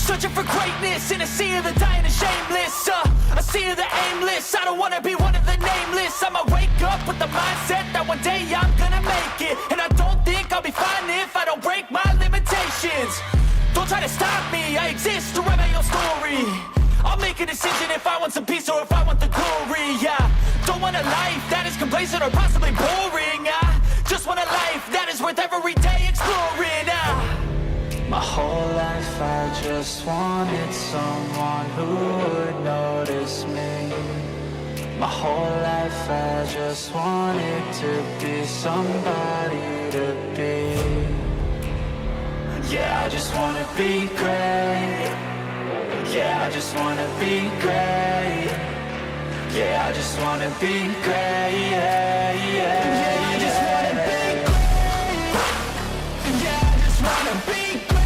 Searching for greatness in a sea of the dying and shameless, a sea of the aimless. I don't wanna be one of the nameless. I'ma wake up with the mindset that one day I'm gonna make it. And I don't think I'll be fine if I don't break my limitations. Don't try to stop me, I exist to write my own story. I'll make a decision if I want some peace or if I want the glory, yeah. Don't want a life that is complacent or possibly boring, I just want a life that is worth every day exploring, My whole life I just wanted someone who would notice me. My whole life I just wanted to be somebody to be. Yeah, I just wanna be great. Yeah, I just wanna be great. Yeah, I just wanna be great. Yeah, yeah, yeah, I just wanna be great. Yeah, I just wanna be great.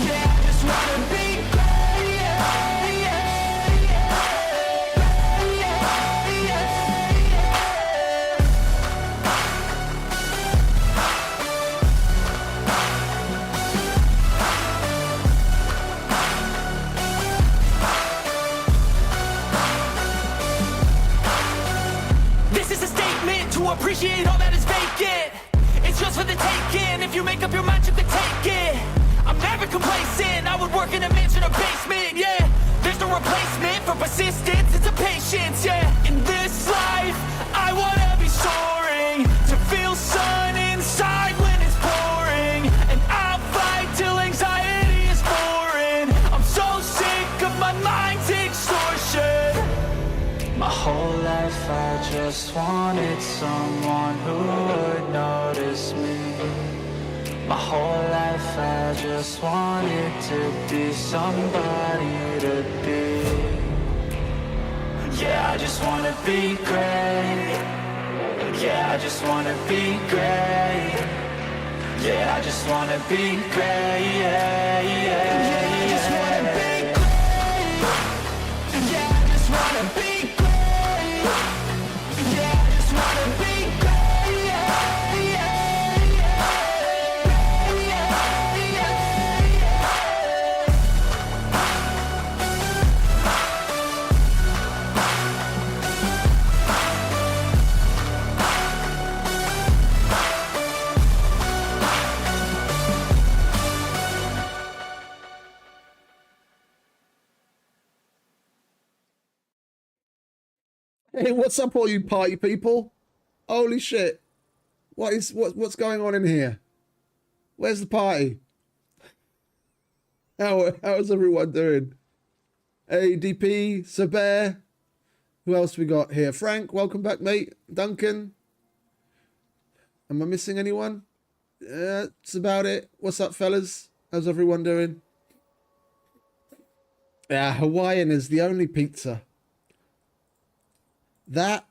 Yeah, I just wanna be great. Yeah, yeah, yeah, yeah, yeah. This is a statement to appreciate all that is vacant. It's just for the taking. If you make up your mind, you can take it. I'm never complacent. I would work in a mansion or basement, yeah. There's no replacement for persistence, it's a patience, yeah. In this life, I wanna be soaring, to feel sun inside when it's pouring. And I'll fight till anxiety is foreign. I'm so sick of my mind's extortion. My whole life I just wanted someone who would notice me. My whole life I just wanted to be somebody to be. Yeah, I just wanna be great. Yeah, I just wanna be great. Yeah, I just wanna be great. Yeah, yeah, yeah, I just wanna be great. Yeah, I just wanna be great. Yeah, I just wanna be great. Yeah, yeah, yeah, yeah, yeah. Hey, what's up, all you party people? Holy shit! What's going on in here? Where's the party? How's everyone doing? Hey, DP, Saber. Who else we got here? Frank, welcome back, mate. Duncan. Am I missing anyone? That's about it. What's up, fellas? How's everyone doing? Yeah, Hawaiian is the only pizza. That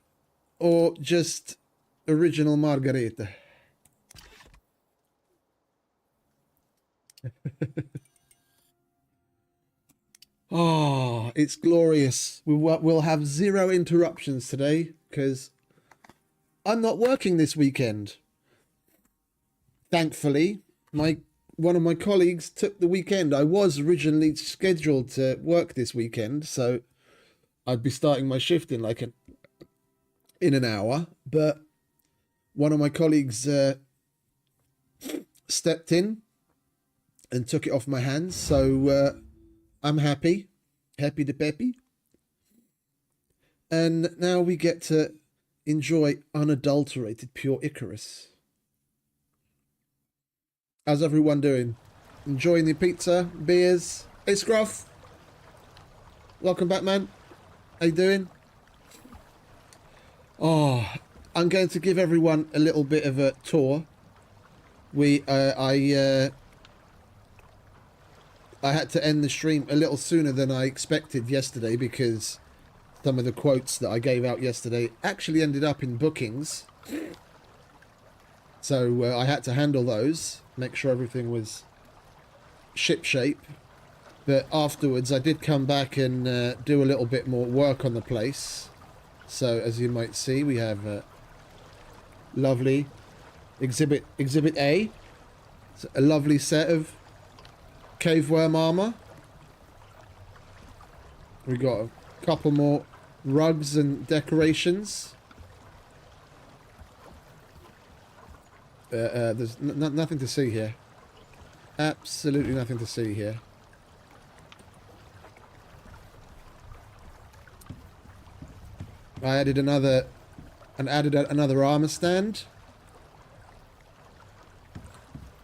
or just original margarita. Oh, it's glorious. We'll have zero interruptions today because I'm not working this weekend. Thankfully, one of my colleagues took the weekend. I was originally scheduled to work this weekend, so I'd be starting my shift in in an hour, but one of my colleagues stepped in and took it off my hands, so I'm happy to peppy. And now we get to enjoy unadulterated pure Icarus. How's everyone doing? Enjoying the pizza, beers? Hey Scruff, welcome back, man. How you doing? Oh, I'm going to give everyone a little bit of a tour. I had to end the stream a little sooner than I expected yesterday because some of the quotes that I gave out yesterday actually ended up in bookings. So I had to handle those, make sure everything was shipshape. But afterwards I did come back and do a little bit more work on the place. So as you might see, we have a lovely exhibit A. It's a lovely set of caveworm armor. We got a couple more rugs and decorations. There's nothing to see here. Absolutely nothing to see here. I added another armor stand.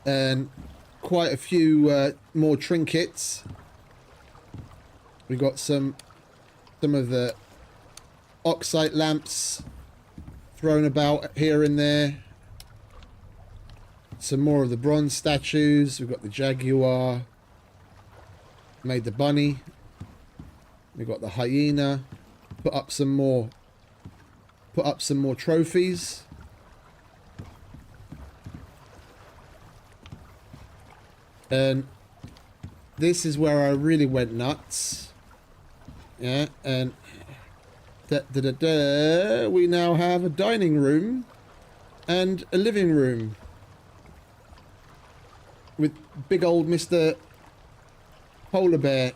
And quite a few more trinkets. We got some of the oxide lamps thrown about here and there. Some more of the bronze statues. We've got the jaguar. Made the bunny. We got the hyena. Put up some more trophies. And this is where I really went nuts. Yeah, and we now have a dining room and a living room with big old Mr. Polar Bear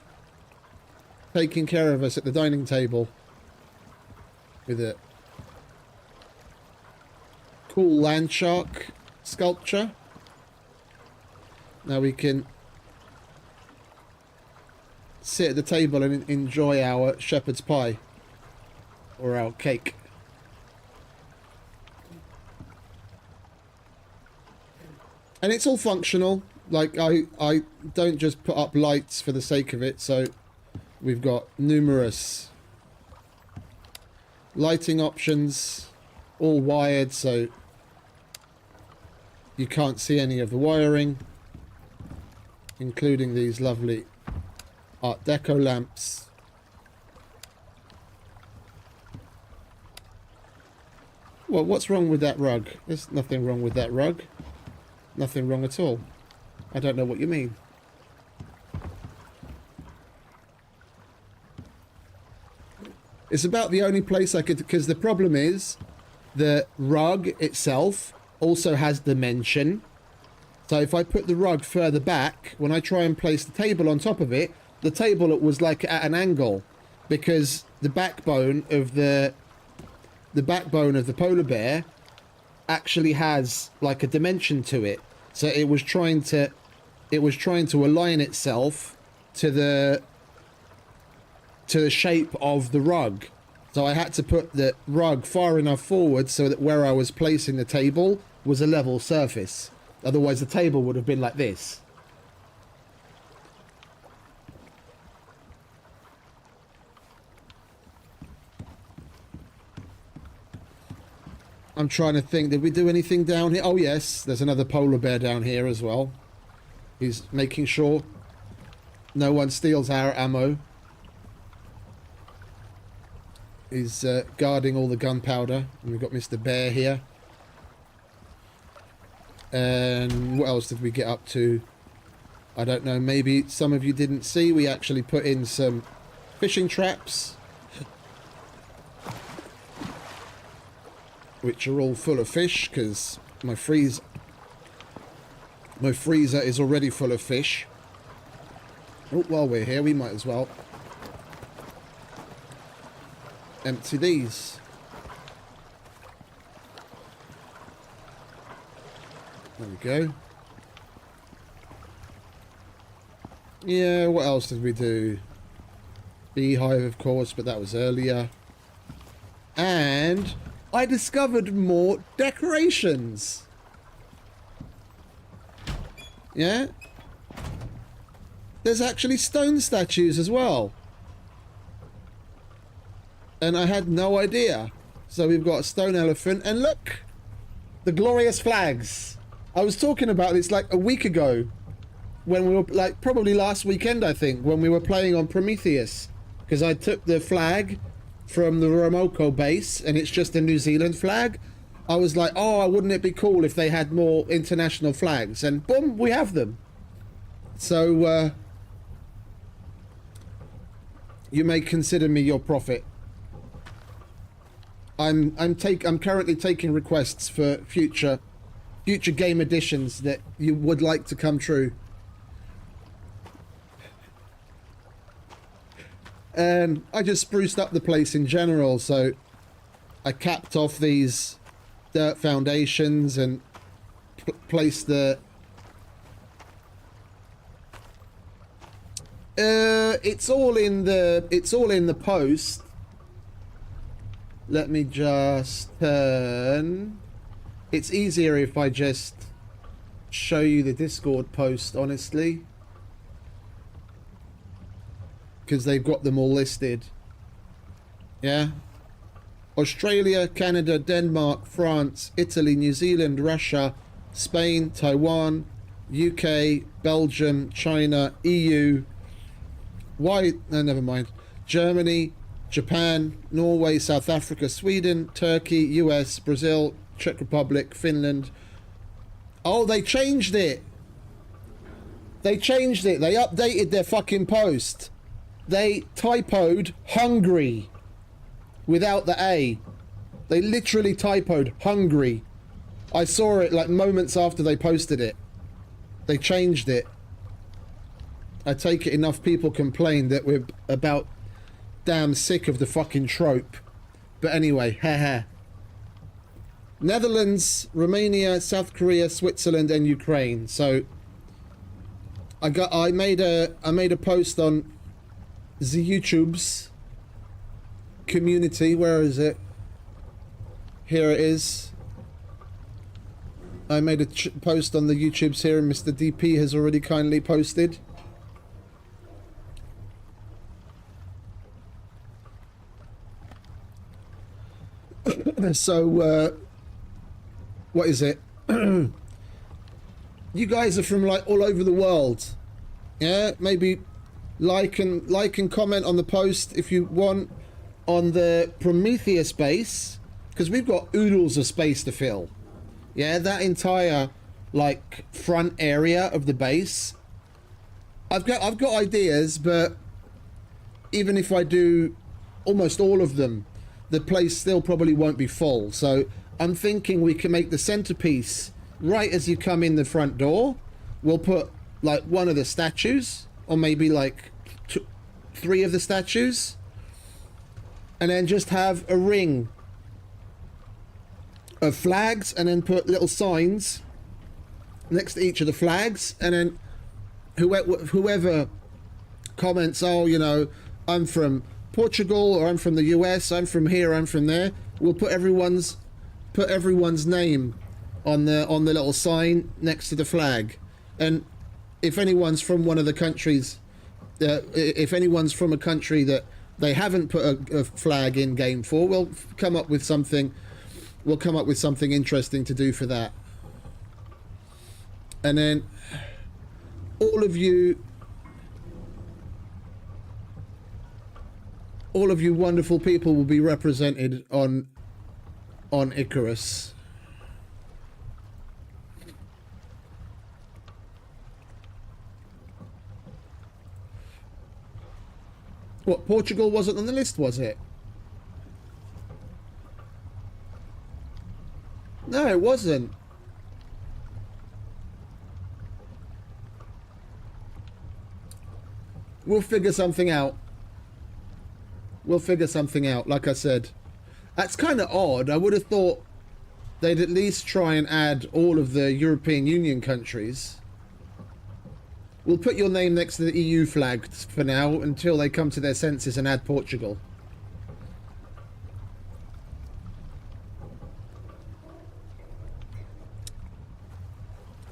taking care of us at the dining table with a cool land shark sculpture. Now we can sit at the table and enjoy our shepherd's pie or our cake. And it's all functional. Like, I don't just put up lights for the sake of it, so we've got numerous lighting options, all wired, so you can't see any of the wiring, including these lovely Art Deco lamps. Well, what's wrong with that rug? There's nothing wrong with that rug. Nothing wrong at all. I don't know what you mean. It's about the only place I could... Because the problem is the rug itself also has dimension. So if I put the rug further back, when I try and place the table on top of it, the table was like at an angle, because the backbone of the polar bear actually has like a dimension to it. So it was trying to align itself to the shape of the rug. So I had to put the rug far enough forward so that where I was placing the table was a level surface. Otherwise the table would have been like this. I'm trying to think, did we do anything down here? Oh yes, there's another polar bear down here as well. He's making sure no one steals our ammo. He's guarding all the gunpowder. And we've got Mr. Bear here. And what else did we get up to? I don't know, maybe some of you didn't see. We actually put in some fishing traps, which are all full of fish, because my freezer is already full of fish. Oh, while we're here, we might as well empty these. There we go. Yeah, what else did we do? Beehive, of course, but that was earlier. And I discovered more decorations. Yeah? There's actually stone statues as well. And I had no idea. So we've got a stone elephant, and look! The glorious flags. I was talking about this like a week ago, when we were, like, probably last weekend, I think, when we were playing on Prometheus. Because I took the flag from the Romoko base, and it's just a New Zealand flag. I was like, oh, wouldn't it be cool if they had more international flags? And boom, we have them. So, you may consider me your prophet. I'm currently taking requests for future game editions that you would like to come true. And I just spruced up the place in general, so I capped off these dirt foundations and placed the... it's all in the post. Let me just turn... It's easier if I just show you the Discord post, honestly. Because they've got them all listed. Yeah? Australia, Canada, Denmark, France, Italy, New Zealand, Russia, Spain, Taiwan, UK, Belgium, China, EU... Why? No, never mind. Germany, Japan, Norway, South Africa, Sweden, Turkey, US, Brazil, Czech Republic, Finland. Oh, they changed it. They changed it. They updated their fucking post. They typoed Hungary without the A. They literally typoed Hungary. I saw it like moments after they posted it. They changed it. I take it enough people complain that we're about damn sick of the fucking trope. But anyway, haha. Netherlands, Romania, South Korea, Switzerland, and Ukraine. So I made a post on the YouTube's community. Where is it? Here it is. I made a post on the YouTube's here, and Mr. DP has already kindly posted. So, what is it? You guys are from like all over the world. Yeah, maybe like and comment on the post if you want on the Prometheus base, because we've got oodles of space to fill. Yeah, that entire like front area of the base. I've got ideas, but even if I do almost all of them, the place still probably won't be full. So I'm thinking we can make the centerpiece right as you come in the front door. We'll put like one of the statues, or maybe like three of the statues, and then just have a ring of flags, and then put little signs next to each of the flags, and then whoever comments, oh, you know, I'm from Portugal, or I'm from the US, I'm from here, I'm from there, we'll put everyone's name on the little sign next to the flag. And if anyone's from one of the countries, if anyone's from a country that they haven't put a flag in game for, we'll come up with something interesting to do for that. And then all of you wonderful people will be represented on ICARUS. What, Portugal wasn't on the list, was it? No, it wasn't. We'll figure something out. We'll figure something out, like I said. That's kind of odd. I would have thought they'd at least try and add all of the European Union countries. We'll put your name next to the EU flag for now until they come to their senses and add Portugal.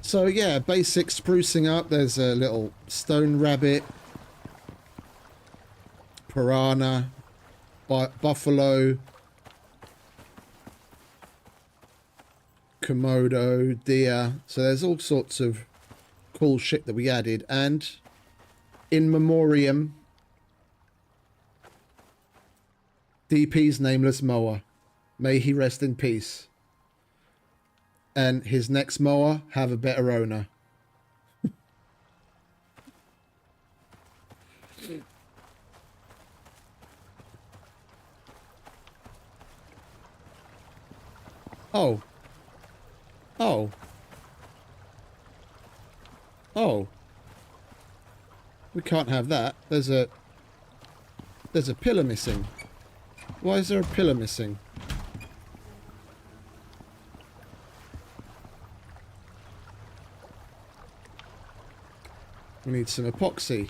So yeah, basic sprucing up. There's a little stone rabbit, piranha, buffalo, Komodo, deer. So there's all sorts of cool shit that we added. And in memoriam, DP's nameless mower. May he rest in peace. And his next mower have a better owner. Oh. Oh. Oh. We can't have that. There's a... There's a pillar missing. Why is there a pillar missing? We need some epoxy.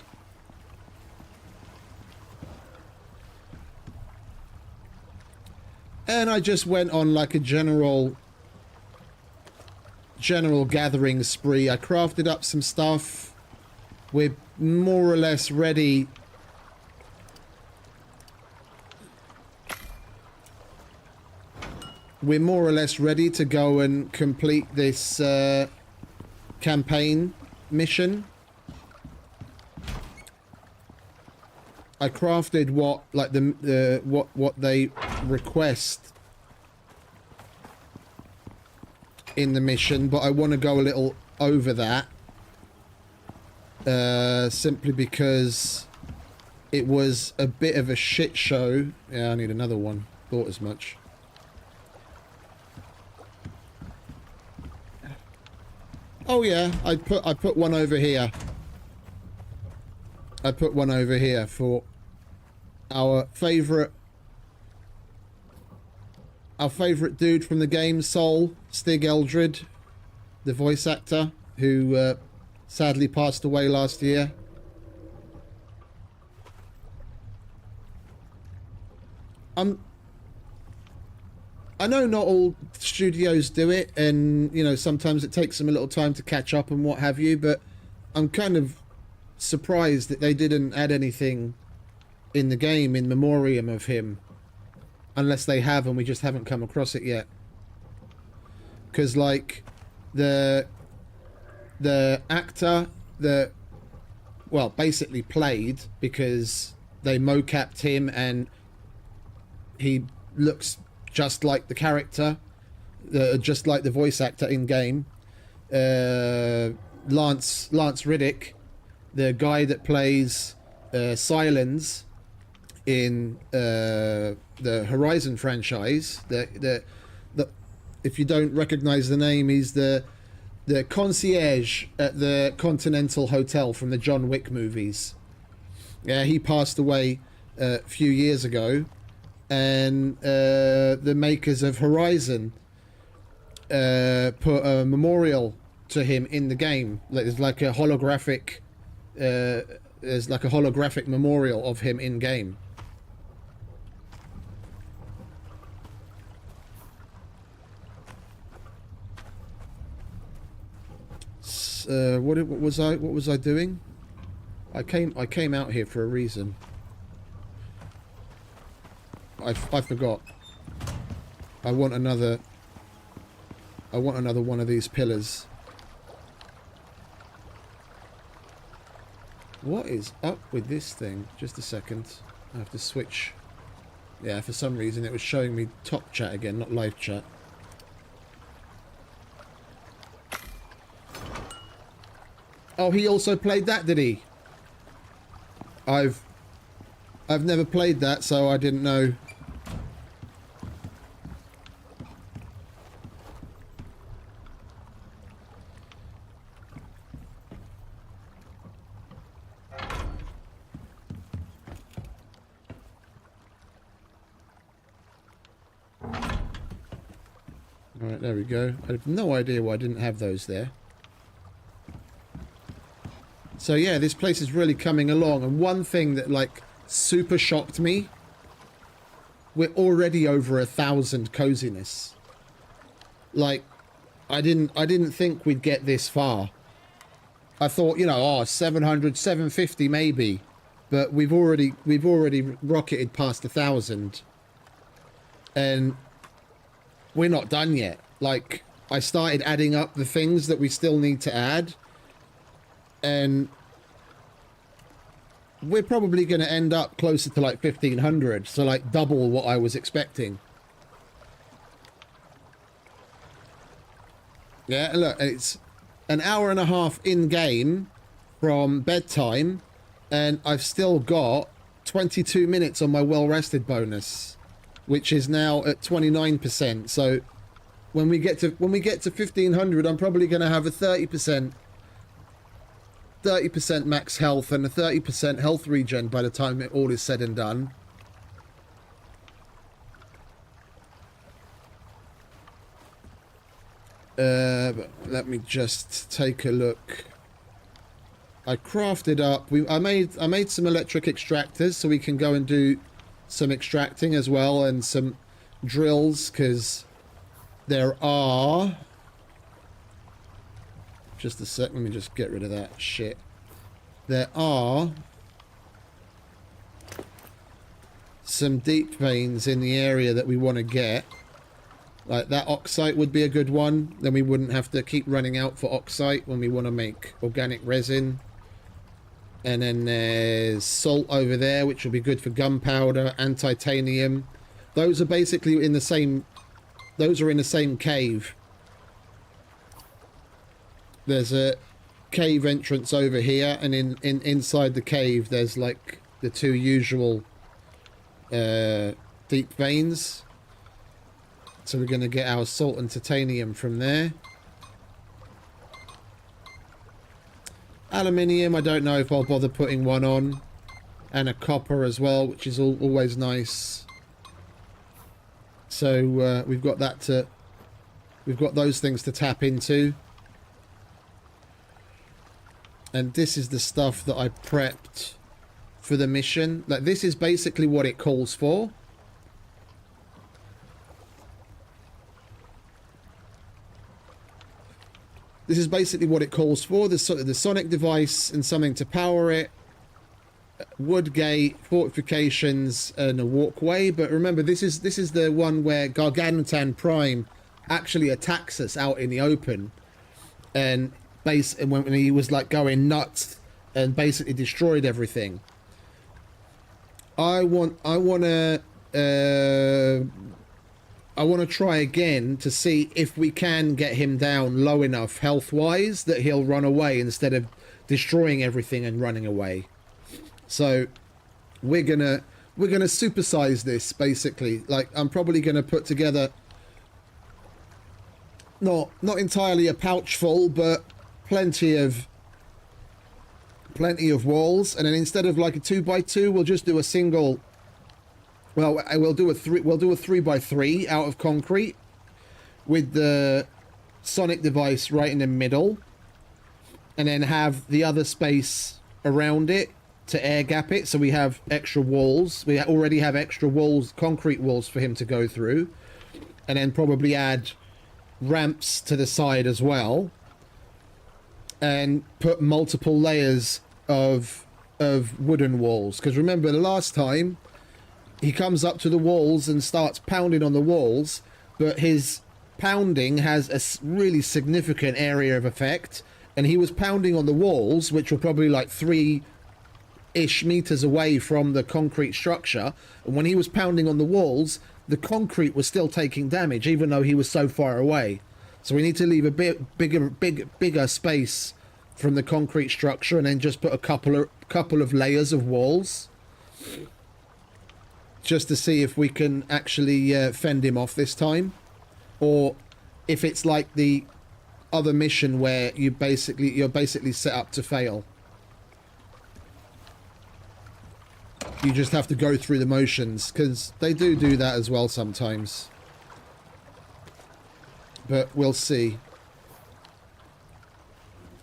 And I just went on like a general gathering spree. I crafted up some stuff. We're more or less ready. We're more or less ready to go and complete this campaign mission. I crafted what like what they request in the mission, but I want to go a little over that simply because it was a bit of a shit show. Yeah, I need another one. Thought as much. Oh yeah, I put one over here. I put one over here for our favourite dude from the game, Soul, Stig Eldred, the voice actor, who sadly passed away last year. I know not all studios do it, and you know sometimes it takes them a little time to catch up and what have you, but I'm kind of surprised that they didn't add anything in the game in memoriam of him, unless they have and we just haven't come across it yet. Because like the actor that well basically played, because they mocapped him and he looks just like the character, just like the voice actor in game, Lance Riddick, the guy that plays Silence in the Horizon franchise. The if you don't recognize the name, he's the concierge at the Continental Hotel from the John Wick movies. Yeah, he passed away a few years ago, and the makers of Horizon put a memorial to him in the game. There's like a holographic memorial of him in game. What was I doing? I came out here for a reason. I forgot. I want another one of these pillars. What is up with this thing? Just a second. I have to switch. Yeah, for some reason it was showing me top chat again, not live chat. Oh, he also played that, did he? I've never played that, so I didn't know. Alright, there we go. I have no idea why I didn't have those there. So yeah, this place is really coming along, and one thing that like super shocked me, we're already over 1,000 coziness. Like, I didn't think we'd get this far. I thought, you know, 700, 750 maybe, but we've already rocketed past 1,000, and we're not done yet. Like, I started adding up the things that we still need to add, and we're probably going to end up closer to like 1,500, so like double what I was expecting. Yeah, look, it's an hour and a half in game from bedtime, and I've still got 22 minutes on my well rested bonus, which is now at 29%. So when we get to 1,500, I'm probably going to have a 30% 30% max health and a 30% health regen by the time it all is said and done. But let me just take a look. I crafted up. I made some electric extractors so we can go and do some extracting as well, and some drills, because there are. Just a sec. Let me just get rid of that shit. There are some deep veins in the area that we want to get. Like that oxite would be a good one. Then we wouldn't have to keep running out for oxite when we want to make organic resin. And then there's salt over there, which will be good for gunpowder and titanium. Those are basically in the same... Those are in the same cave. There's a cave entrance over here, and inside the cave there's like the two usual deep veins. So we're going to get our salt and titanium from there. Aluminium, I don't know if I'll bother putting one on. And a copper as well, which is always nice. So we've got that to... We've got those things to tap into. And this is the stuff that I prepped for the mission. Like, this is basically what it calls for. This is basically what it calls for. The sonic device and something to power it. Wood gate, fortifications, and a walkway. But remember, this is the one where Gargantan Prime actually attacks us out in the open. And when he was like going nuts and basically destroyed everything. I want to try again to see if we can get him down low enough health-wise that he'll run away instead of destroying everything and running away. So we're gonna supersize this basically. Like, I'm probably gonna put together not entirely a pouch full, but plenty of walls, and then instead of like a 2x2, we'll just do a single. Well, we'll do a 3x3 out of concrete with the sonic device right in the middle, and then have the other space around it to air gap it, so we have extra walls. We already have extra walls, concrete walls for him to go through, and then probably add ramps to the side as well, and put multiple layers of wooden walls. Because remember, the last time he comes up to the walls and starts pounding on the walls, but his pounding has a really significant area of effect, and he was pounding on the walls, which were probably like 3-ish meters away from the concrete structure. And when he was pounding on the walls, the concrete was still taking damage, even though he was so far away. So we need to leave a bit bigger space from the concrete structure, and then just put a couple of layers of walls, just to see if we can actually fend him off this time, or if it's like the other mission where you're basically set up to fail. You just have to go through the motions, because they do that as well sometimes. But we'll see.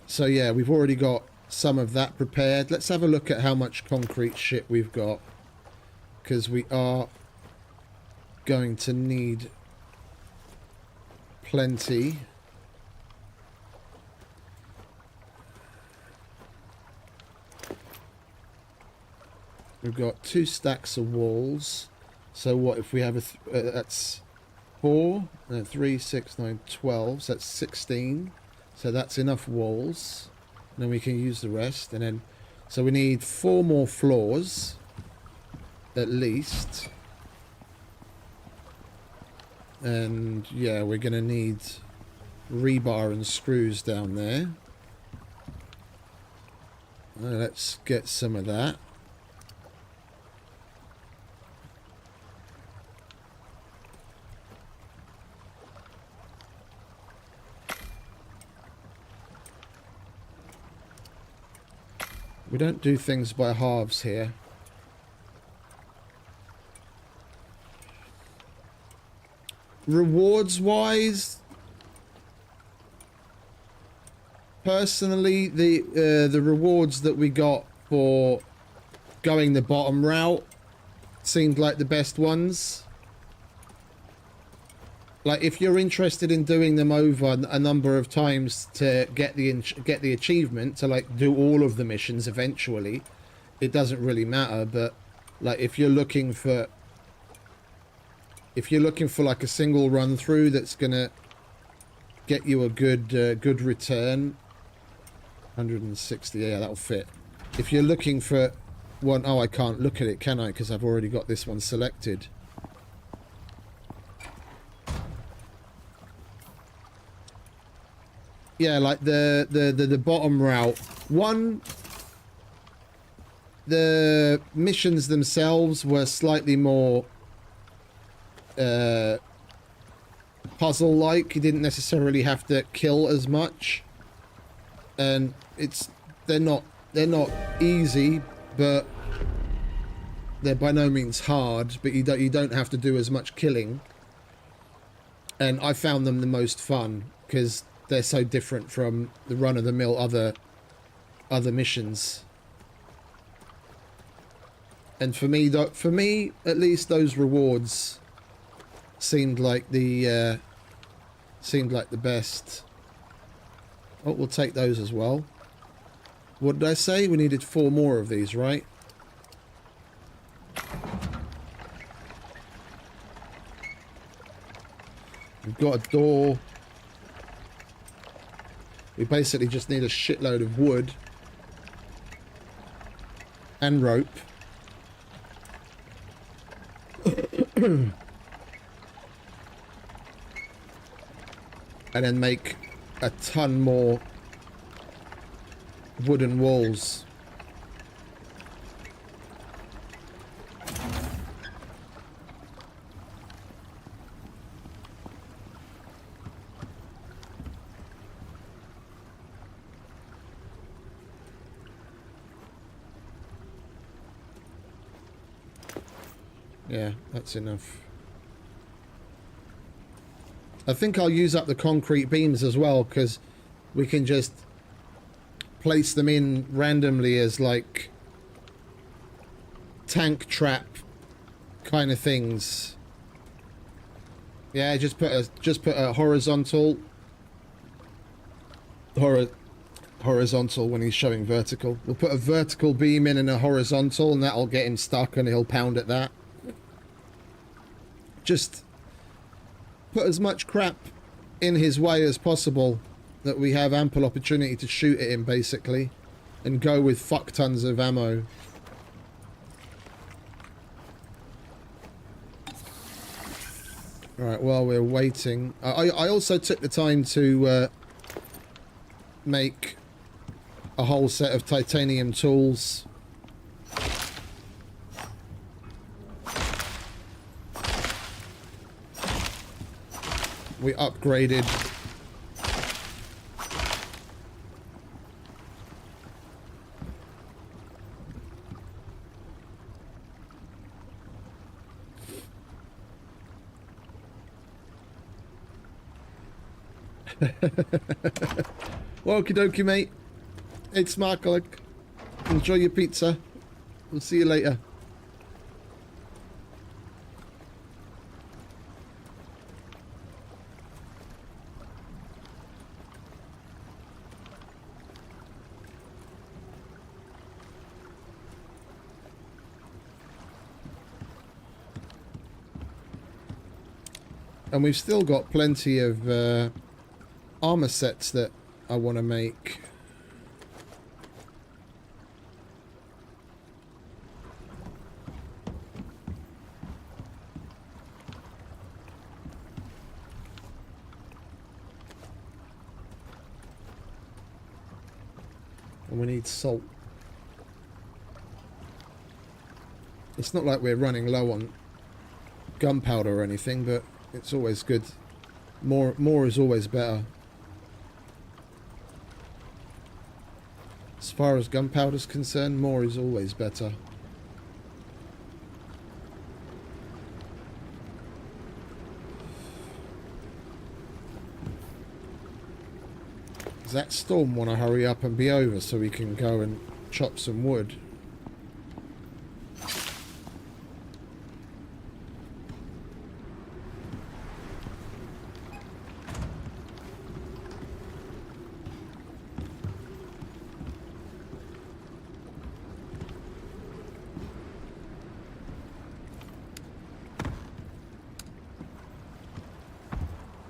So yeah, we've already got some of that prepared. Let's have a look at how much concrete shit we've got, because we are going to need plenty. We've got 2 stacks of walls. So what if we have that's 4, 3, 6, 9, 12. So that's 16. So that's enough walls. And then we can use the rest. And then, so we need 4 more floors, at least. And yeah, we're going to need rebar and screws down there. Let's get some of that. We don't do things by halves here. Rewards wise, personally, the rewards that we got for going the bottom route seemed like the best ones. Like, if you're interested in doing them over a number of times to get the achievement, to like do all of the missions eventually, it doesn't really matter. But like, if you're looking for like a single run through that's gonna get you a good return, 160, yeah, that'll fit. If you're looking for one, oh, I can't look at it, can I? Because I've already got this one selected. Yeah, like the bottom route. One, the missions themselves were slightly more puzzle-like. You didn't necessarily have to kill as much, and they're not easy, but they're by no means hard. But you don't have to do as much killing, and I found them the most fun because they're so different from the run-of-the-mill other missions. And for me at least, those rewards seemed like the best. Oh, we'll take those as well. What did I say? We needed 4 more of these, right? We've got a door. We basically just need a shitload of wood and rope. And then make a ton more wooden walls. Yeah, that's enough. I think I'll use up the concrete beams as well, because we can just place them in randomly as like tank trap kind of things. Yeah, just put a horizontal when he's showing vertical. We'll put a vertical beam in and a horizontal, and that'll get him stuck and he'll pound at that. Just put as much crap in his way as possible that we have ample opportunity to shoot at him, basically, and go with fuck tons of ammo. Alright, while we're waiting, I also took the time to make a whole set of titanium tools. We upgraded Okie dokie, mate. It's Mark. Enjoy your pizza. We'll see you later. And we've still got plenty of armor sets that I want to make. And we need salt. It's not like we're running low on gunpowder or anything, but it's always good. More is always better. As far as gunpowder is concerned, more is always better. Does that storm want to hurry up and be over so we can go and chop some wood?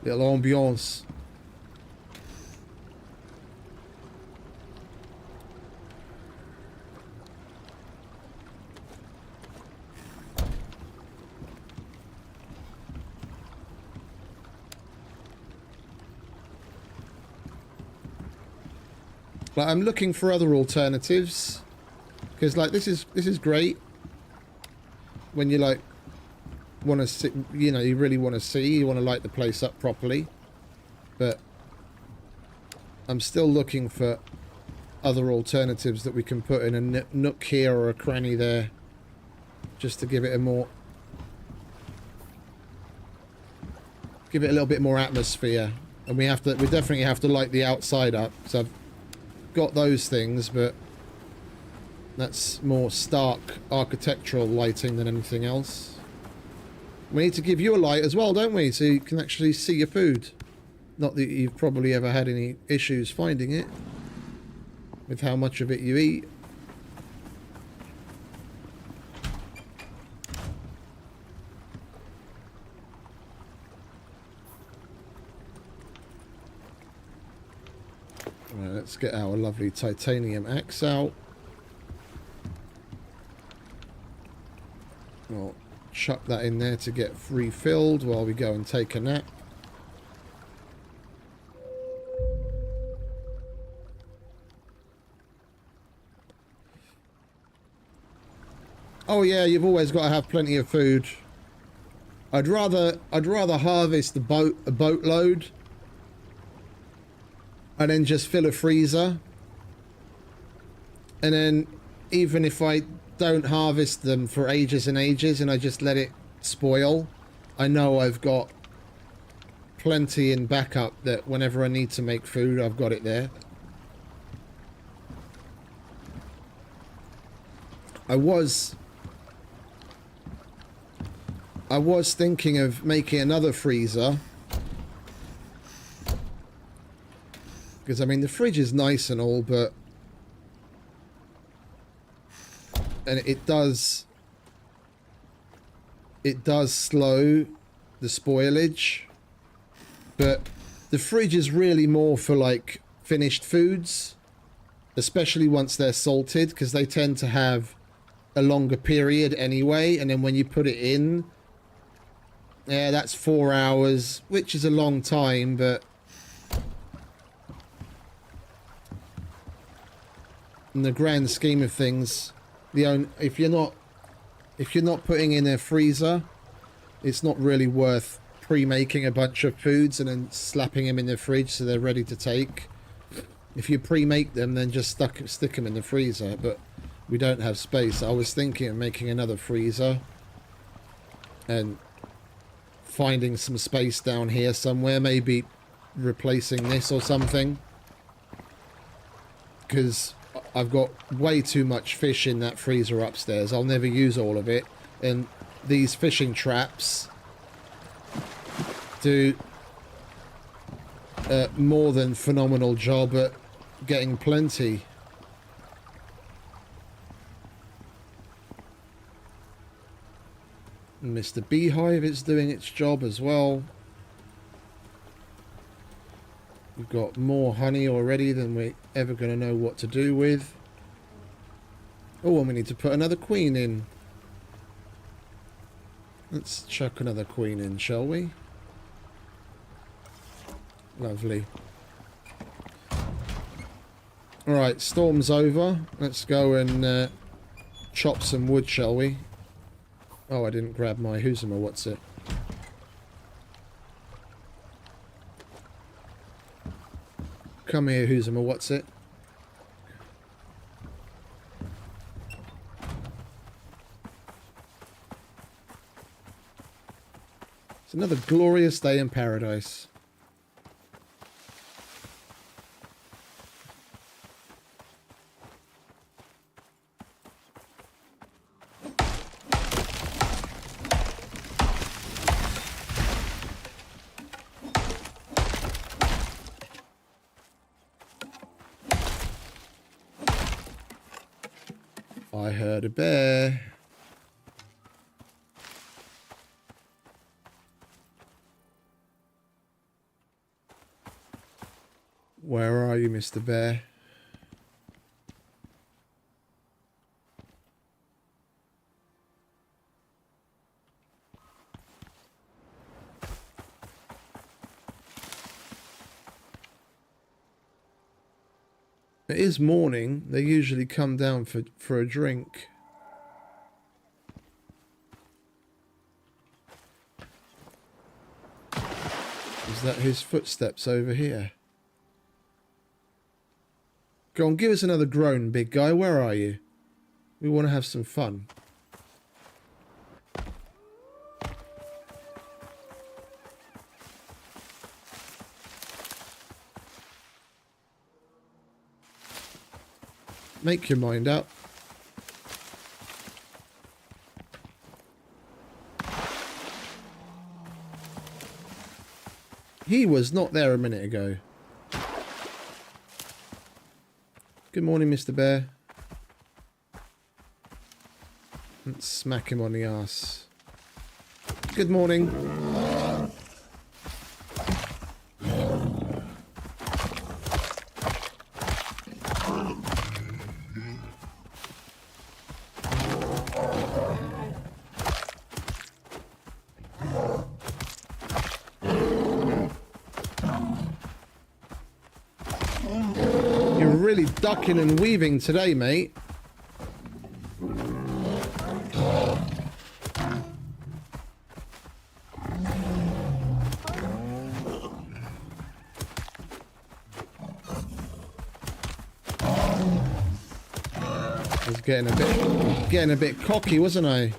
Little ambiance. But I'm looking for other alternatives, because like this is great when you like want to see, you know, you really want to see, you want to light the place up properly, but I'm still looking for other alternatives that we can put in a nook here or a cranny there, just to give it a little bit more atmosphere. And we definitely have to light the outside up. So I've got those things, but that's more stark architectural lighting than anything else. We need to give you a light as well, don't we? So you can actually see your food. Not that you've probably ever had any issues finding it with how much of it you eat. Right, let's get our lovely titanium axe out. I'll chuck that in there to get refilled while we go and take a nap. Oh yeah, you've always got to have plenty of food. I'd rather harvest a boatload and then just fill a freezer, and then even if I don't harvest them for ages and ages and I just let it spoil, I know I've got plenty in backup that whenever I need to make food, I've got it there. I was thinking of making another freezer, because I mean the fridge is nice and all, but it does slow the spoilage, but the fridge is really more for like finished foods, especially once they're salted, because they tend to have a longer period anyway, and then when you put it in, yeah, that's 4 hours, which is a long time, but in the grand scheme of things, if you're not putting in a freezer, it's not really worth pre-making a bunch of foods and then slapping them in the fridge so they're ready to take. If you pre-make them, then just stick them in the freezer, but we don't have space. I was thinking of making another freezer and finding some space down here somewhere, maybe replacing this or something, because I've got way too much fish in that freezer upstairs. I'll never use all of it, and these fishing traps do a more than phenomenal job at getting plenty. And Mr. Beehive is doing its job as well. We've got more honey already than we're ever going to know what to do with. Oh, and we need to put another queen in. Let's chuck another queen in, shall we? Lovely. Alright, storm's over. Let's go and chop some wood, shall we? Oh, I didn't grab my who's what's it. Come here, who's what's it. It's another glorious day in paradise. I heard a bear. Where are you, Mr. Bear? It is morning. They usually come down for a drink. Is that his footsteps over here? Go on, give us another groan, big guy. Where are you? We want to have some fun. Make your mind up. He was not there a minute ago. Good morning, Mr. Bear. Let's smack him on the ass. Good morning. Really ducking and weaving today, mate. I was getting a bit cocky, wasn't I?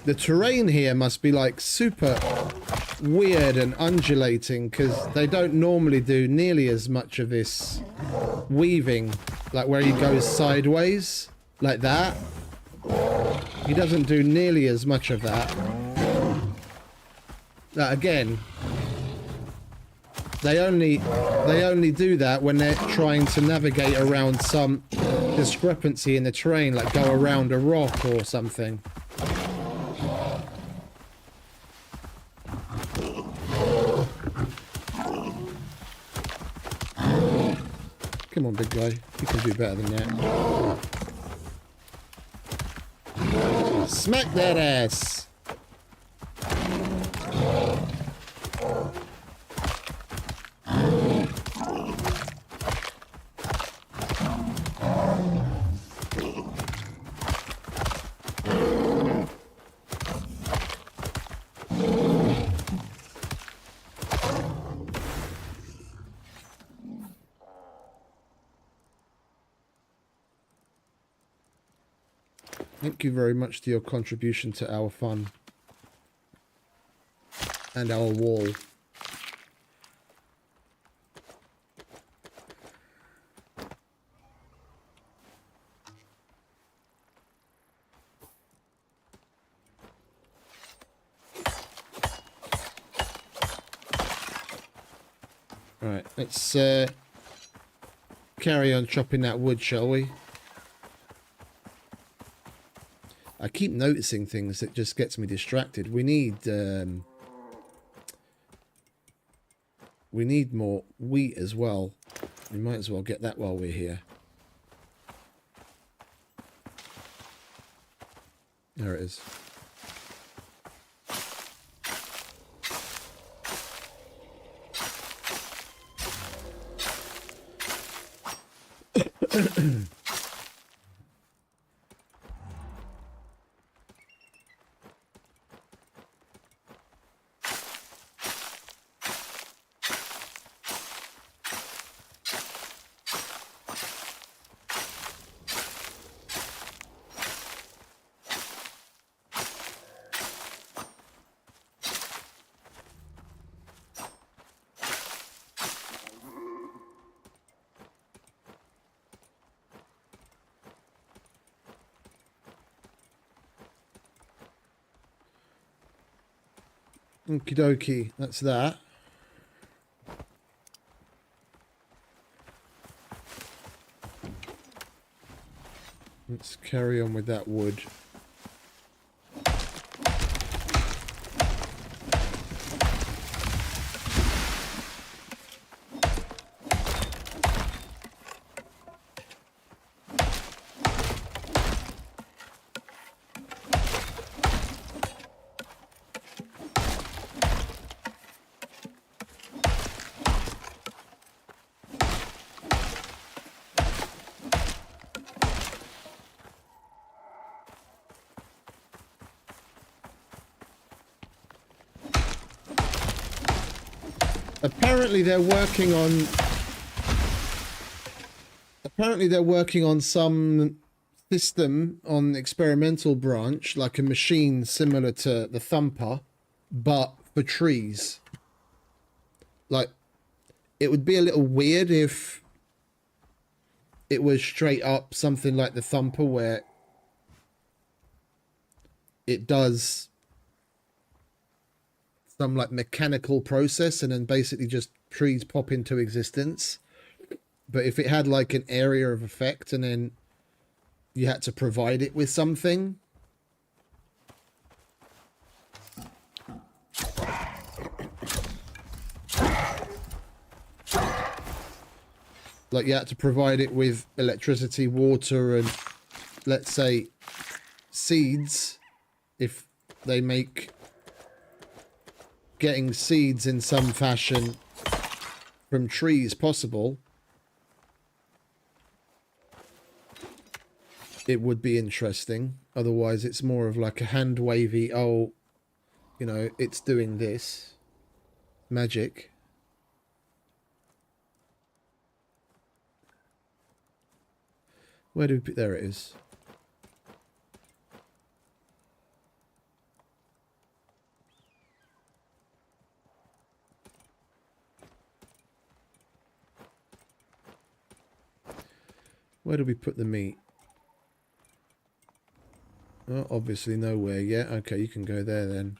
The terrain here must be like super weird and undulating because they don't normally do nearly as much of this weaving, like where he goes sideways like that. He doesn't do nearly as much of that. Again, they only do that when they're trying to navigate around some discrepancy in the terrain, like go around a rock or something. Come on, big guy. You can do better than that. Smack that ass! Thank you very much to your contribution to our fun and our wall. Right, let's carry on chopping that wood, shall we? I keep noticing things that just gets me distracted. We need more wheat as well. We might as well get that while we're here. There it is. Okie dokie, that's that. Let's carry on with that wood. Apparently they're working on some system on the experimental branch, like a machine similar to the Thumper, but for trees. Like, it would be a little weird if it was straight up something like the Thumper where it does some like mechanical process and then basically just trees pop into existence. But if it had like an area of effect and then you had to provide it with something, like you had to provide it with electricity, water, and let's say seeds, if they make getting seeds in some fashion from trees possible, it would be interesting. Otherwise it's more of like a hand wavy, oh, you know, it's doing this magic. Where do we put, there it is. Where do we put the meat? Oh, obviously nowhere yet. Okay, you can go there then.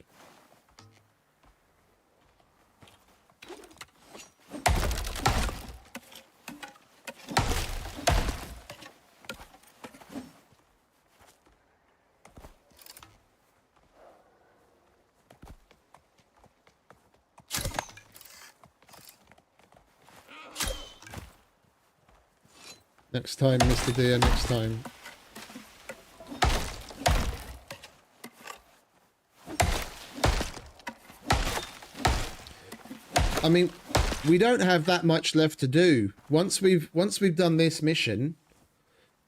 Next time, Mr. Deer, next time. I mean, we don't have that much left to do. Once we've done this mission,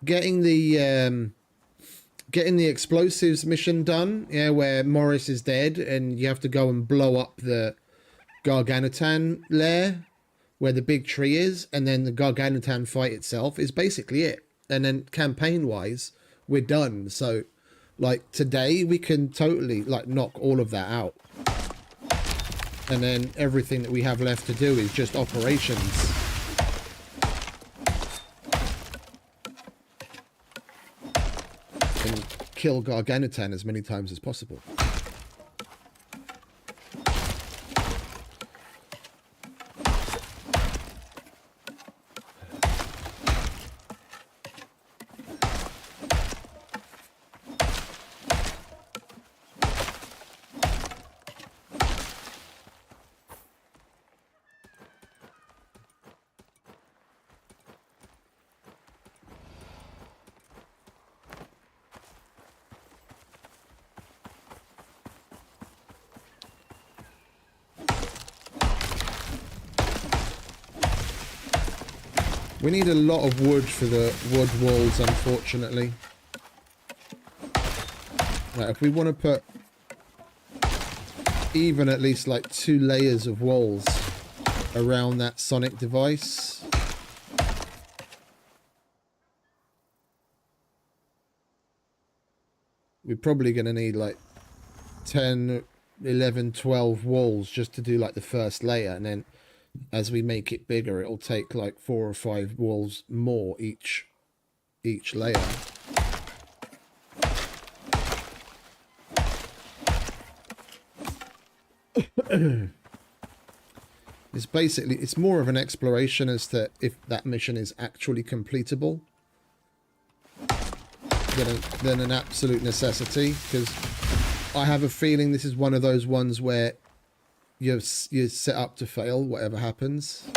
getting the explosives mission done, yeah, where Morris is dead and you have to go and blow up the Garganitan lair where the big tree is, and then the Garganitan fight itself is basically it. And then campaign-wise, we're done. So, like, today we can totally, like, knock all of that out. And then everything that we have left to do is just operations. And kill Garganitan as many times as possible. We need a lot of wood for the wood walls, unfortunately. Right, if we want to put even at least like 2 layers of walls around that sonic device. We're probably going to need like 10, 11, 12 walls just to do like the first layer, and then as we make it bigger, it'll take like 4 or 5 walls more each layer. It's basically, it's more of an exploration as to if that mission is actually completable than an absolute necessity, because I have a feeling this is one of those ones where you're set up to fail whatever happens.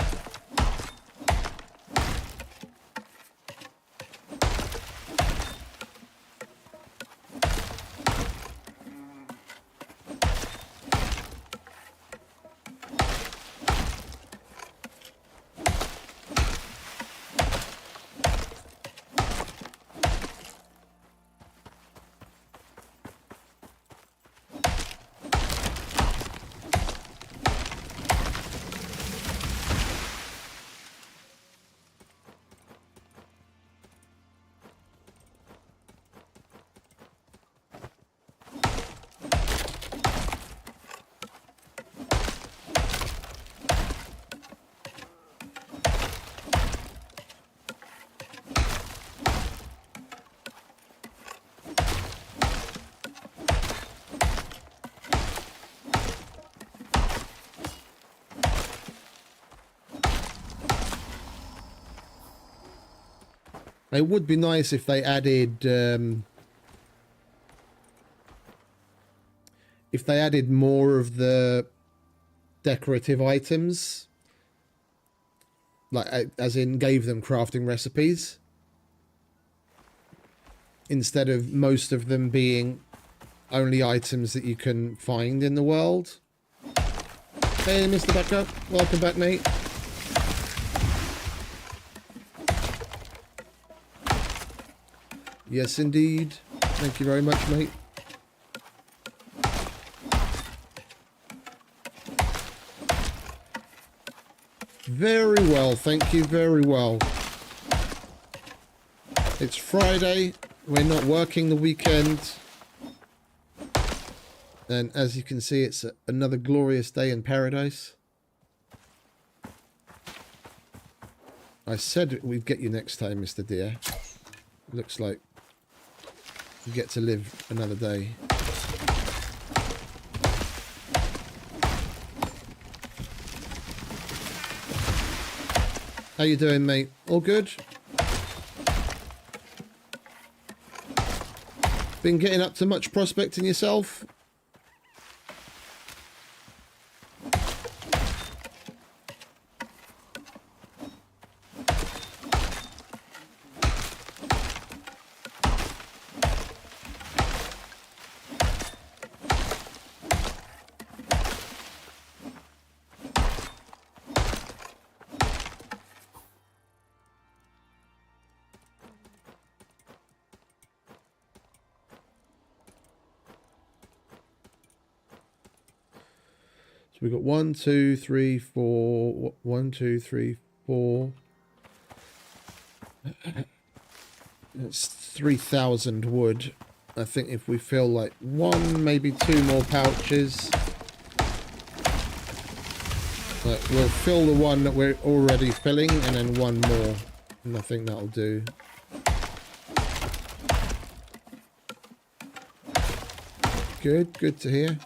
It would be nice if they added more of the decorative items, like as in gave them crafting recipes, instead of most of them being only items that you can find in the world. Hey, Mr. Becker, welcome back, mate. Yes, indeed. Thank you very much, mate. Very well, thank you, very well. It's Friday. We're not working the weekend. And as you can see, it's another glorious day in paradise. I said we'd get you next time, Mr. Deer. Looks like you get to live another day. How you doing, mate? All good? Been getting up to much prospecting yourself? We've got 1, 2, 3, 4. 1, 2, 3, 4. It's 3,000 wood. I think if we fill like 1, maybe 2 more pouches, we'll fill the one that we're already filling, and then 1 more, and I think that'll do. Good to hear.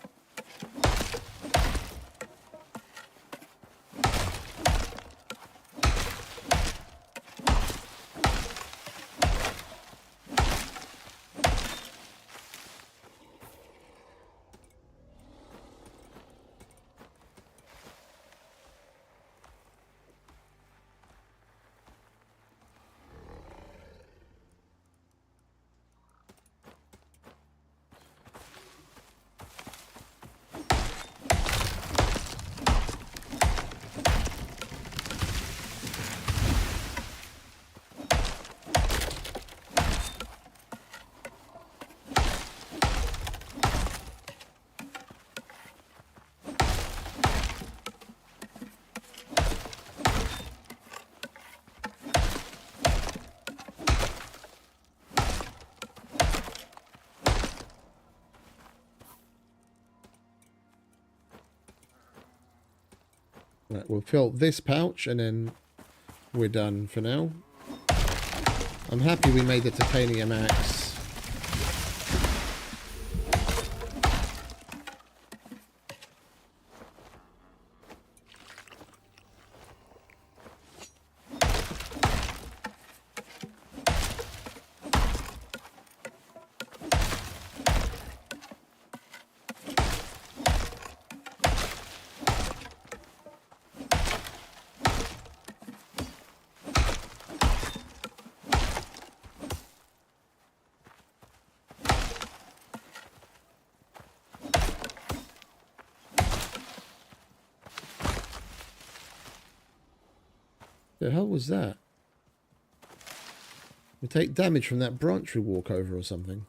Right, we'll fill this pouch and then we're done for now. I'm happy we made the titanium axe. The hell was that? We take damage from that branch we walk over or something.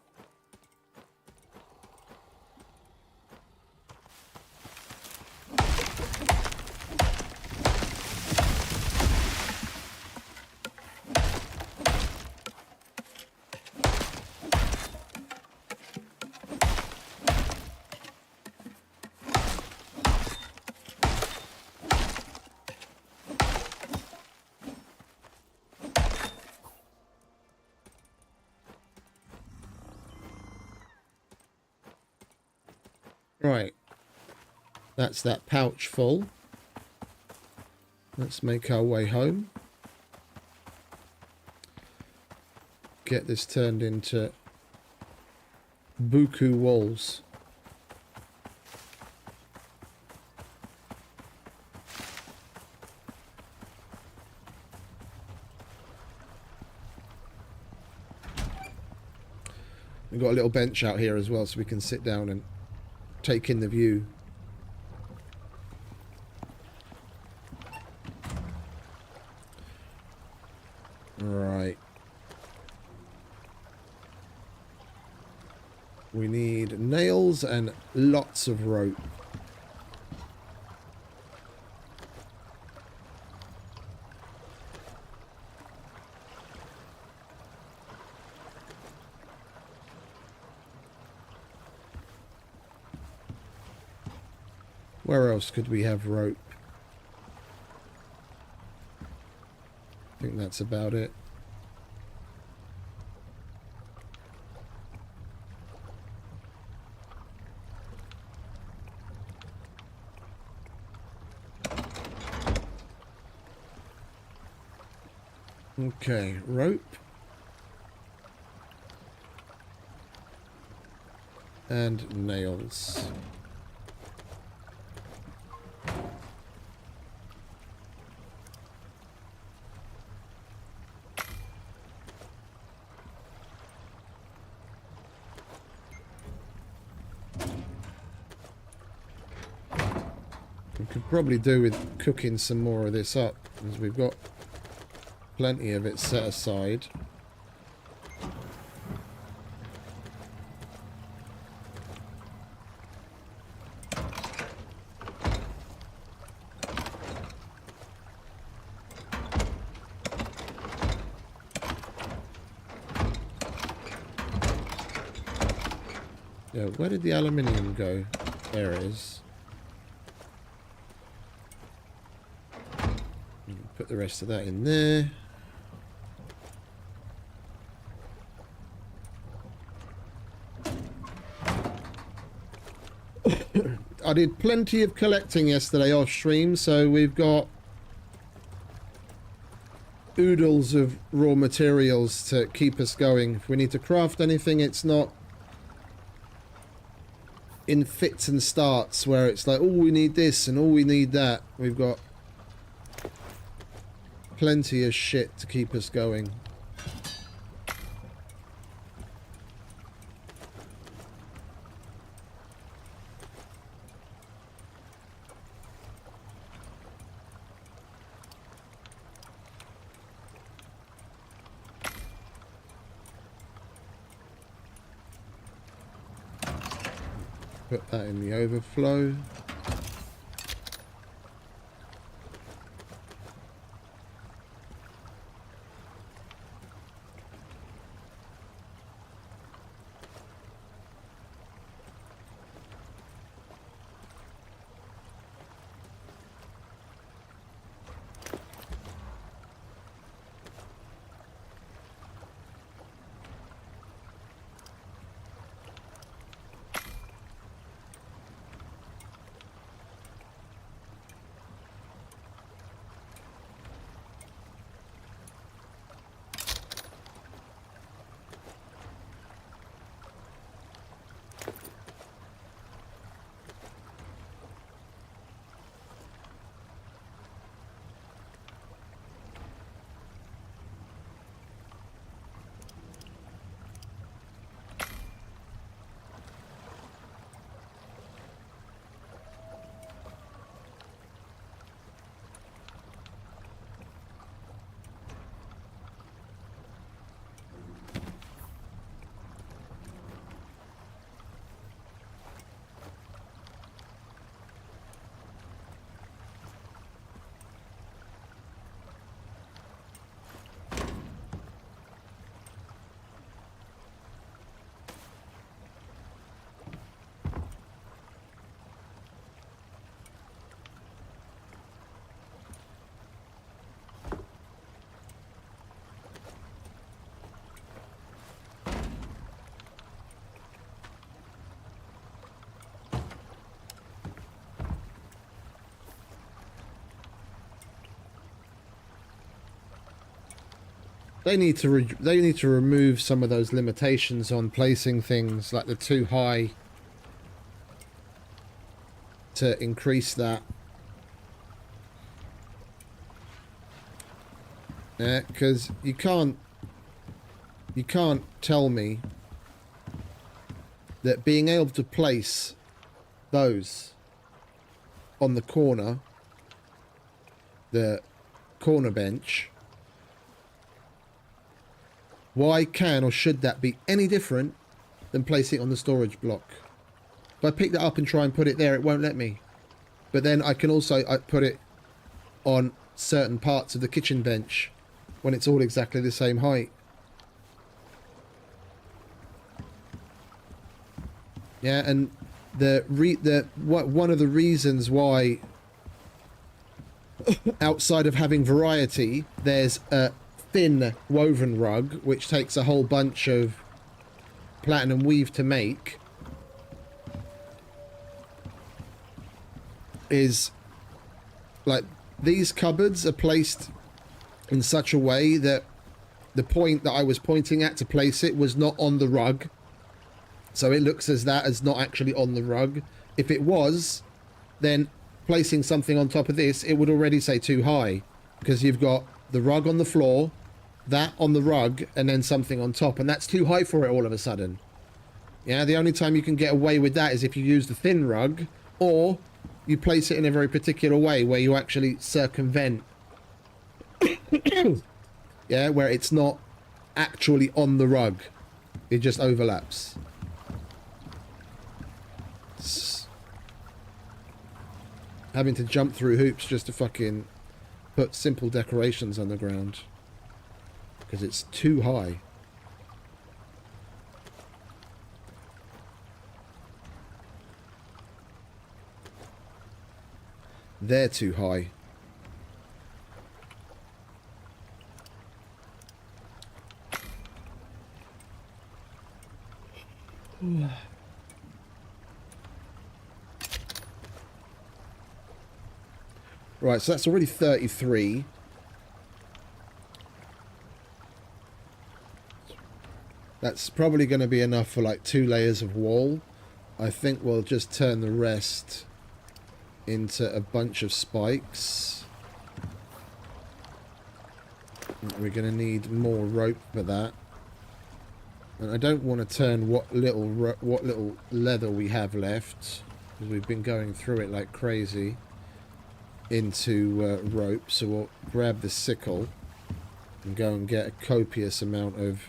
Right, that's that pouch full. Let's make our way home. Get this turned into buku walls. We've got a little bench out here as well, so we can sit down and take in the view. Right. We need nails and lots of rope. Where else could we have rope? I think that's about it. Okay, rope. And nails. We could probably do with cooking some more of this up, because we've got plenty of it set aside. Yeah, where did the aluminium go? There it is. Put the rest of that in there. I did plenty of collecting yesterday off stream, so we've got oodles of raw materials to keep us going. If we need to craft anything, it's not in fits and starts where it's like, oh, we need this and oh, we need that. We've got plenty of shit to keep us going. Put that in the overflow. They need to they need to remove some of those limitations on placing things, like the too high, to increase that. Yeah, because you can't tell me that being able to place those on the corner bench, why can or should that be any different than placing it on the storage block? If I pick that up and try and put it there, it won't let me. But then I can also put it on certain parts of the kitchen bench when it's all exactly the same height. Yeah, and one of the reasons why, outside of having variety, there's a thin woven rug, which takes a whole bunch of platinum weave to make, is like these cupboards are placed in such a way that the point that I was pointing at to place it was not on the rug. So it looks as that as not actually on the rug. If it was, then placing something on top of this, it would already say too high, because you've got the rug on the floor, that on the rug, and then something on top, and that's too high for it all of a sudden. Yeah, the only time you can get away with that is if you use the thin rug, or you place it in a very particular way where you actually circumvent. Yeah, where it's not actually on the rug, it just overlaps. Having to jump through hoops just to fucking put simple decorations on the ground because it's too high. They're too high. Right, so that's already 33. That's probably going to be enough for like 2 layers of wall. I think we'll just turn the rest into a bunch of spikes. We're going to need more rope for that. And I don't want to turn what little leather we have left, because we've been going through it like crazy, into rope. So we'll grab the sickle and go and get a copious amount of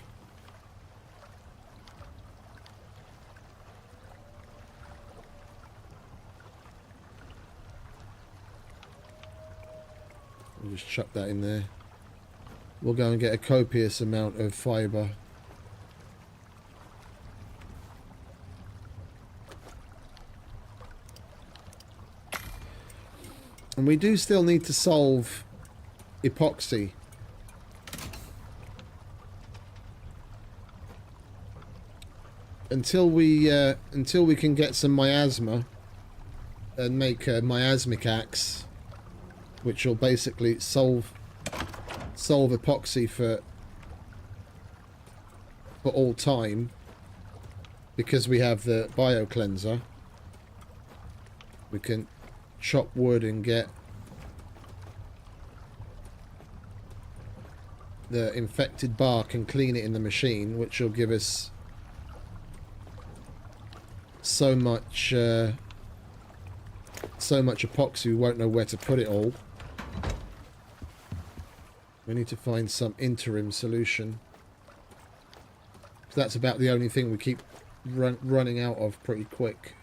we'll just chuck that in there. We'll go and get a copious amount of fibre. And we do still need to solve epoxy. Until we can get some miasma and make a miasmic axe, which will basically solve epoxy for all time, because we have the bio cleanser. We can chop wood and get the infected bark and clean it in the machine, which will give us so much epoxy we won't know where to put it all. We need to find some interim solution. That's about the only thing we keep running out of pretty quick.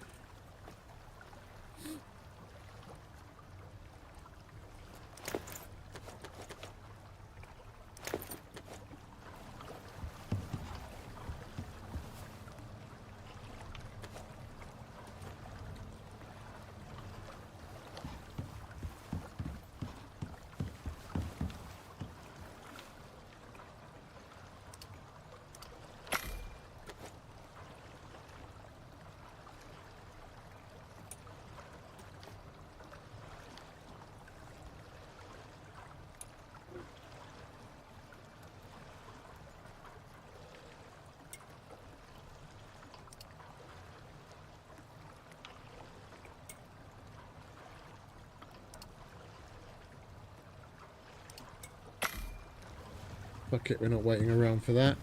Fuck it, we're not waiting around for that.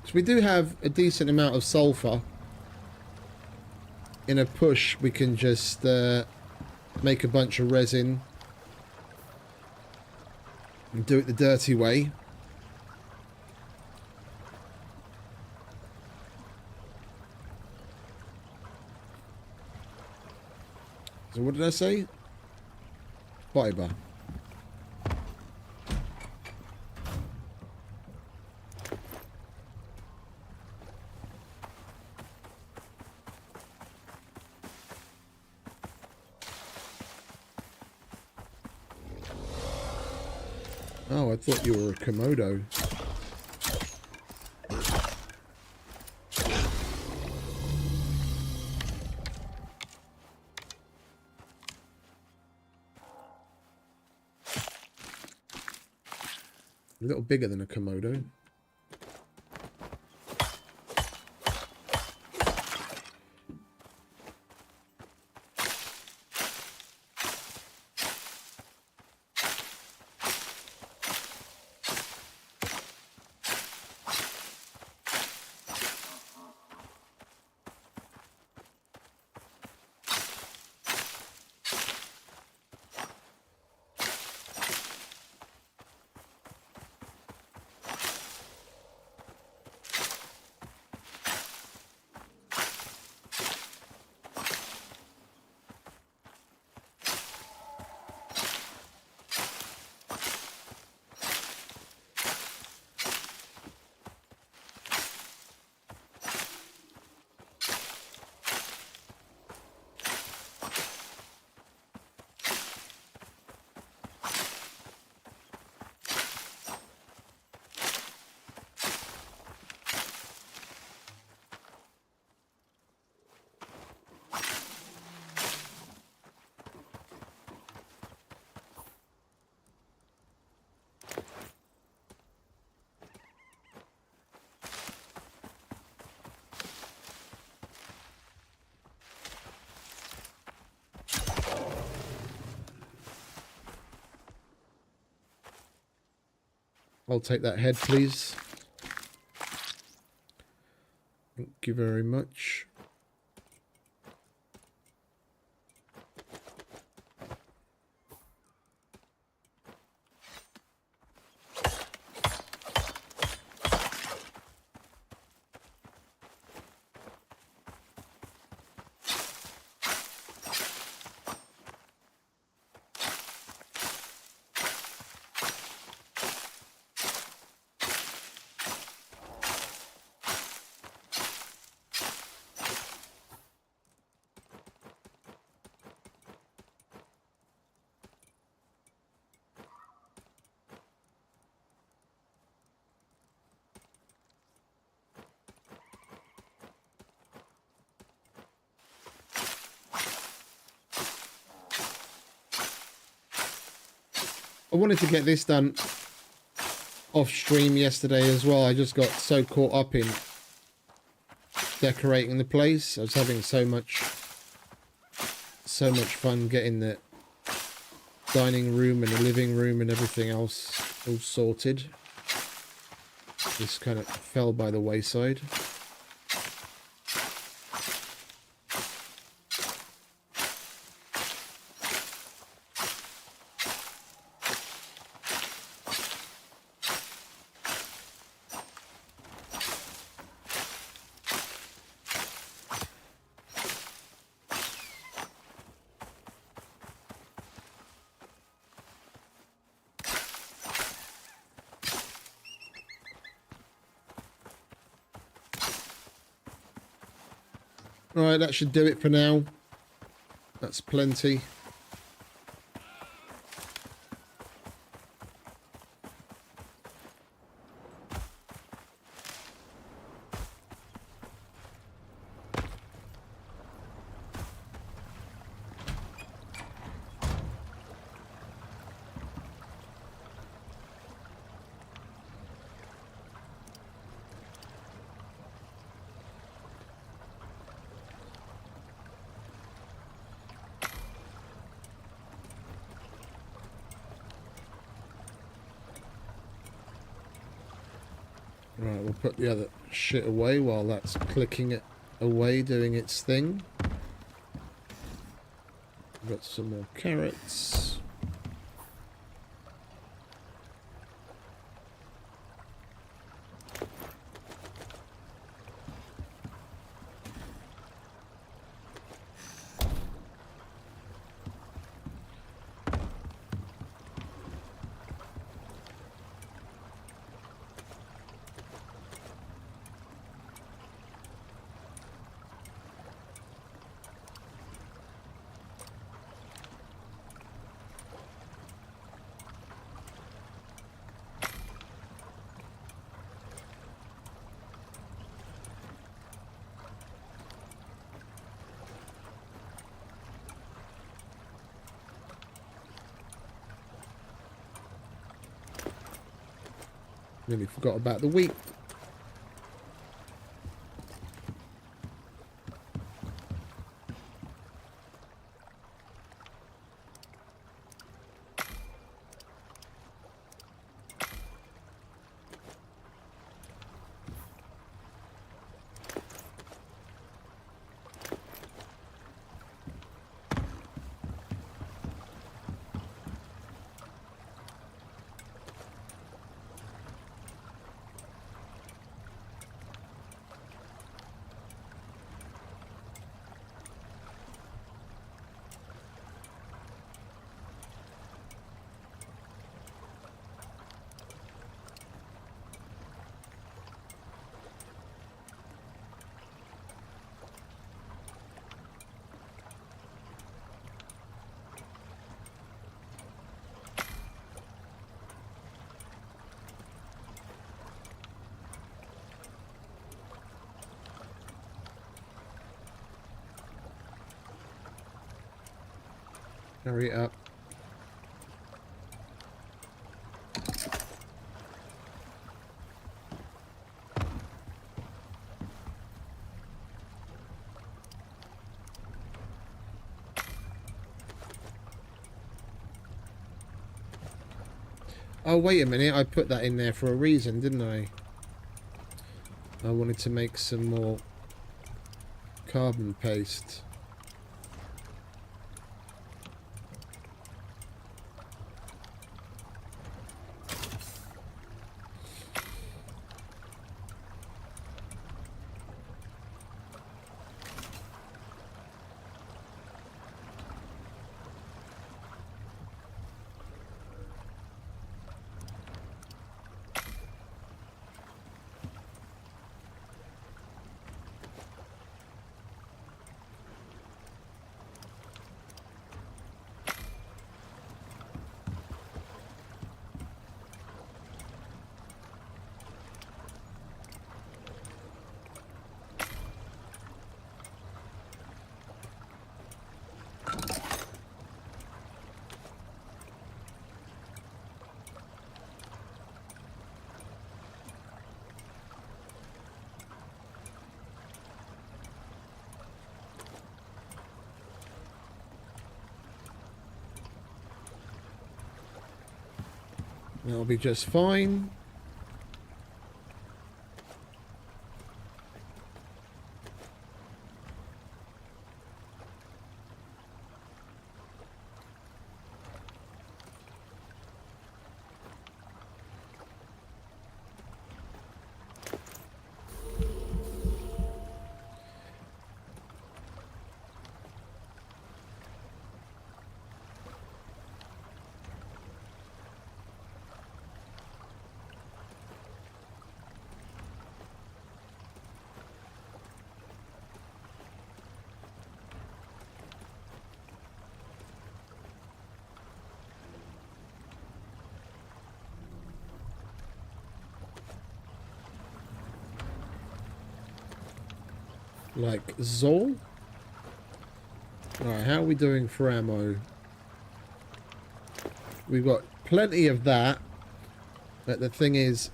So we do have a decent amount of sulfur. In a push, we can just make a bunch of resin and do it the dirty way. So what did I say? Fiber. Oh, I thought you were a Komodo. A little bigger than a Komodo. I'll take that head, please. Thank you very much. I wanted to get this done off stream yesterday as well. I just got so caught up in decorating the place. I was having so much fun getting the dining room and the living room and everything else all sorted. This kind of fell by the wayside. Alright, that should do it for now. That's plenty. Right, we'll put the other shit away while that's clicking it away, doing its thing. Got some more carrots. Nearly forgot about the wheat. Hurry it up. Oh, wait a minute. I put that in there for a reason, didn't I? I wanted to make some more carbon paste. That'll be just fine. Like Zol. Alright, how are we doing for ammo? We've got plenty of that. But the thing is,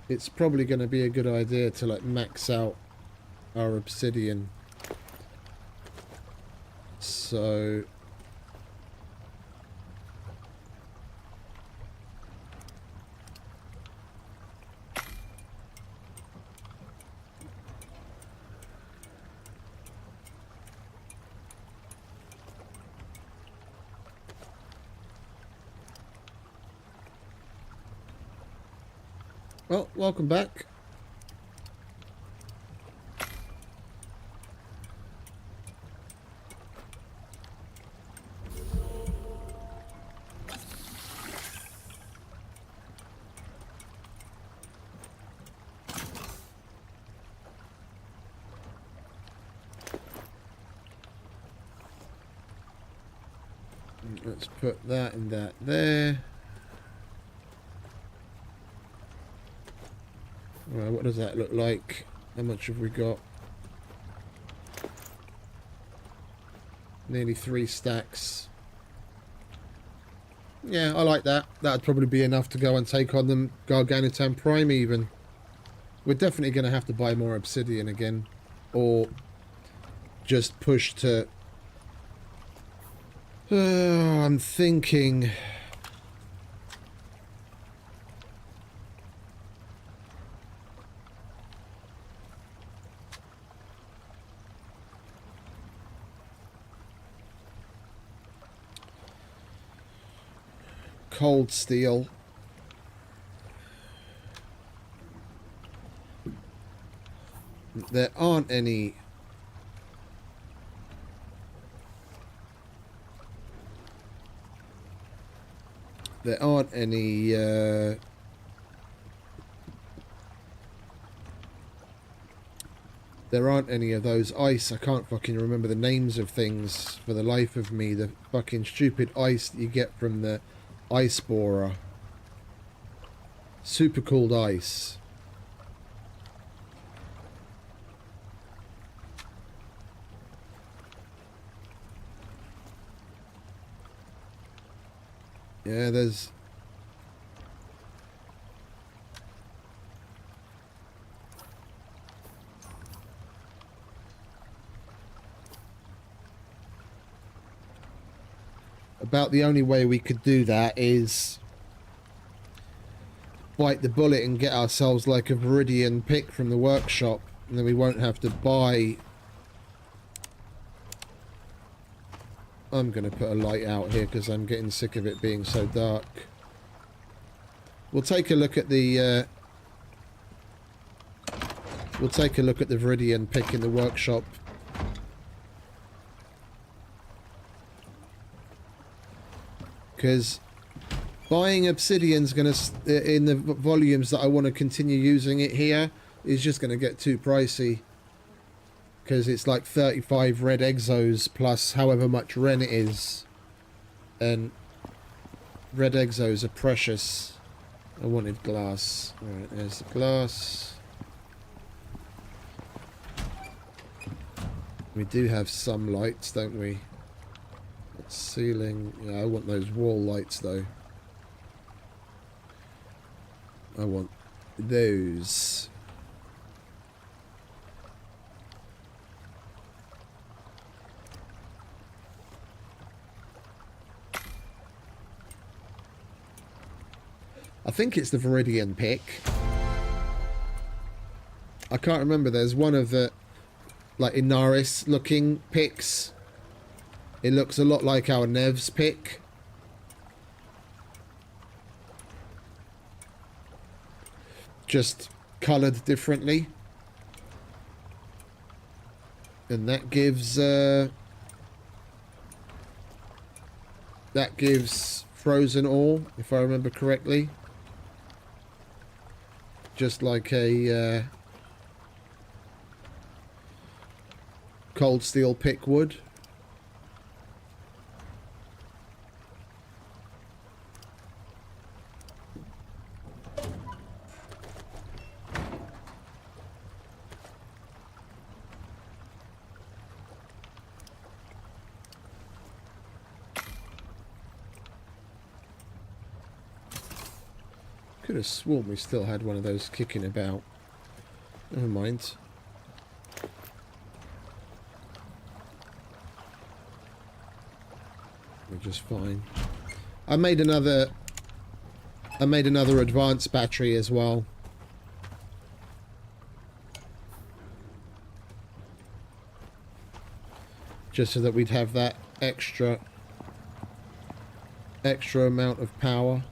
it's probably going to be a good idea to like max out our obsidian. So Well, welcome back. Let's put that and that there. Well, what does that look like? How much have we got? Nearly 3 stacks. Yeah, I like that. That'd probably be enough to go and take on them Garganitan Prime even. We're definitely going to have to buy more obsidian again. Or just push to... I'm thinking... Cold steel. There aren't any... There aren't any... There aren't any of those ice. I can't fucking remember the names of things for the life of me. The fucking stupid ice that you get from the ice borer. Super cooled ice. Yeah, there's... About the only way we could do that is bite the bullet and get ourselves like a Viridian pick from the workshop, and then we won't have to buy... I'm going to put a light out here because I'm getting sick of it being so dark. We'll take a look at the... We'll take a look at the Viridian pick in the workshop. Because buying obsidian's going to, in the volumes that I want to continue using it here, is just going to get too pricey. Because it's like 35 red exos plus however much ren it is. And red exos are precious. I wanted glass. Alright, there's the glass. We do have some lights, don't we? Ceiling. Yeah, I want those wall lights though. I want those. I think it's the Viridian pick. I can't remember. There's one of the like Inaris looking picks. It looks a lot like our Nev's pick. Just coloured differently. And that gives frozen ore, if I remember correctly. Just like a cold steel pick would. Could have sworn we still had one of those kicking about. Never mind. We're just fine. I made another advanced battery as well. Just so that we'd have that extra amount of power.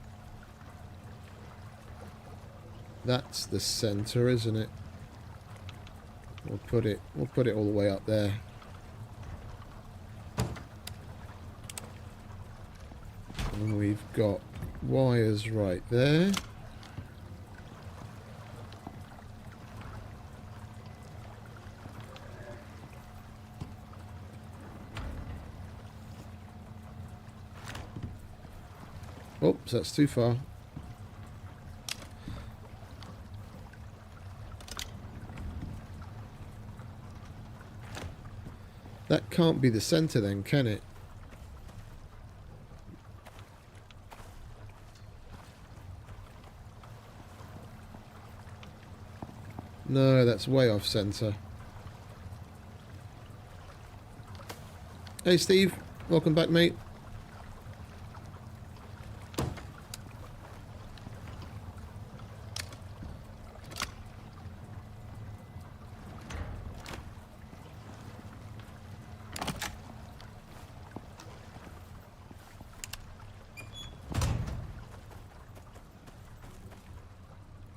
That's the center, isn't it? We'll put it all the way up there. And we've got wires right there. Oops, that's too far. That can't be the center then, can it? No, that's way off center. Hey Steve, welcome back mate.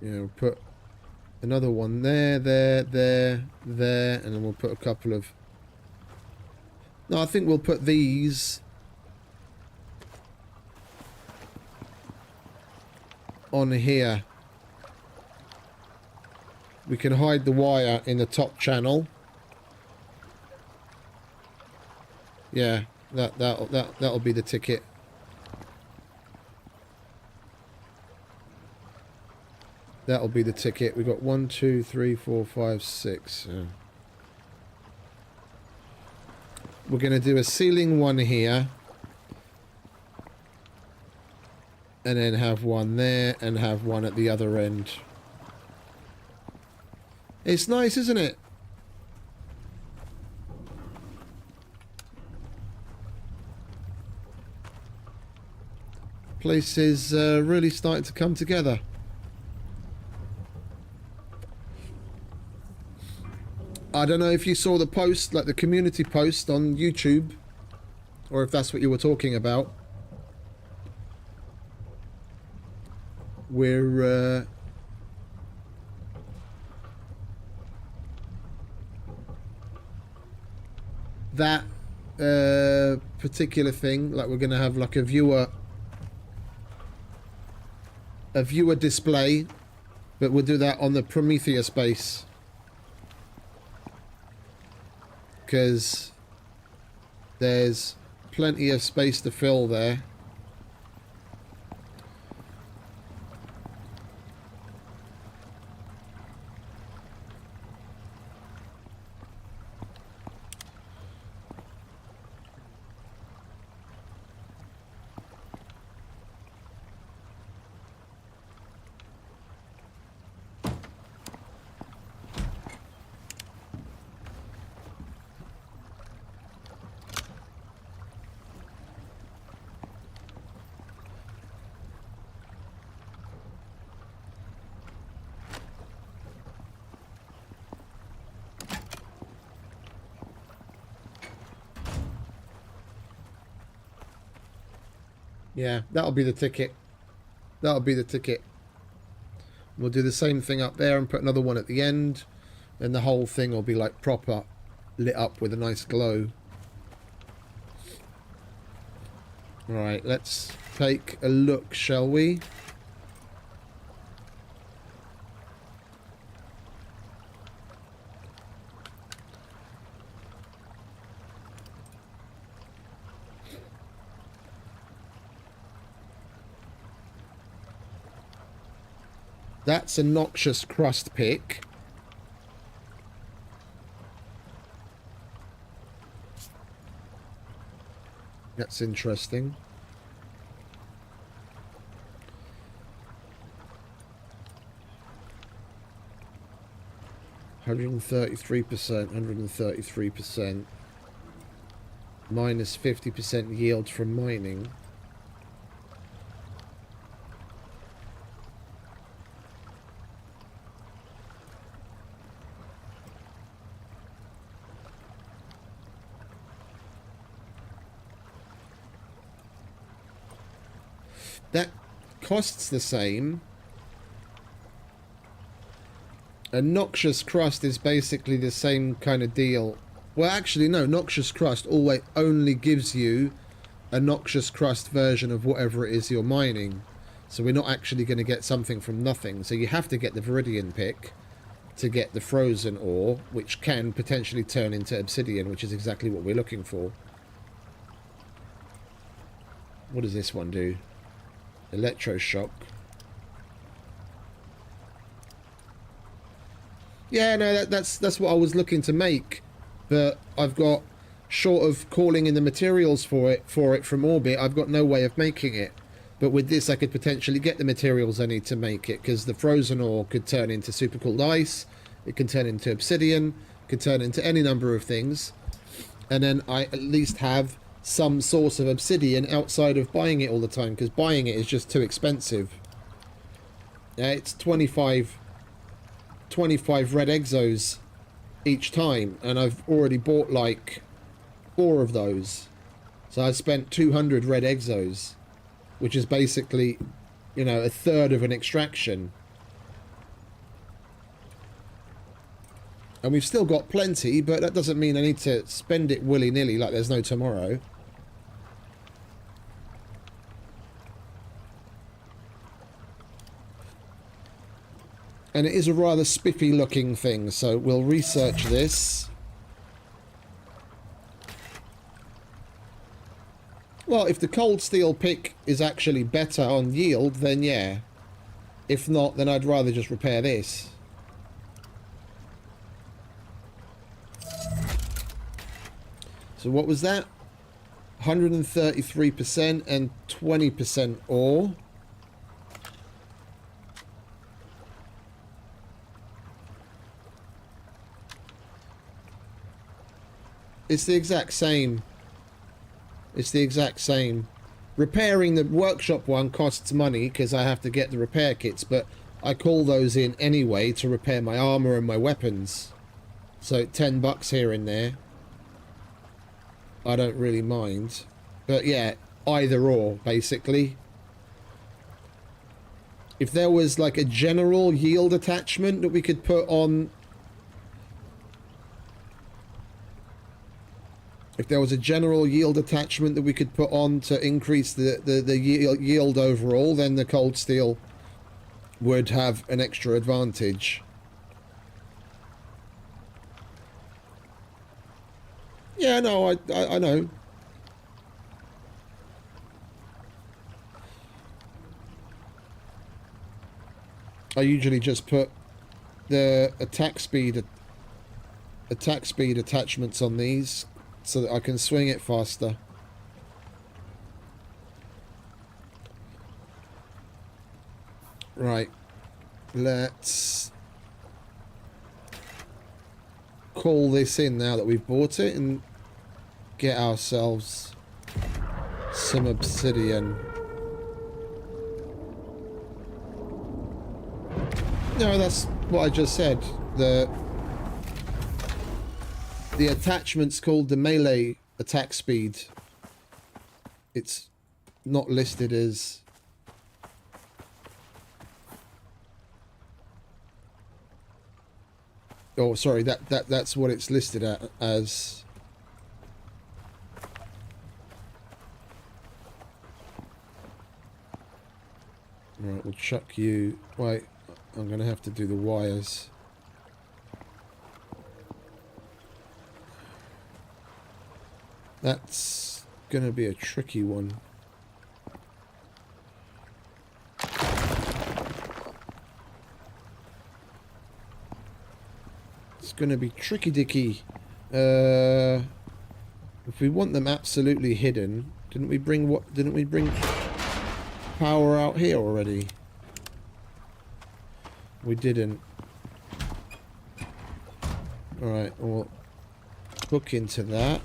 Yeah, we'll put another one there, and then we'll put a couple of... No, I think we'll put these on here. We can hide the wire in the top channel. Yeah, that'll be the ticket. That'll be the ticket. We've got 1, 2, 3, 4, 5, 6. Yeah. We're going to do a ceiling one here. And then have one there and have one at the other end. It's nice, isn't it? Place is really starting to come together. I don't know if you saw the post, like the community post on YouTube, or if that's what you were talking about. We're that particular thing, like we're going to have like a viewer display, but we'll do that on the Prometheus base. Because there's plenty of space to fill there. Yeah, that'll be the ticket. That'll be the ticket. We'll do the same thing up there and put another one at the end. And the whole thing will be like proper lit up with a nice glow. Alright, let's take a look, shall we? That's a noxious crust pick. That's interesting. (133%, 133%). Minus 50% yield from mining. That costs the same. A noxious crust is basically the same kind of deal. Well, actually, no. Noxious crust always only gives you a noxious crust version of whatever it is you're mining. So we're not actually going to get something from nothing. So you have to get the Viridian pick to get the frozen ore, which can potentially turn into obsidian, which is exactly what we're looking for. What does this one do? Electroshock. Yeah, no, that's what I was looking to make, but I've got, short of calling in the materials for it from orbit, I've got no way of making it. But with this, I could potentially get the materials I need to make it, because the frozen ore could turn into super cooled ice, it can turn into obsidian, could turn into any number of things, and then I at least have some source of obsidian outside of buying it all the time, because buying it is just too expensive. Yeah, it's 25 red exos each time, and I've already bought like 4 of those, so I spent 200 red exos, which is basically, you know, a third of an extraction. And we've still got plenty, but that doesn't mean I need to spend it willy-nilly like there's no tomorrow. And it is a rather spiffy looking thing, so we'll research this. Well, if the cold steel pick is actually better on yield, then yeah. If not, then I'd rather just repair this. So what was that? 133% and 20% ore. It's the exact same. It's the exact same. Repairing the workshop one costs money because I have to get the repair kits, but I call those in anyway to repair my armor and my weapons. So $10 here and there. I don't really mind. But yeah, either or, basically. If there was like a general yield attachment that we could put on... If there was a general yield attachment that we could put on to increase the yield overall, then the cold steel would have an extra advantage. Yeah, no, I know. I usually just put the attack speed attachments on these so that I can swing it faster. Right. Let's call this in now that we've bought it and get ourselves some obsidian. No, that's what I just said. The attachment's called the melee attack speed. It's not listed as... Oh, sorry, that's what it's listed at as. Right, we'll chuck you. Wait, I'm gonna have to do the wires. That's gonna be a tricky one. It's gonna be tricky dicky. If we want them absolutely hidden, didn't we bring power out here already? We didn't. Alright, we'll hook into that.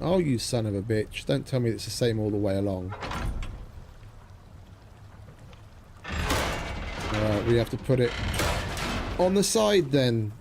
Oh, you son of a bitch. Don't tell me it's the same all the way along. Alright, we have to put it on the side then.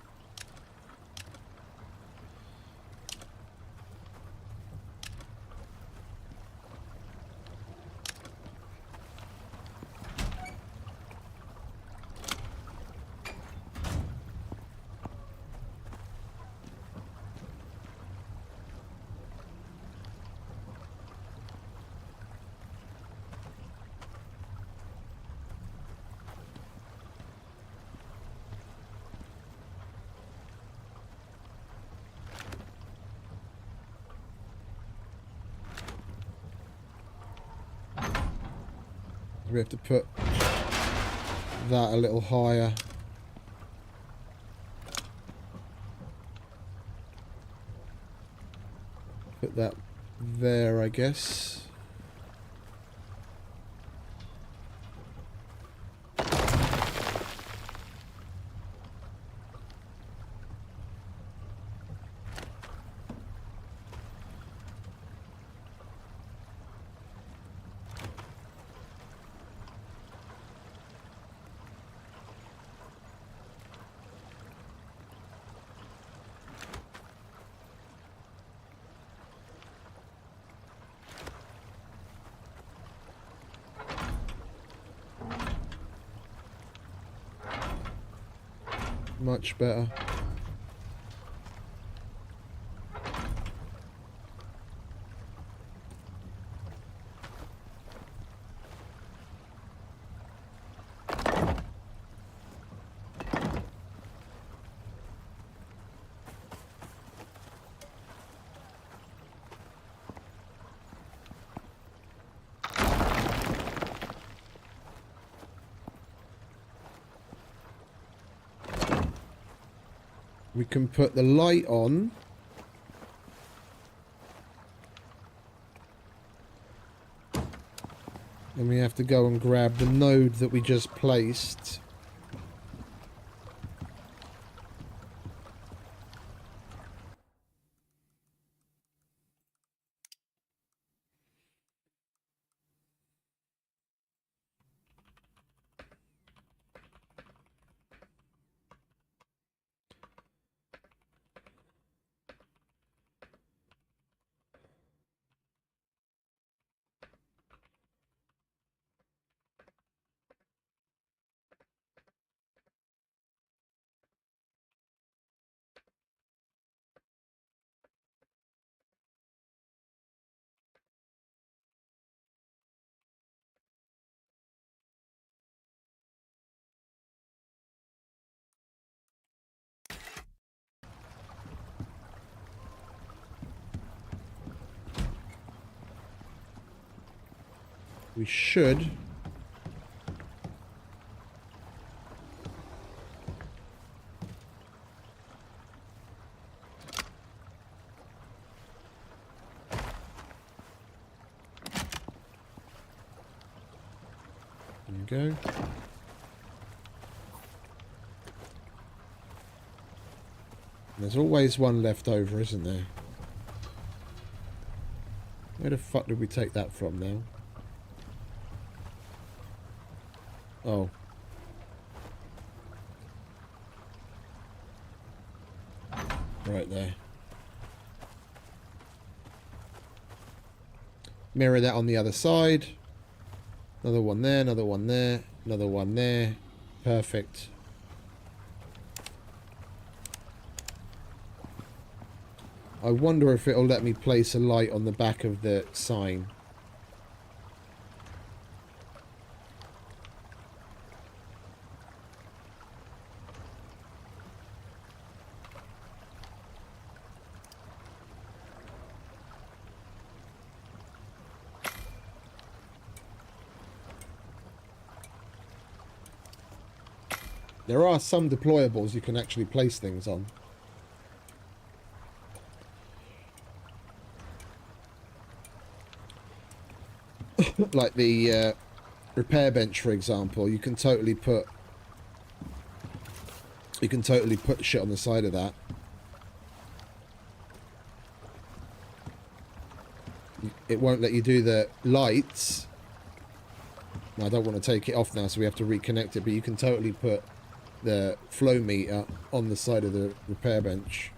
We have to put that a little higher. Put that there, I guess. Much better. We can put the light on. And we have to go and grab the node that we just placed. We should. There we go. There's always one left over, isn't there? Where the fuck did we take that from now? Oh. Right there. Mirror that on the other side. Another one there, another one there, another one there. Perfect. I wonder if it'll let me place a light on the back of the sign. There are some deployables you can actually place things on. Like the repair bench, for example, you can totally put shit on the side of that. it won't let you do the lights. I don't want to take it off now, so we have to reconnect it, but you can totally put the flow meter on the side of the repair bench.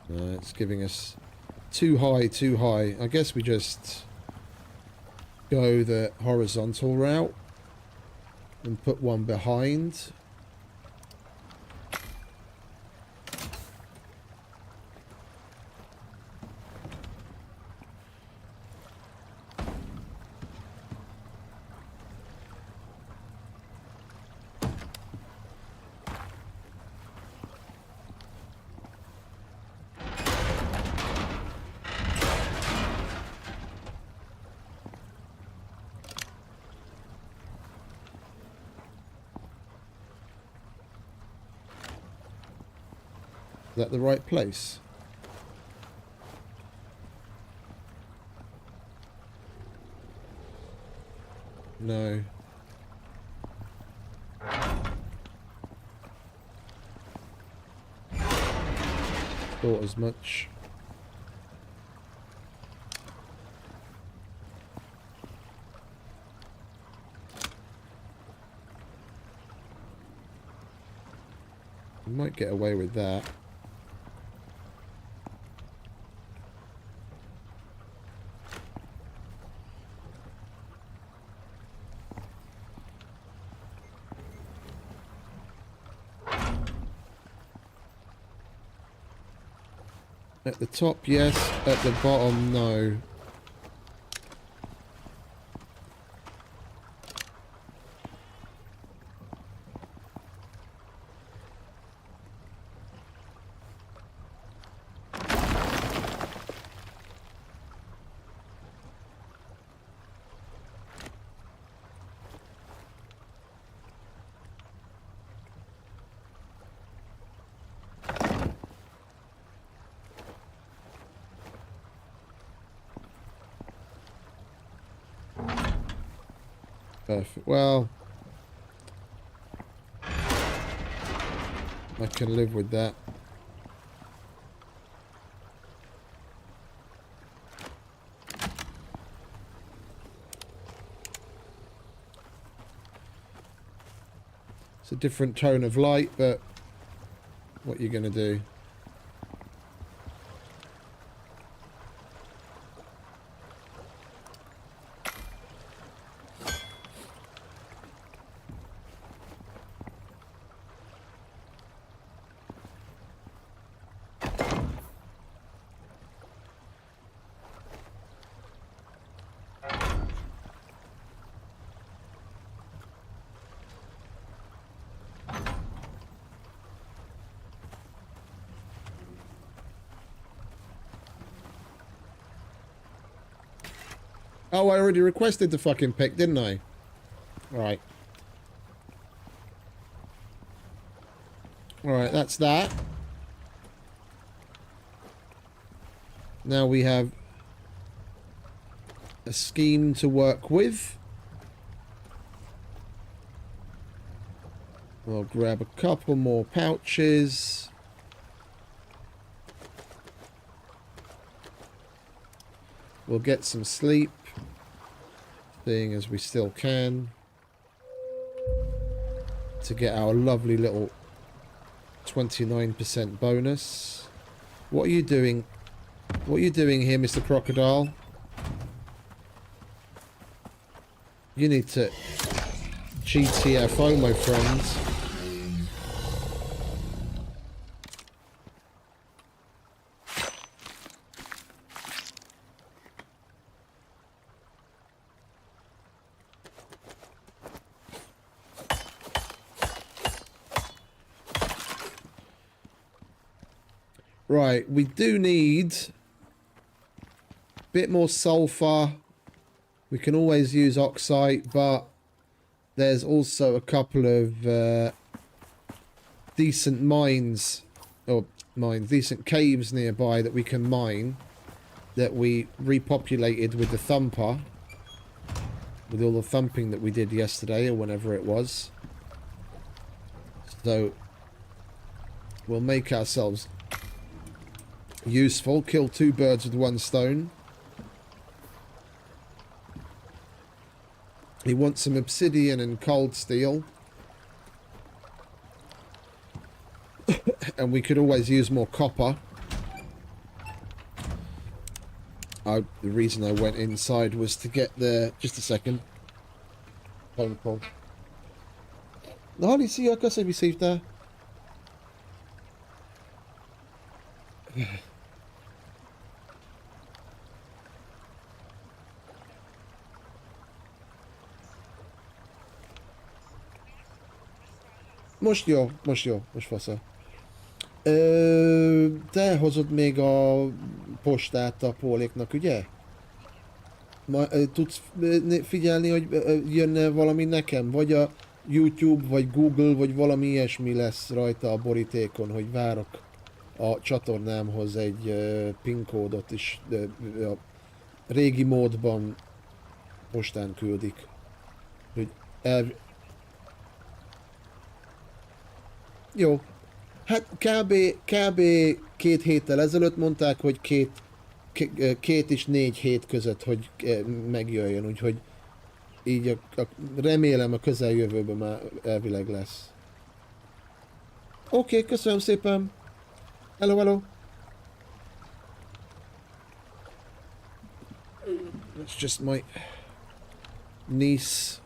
It's giving us too high, too high. I guess we just go the horizontal route and put one behind. Is that the right place? No. Thought as much. We might get away with that. At the top, yes. At the bottom, no. Perfect. Well, I can live with that. It's a different tone of light, but what are you going to do? Oh, I already requested the fucking pick, didn't I? Alright. Alright, that's that. Now we have a scheme to work with. We'll grab a couple more pouches. We'll get some sleep, seeing as we still can, to get our lovely little 29% bonus. What are you doing? What are you doing here, Mr. Crocodile? You need to GTFO, my friends. Right, we do need a bit more sulfur. We can always use oxide, but there's also a couple of decent decent caves nearby that we can mine, that we repopulated with the thumper, with all the thumping that we did yesterday or whenever it was. So we'll make ourselves Useful. Kill 2 birds with 1 stone. He wants some obsidian and cold steel. And we could always use more copper. The reason I went inside was to get the... Just a second. Phone call. Náli, szia, köszönöm, hogy szívtál. Most jó, most fasza. Te hozod még a postát a póléknak, ugye? Tudsz figyelni, hogy jönne valami nekem? Vagy a YouTube, vagy Google, vagy valami ilyesmi lesz rajta a borítékon, hogy várok a csatornámhoz egy PIN kódot is. A régi módban postán küldik. Hogy Jó. Hát kb. 2 héttel ezelőtt mondták, hogy két és 4 hét között, hogy megjöjjön, úgyhogy így remélem a közeljövőben már elvileg lesz. Oké, köszönöm szépen. Hello, hello. It's just my niece.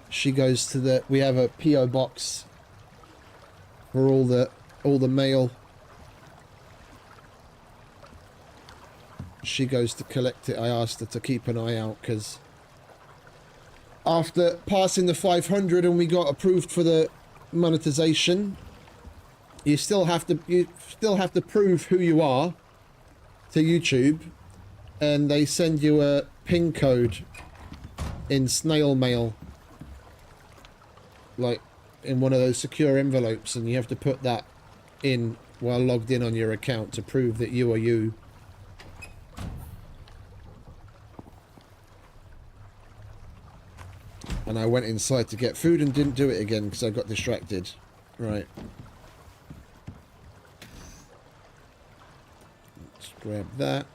She goes to we have a PO box for all the mail. She goes to collect it. I asked her to keep an eye out because after passing the 500 and we got approved for the monetization, you still have to prove who you are to YouTube, and they send you a PIN code in snail mail, like in one of those secure envelopes, and you have to put that in while logged in on your account to prove that you are you. And I went inside to get food and didn't do it again because I got distracted. Right. Let's grab that.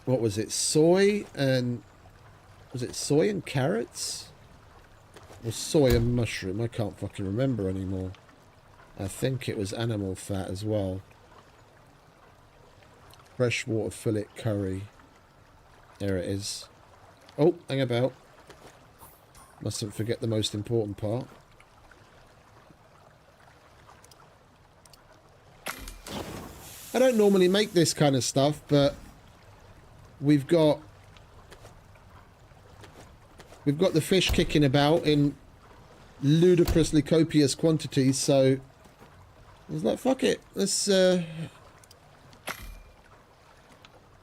What was it? Soy and... Was it soy and carrots? Or soy and mushroom? I can't fucking remember anymore. I think it was animal fat as well. Freshwater fillet curry. There it is. Oh, hang about. Mustn't forget the most important part. I don't normally make this kind of stuff, but we've got the fish kicking about in ludicrously copious quantities, so I was like, fuck it, let's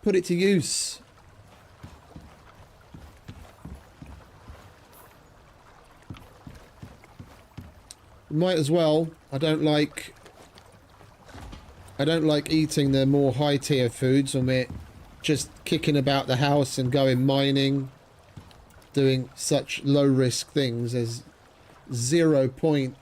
put it to use. Might as well. I don't like eating the more high tier foods, or me just kicking about the house and going mining, doing such low risk things as 0 point.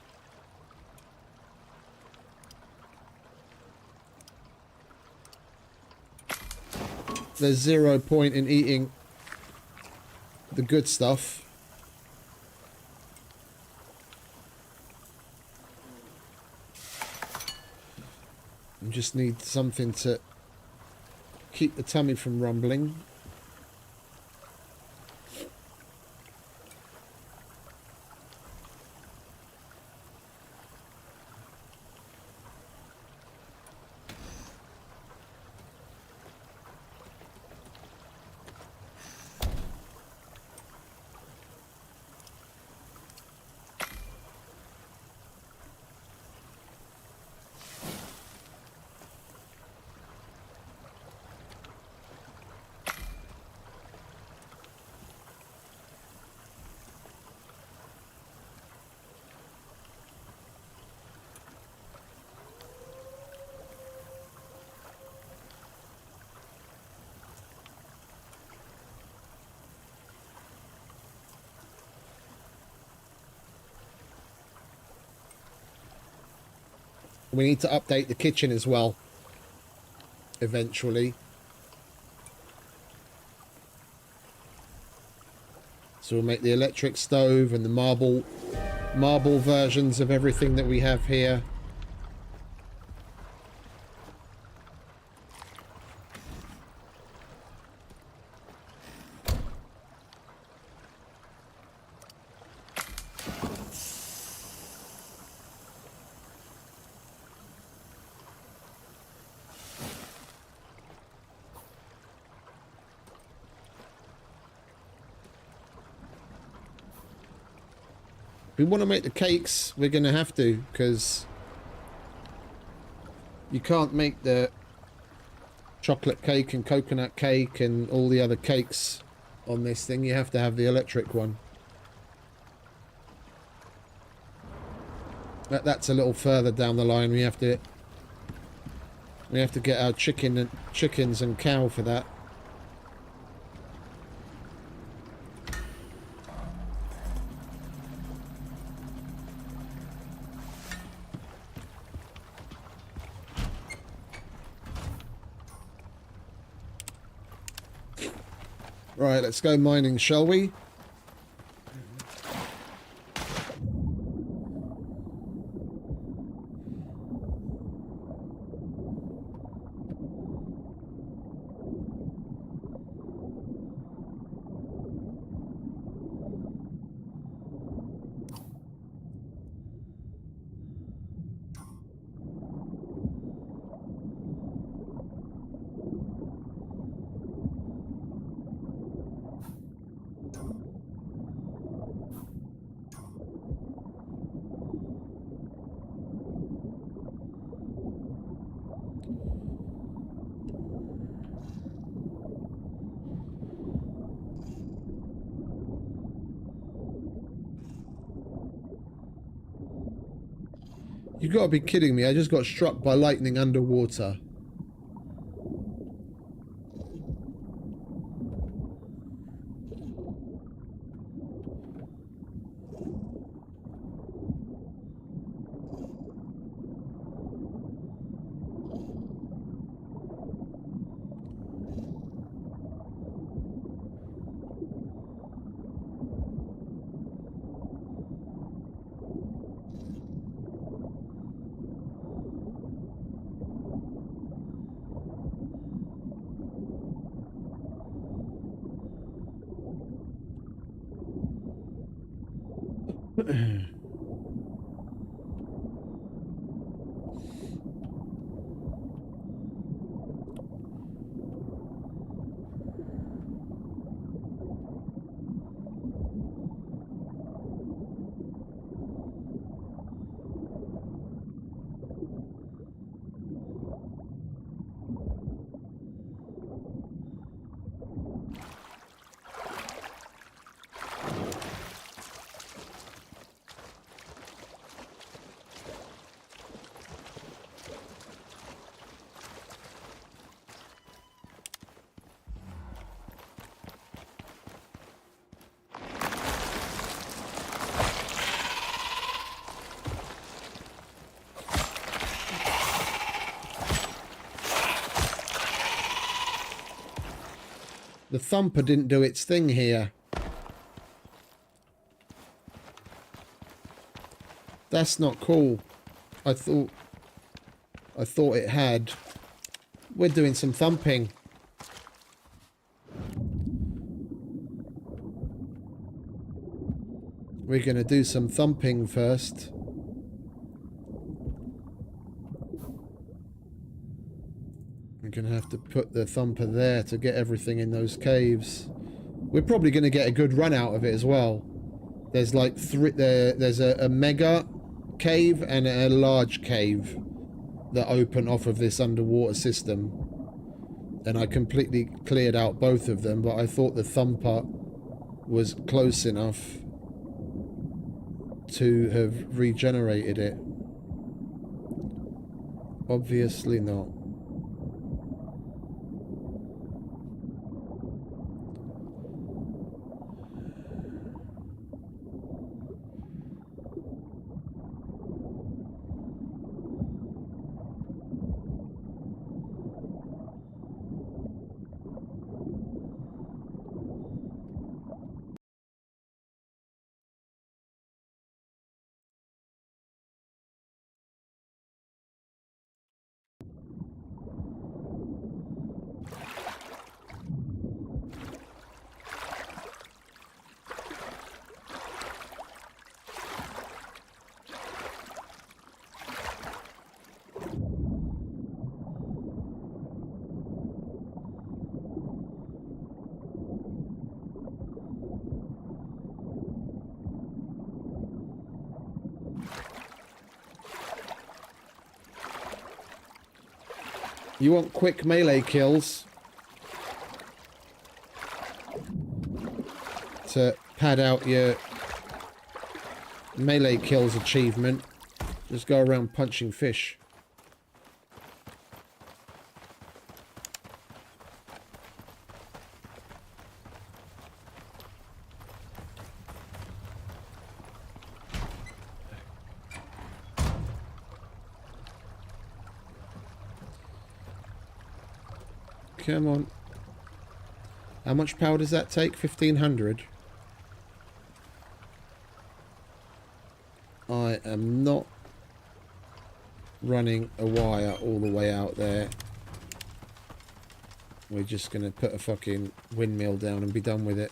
There's 0 point in eating the good stuff. You just need something to keep the tummy from rumbling. We need to update the kitchen as well, eventually. So we'll make the electric stove and the marble versions of everything that we have here. If we want to make the cakes, we're going to have to, because you can't make the chocolate cake and coconut cake and all the other cakes on this thing. You have to have the electric one. That's a little further down the line. We have to get our chickens and cow for that. Right, let's go mining, shall we? You gotta be kidding me. I just got struck by lightning underwater. The thumper didn't do its thing here. That's not cool. I thought it had. We're doing some thumping. We're gonna do some thumping first. We're gonna have to put the thumper there to get everything in those caves. We're probably gonna get a good run out of it as well. There's like three. There's a mega cave and a large cave that open off of this underwater system, and I completely cleared out both of them. But I thought the thumper was close enough to have regenerated it. Obviously not. You want quick melee kills to pad out your melee kills achievement. Just go around punching fish. Come on. How much power does that take? 1500. I am not running a wire all the way out there. We're just going to put a fucking windmill down and be done with it.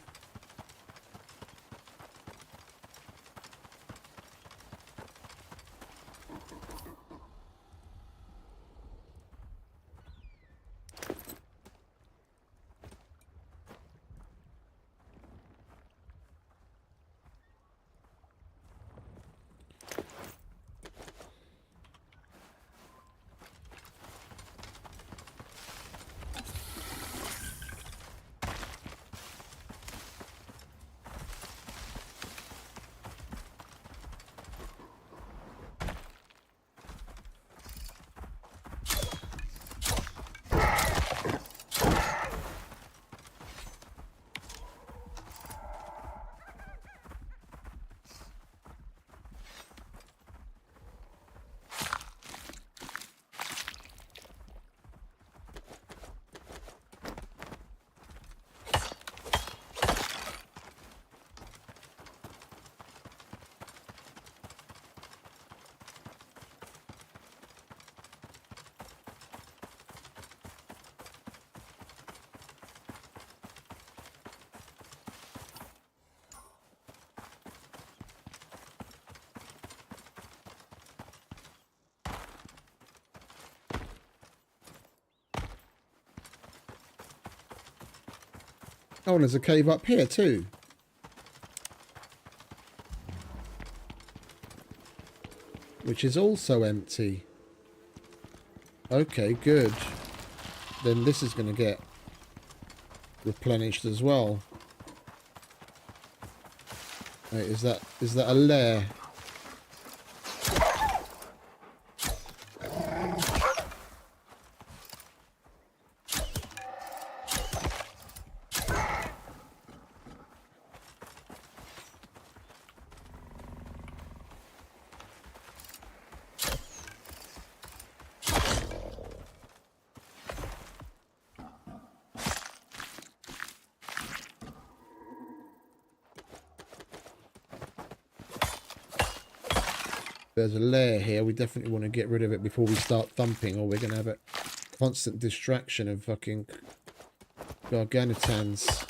Oh, and there's a cave up here too. Which is also empty. Okay, good. Then this is going to get replenished as well. Wait, is that a lair? There's a lair here. We definitely want to get rid of it before we start thumping, or we're going to have a constant distraction of fucking garganotans.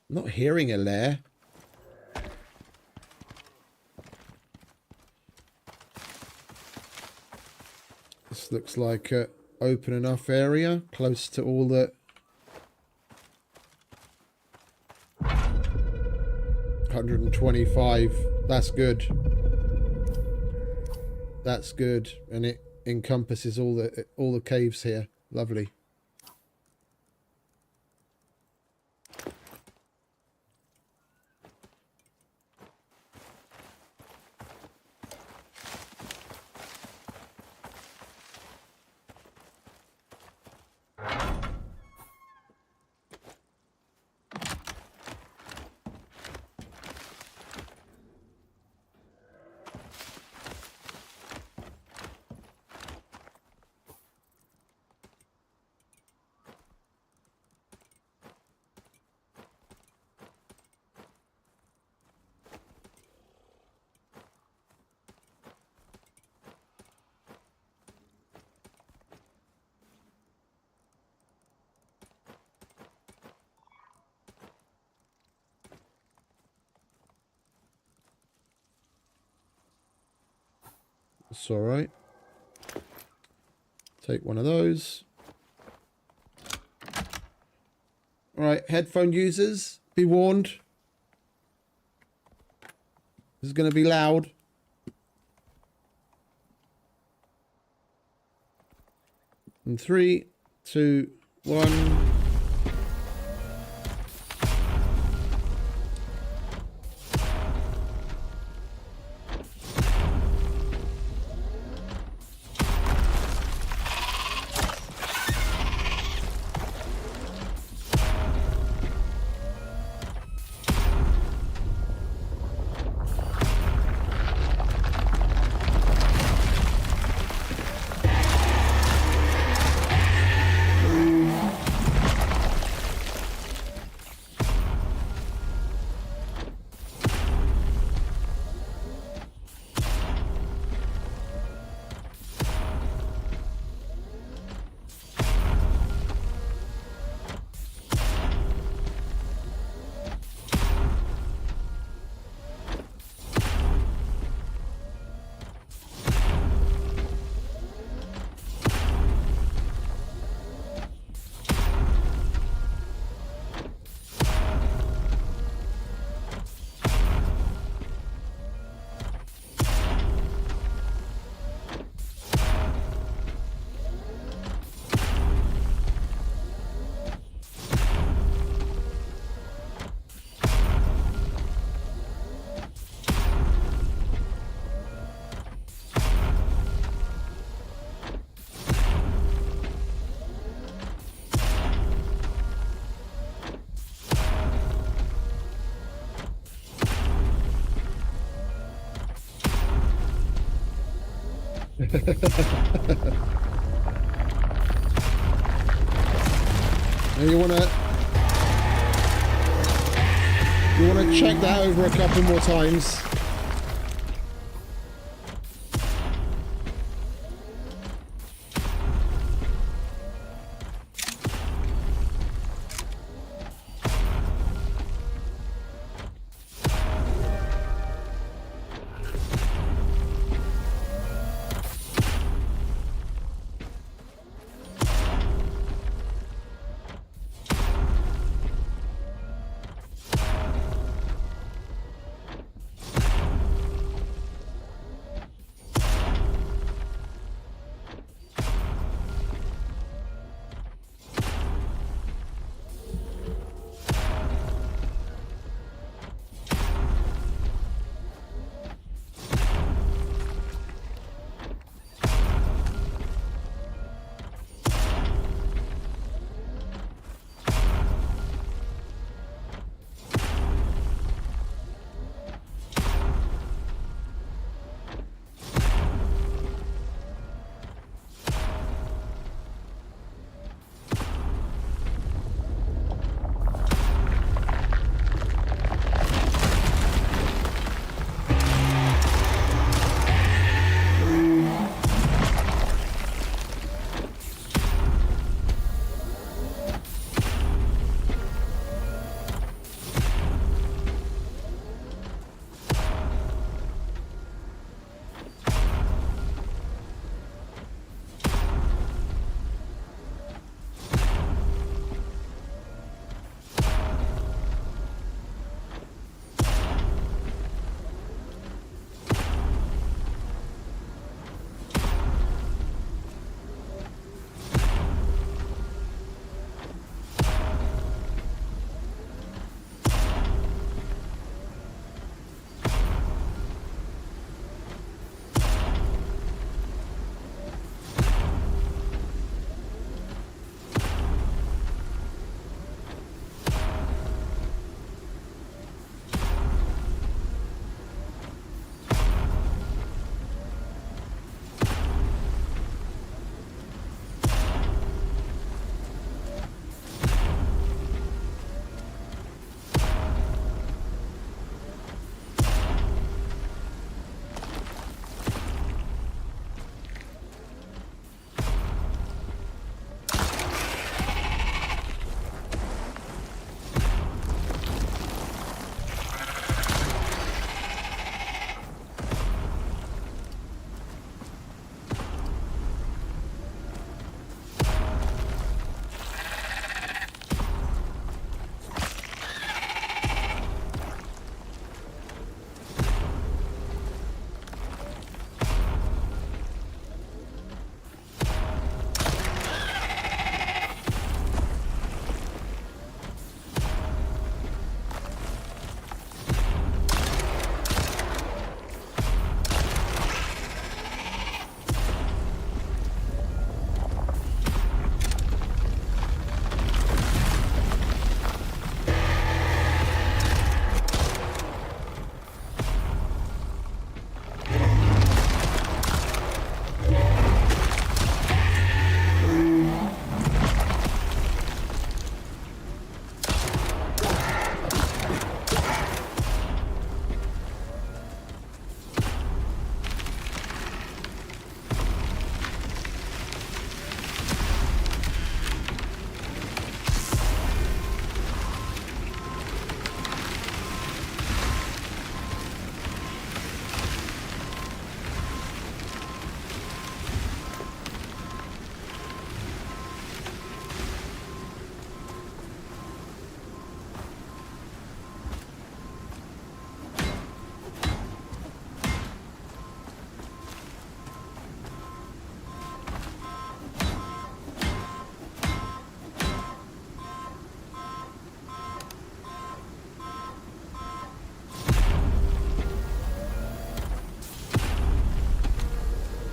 Not hearing a lair. This looks like an open enough area, close to all the 125. That's good. That's good, and it encompasses all the caves here. Lovely. It's all right. Take one of those. All right, headphone users, be warned. This is going to be loud. In 3, 2, 1. And you wanna check that over a couple more times.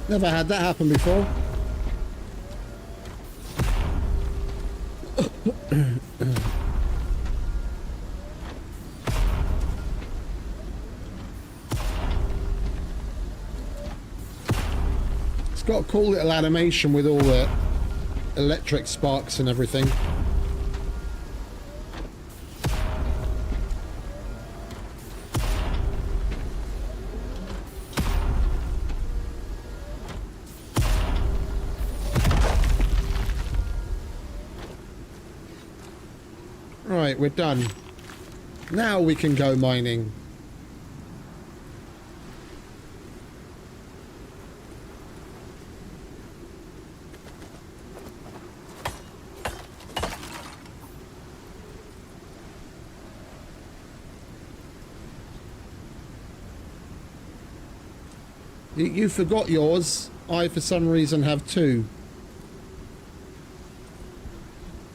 Never had that happen before. It's got a cool little animation with all the electric sparks and everything. Right, we're done. Now we can go mining. You forgot yours. I, for some reason, have two.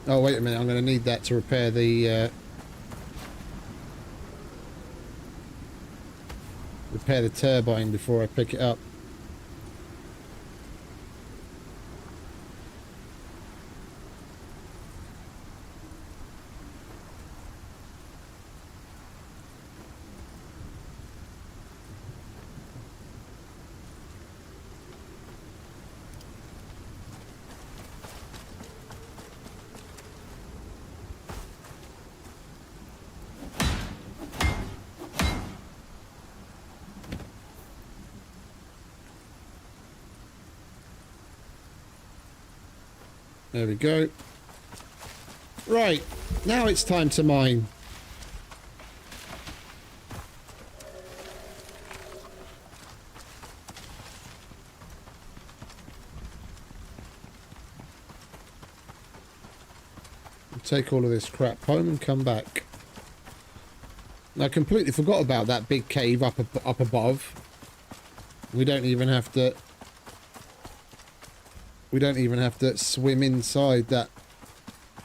Oh, wait a minute. I'm going to need that to repair the turbine before I pick it up. There we go. Right, now it's time to mine. We'll take all of this crap home and come back. I completely forgot about that big cave up above. We don't even have to swim inside that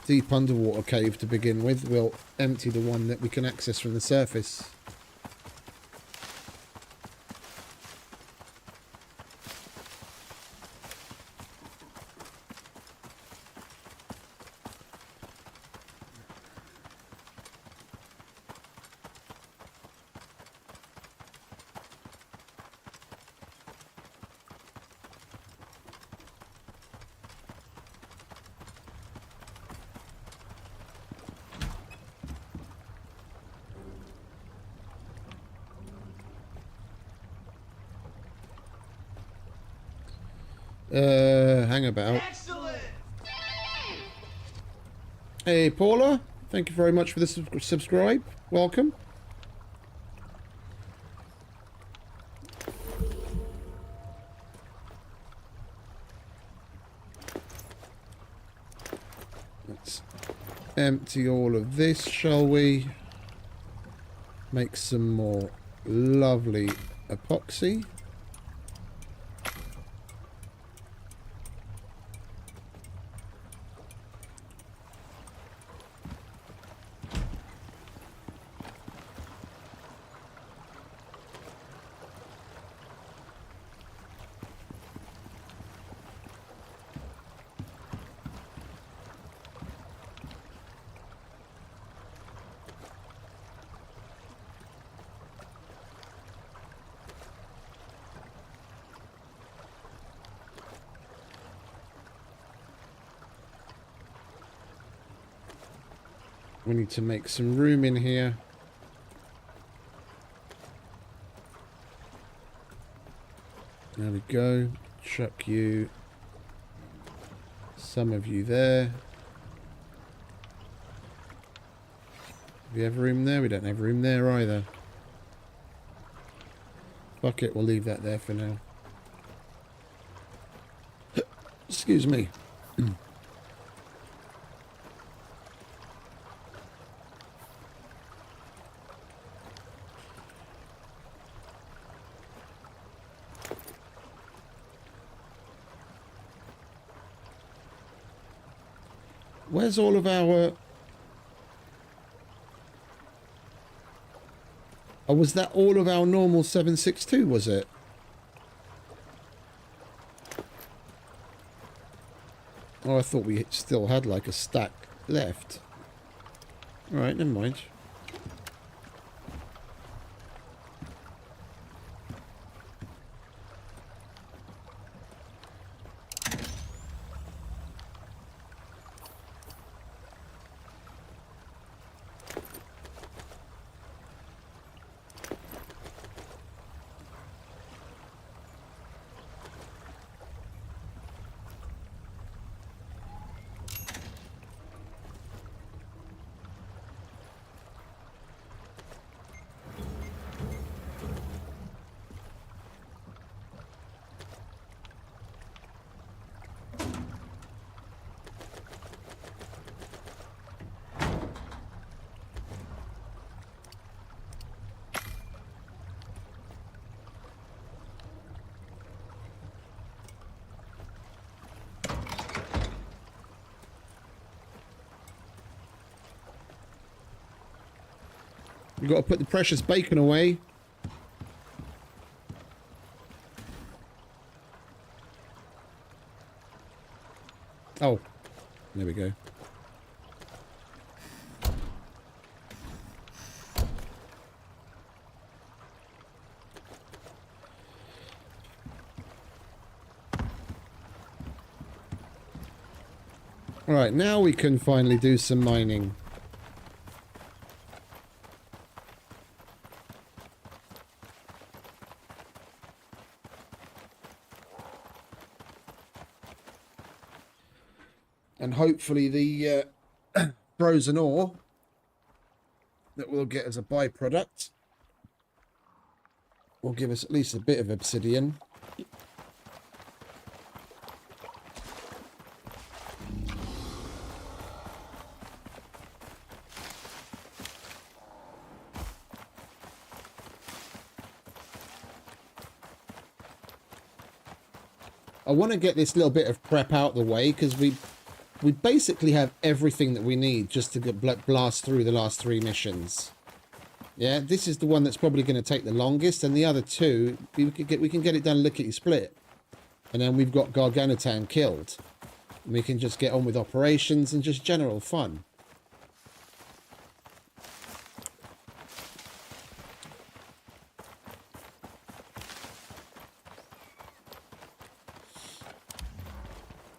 deep underwater cave to begin with. We'll empty the one that we can access from the surface. Hang about. Excellent. Hey, Paula. Thank you very much for the subscribe. Welcome. Let's empty all of this, shall we? Make some more lovely epoxy. We need to make some room in here. There we go. Chuck you. Some of you there. Do we have room there? We don't have room there either. Fuck it, we'll leave that there for now. Excuse me. Where's all of our... Oh, was that all of our normal 762, was it? Oh, I thought we still had like a stack left. Alright, never mind. You got to put the precious bacon away. Oh, there we go. All right, now we can finally do some mining. And hopefully the frozen ore that we'll get as a byproduct will give us at least a bit of obsidian. I want to get this little bit of prep out the way because we basically have everything that we need just to get blast through the last 3 missions. Yeah, this is the one that's probably going to take the longest, and the other 2 we can get it done lickety split, and then we've got Garganitan killed, and we can just get on with operations and just general fun.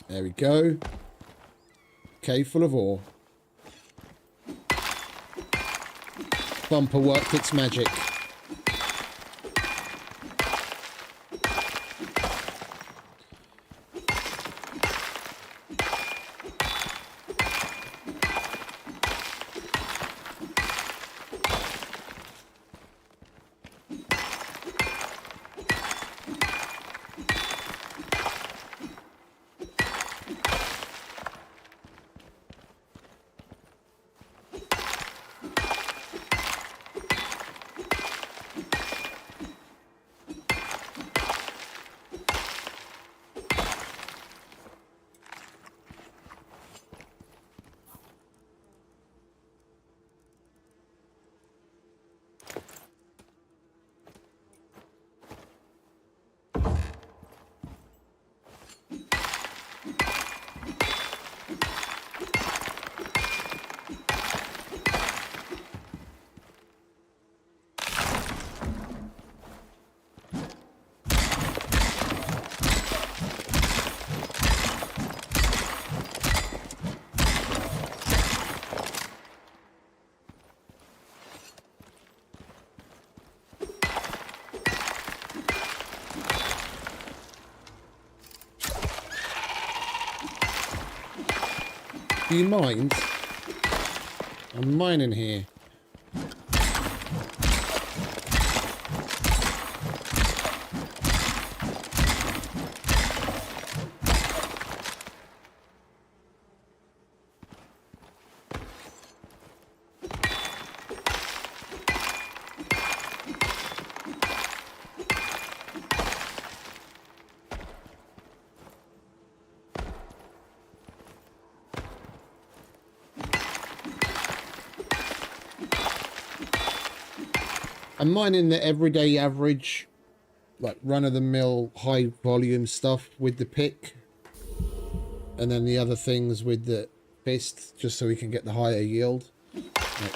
There we go. Cave full of ore. Bumper worked its magic. Do you mind? I'm mining here. I'm mining the everyday average, like run-of-the-mill high volume stuff with the pick. and then the other things with the fist, just so we can get the higher yield. Right.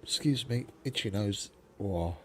Excuse me, itchy nose. Whoa.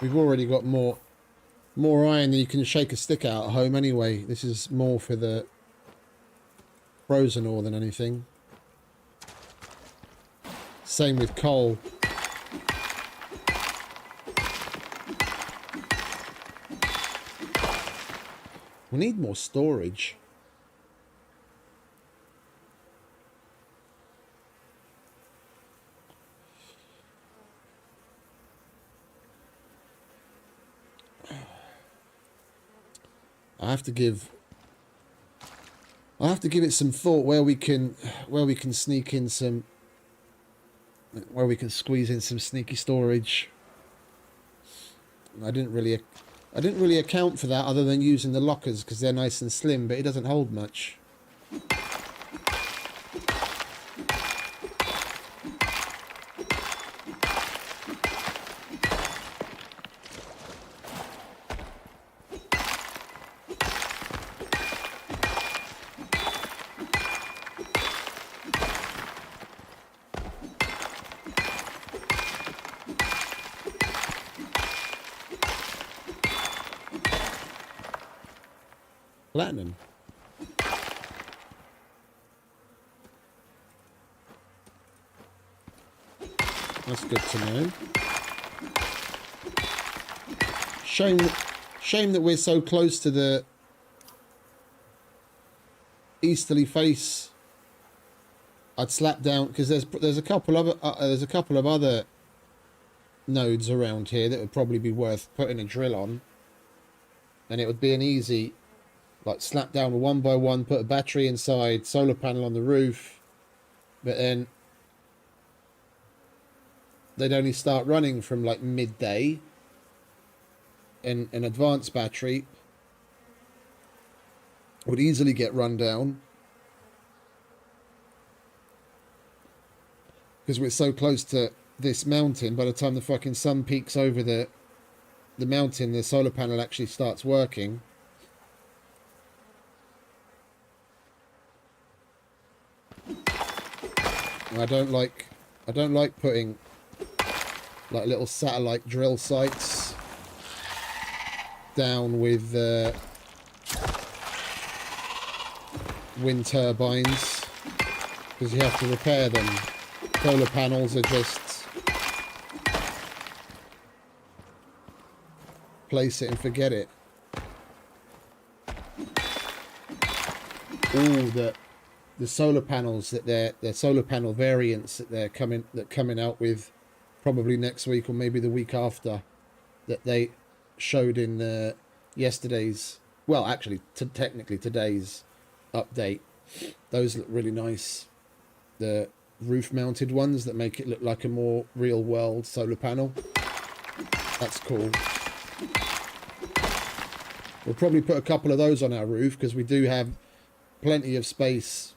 We've already got more iron than you can shake a stick out at home anyway. This is more for the frozen ore than anything. Same with coal. We need more storage. I have to give it some thought where we can sneak in some, where we can squeeze in some sneaky storage. I didn't really account for that other than using the lockers because they're nice and slim, but it doesn't hold much. Platinum. That's good to know. Shame that we're so close to the easterly face. I'd slap down because there's a couple of other nodes around here that would probably be worth putting a drill on, and it would be an easy, like, slap down one by one, put a battery inside, solar panel on the roof, but then they'd only start running from like midday, and an advanced battery would easily get run down because we're so close to this mountain. By the time the fucking sun peaks over the mountain, the solar panel actually starts working. I don't like putting like little satellite drill sites down with wind turbines because you have to repair them. Solar panels are just place it and forget it. all the solar panels that their solar panel variants that they're coming out with probably next week or maybe the week after, that they showed in yesterday's, well, actually technically today's update. Those look really nice. The roof mounted ones that make it look like a more real world solar panel. That's cool. We'll probably put a couple of those on our roof because we do have plenty of space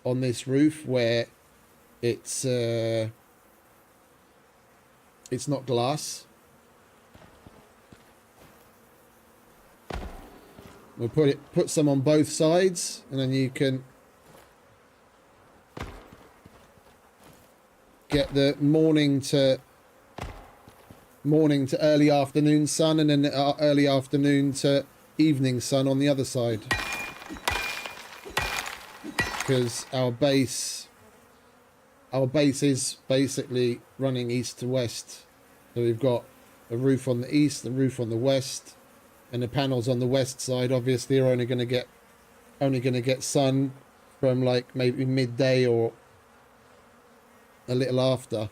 on this roof where it's not glass. We'll put some on both sides, and then you can get the morning to early afternoon sun, and then early afternoon to evening sun on the other side. Because our base is basically running east to west. So we've got a roof on the east, a roof on the west, and the panels on the west side obviously are only going to get sun from like maybe midday or a little after,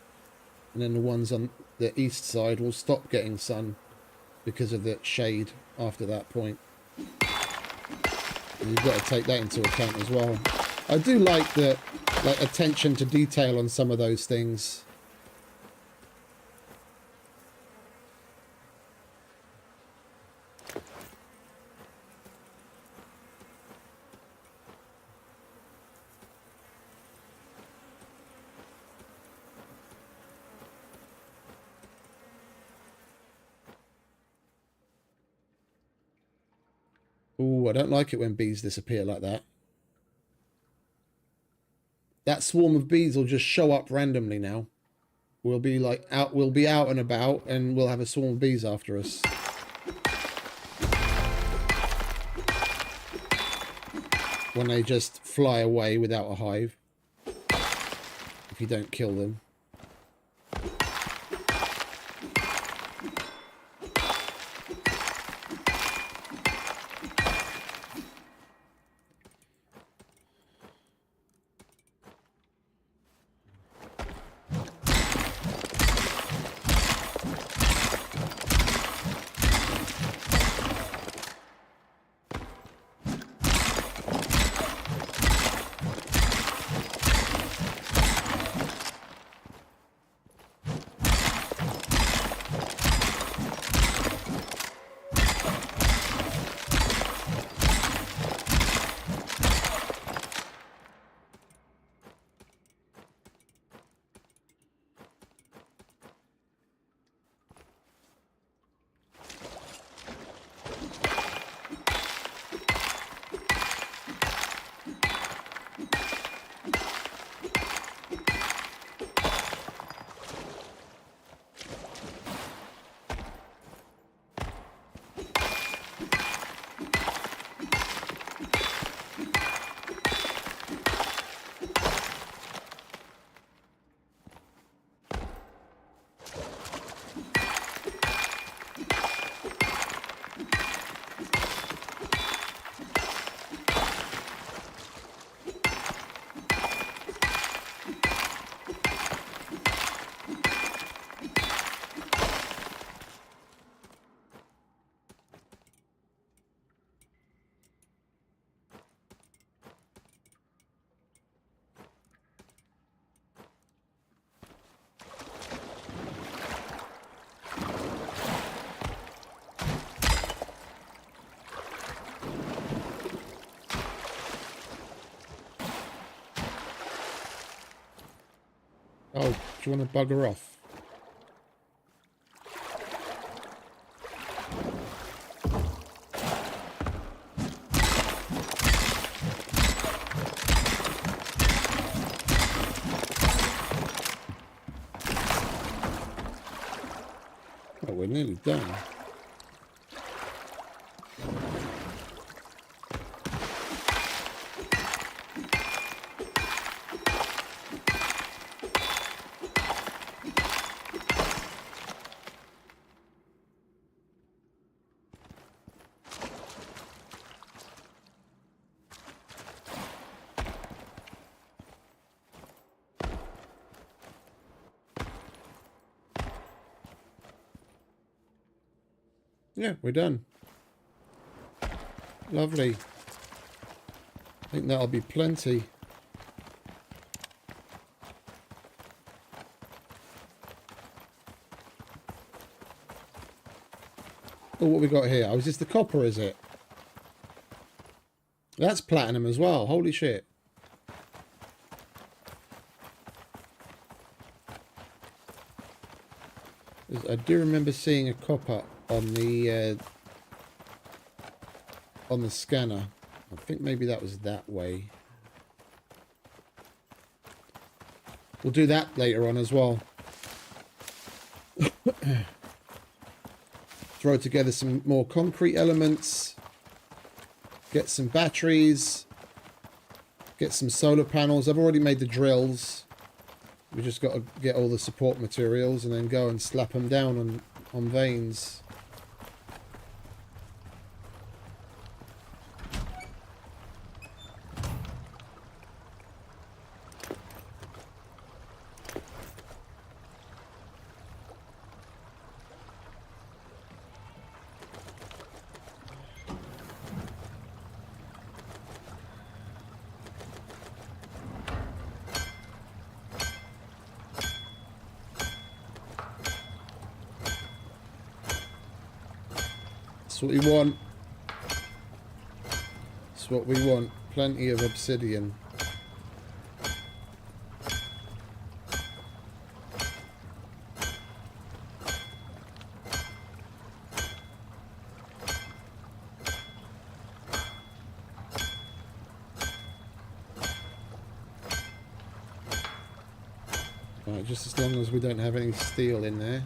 and then the ones on the east side will stop getting sun because of the shade after that point. And you've got to take that into account as well. I do like the attention to detail on some of those things. Ooh, I don't like it when bees disappear like that. That swarm of bees will just show up randomly now. We'll be out and about, and we'll have a swarm of bees after us. When they just fly away without a hive. If you don't kill them. Oh, do you want to bugger off? Oh, we're nearly done. Yeah, we're done. Lovely. I think that'll be plenty. Oh, what we got here? Oh, is this the copper, is it? That's platinum as well. Holy shit. I do remember seeing a copper on the scanner. I think maybe that was that way. We'll do that later on as well. Throw together some more concrete elements. Get some batteries. Get some solar panels. I've already made the drills. We just got to get all the support materials and then go and slap them down on veins. That's what we want. That's what we want. Plenty of obsidian. Right, just as long as we don't have any steel in there.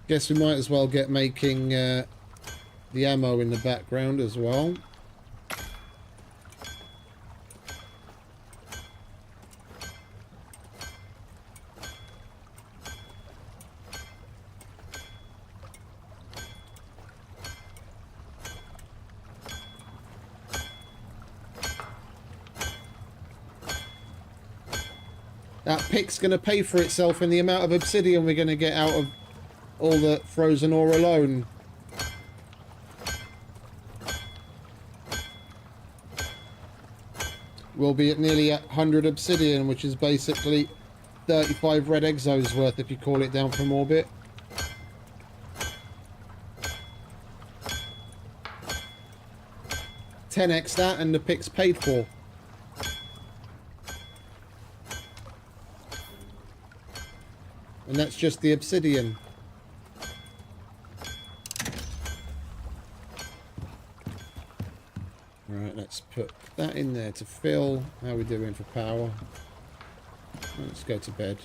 Guess we might as well get making the ammo in the background as well. That pick's going to pay for itself in the amount of obsidian we're going to get out of all the frozen ore alone. We'll be at nearly 100 obsidian, which is basically 35 red exos worth if you call it down from orbit. $10x that and the pick's paid for. And that's just the obsidian. Right, let's put that in there to fill. How are we doing for power? Let's go to bed.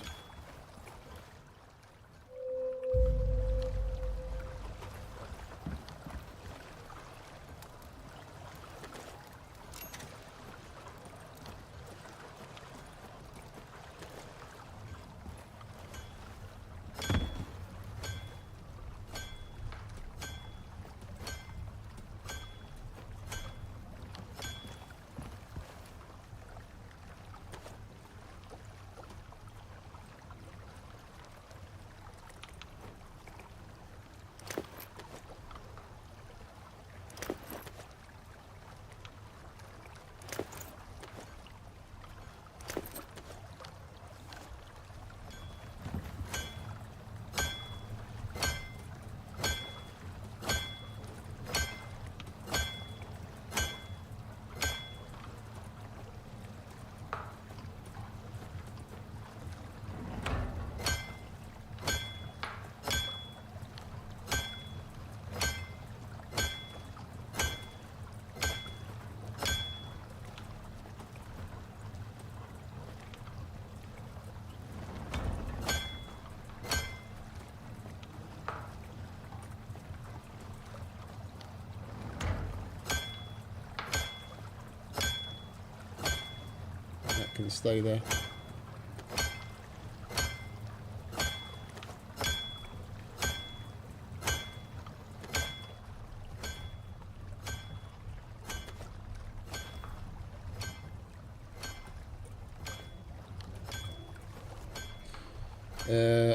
can stay there.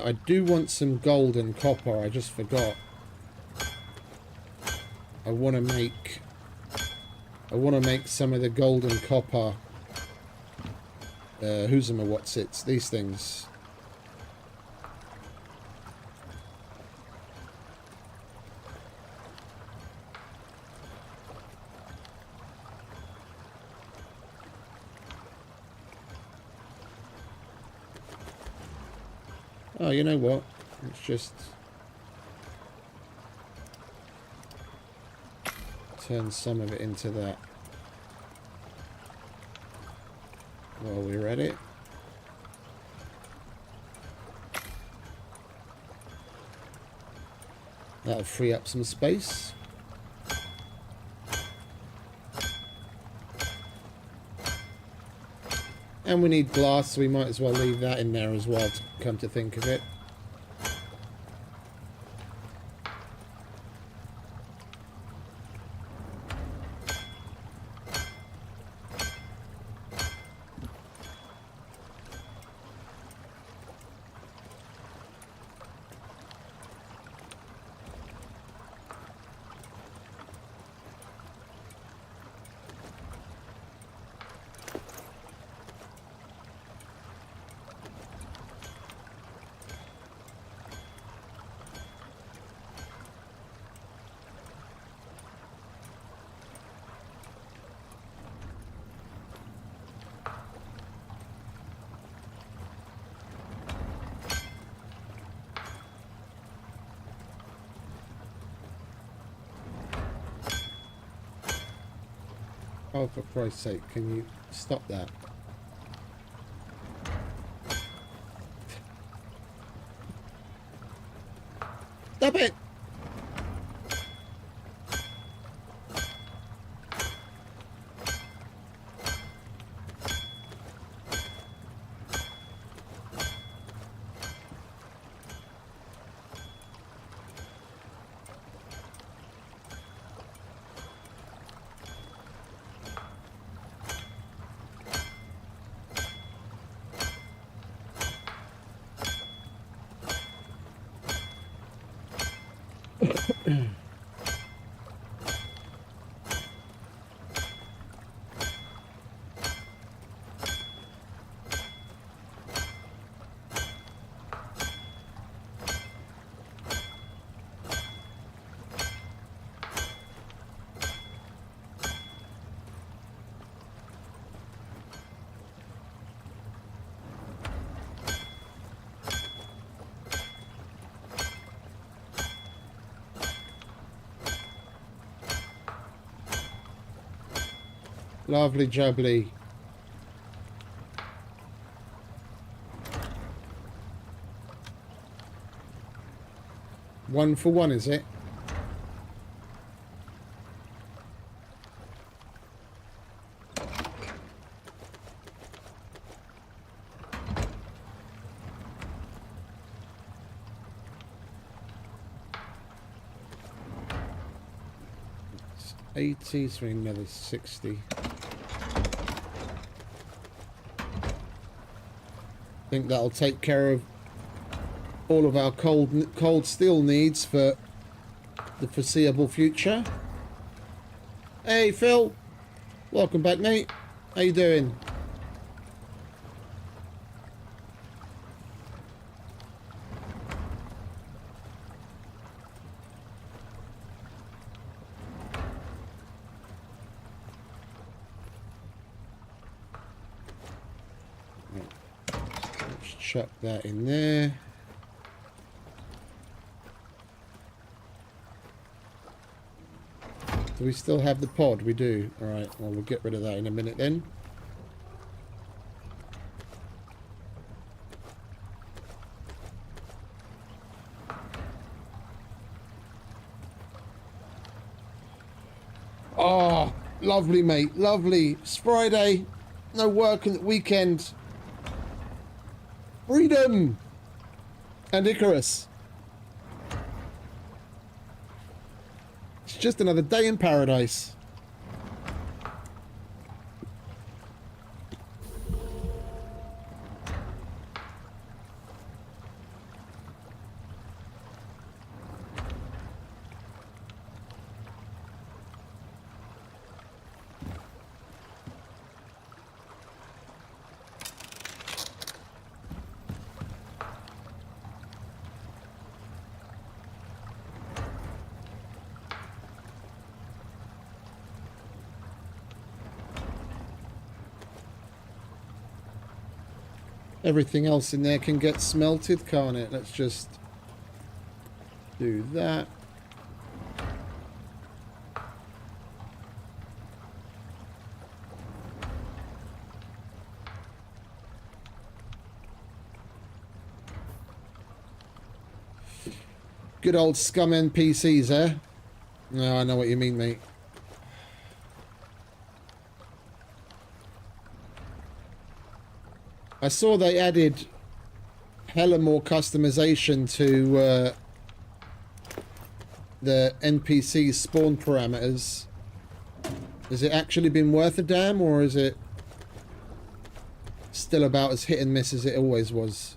I do want some gold and copper. I just forgot. I want to make some of the gold and copper. Who's them or what's it? These things. Oh, you know what? Let's just turn some of it into that while we're at it. That'll free up some space. And we need glass, so we might as well leave that in there as well, to come to think of it. Oh, for Christ's sake, can you stop that? Stop it! Lovely jubbly. One for one, is it? It's 80, so another 60. I think that'll take care of all of our cold steel needs for the foreseeable future. Hey Phil, welcome back mate. How you doing? Chuck that in there. Do we still have the pod? We do. Alright, well we'll get rid of that in a minute then. Oh, lovely mate, lovely. It's Friday. No work in the weekend. Freedom! And Icarus. It's just another day in paradise. Everything else in there can get smelted, can't it? Let's just do that. Good old scum NPCs, eh? No, I know what you mean, mate. I saw they added hella more customization to the NPC spawn parameters. Has it actually been worth a damn, or is it still about as hit and miss as it always was?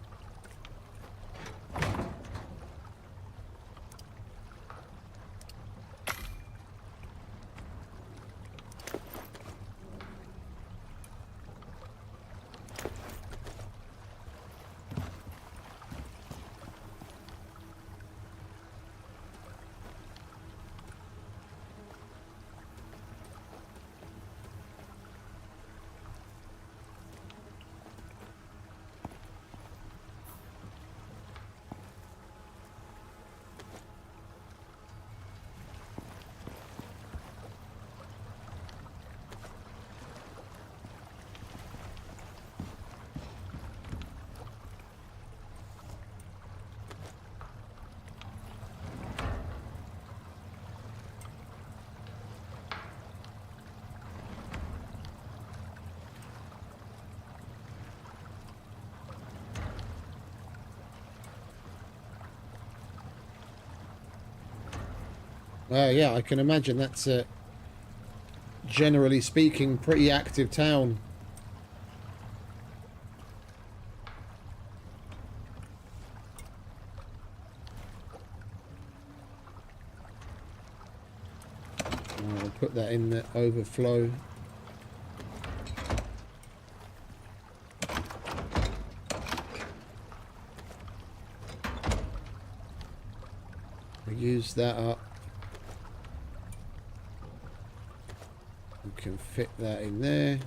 Yeah, I can imagine that's a, generally speaking, pretty active town. I'll put that in the overflow. Use that up. We can fit that in there.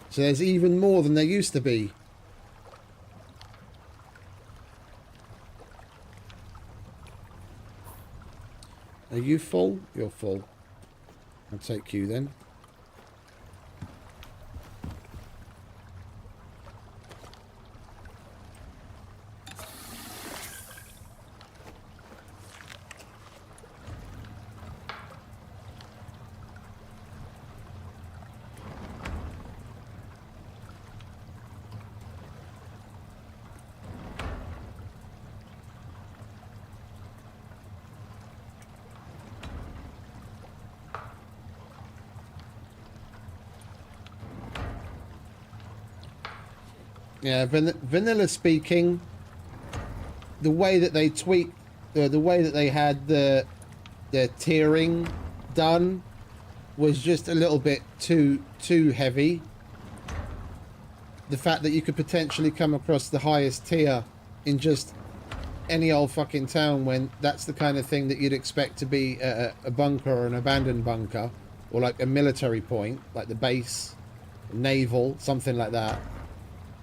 So there's even more than there used to be. Are you full? You're full. I'll take you then. Yeah, vanilla speaking, the way that they tweaked, the way that they had the tiering done was just a little bit too heavy. The fact that you could potentially come across the highest tier in just any old fucking town, when that's the kind of thing that you'd expect to be a bunker or an abandoned bunker, or like a military point, like the base, naval, something like that.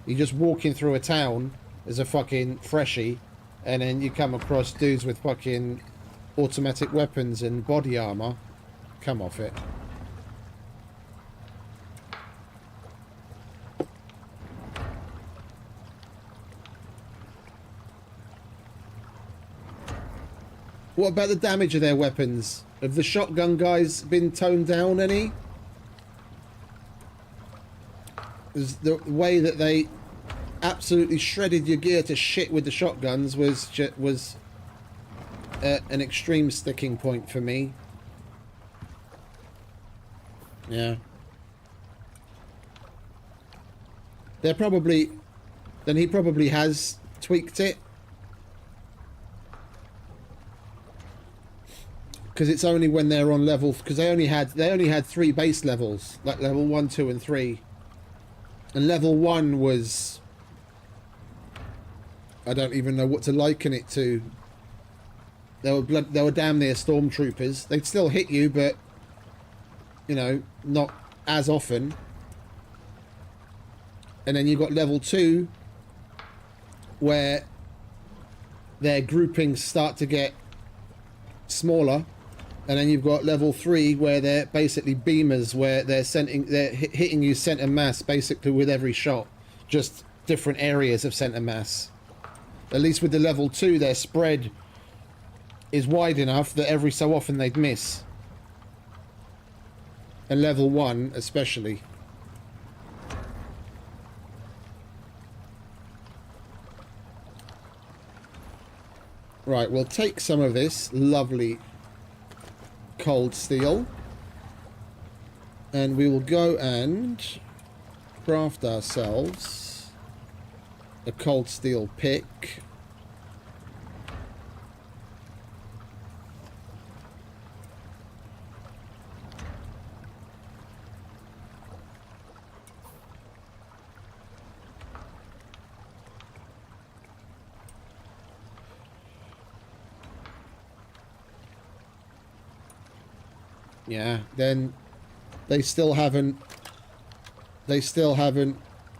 You're just walking through a town as a fucking freshie, and then you come across dudes with fucking automatic weapons and body armor. Come off it. What about the damage of their weapons? Have the shotgun guys been toned down any? Is the way that they absolutely shredded your gear to shit with the shotguns was an extreme sticking point for me. Yeah. They're probably... Then he probably has tweaked it. Because it's only when they're on level... Because they only had 3 base levels. Like level 1, 2 and 3. And level 1 was... I don't even know what to liken it to. They were damn near stormtroopers. They'd still hit you, but... You know, not as often. And then you've got level 2... where their groupings start to get smaller, and then you've got level 3 where they're basically beamers, where they're hitting you center mass basically with every shot, just different areas of center mass. At least with the level 2, their spread is wide enough that every so often they'd miss, and level 1 especially. Right, we'll take some of this lovely cold steel, and we will go and craft ourselves a cold steel pick. Yeah, then they still haven't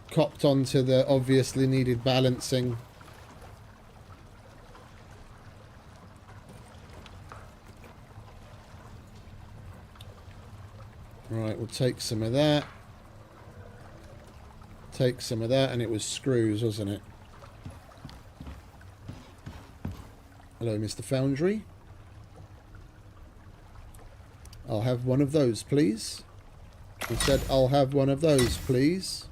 copped onto the obviously needed balancing. Right, we'll take some of that. Take some of that, and it was screws, wasn't it? Hello, Mr. Foundry. I'll have one of those, please. He said, I'll have one of those, please.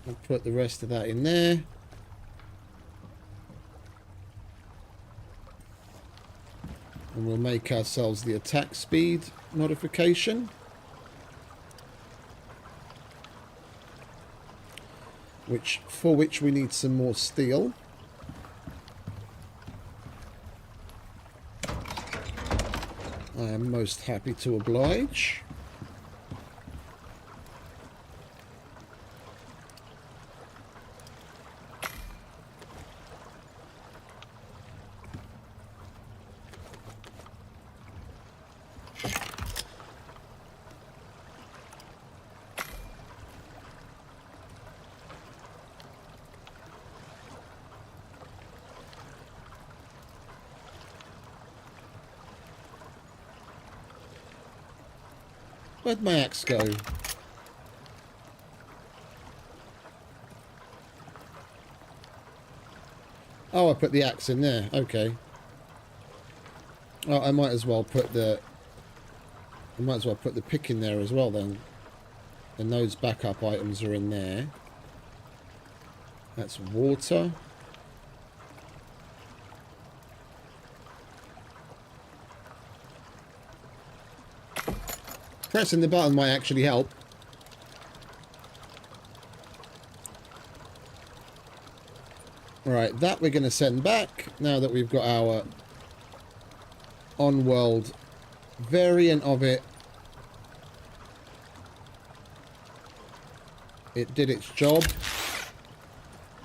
I'll put the rest of that in there. And we'll make ourselves the attack speed modification. For which we need some more steel. I am most happy to oblige. Where'd my axe go? Oh, I put the axe in there. Okay. Oh, I might as well put the pick in there as well then. And those backup items are in there. That's water. Pressing the button might actually help. Right, that we're going to send back now that we've got our on-world variant of it. It did its job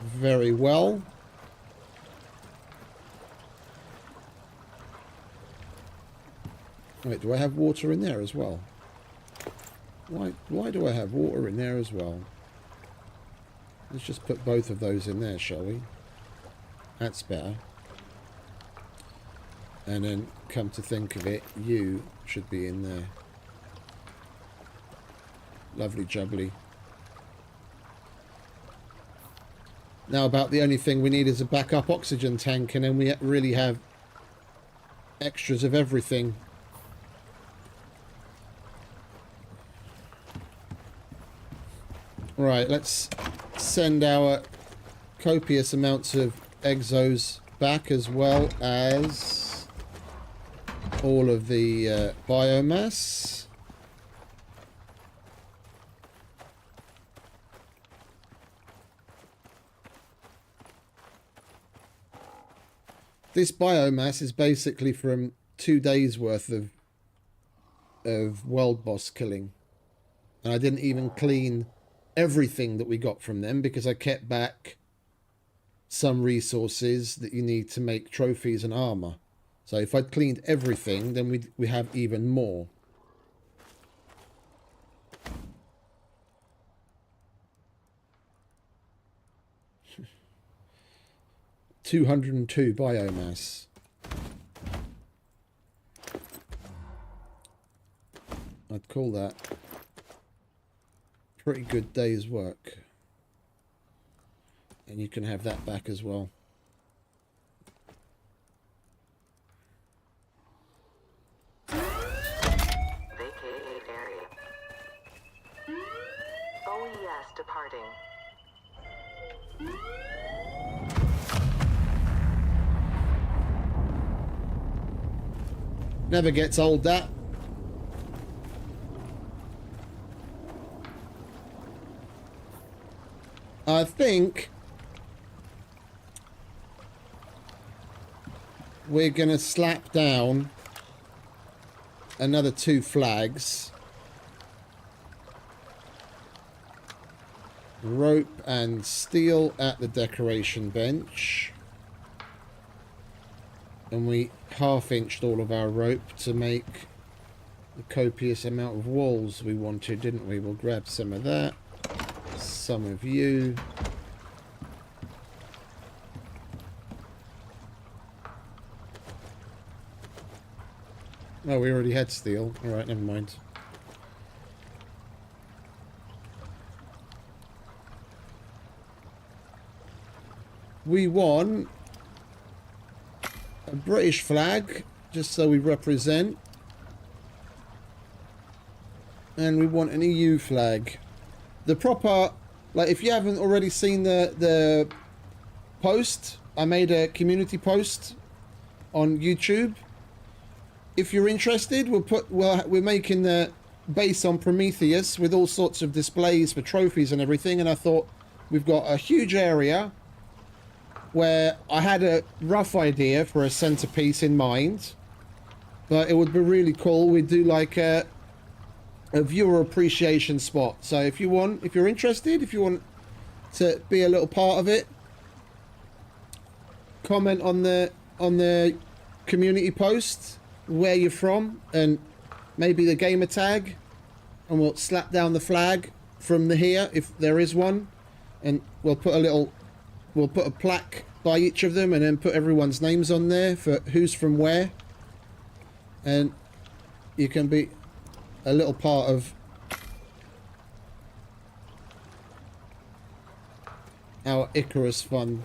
very well. Wait, do I have water in there as well? Why do I have water in there as well? Let's just put both of those in there, shall we? That's better. And then, come to think of it, you should be in there. Lovely jubbly. Now about the only thing we need is a backup oxygen tank, and then we really have extras of everything. Right, let's send our copious amounts of exos back, as well as all of the biomass. This biomass is basically from 2 days worth of world boss killing, and I didn't even clean everything that we got from them because I kept back some resources that you need to make trophies and armor. So if I'd cleaned everything, then we have even more. $202 biomass. I'd call that pretty good day's work. And you can have that back as well. Vacated area. OES departing. Never gets old, that. I think we're going to slap down another 2 flags. Rope and steel at the decoration bench. And we half-inched all of our rope to make the copious amount of walls we wanted, didn't we? We'll grab some of that. Some of you. Oh, we already had steel. Alright, never mind. We want a British flag, just so we represent. And we want an EU flag. The proper, like, if you haven't already seen the post, I made a community post on YouTube. If you're interested, we're making the base on Prometheus with all sorts of displays for trophies and everything. And I thought we've got a huge area where I had a rough idea for a centerpiece in mind, but it would be really cool. We'd do like a viewer appreciation spot. So if you're interested, if you want to be a little part of it, comment on the community post where you're from and maybe the gamer tag, and we'll slap down the flag from here if there is one, and we'll put a plaque by each of them and then put everyone's names on there for who's from where, and you can be a little part of our ICARUS fund.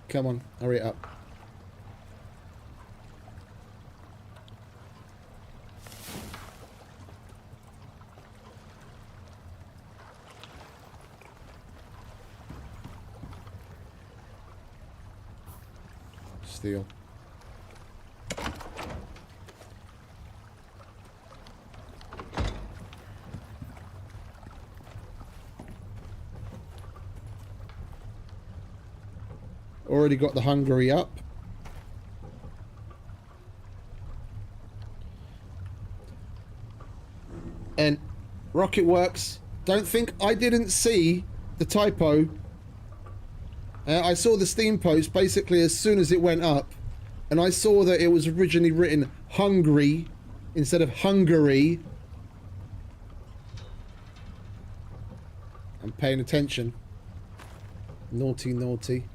Come on, hurry it up. Steel. Already got the Hungary up. And Rocket Works, don't think I didn't see the typo. I saw the Steam post basically as soon as it went up, and I saw that it was originally written Hungary instead of Hungary. I'm paying attention. Naughty, naughty.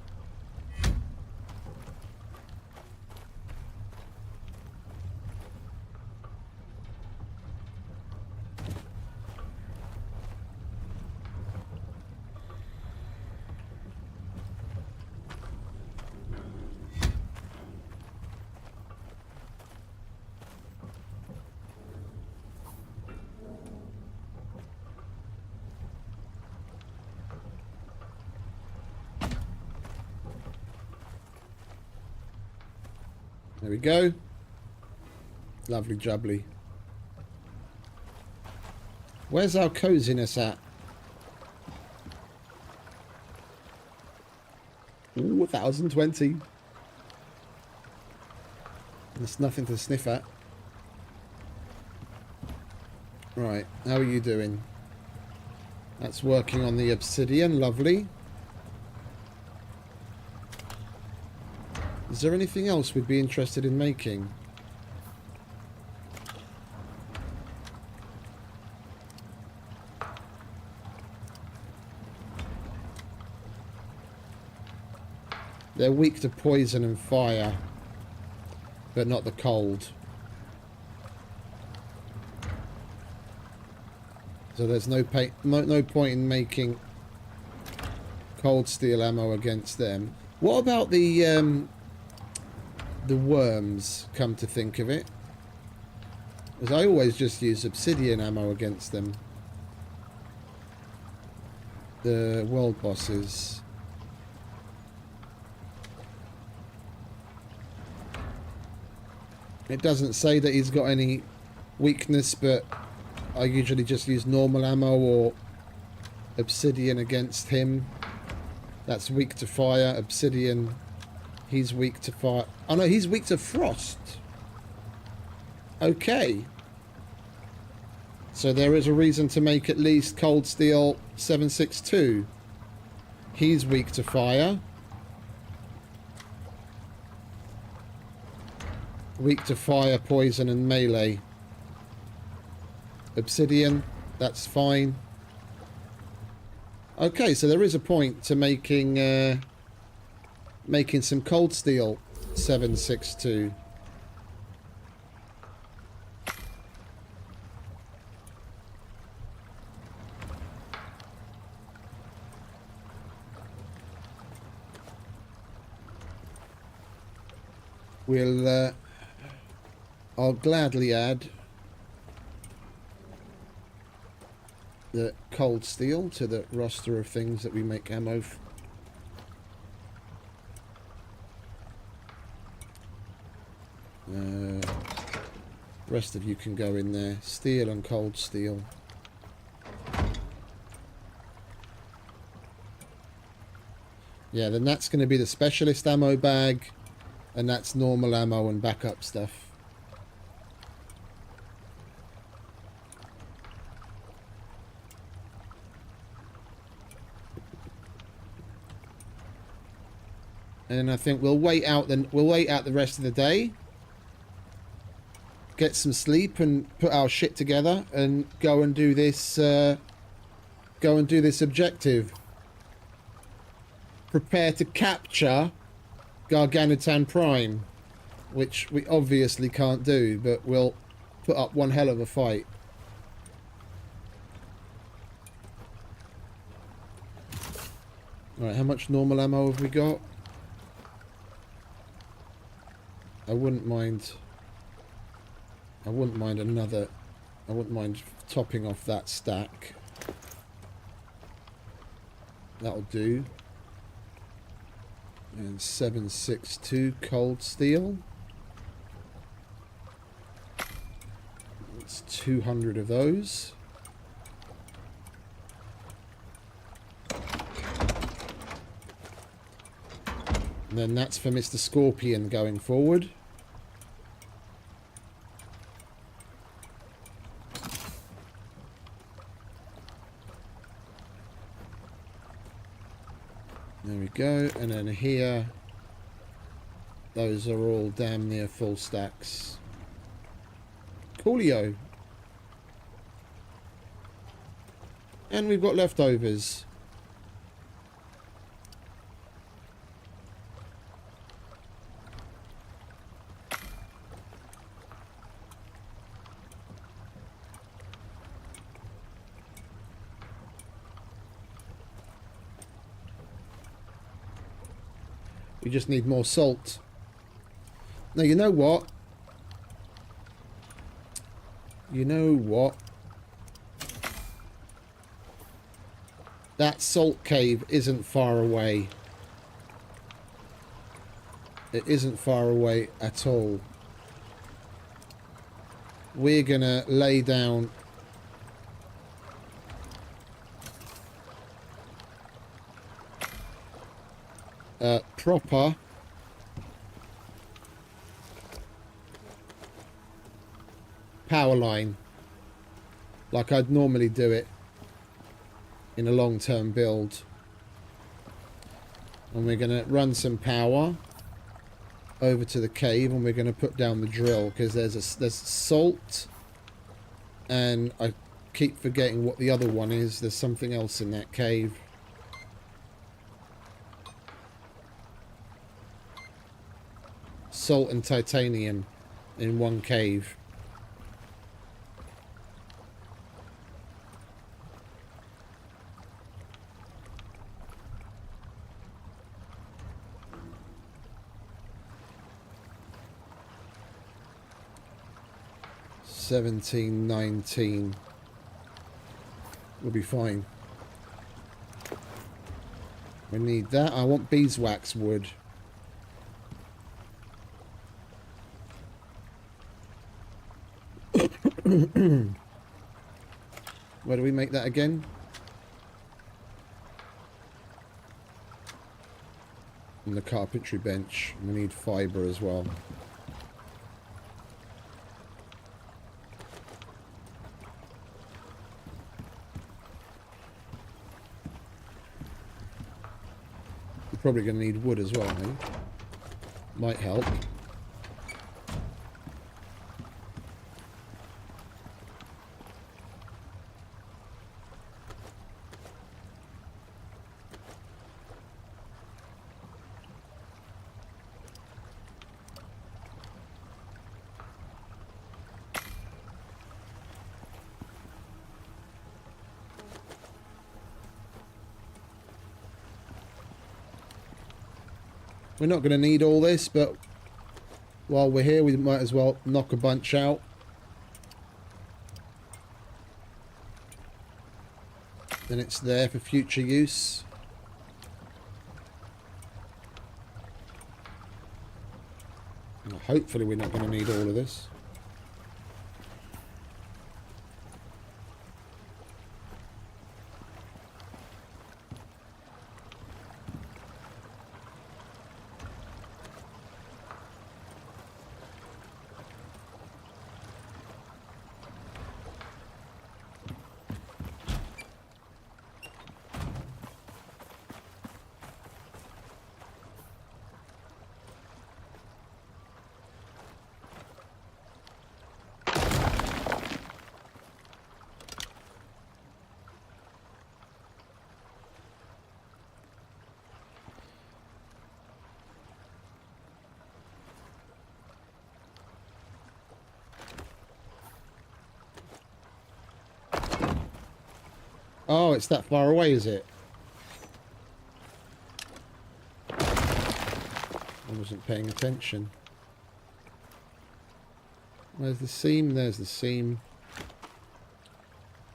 There we go. Lovely jubbly. Where's our coziness at? Ooh, 1020. There's nothing to sniff at. Right, how are you doing? That's working on the obsidian, lovely. Is there anything else we'd be interested in making? They're weak to poison and fire, but not the cold. So there's no point in making cold steel ammo against them. What about the worms, come to think of it? Because I always just use obsidian ammo against them. The world bosses. It doesn't say that he's got any weakness, but I usually just use normal ammo or obsidian against him. That's weak to fire. Obsidian, he's weak to fire. Oh no, he's weak to frost. Okay. So there is a reason to make at least cold steel 762. He's weak to fire. Weak to fire, poison and melee. Obsidian, that's fine. Okay, so there is a point to making making some cold steel 762. We'll I'll gladly add the cold steel to the roster of things that we make ammo rest of you can go in there. Steel and cold steel. Yeah, then that's going to be the specialist ammo bag, and that's normal ammo and backup stuff. And I think we'll wait out the rest of the day, get some sleep, and put our shit together, and go and do this. Go and do this objective. Prepare to capture Garganitan Prime, which we obviously can't do, but we'll put up one hell of a fight. All right, how much normal ammo have we got? I wouldn't mind another. I wouldn't mind topping off that stack. That'll do. And 762 cold steel. It's 200 of those. And then that's for Mr. Scorpion going forward. There we go. And then here, those are all damn near full stacks. Coolio. And we've got leftovers. We just need more salt. Now, you know what? You know what? That salt cave isn't far away. It isn't far away at all. We're gonna lay down a proper power line like I'd normally do it in a long-term build, and we're going to run some power over to the cave, and we're going to put down the drill because there's salt, and I keep forgetting what the other one is. There's something else in that cave. Salt and titanium in one cave. $17.19. We'll be fine. We need that. I want beeswax wood. Where do we make that again? On the carpentry bench. We need fibre as well. We're probably going to need wood as well, eh? Might help. We're not going to need all this, but while we're here, we might as well knock a bunch out. Then it's there for future use. And hopefully we're not going to need all of this. Oh, it's that far away, is it? I wasn't paying attention. Where's the seam? There's the seam.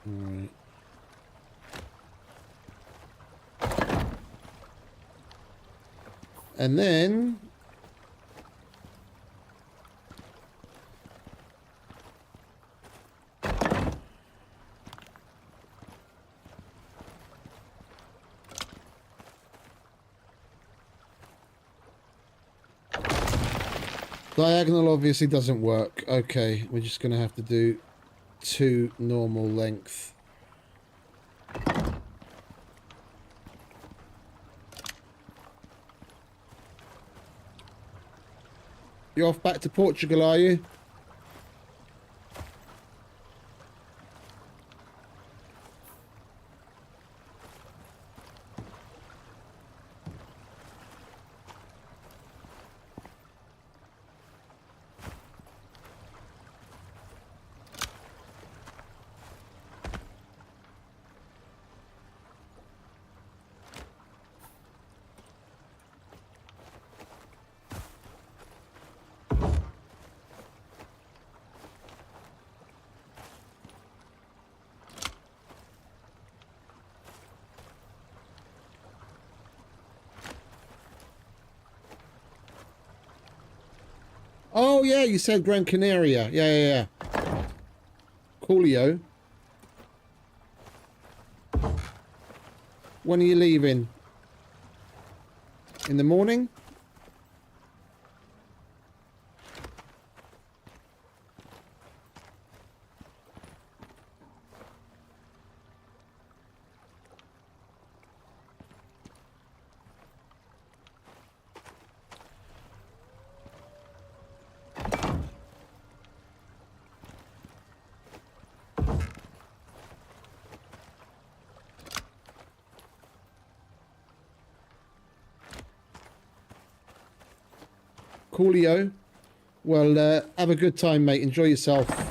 Alright. And then... diagonal obviously doesn't work. Okay, we're just going to have to do 2 normal length. You off back to Portugal, are you? Oh, yeah, you said Gran Canaria. Yeah. Coolio. When are you leaving? In the morning? Coolio. Well, have a good time, mate. Enjoy yourself.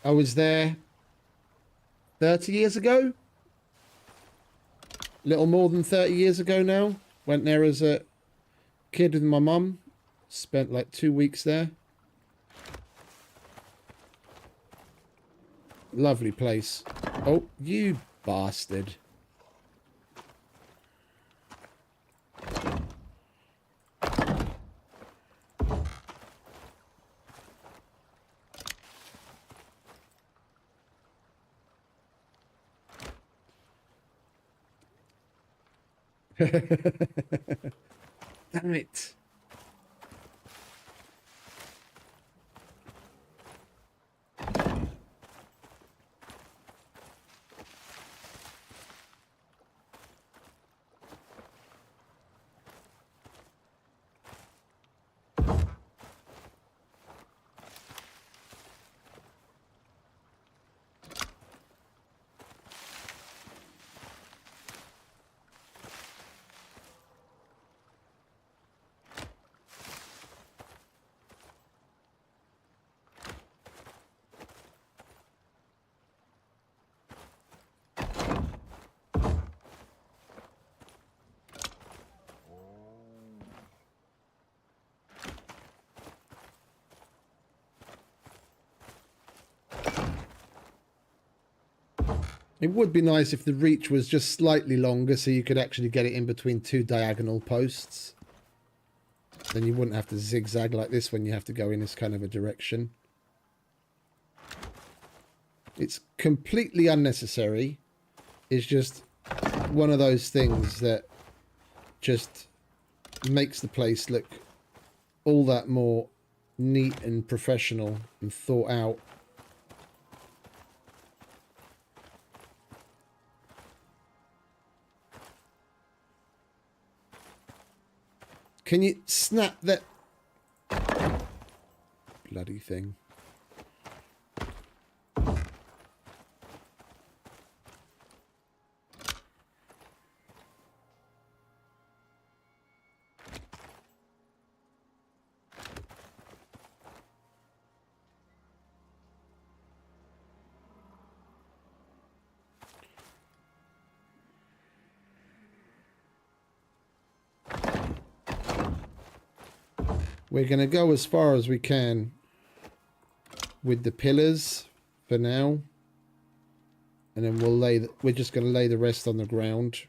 I was there 30 years ago. Little more than 30 years ago now. Went there as a kid with my mum. Spent like 2 weeks there. Lovely place. Oh, you bastard. Damn it. It would be nice if the reach was just slightly longer so you could actually get it in between two diagonal posts. Then you wouldn't have to zigzag like this when you have to go in this kind of a direction. It's completely unnecessary. It's just one of those things that just makes the place look all that more neat and professional and thought out. Can you snap that bloody thing? We're going to go as far as we can with the pillars for now. And then we're just going to lay the rest on the ground.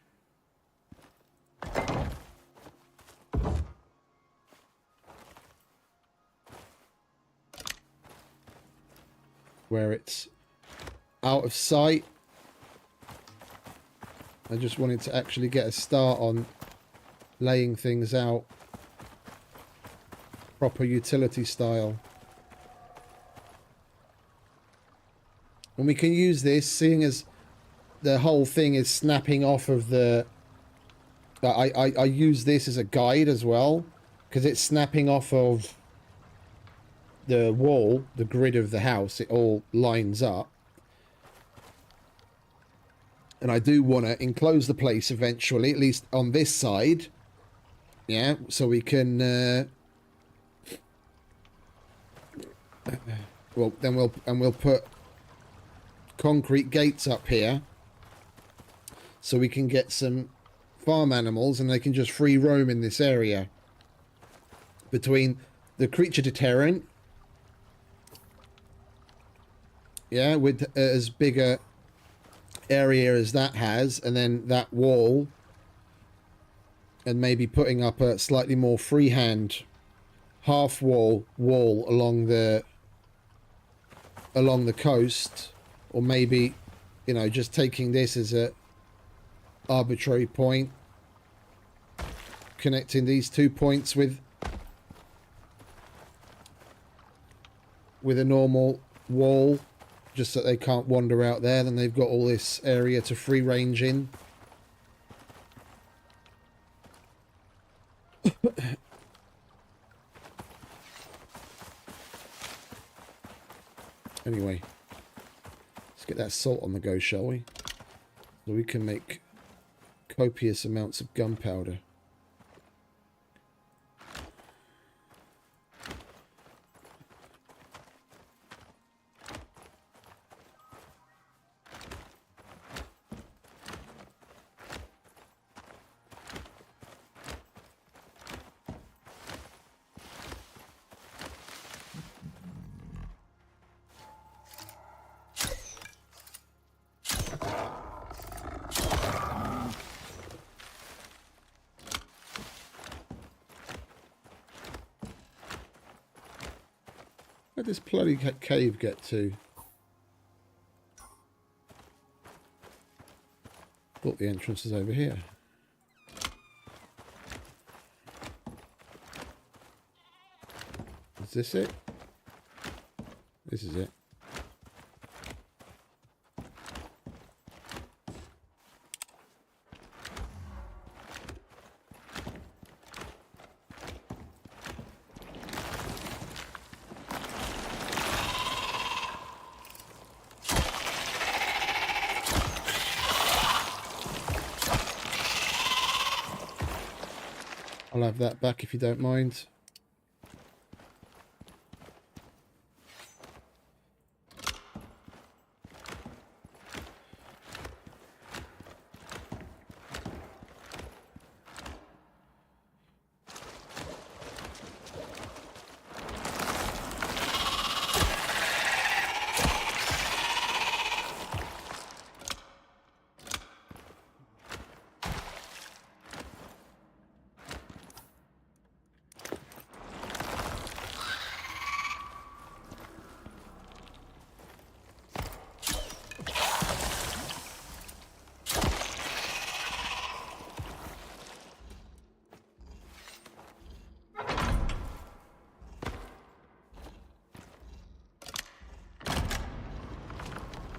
Where it's out of sight. I just wanted to actually get a start on laying things out. Proper utility style. And we can use this, seeing as the whole thing is snapping off of the... I use this as a guide as well, because it's snapping off of the wall, the grid of the house, it all lines up. And I do want to enclose the place eventually, at least on this side. Yeah, so we can... well, then we'll put concrete gates up here. So we can get some farm animals and they can just free roam in this area. Between the creature deterrent. Yeah, with as big a area as that has, and then that wall, and maybe putting up a slightly more freehand half wall along the coast, or maybe, you know, just taking this as a arbitrary point, connecting these 2 points with a normal wall, just so they can't wander out there. Then they've got all this area to free range in. Anyway, let's get that salt on the go, shall we? So we can make copious amounts of gunpowder. Where'd this bloody cave get to? Thought the entrance is over here. Is this it? This is it. I'll have that back if you don't mind.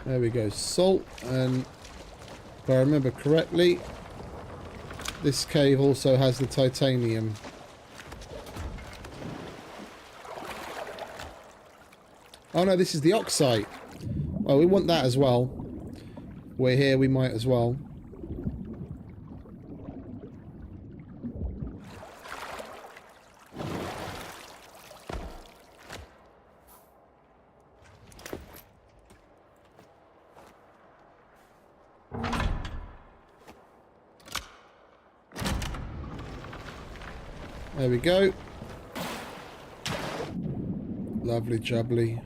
There we go, salt, and if I remember correctly, this cave also has the titanium. Oh no, this is the oxide. Well, we want that as well. We're here, we might as well. There we go. Lovely jubbly.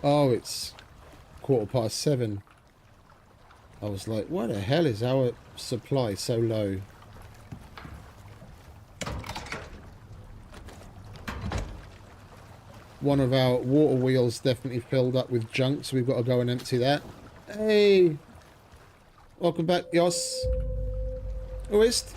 Oh, it's 7:15. I was like, why the hell is our supply so low? One of our water wheels definitely filled up with junk, so we've got to go and empty that. Hey! Welcome back, Jos. Who is?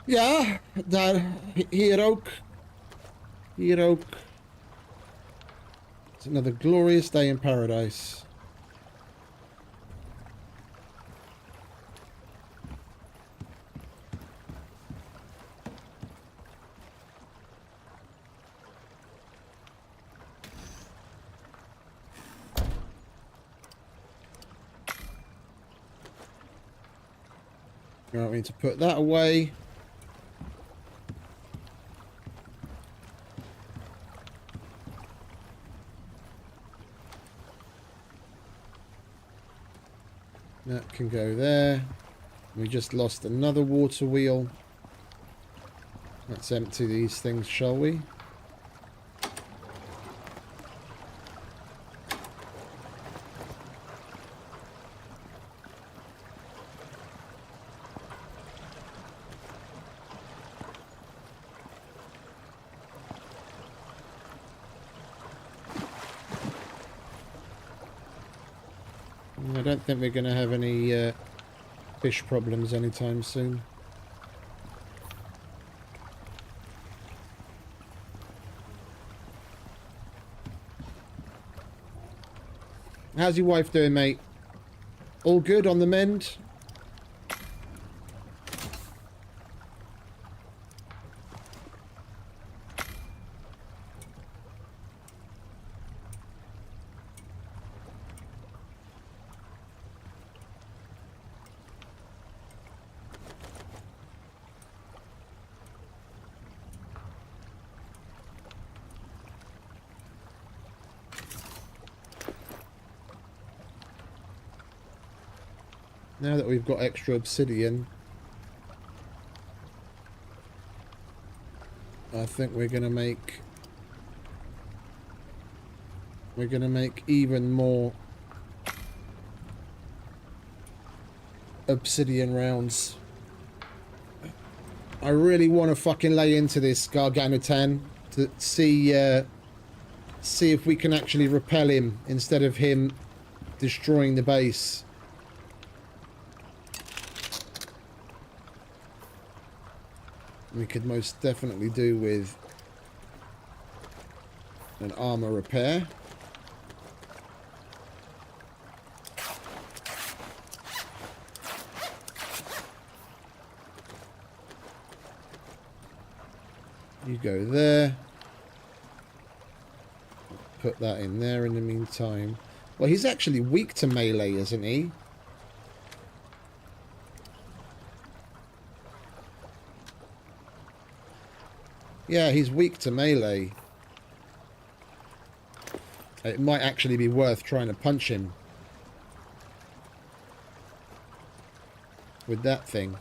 Ja, daar, hier ook. Hier ook. It's another glorious day in paradise. Right, we need to put that away. That can go there. We just lost another water wheel. Let's empty these things, shall we? I don't think we're going to have any fish problems anytime soon. How's your wife doing, mate? All good on the mend? Now that we've got extra obsidian, I think we're gonna make even more obsidian rounds. I really want to fucking lay into this Garganotan to see if we can actually repel him instead of him destroying the base. We could most definitely do with an armor repair. You go there. Put that in there in the meantime. Well, he's actually weak to melee, isn't he? Yeah, he's weak to melee. It might actually be worth trying to punch him with that thing.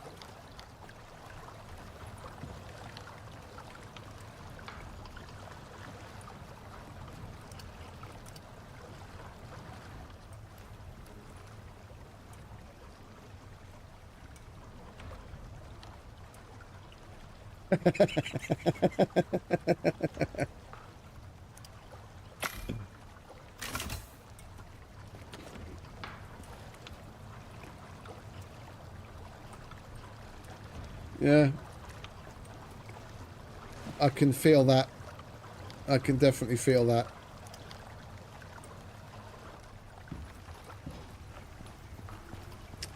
Yeah. I can feel that. I can definitely feel that.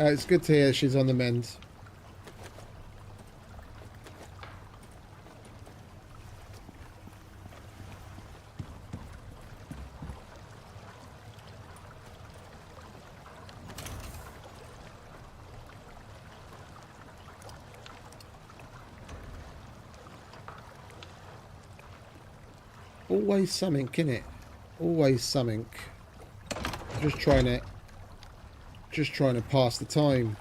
It's good to hear she's on the mend. Always something, innit? Always something. Just trying to pass the time.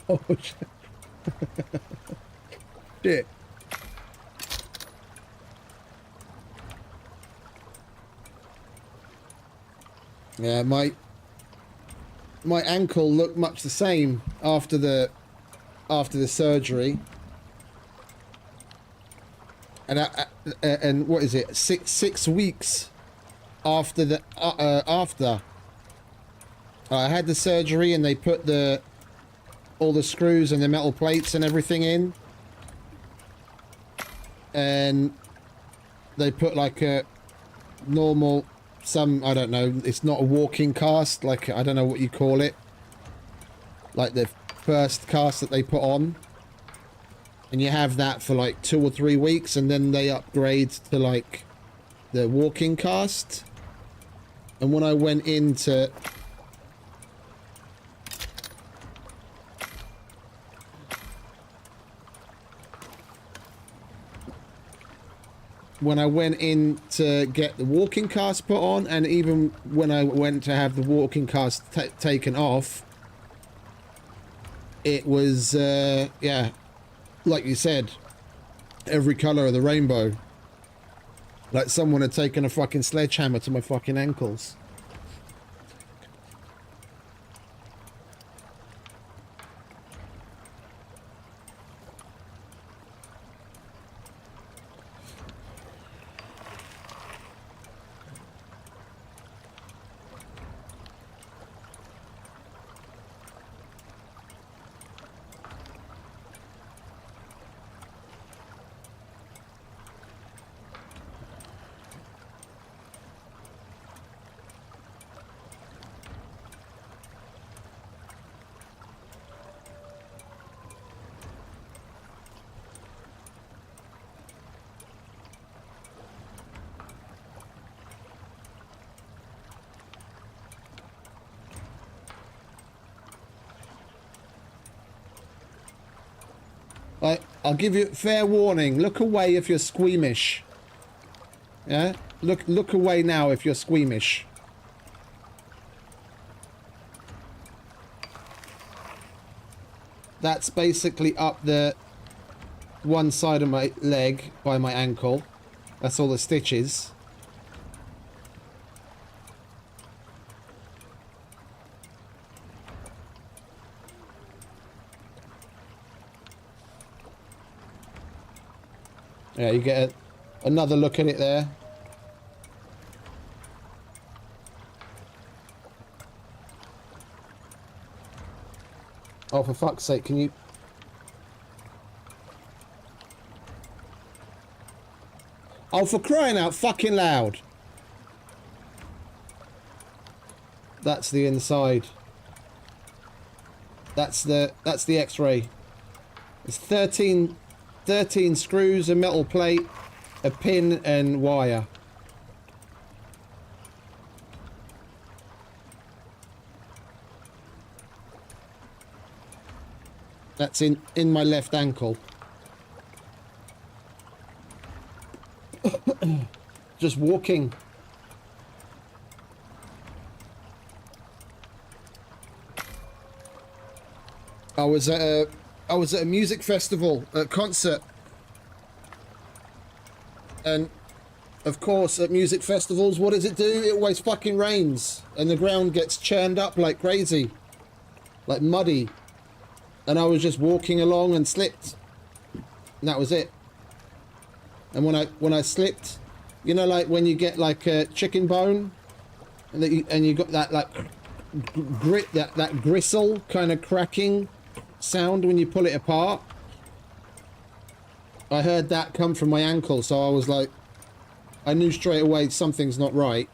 Oh shit. Shit. Yeah, my ankle looked much the same after the surgery. And what is it? Six weeks after the after I had the surgery, and they put all the screws and the metal plates and everything in, and they put like a normal, I don't know, it's not a walking cast, like I don't know what you call it, like the first cast that they put on, and you have that for like 2 or 3 weeks, and then they upgrade to like the walking cast. And when I went into to get the walking cast put on, and even when I went to have the walking cast taken off, it was, yeah, like you said, every colour of the rainbow. Like someone had taken a fucking sledgehammer to my fucking ankles. I'll give you fair warning. Look away if you're squeamish. Yeah? Look away now if you're squeamish. That's basically up the one side of my leg by my ankle. That's all the stitches. Yeah, you get another look at it there. Oh, for fuck's sake, can you... Oh, for crying out fucking loud. That's the inside. That's the X-ray. It's 13 screws, a metal plate, a pin and wire. That's in my left ankle. Just walking. I was at a music festival, a concert, and of course, at music festivals, what does it do? It always fucking rains, and the ground gets churned up like crazy, like muddy. And I was just walking along and slipped, and that was it. And when I slipped, you know, like when you get like a chicken bone, and you got that like grit, that gristle kind of cracking sound when you pull it apart. I heard that come from my ankle, so I was like, I knew straight away something's not right.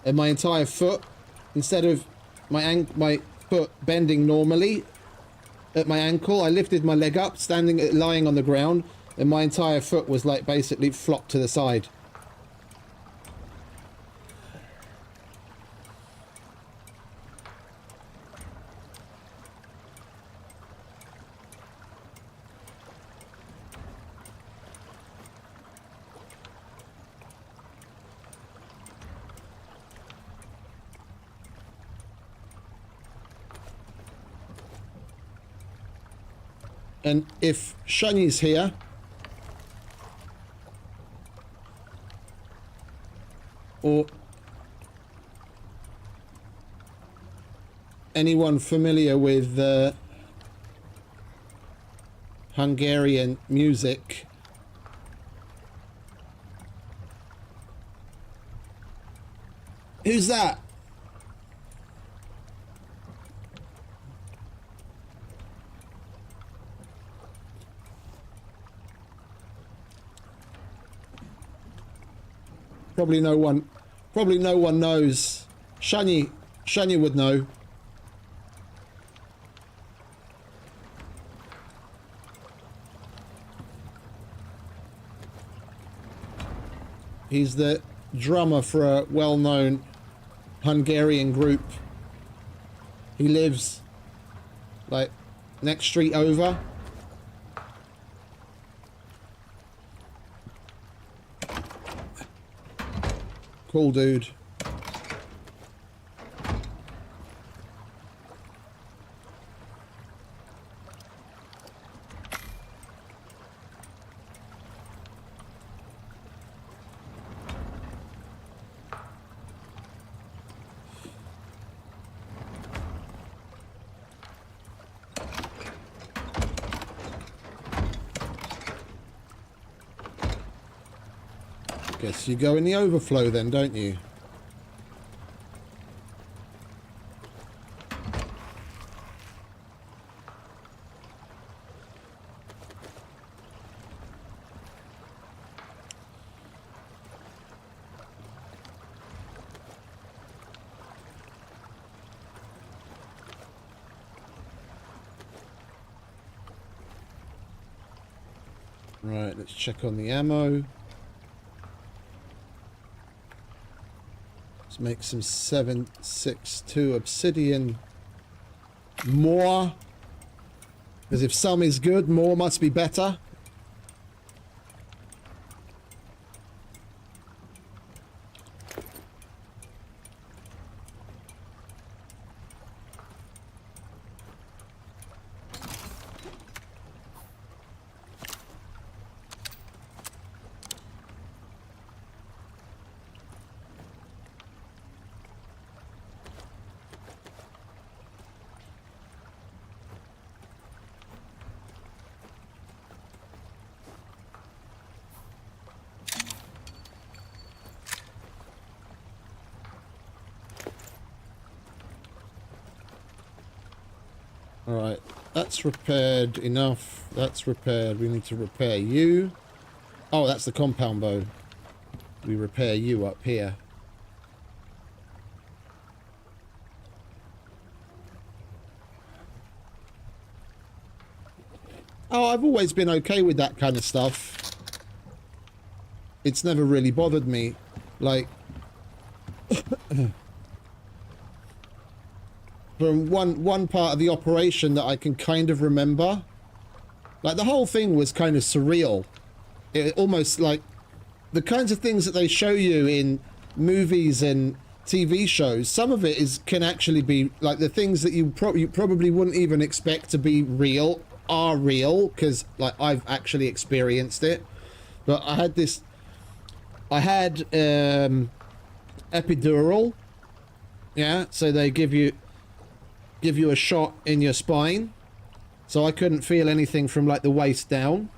And my entire foot, instead of my foot bending normally at my ankle, I lifted my leg up, lying on the ground, and my entire foot was like basically flopped to the side. And if Shani's here, or anyone familiar with Hungarian music, who's that? Probably no one knows. Shani would know. He's the drummer for a well-known Hungarian group. He lives like next street over. Cool dude. Guess you go in the overflow then, don't you? Right, let's check on the ammo. Let's make some 7.62 obsidian. More. Because if some is good, more must be better. Alright, that's repaired enough. That's repaired. We need to repair you. Oh, that's the compound bow. We repair you up here. Oh, I've always been okay with that kind of stuff. It's never really bothered me. Like... from one part of the operation that I can kind of remember. Like, the whole thing was kind of surreal. It almost like the kinds of things that they show you in movies and TV shows, some of it can actually be like the things that you probably wouldn't even expect to be real are real, because like I've actually experienced it. But I I had epidural. Yeah, so they give you a shot in your spine. So I couldn't feel anything from like the waist down.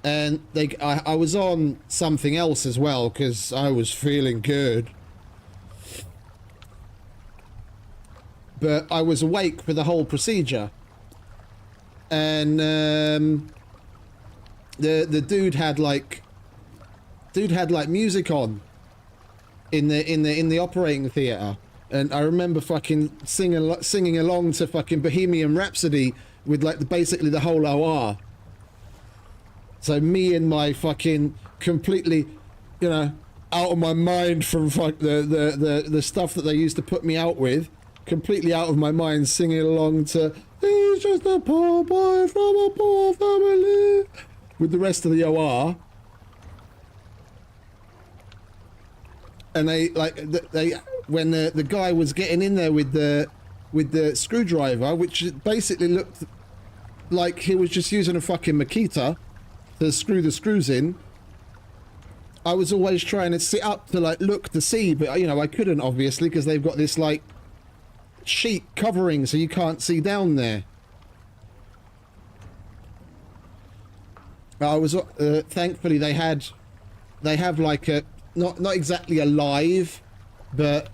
And I was on something else as well because I was feeling good. But I was awake for the whole procedure. And the dude had like music on in the operating theater, and I remember fucking singing along to fucking Bohemian Rhapsody with like basically the whole OR. So me and my fucking completely, you know, out of my mind from the stuff that they used to put me out with, completely out of my mind, singing along to "He's just a poor boy from a poor family" with the rest of the OR. And they when the guy was getting in there with the screwdriver, which basically looked like he was just using a fucking Makita to screw the screws in, I was always trying to sit up to like look to see, but you know I couldn't, obviously, because they've got this like sheet covering so you can't see down there. I was thankfully they have like a not exactly a live, but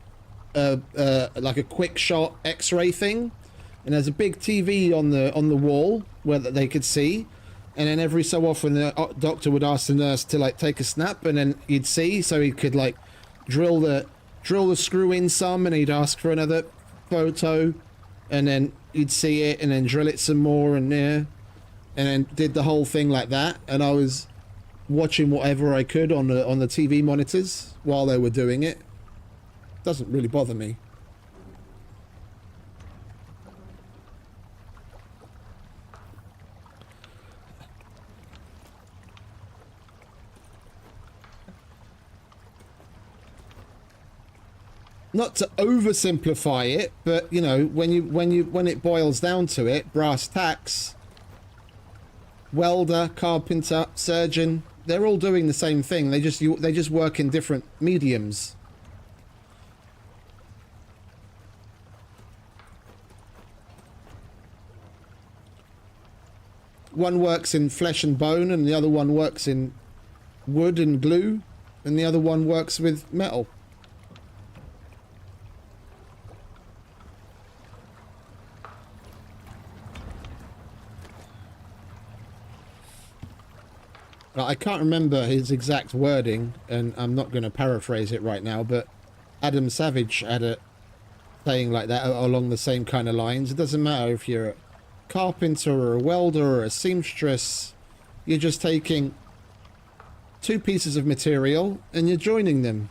like a quick shot X-ray thing, and there's a big TV on the wall where they could see, and then every so often the doctor would ask the nurse to like take a snap, and then he'd see, so he could like drill the screw in some, and he'd ask for another photo, and then you'd see it, and then drill it some more, and and then did the whole thing like that. And I was watching whatever I could on the TV monitors while they were doing it. Doesn't really bother me. Not to oversimplify it, but you know, when it boils down to it, brass tacks, welder, carpenter, surgeon, they're all doing the same thing. They just work in different mediums. One works in flesh and bone, and the other one works in wood and glue, and the other one works with metal. I can't remember his exact wording, and I'm not going to paraphrase it right now, but Adam Savage had a saying like that along the same kind of lines. It doesn't matter if you're a carpenter or a welder or a seamstress, you're just taking two pieces of material and you're joining them.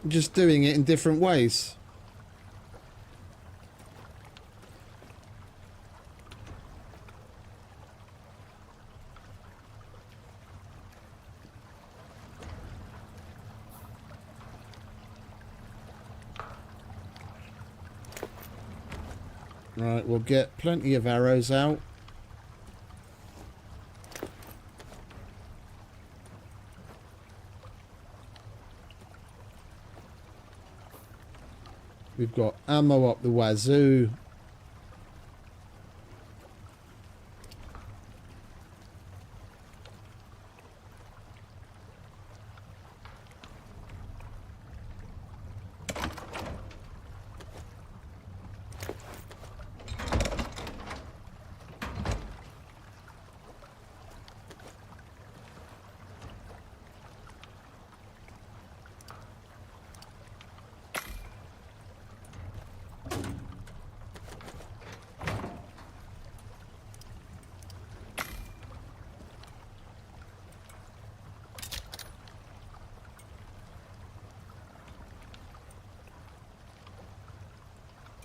You're just doing it in different ways. Right, we'll get plenty of arrows out. We've got ammo up the wazoo.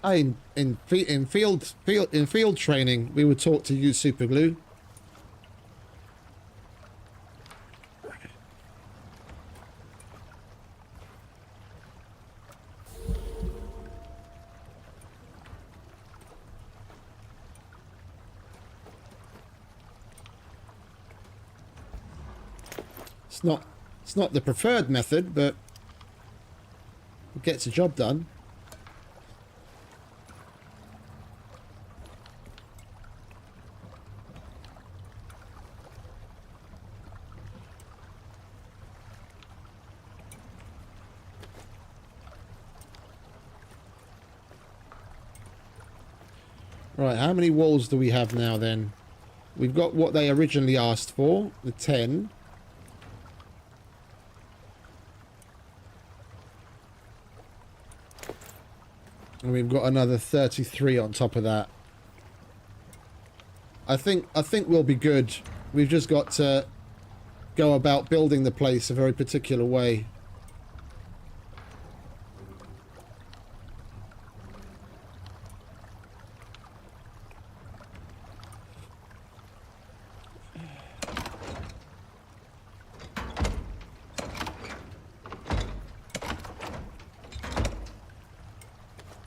In field training, we were taught to use super glue. It's not the preferred method, but it gets the job done. Right, how many walls do we have now then? We've got what they originally asked for, the 10. And we've got another 33 on top of that. I think we'll be good. We've just got to go about building the place a very particular way.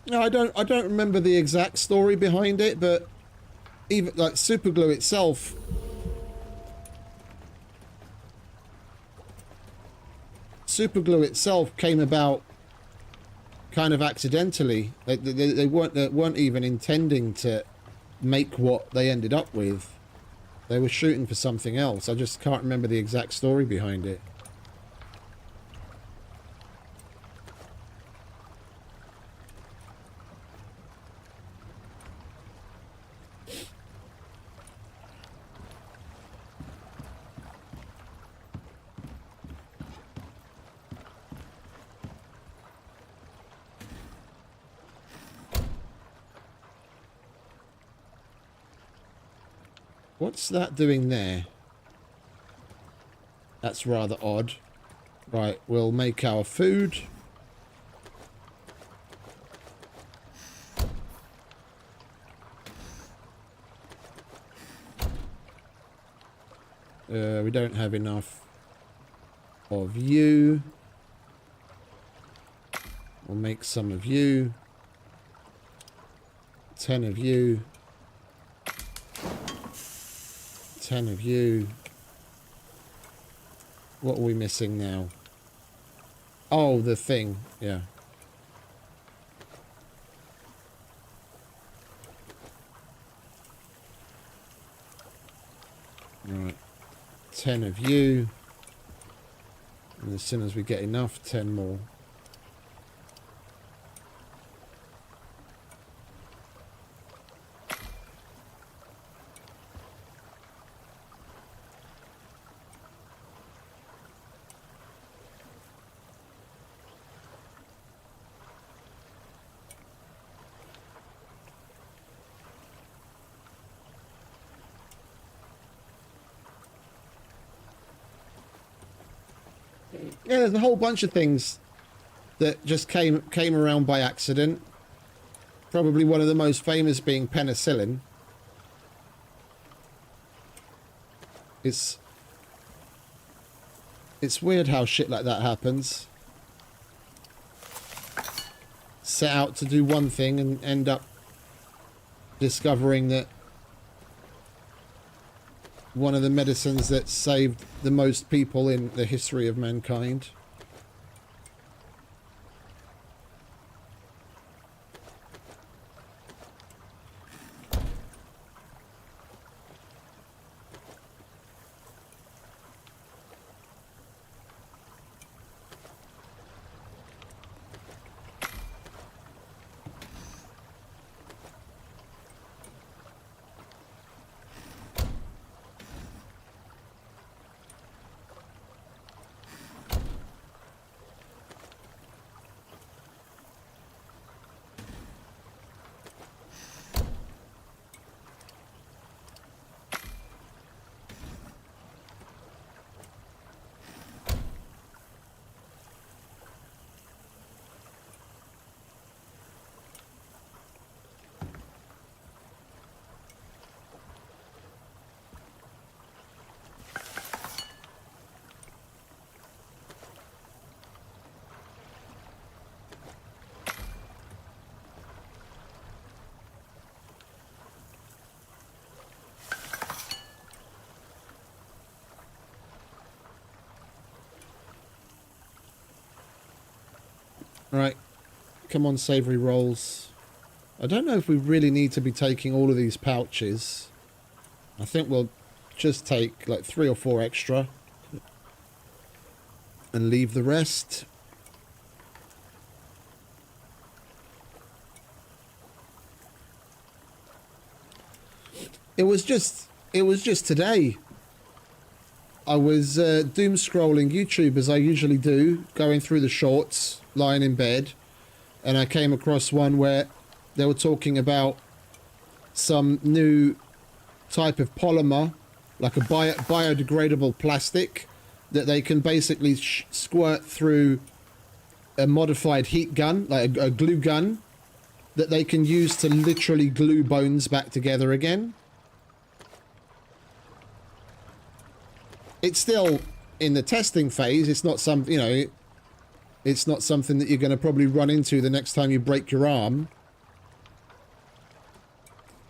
No, I don't remember the exact story behind it, but even like superglue itself, came about kind of accidentally. They weren't even intending to make what they ended up with. They were shooting for something else. I just can't remember the exact story behind it. What's that doing there? That's rather odd. Right, we'll make our food. We don't have enough of you. We'll make some of you. 10 of you. 10 of you. What are we missing now? Oh, the thing. Yeah. Right. 10 of you. And as soon as we get enough, 10 more. Yeah, there's a whole bunch of things that just came around by accident. Probably one of the most famous being penicillin. It's weird how shit like that happens. Set out to do one thing and end up discovering that one of the medicines that saved the most people in the history of mankind. Right. Come on, savoury rolls. I don't know if we really need to be taking all of these pouches. I think we'll just take like 3 or 4 extra and leave the rest. It was just today. I was doom scrolling YouTube as I usually do, going through the shorts, lying in bed, and I came across one where they were talking about some new type of polymer, like a biodegradable plastic, that they can basically squirt through a modified heat gun, like a glue gun, that they can use to literally glue bones back together again. It's still in the testing phase. It's not some, you know, it's not something that you're going to probably run into the next time you break your arm.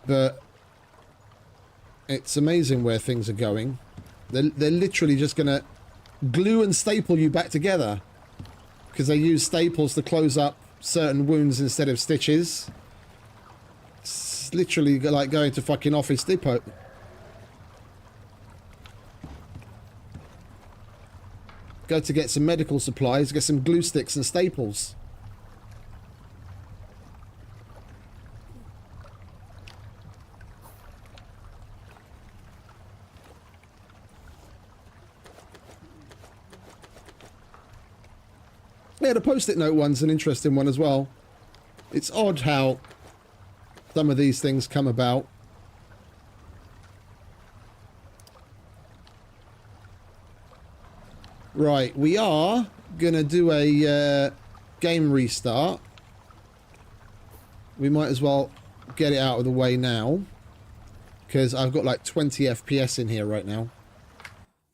But it's amazing where things are going. They're literally just going to glue and staple you back together, because they use staples to close up certain wounds instead of stitches. It's literally like going to fucking Office Depot. Go to get some medical supplies, get some glue sticks and staples. Yeah, the post-it note one's an interesting one as well. It's odd how some of these things come about. Right, we are gonna do a game restart. We might as well get it out of the way now, because I've got like 20 FPS in here right now.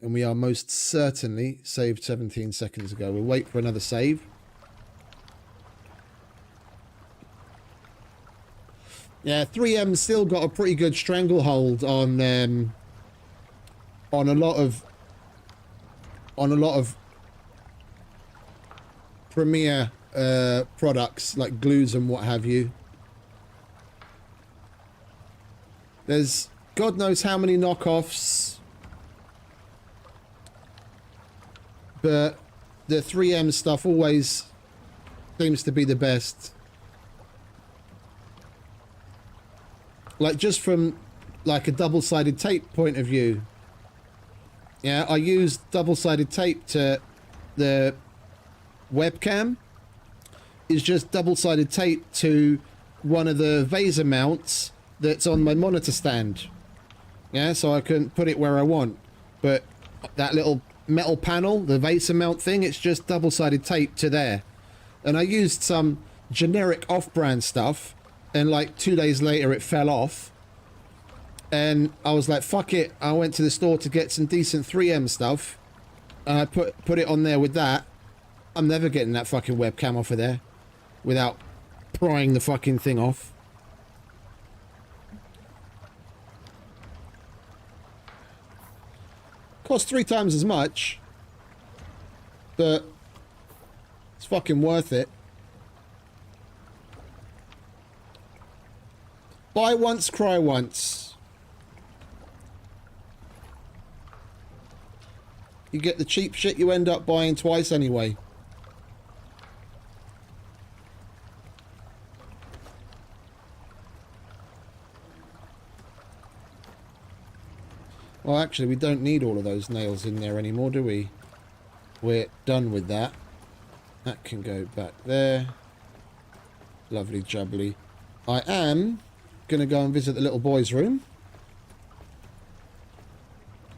And we are most certainly saved 17 seconds ago. We'll wait for another save. Yeah, 3M's still got a pretty good stranglehold on a lot of premier products like glues and what have you. There's God knows how many knockoffs, but the 3M stuff always seems to be the best. Like, just from like a double-sided tape point of view. Yeah, I used double-sided tape to the webcam. It's just double-sided tape to one of the Vaser mounts that's on my monitor stand. Yeah, so I can put it where I want. But that little metal panel, the Vaser mount thing, it's just double-sided tape to there. And I used some generic off-brand stuff, and like 2 days later it fell off. And I was like, fuck it. I went to the store to get some decent 3M stuff, and I put it on there with that. I'm never getting that fucking webcam off of there without prying the fucking thing off. Costs 3 times as much, but it's fucking worth it. Buy once, cry once. You get the cheap shit you end up buying twice anyway. Well, actually, we don't need all of those nails in there anymore, do we? We're done with that. That can go back there. Lovely jubbly. I am going to go and visit the little boy's room.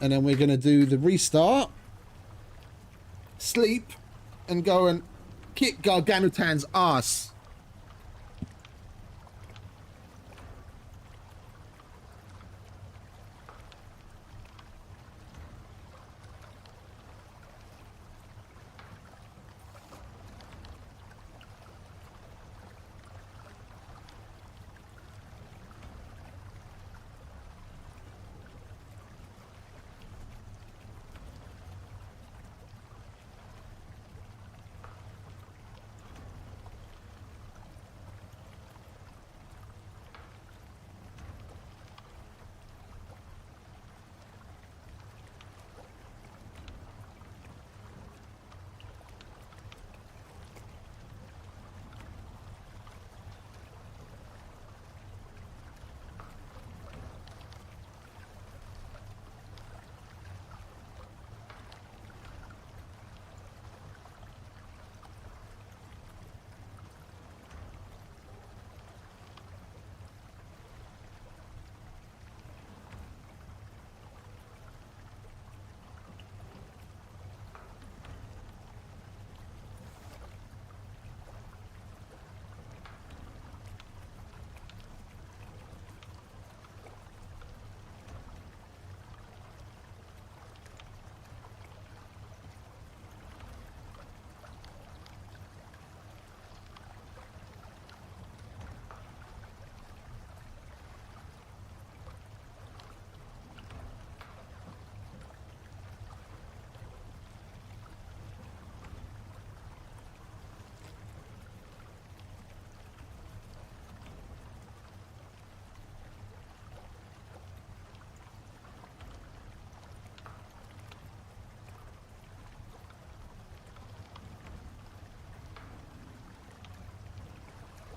And then we're going to do the restart. Sleep. And go and kick Garganutan's ass.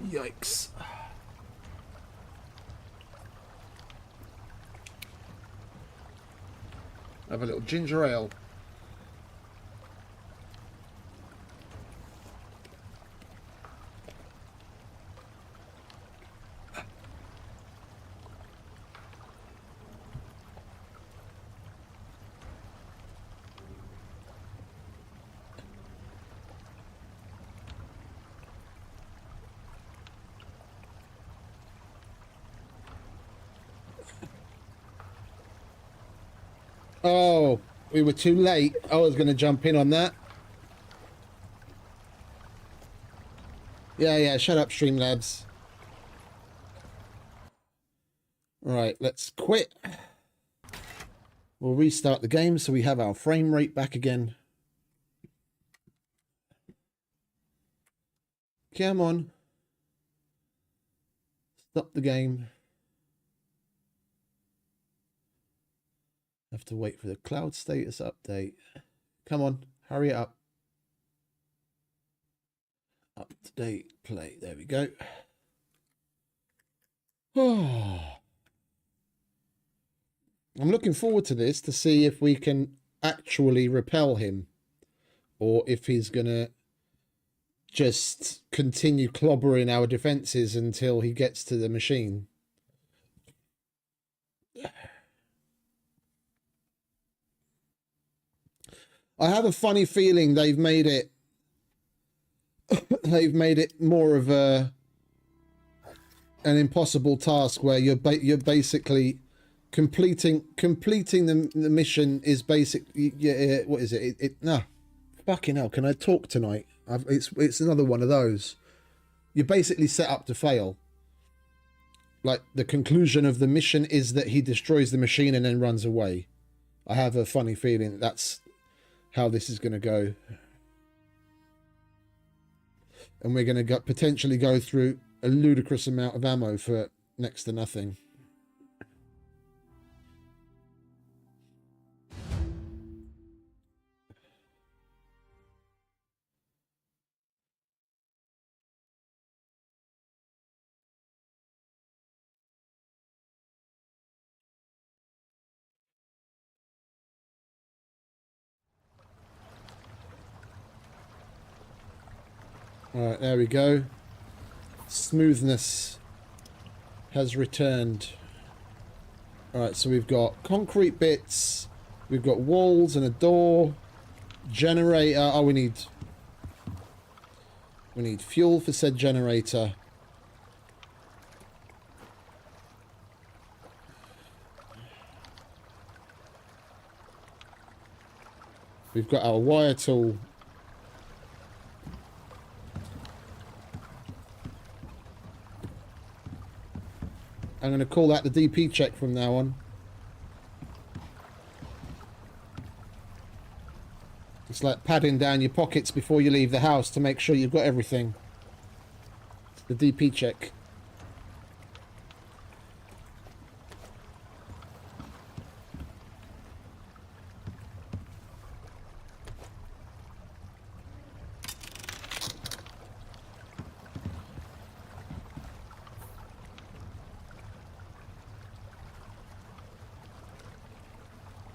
Yikes. Have a little ginger ale. Oh, we were too late. I was going to jump in on that. Yeah, shut up, Streamlabs. Right, let's quit. We'll restart the game so we have our frame rate back again. Come on. Stop the game. Have to wait for the cloud status update. Come on, hurry it up. Up to date play. There we go. Oh. I'm looking forward to this to see if we can actually repel him or if he's going to just continue clobbering our defenses until he gets to the machine. I have a funny feeling they've made it more of an impossible task where you're basically completing the mission is basically what is it? No, fucking hell! Can I talk tonight? It's another one of those. You're basically set up to fail. Like the conclusion of the mission is that he destroys the machine and then runs away. I have a funny feeling that's how this is going to go, and we're going to potentially go through a ludicrous amount of ammo for next to nothing. All right, there we go. Smoothness has returned. All right, so we've got concrete bits, we've got walls and a door, generator. Oh, we need fuel for said generator. We've got our wire tool. I'm going to call that the DP check from now on. It's like padding down your pockets before you leave the house to make sure you've got everything. The DP check.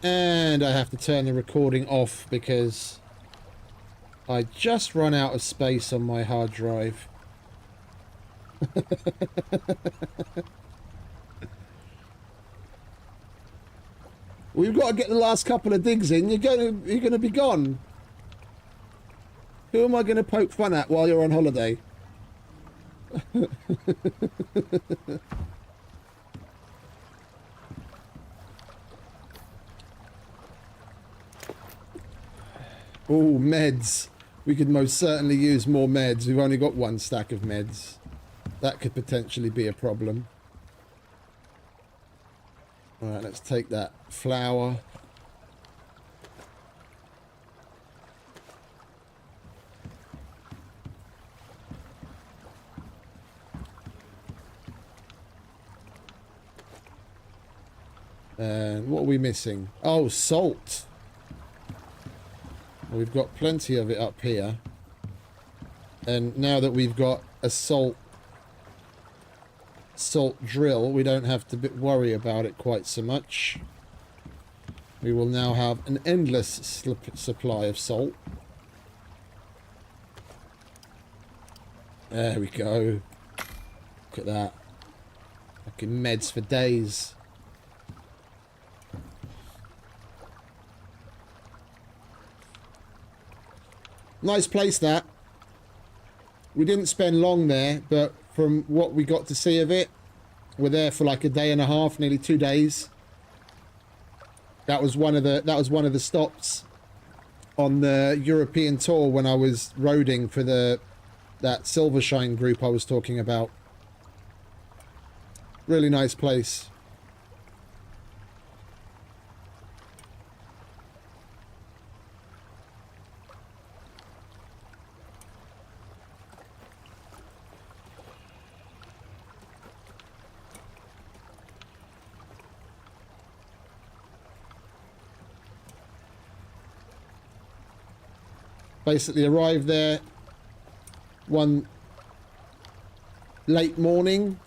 And I have to turn the recording off because I just run out of space on my hard drive. We've got to get the last couple of digs in. You're gonna be gone. Who am I gonna poke fun at while you're on holiday? Oh, meds. We could most certainly use more meds. We've only got one stack of meds. That could potentially be a problem. Alright, let's take that flour. And what are we missing? Oh, salt. We've got plenty of it up here. And now that we've got a salt salt drill, we don't have to worry about it quite so much. We will now have an endless supply of salt. There we go. Look at that. Fucking meds for days. Nice place, that. We didn't spend long there, but from what we got to see of it, we're there for like a day and a half, nearly 2 days. That was one of the stops on the European tour when I was roading for that Silvershine group I was talking about. Really nice place. Basically arrived there one late morning.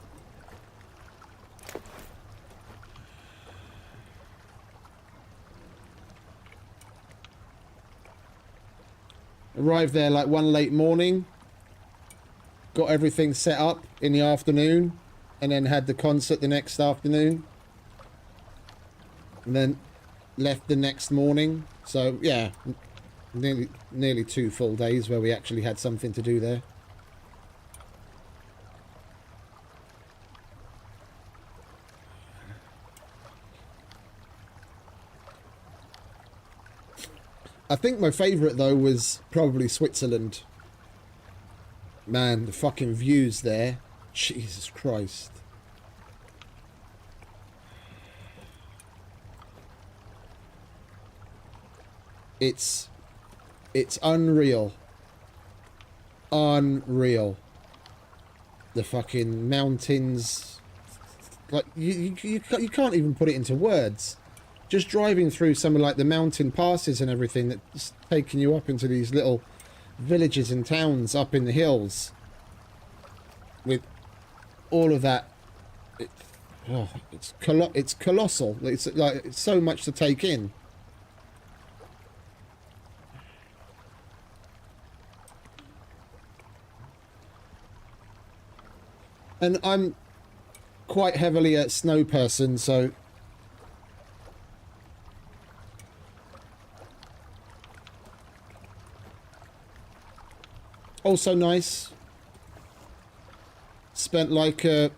Arrived there like one late morning. Got everything set up in the afternoon. And then had the concert the next afternoon. And then left the next morning. So, yeah. Nearly 2 full days where we actually had something to do there. I think my favourite though was probably Switzerland. Man, the fucking views there. Jesus Christ. It's unreal. Unreal. The fucking mountains. Like, you can't even put it into words. Just driving through some of like the mountain passes and everything that's taking you up into these little villages and towns up in the hills. With all of that. It's colossal. It's like, it's so much to take in. And I'm quite heavily a snow person, so also nice. Spent like a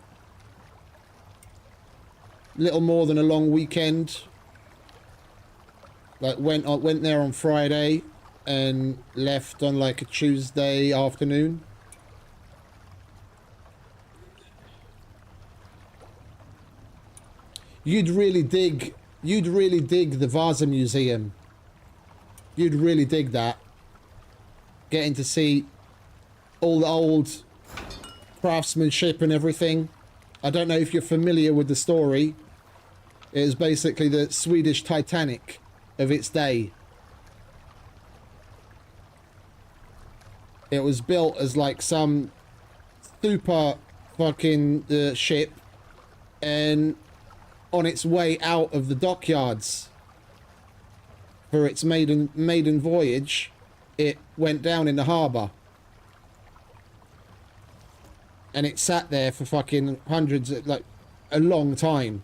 little more than a long weekend. Like went there on Friday and left on like a Tuesday afternoon. You'd really dig the Vasa Museum. You'd really dig that. Getting to see all the old craftsmanship and everything. I don't know if you're familiar with the story. It was basically the Swedish Titanic of its day. It was built as like some super fucking ship, and on its way out of the dockyards for its maiden voyage, it went down in the harbour. And it sat there for fucking hundreds, like a long time.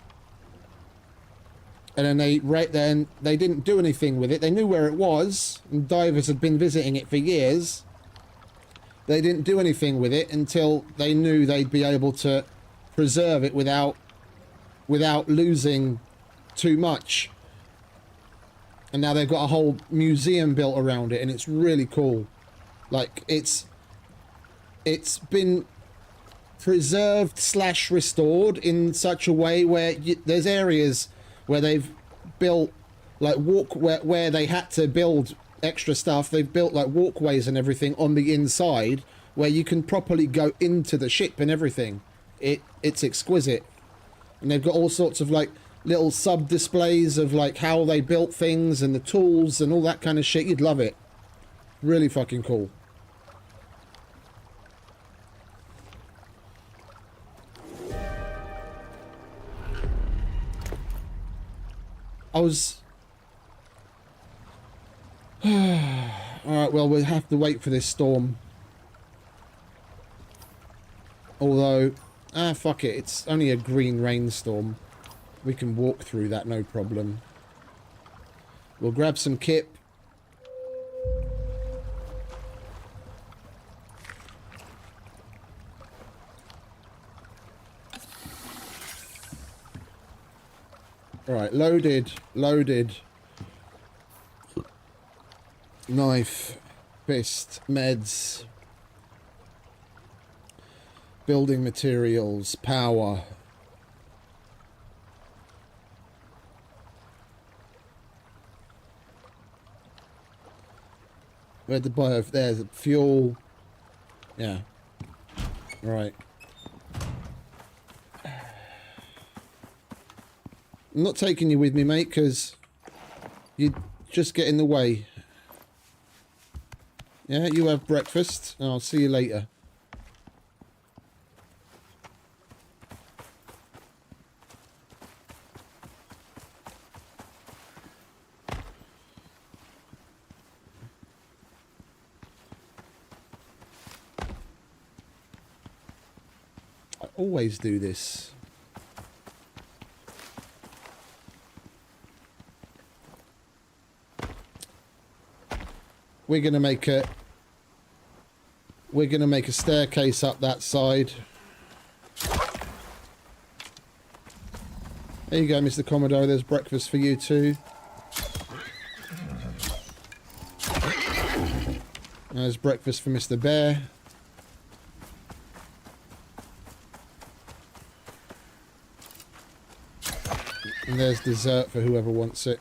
And then they didn't do anything with it. They knew where it was, and divers had been visiting it for years. They didn't do anything with it until they knew they'd be able to preserve it without losing too much. And now they've got a whole museum built around it, and it's really cool. Like, it's been preserved / restored in such a way where there's areas where they've built like where they had to build extra stuff. They've built like walkways and everything on the inside where you can properly go into the ship and everything. It's exquisite. And they've got all sorts of like little sub displays of like how they built things and the tools and all that kind of shit. You'd love it. Really fucking cool. I was... Alright, well, we'll have to wait for this storm. Although... fuck it. It's only a green rainstorm. We can walk through that, no problem. We'll grab some kip. Alright, loaded. Loaded. Knife. Fist. Meds. Building materials. Power. Where'd the bio? There's fuel. Yeah. Right. I'm not taking you with me, mate, because you just get in the way. Yeah, you have breakfast, and I'll see you later. I always do this. We're gonna make a staircase up that side. There you go, Mr. Commodore. There's breakfast for you too. There's breakfast for Mr. Bear. And there's dessert for whoever wants it.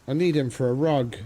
I need him for a rug.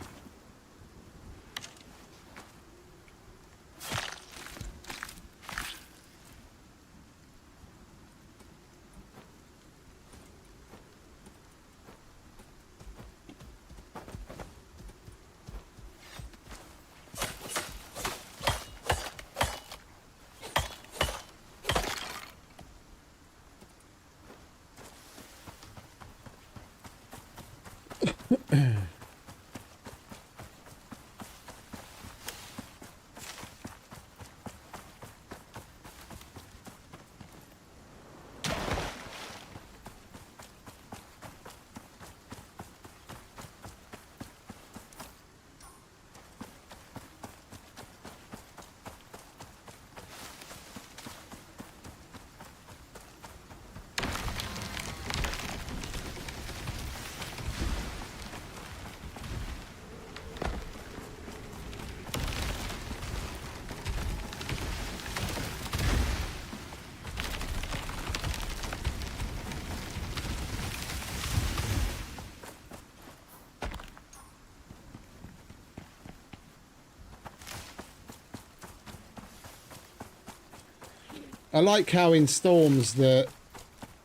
I like how in storms the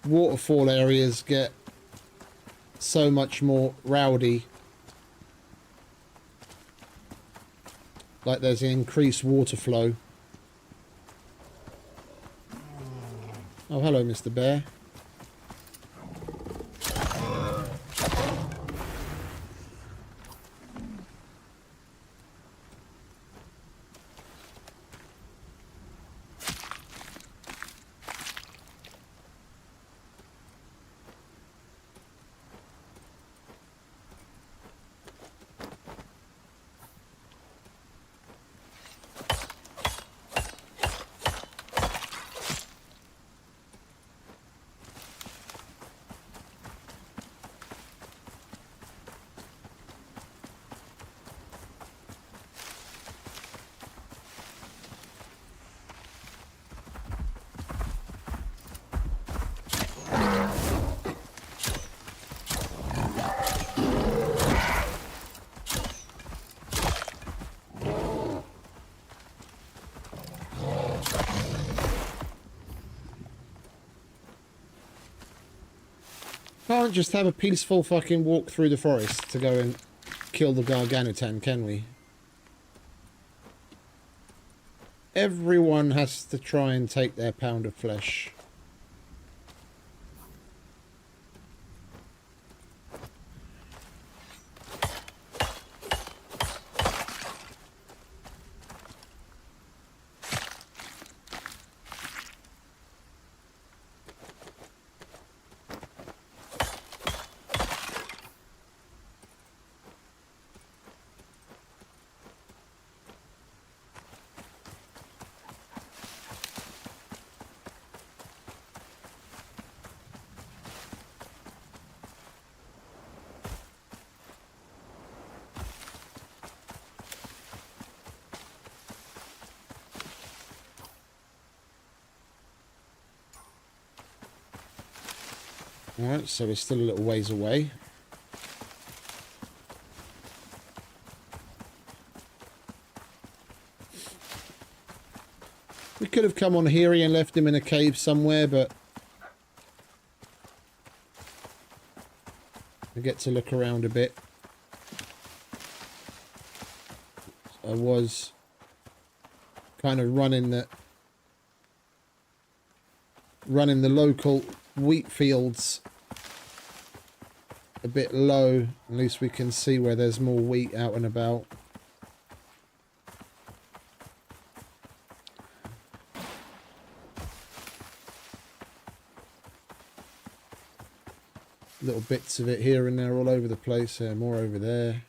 waterfall areas get so much more rowdy. Like there's an increased water flow. Oh, hello, Mr. Bear. Can't just have a peaceful fucking walk through the forest to go and kill the Garganutan, can we? Everyone has to try and take their pound of flesh. Alright, so we're still a little ways away. We could have come on here and left him in a cave somewhere, but we get to look around a bit. I was kind of running the local wheat fields a bit low. At least we can see where there's more wheat out and about. Little bits of it here and there all over the place. More over there.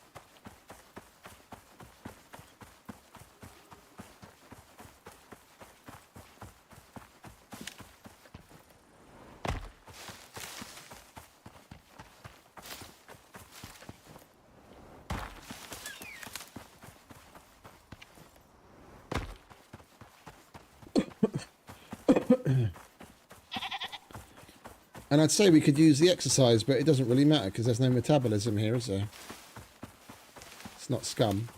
And I'd say we could use the exercise, but it doesn't really matter because there's no metabolism here, is there? It's not scum.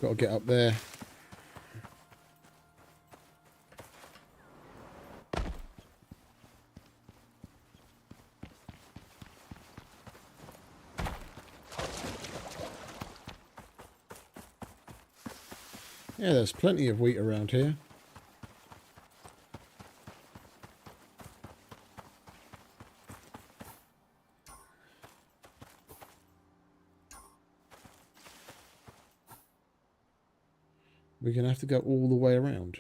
Got to get up there. Yeah, there's plenty of wheat around here. We're going to have to go all the way around.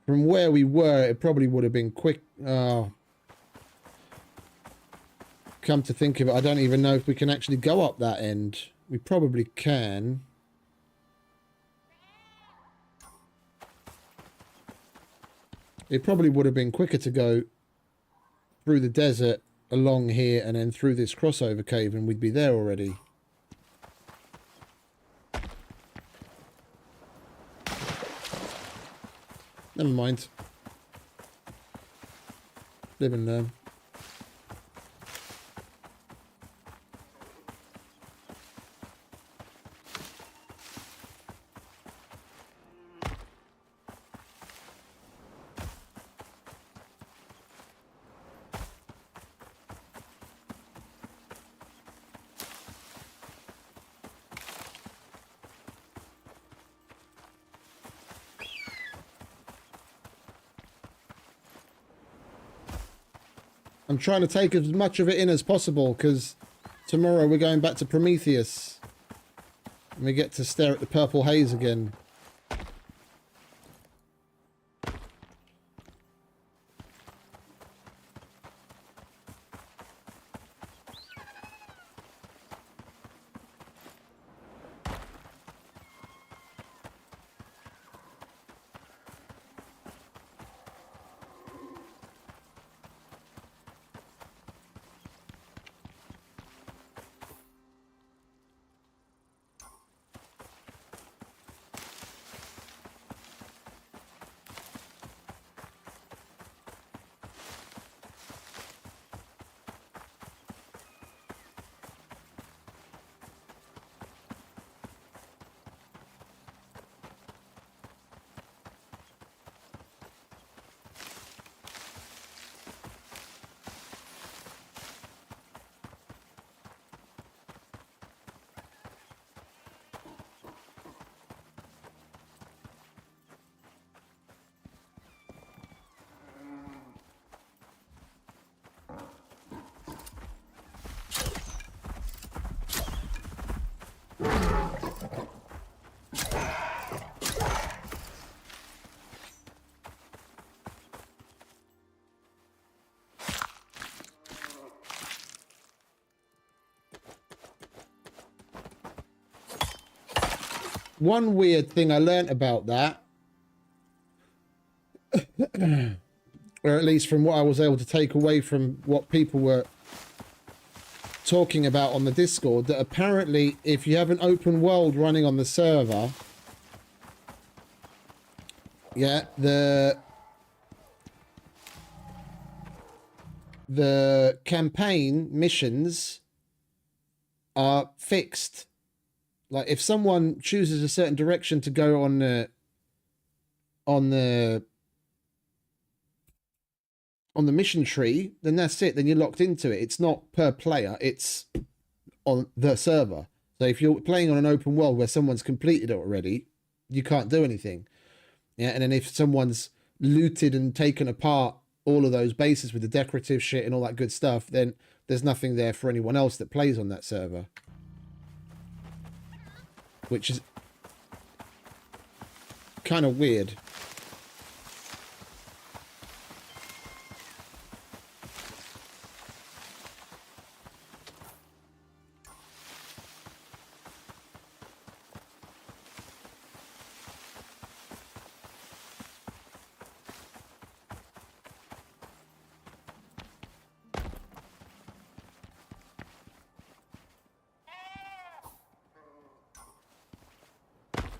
From where we were, it probably would have been quick. Come to think of it, I don't even know if we can actually go up that end. We probably can. It probably would have been quicker to go through the desert along here and then through this crossover cave and we'd be there already. Never mind. Live and learn. I'm trying to take as much of it in as possible because tomorrow we're going back to Prometheus and we get to stare at the purple haze again. one weird thing I learnt about that, or at least from what I was able to take away from what people were talking about on the Discord, that apparently if you have an open world running on the server, yeah, the campaign missions are fixed. Like if someone chooses a certain direction to go on the mission tree, then that's it. Then you're locked into it. It's not per player. It's on the server. So if you're playing on an open world where someone's completed it already, you can't do anything. Yeah, and then if someone's looted and taken apart all of those bases with the decorative shit and all that good stuff, then there's nothing there for anyone else that plays on that server. Which is kind of weird.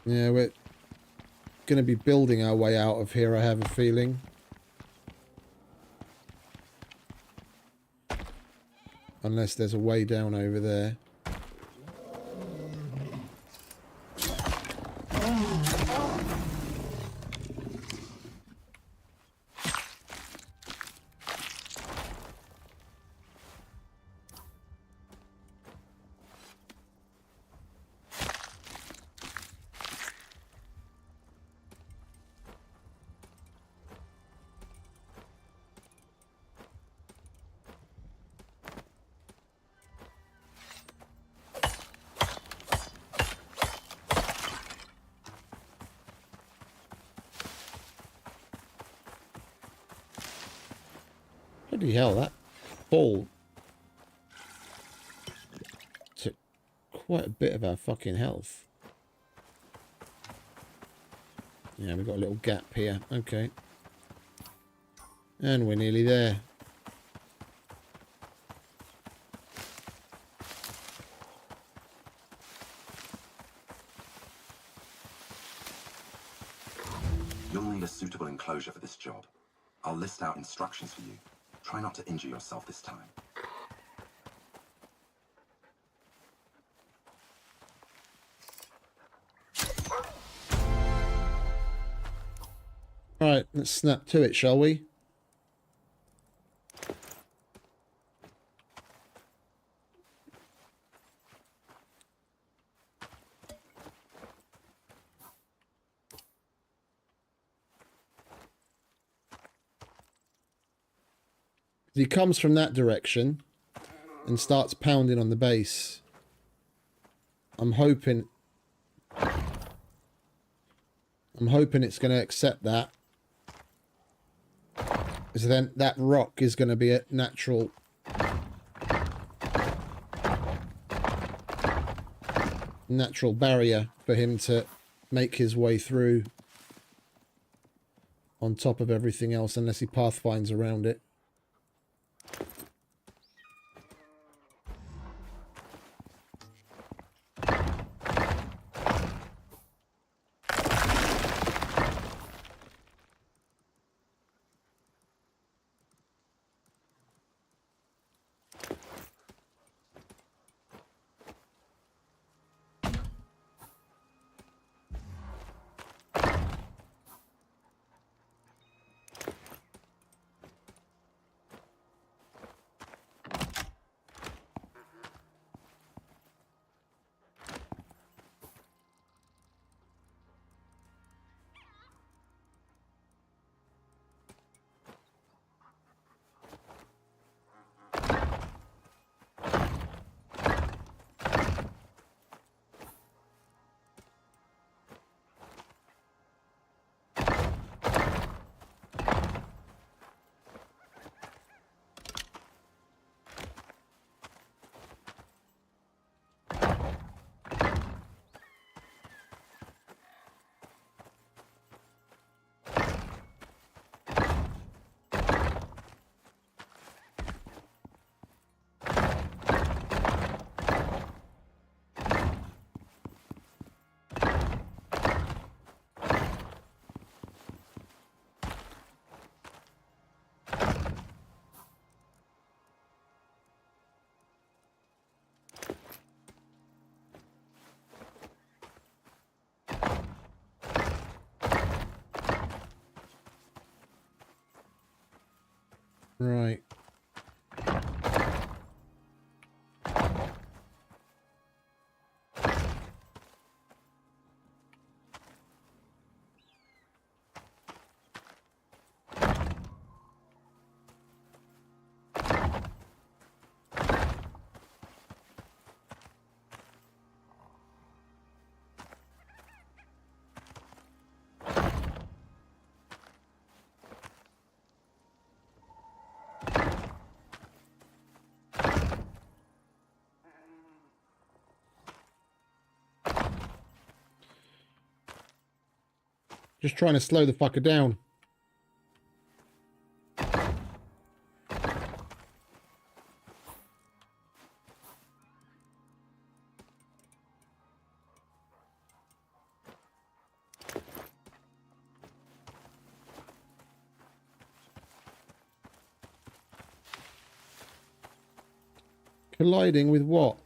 Yeah, we're going to be building our way out of here, I have a feeling. Unless there's a way down over there. Bloody hell, that ball took quite a bit of our fucking health. Yeah, we've got a little gap here. Okay. And we're nearly there. You'll need a suitable enclosure for this job. I'll list out instructions for you. Try not to injure yourself this time. Alright, let's snap to it, shall we? He comes from that direction and starts pounding on the base. I'm hoping it's going to accept that. Because then that rock is going to be a natural barrier for him to make his way through on top of everything else, unless he pathfinds around it. Right. Just trying to slow the fucker down. Colliding with what?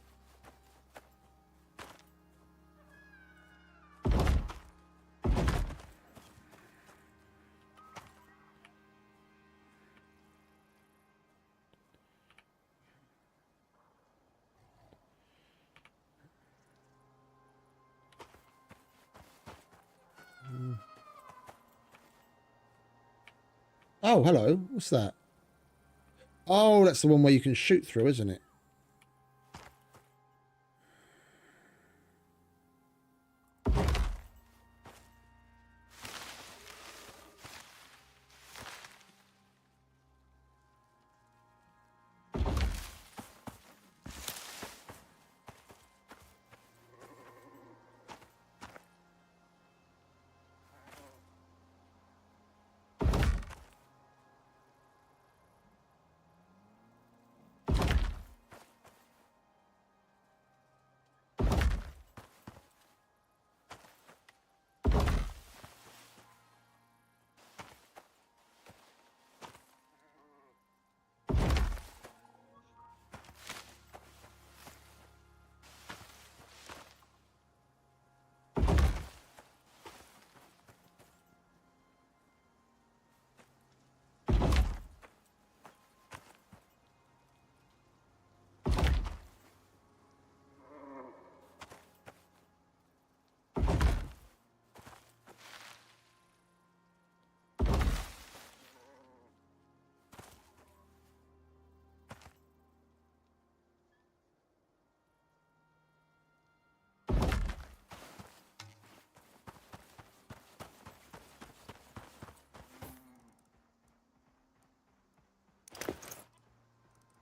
Oh, hello. What's that? Oh, that's the one where you can shoot through, isn't it?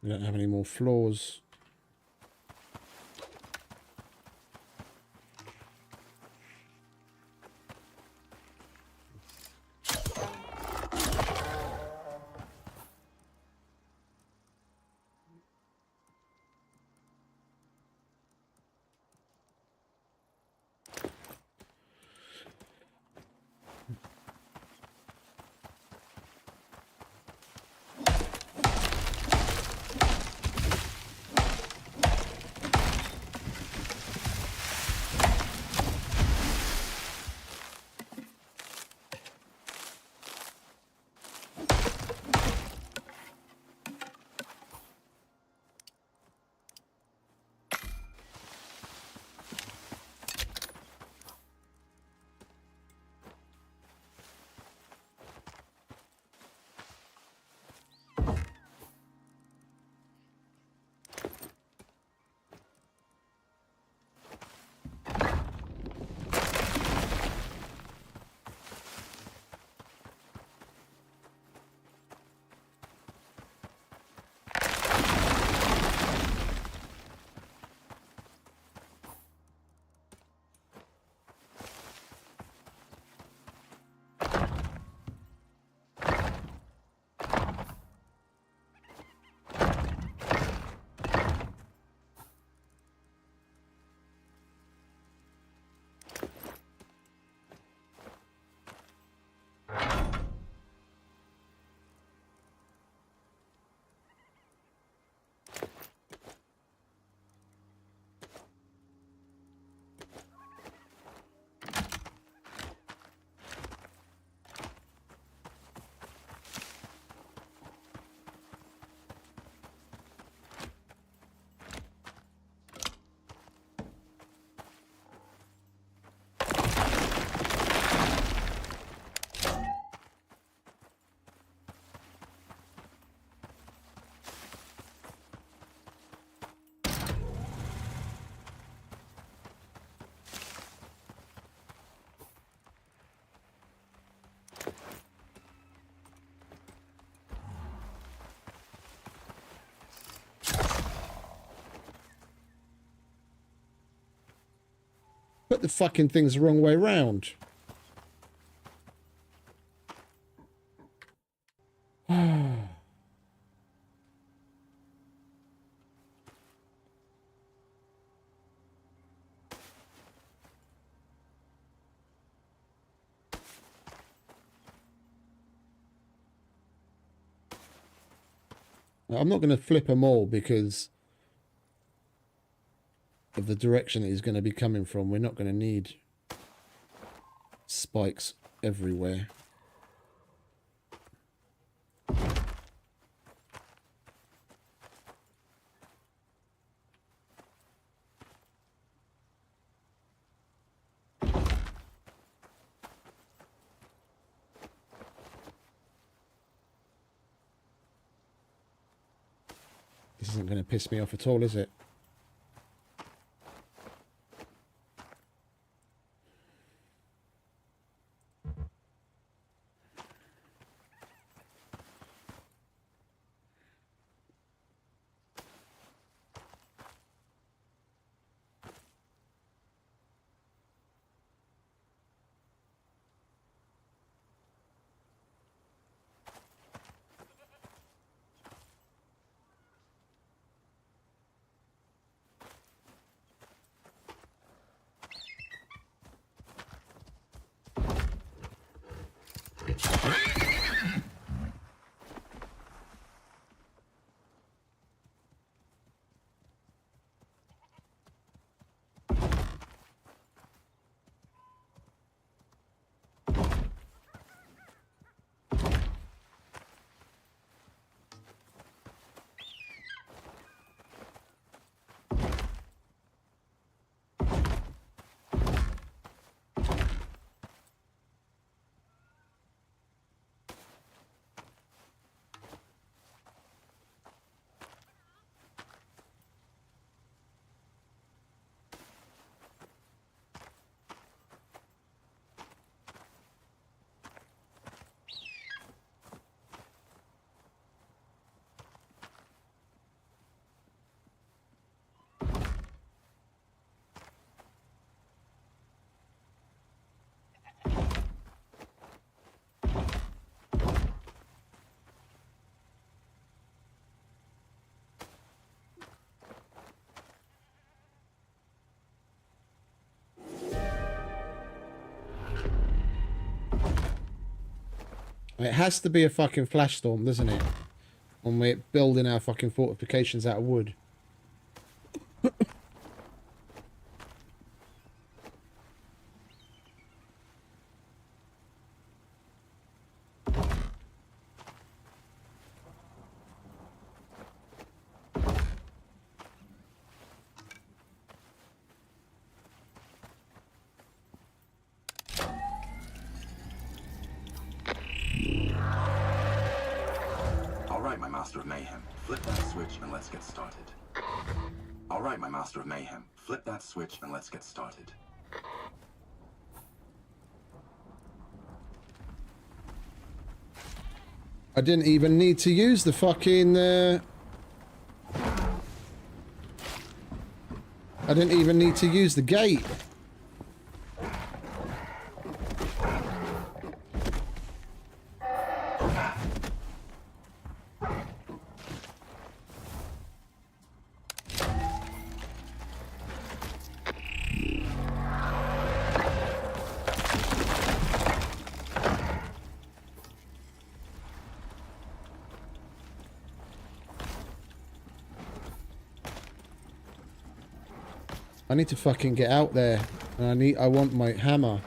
We don't have any more floors. Put the fucking things the wrong way round. I'm not going to flip them all because of the direction that he's going to be coming from. We're not going to need spikes everywhere. This isn't going to piss me off at all, is it? It has to be a fucking flash storm, doesn't it? When we're building our fucking fortifications out of wood. Master of Mayhem, flip that switch and let's get started. All right, my Master of Mayhem, flip that switch and let's get started. I didn't even need to use the fucking... I didn't even need to use the gate. I need to fucking get out there, and I want my hammer.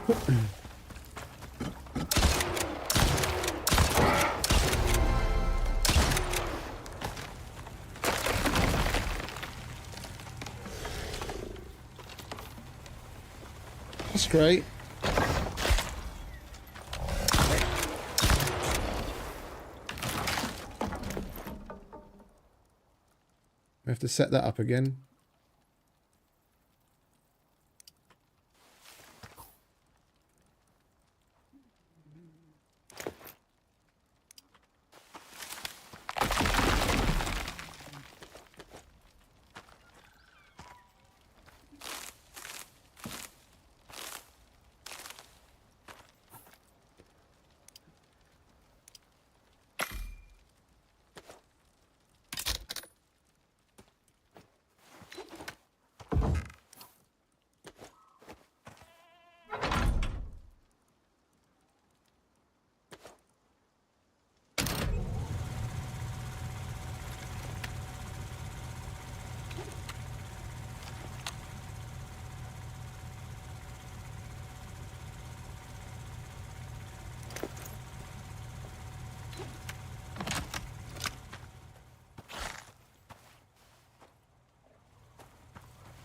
That's great. We have to set that up again.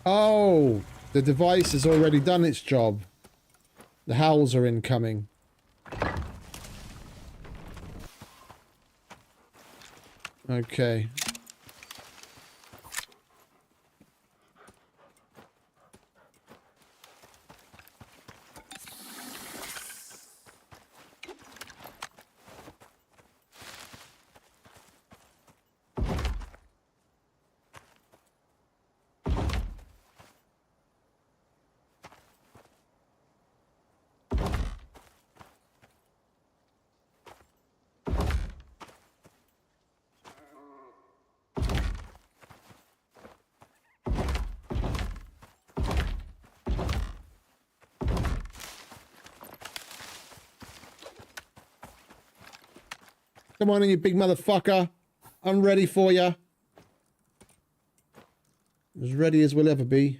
Oh, the device has already done its job. The howls are incoming. Okay. Come on in, you big motherfucker. I'm ready for you. As ready as we'll ever be.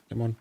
Come on.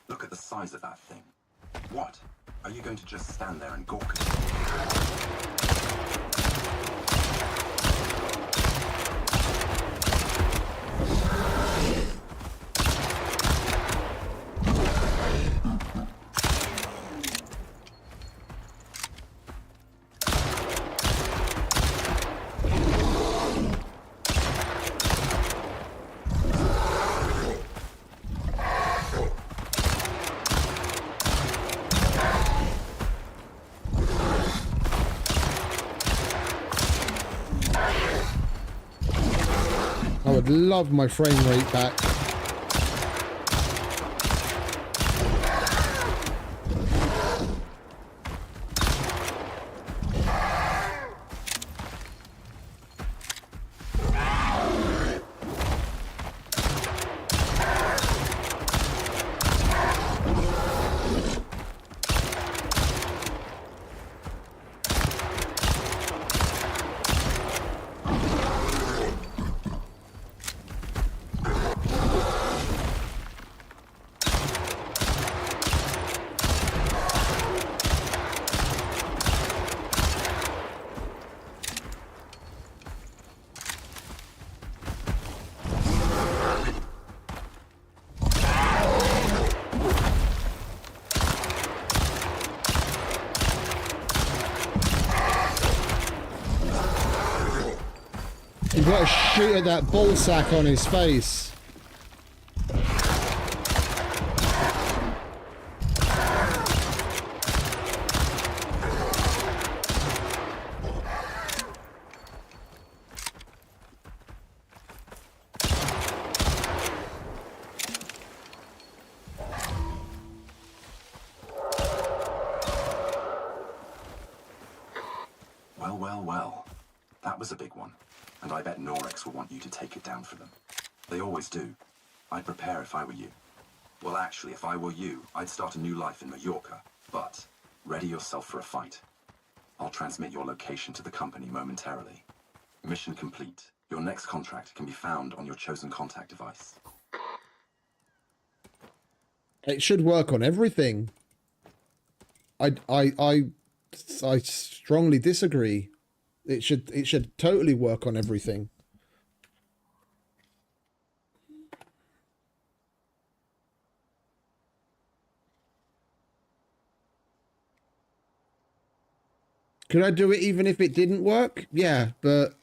Look at the size of that thing. What? Are you going to just stand there and gawk at it? I'd love my frame rate back. You've got to shoot at that ball sack on his face. Well. That was a big one. And I bet Norex will want you to take it down for them. They always do. I'd prepare if I were you. Well, actually, if I were you, I'd start a new life in Mallorca. But ready yourself for a fight. I'll transmit your location to the company momentarily. Mission complete. Your next contract can be found on your chosen contact device. It should work on everything. I strongly disagree. It should totally work on everything. Could I do it even if it didn't work? Yeah, but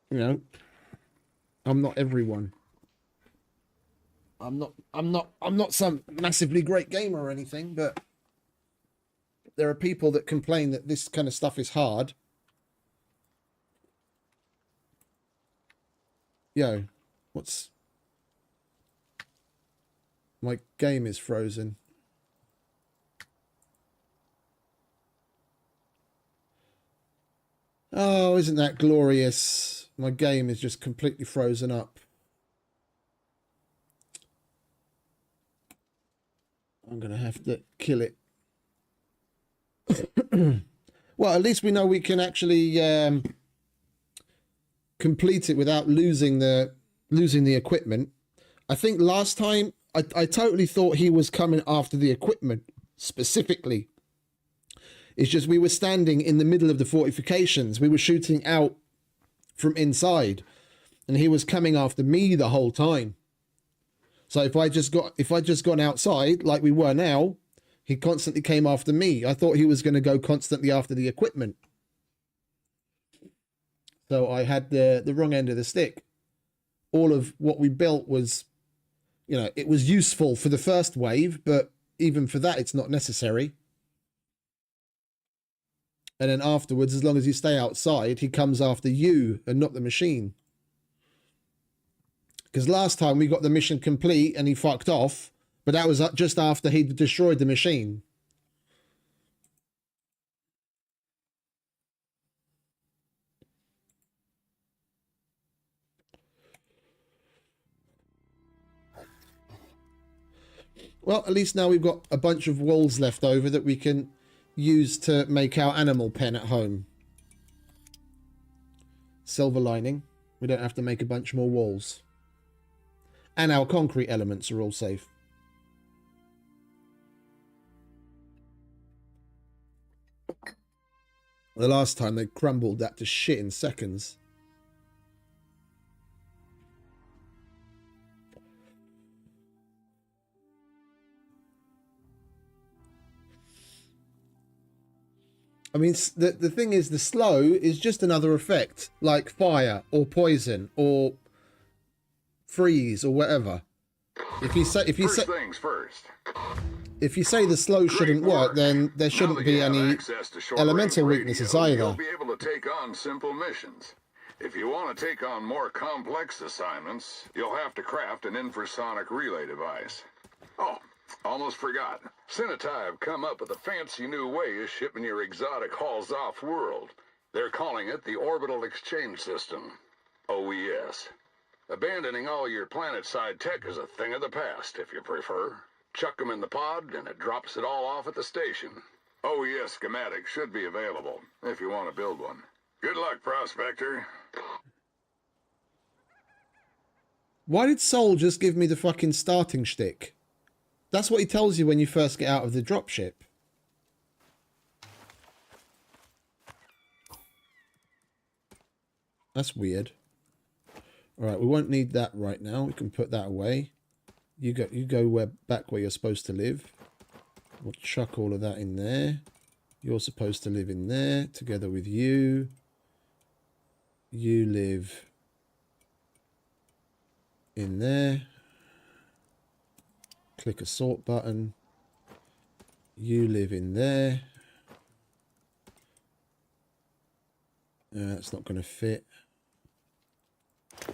you know, I'm not everyone. I'm not some massively great gamer or anything, but there are people that complain that this kind of stuff is hard. Yo, what's... My game is frozen. Oh, isn't that glorious? My game is just completely frozen up. I'm going to have to kill it. Well, at least we know we can actually complete it without losing the equipment. I think last time I totally thought he was coming after the equipment specifically. It's just we were standing in the middle of the fortifications. We were shooting out from inside, and he was coming after me the whole time. So if I just gone outside like we were now, he constantly came after me. I thought he was going to go constantly after the equipment. So I had the wrong end of the stick. All of what we built was, you know, it was useful for the first wave, but even for that, it's not necessary. And then afterwards, as long as you stay outside, he comes after you and not the machine. Because last time we got the mission complete and he fucked off, but that was just after he'd destroyed the machine. Well, at least now we've got a bunch of walls left over that we can use to make our animal pen at home. Silver lining. We don't have to make a bunch more walls. And our concrete elements are all safe. The last time they crumbled that to shit in seconds. I mean, the thing is, the slow is just another effect, like fire or poison or freeze or whatever. If you say First things first. if you say the slow shouldn't work, then there shouldn't be any elemental weaknesses either. You'll be able to take on simple missions. If you want to take on more complex assignments, you'll have to craft an infrasonic relay device. Oh, almost forgot. Cinetai have come up with a fancy new way of shipping your exotic hauls off-world. They're calling it the Orbital Exchange System, OES. Abandoning all your planet-side tech is a thing of the past, if you prefer. Chuck them in the pod, and it drops it all off at the station. OES schematics should be available, if you want to build one. Good luck, Prospector. Why did Sol just give me the fucking starting shtick? That's what he tells you when you first get out of the dropship. That's weird. Alright, we won't need that right now. We can put that away. You go back where you're supposed to live. We'll chuck all of that in there. You're supposed to live in there together with you. You live in there. Click a sort button. You live in there. That's not going to fit.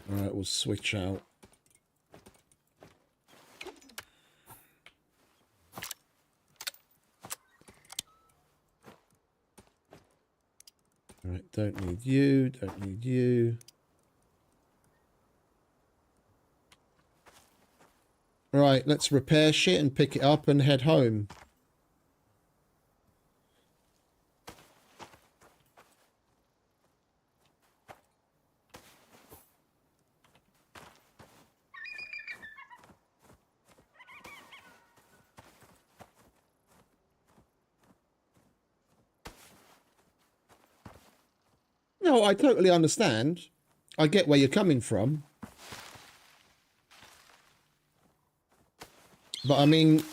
Alright, we'll switch out. Alright, don't need you, don't need you. Right, let's repair shit and pick it up and head home. No, I totally understand. I get where you're coming from. But I mean,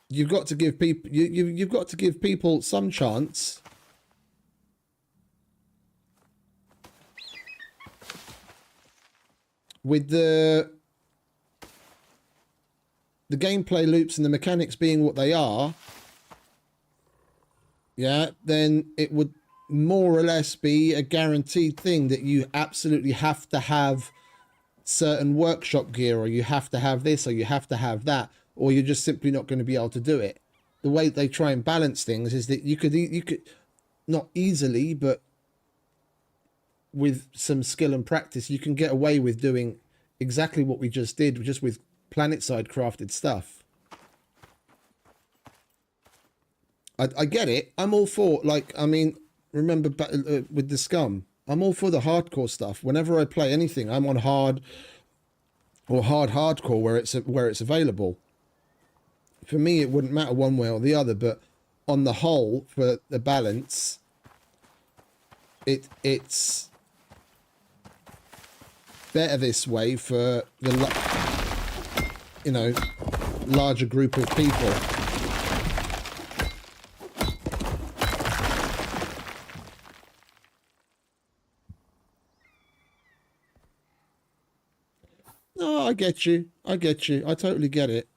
you've got to give people you've got to give people some chance. With the gameplay loops and the mechanics being what they are, yeah, then it would more or less be a guaranteed thing that you absolutely have to have certain workshop gear, or you have to have this, or you have to have that, or you're just simply not going to be able to do it. The way they try and balance things is that you could not easily, but with some skill and practice, you can get away with doing exactly what we just did, just with planet-side crafted stuff. I get it. I'm all for, like, I mean, remember with the Scum, I'm all for the hardcore stuff. Whenever I play anything, I'm on hard or hardcore where it's available. For me, it wouldn't matter one way or the other, but on the whole, for the balance, it's better this way for the larger group of people. No, I get you. I get you. I totally get it.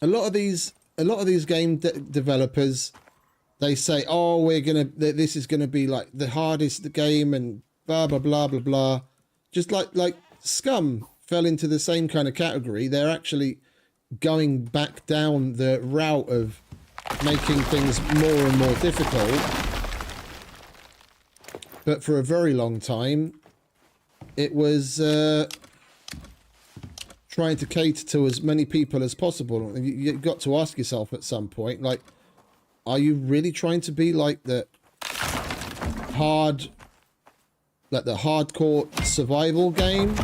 A lot of these game developers, they say, "Oh, this is gonna be like the hardest game," and blah blah blah blah blah. Just like Scum fell into the same kind of category. They're actually going back down the route of making things more and more difficult. But for a very long time, it was trying to cater to as many people as possible. You've got to ask yourself at some point, like, are you really trying to be like the hardcore survival game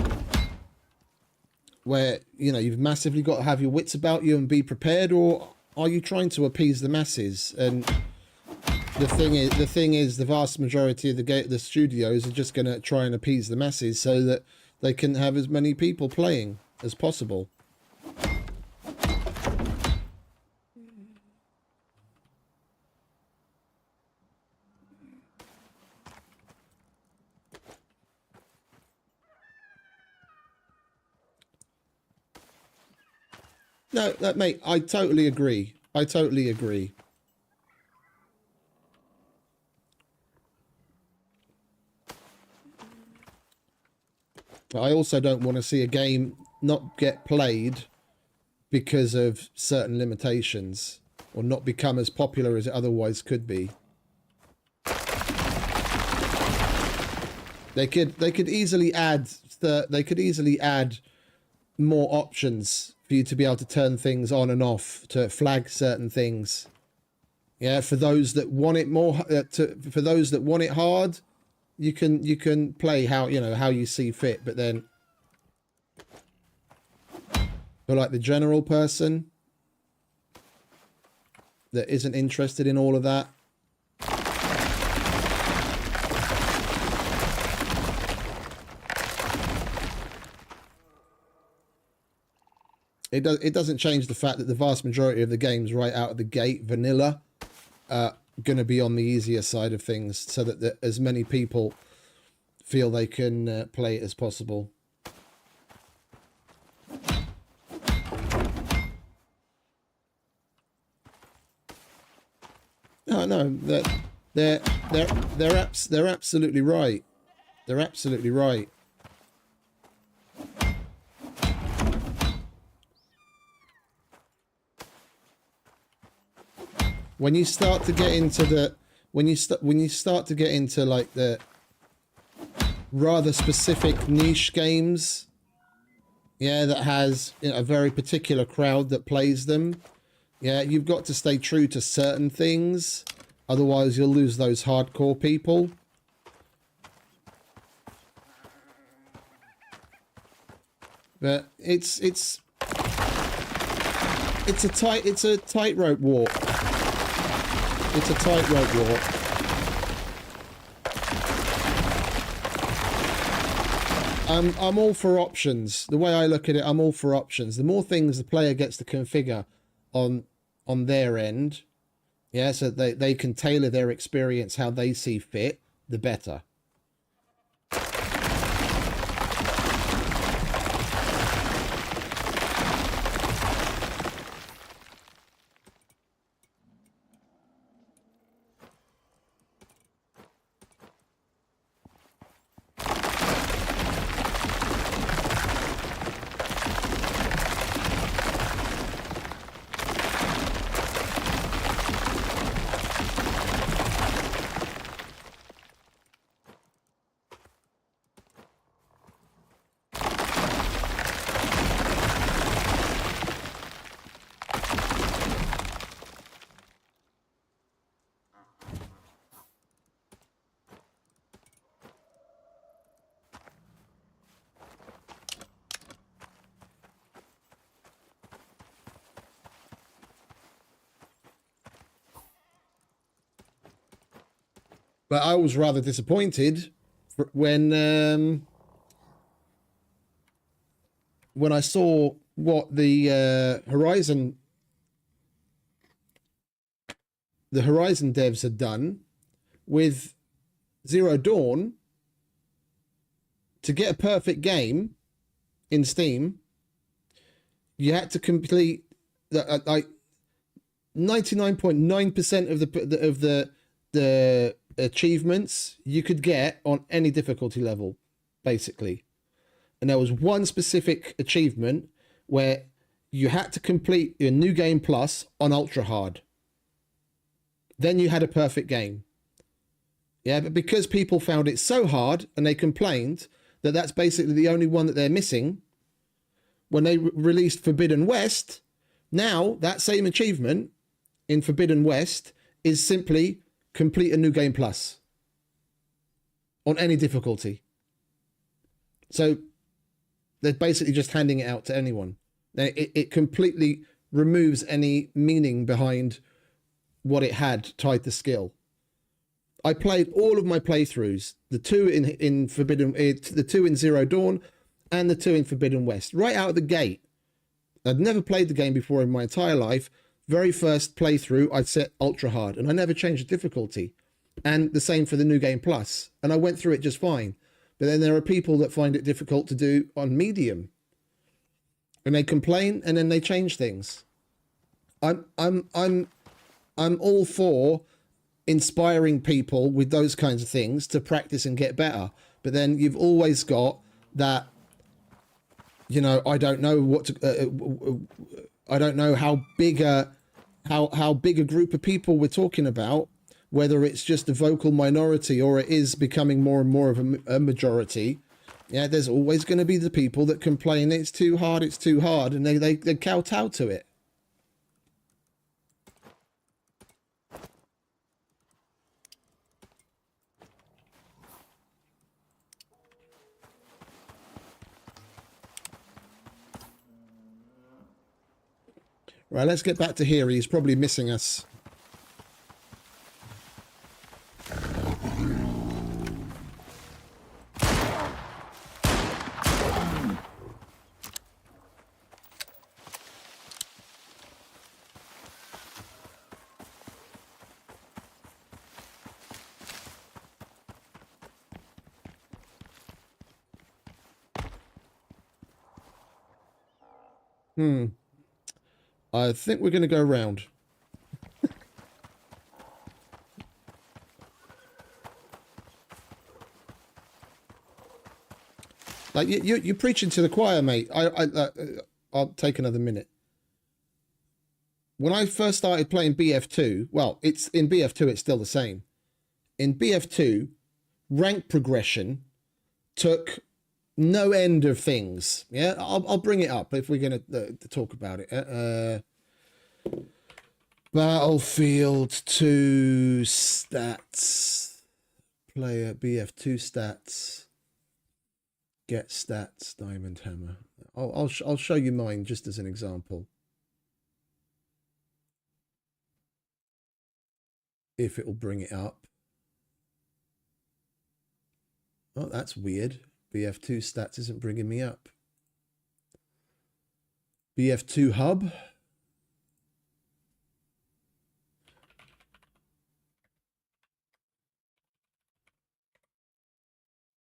where, you've massively got to have your wits about you and be prepared, or are you trying to appease the masses? And the thing is, the vast majority of the studios are just going to try and appease the masses so that they can have as many people playing as possible. No, that mate, I totally agree. I totally agree. But I also don't want to see a game not get played because of certain limitations, or not become as popular as it otherwise could be. They could easily add more options for you to be able to turn things on and off, to flag certain things. Yeah, for those that want it more, for those that want it hard, you can play how you see fit. But then, for like the general person that isn't interested in all of that, it doesn't change the fact that the vast majority of the games right out of the gate, vanilla, are going to be on the easier side of things, so that as many people feel they can play it as possible. No, they're absolutely right. They're absolutely right. When you start to get into when you start to get into like the rather specific niche games, yeah, that has a very particular crowd that plays them, yeah, you've got to stay true to certain things, otherwise you'll lose those hardcore people. But it's a tightrope walk. It's a tightrope walk. I'm all for options. The way I look at it, I'm all for options. The more things the player gets to configure on their end, yeah, so they can tailor their experience how they see fit, the better. But I was rather disappointed when I saw what the Horizon devs had done with Zero Dawn. To get a perfect game in Steam, you had to complete like 99.9% of the achievements you could get on any difficulty level, basically. And there was one specific achievement where you had to complete your New Game Plus on ultra hard. Then you had a perfect game. Yeah, but because people found it so hard and they complained that that's basically the only one that they're missing, when they released Forbidden West, now that same achievement in Forbidden West is simply complete a New Game Plus on any difficulty. So they're basically just handing it out to anyone. It completely removes any meaning behind what it had tied to skill. I played all of my playthroughs, the two in Zero Dawn and the two in Forbidden West, right out of the gate. I'd never played the game before in my entire life. Very first playthrough, I'd set ultra hard, and I never changed the difficulty. And the same for the New Game Plus. And I went through it just fine. But then there are people that find it difficult to do on medium. and they complain, and then they change things. I'm all for inspiring people with those kinds of things to practice and get better. But then you've always got that, you know, I don't know what to, I don't know how big a group of people we're talking about, whether it's just a vocal minority or it is becoming more and more of a majority. Yeah, there's always going to be the people that complain it's too hard, and they kowtow to it. Right, let's get back to here. He's probably missing us. I think we're going to go round. Like you're preaching to the choir, mate. I'll take another minute. When I first started playing BF2, well, it's in BF2, it's still the same. In BF2, rank progression took no end of things. Yeah, I'll bring it up if we're going to talk about it. Battlefield 2 stats. Player BF2 stats. Get stats, Diamond Hammer. I'll show you mine just as an example. If it will bring it up. Oh, that's weird. BF2 stats isn't bringing me up. BF2 hub.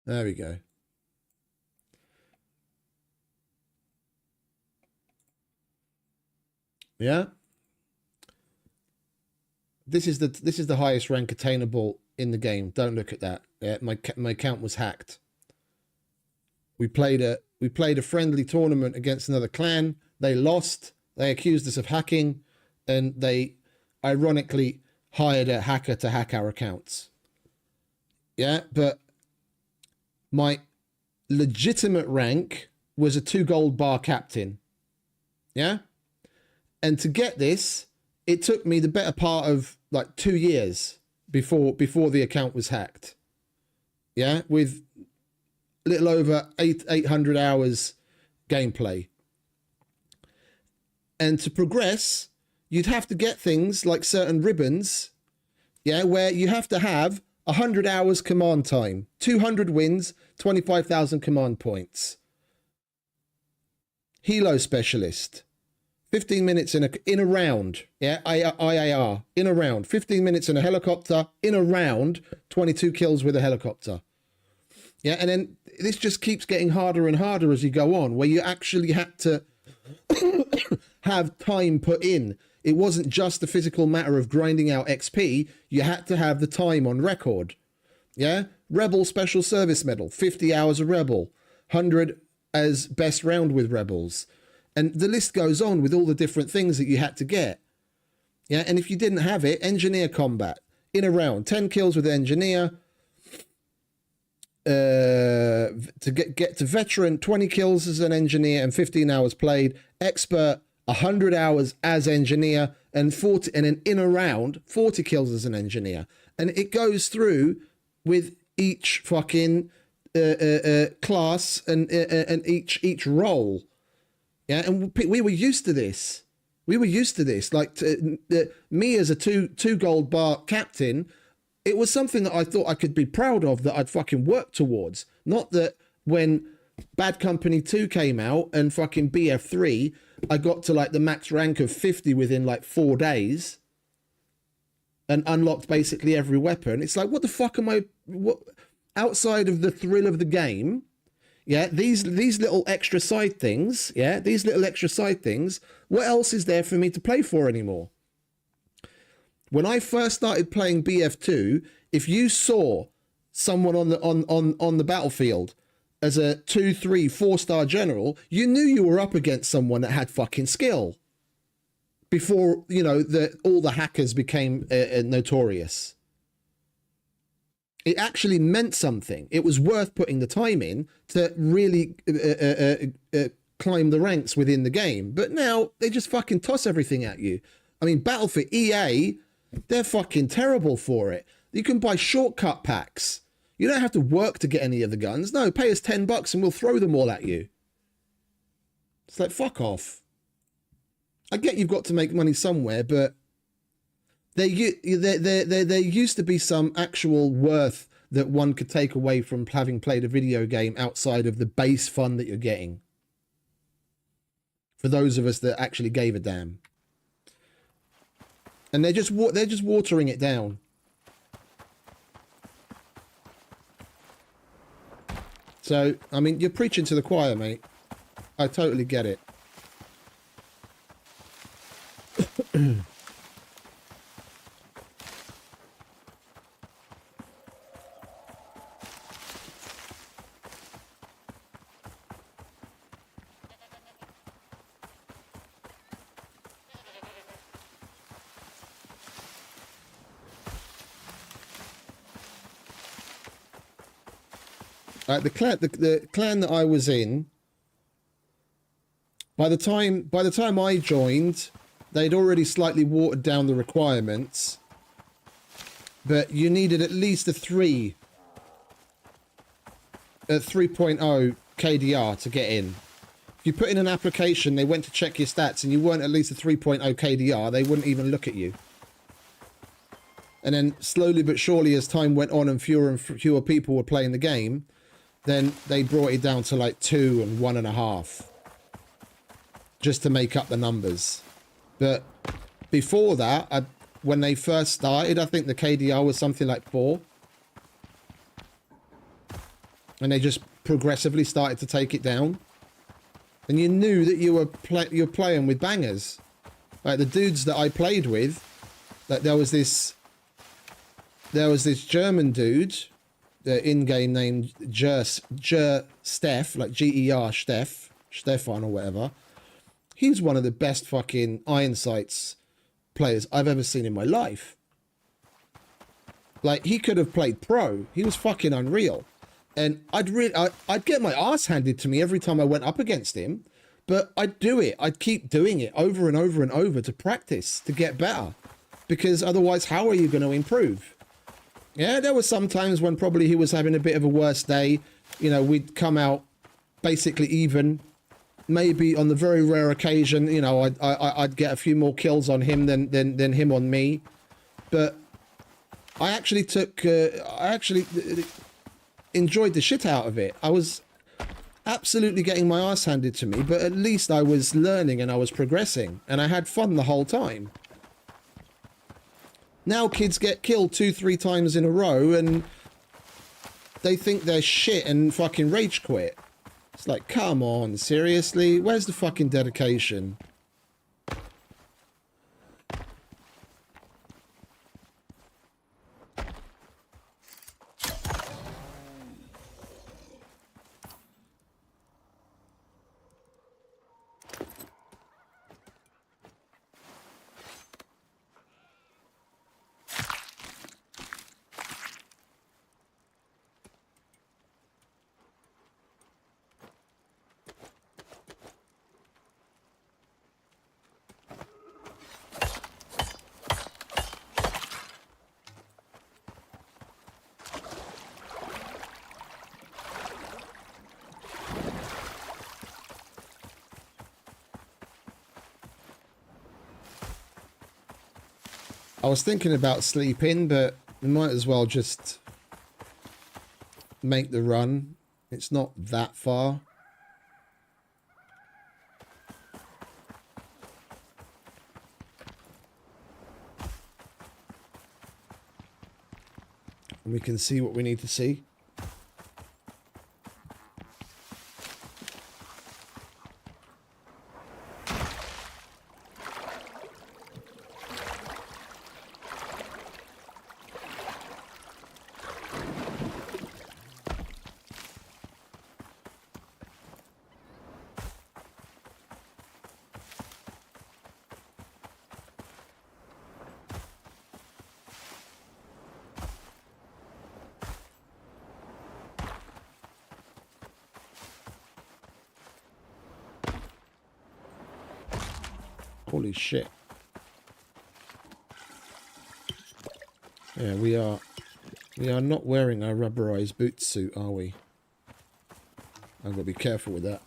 There we go. Yeah. This is the highest rank attainable in the game. Don't look at that. Yeah, my account was hacked. We played a friendly tournament against another clan. They lost. They accused us of hacking, and they ironically hired a hacker to hack our accounts. Yeah, but my legitimate rank was a 2 gold bar captain. Yeah? And to get this, it took me the better part of like 2 years before the account was hacked. Yeah, with a little over 800 hours gameplay. And to progress, you'd have to get things like certain ribbons, yeah, where you have to have 100 hours command time, 200 wins, 25,000 command points. Helo specialist, 15 minutes in a round, yeah, IAR, in a round, 15 minutes in a helicopter, in a round, 22 kills with a helicopter. Yeah, and then this just keeps getting harder and harder as you go on, where you actually had to have time put in. It wasn't just a physical matter of grinding out XP. You had to have the time on record. Yeah? Rebel Special Service Medal, 50 hours of Rebel, 100 as best round with Rebels. And the list goes on with all the different things that you had to get. Yeah, and if you didn't have it, Engineer Combat, in a round, 10 kills with Engineer, to get to Veteran, 20 kills as an Engineer and 15 hours played, Expert, 100 hours as Engineer, and 40, and then in a round, 40 kills as an Engineer. And it goes through with each fucking class and each role. Yeah, and we were used to this. We were used to this. Like me as a two gold bar captain, it was something that I thought I could be proud of, that I'd fucking worked towards. Not that when Bad Company 2 came out and fucking BF3, I got to like the max rank of 50 within like 4 days and unlocked basically every weapon. It's like, what the fuck am I... What, outside of the thrill of the game, Yeah, these little extra side things, yeah, these little extra side things, what else is there for me to play for anymore? When I first started playing BF2, if you saw someone on the battlefield as a 2, 3, 4-star general, you knew you were up against someone that had fucking skill. Before, you know, all the hackers became notorious. It actually meant something. It was worth putting the time in to really climb the ranks within the game. But now they just fucking toss everything at you. I mean, Battlefield, EA, they're fucking terrible for it. You can buy shortcut packs. You don't have to work to get any of the guns. No, pay us $10 and we'll throw them all at you. It's like, fuck off. I get you've got to make money somewhere, but there used to be some actual worth that one could take away from having played a video game outside of the base fun that you're getting. For those of us that actually gave a damn. And they're just watering it down. So, I mean, you're preaching to the choir, mate. I totally get it. The clan that I was in, by the time I joined, they'd already slightly watered down the requirements, but you needed at least a 3.0 KDR to get in. If you put in an application, they went to check your stats and you weren't at least a 3.0 KDR, they wouldn't even look at you. And then slowly but surely as time went on and fewer people were playing the game, then they brought it down to like 2 and 1.5 just to make up the numbers. But before that, when they first started, I think the KDR was something like 4. And they just progressively started to take it down. And you knew that you were playing with bangers. Like the dudes that I played with, that there was this German dude, the in-game name Steph, like G-E-R Stefan or whatever. He's one of the best fucking Iron Sights players I've ever seen in my life. Like, he could have played pro. He was fucking unreal. And I'd get my ass handed to me every time I went up against him, but I'd do it. I'd keep doing it over and over and over to practice, to get better. Because otherwise, how are you going to improve? Yeah, there were some times when probably he was having a bit of a worse day. You know, we'd come out basically even. Maybe on the very rare occasion, you know, I'd get a few more kills on him than him on me. But I actually enjoyed the shit out of it. I was absolutely getting my ass handed to me, but at least I was learning and I was progressing, and I had fun the whole time. Now kids get killed 2-3 times in a row and they think they're shit and fucking rage quit. It's like, come on, seriously? Where's the fucking dedication? I was thinking about sleeping, but we might as well just make the run. It's not that far. And we can see what we need to see. Holy shit. Yeah, we are not wearing our rubberized boot suit, are we? I've got to be careful with that.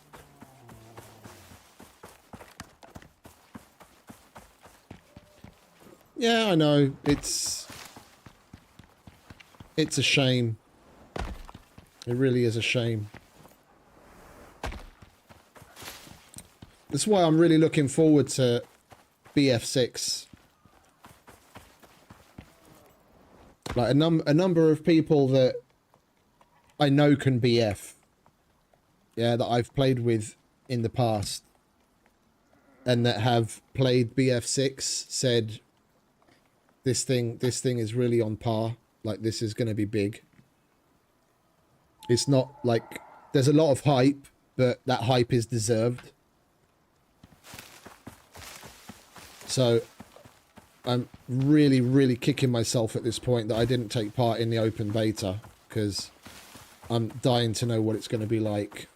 Yeah, I know. It's a shame. It really is a shame. That's why I'm really looking forward to BF6. Like a number of people that I know can BF. Yeah, that I've played with in the past and that have played BF6 said this thing is really on par. Like, this is going to be big. It's not like there's a lot of hype, but that hype is deserved. So I'm really, really kicking myself at this point that I didn't take part in the open beta, because I'm dying to know what it's going to be like.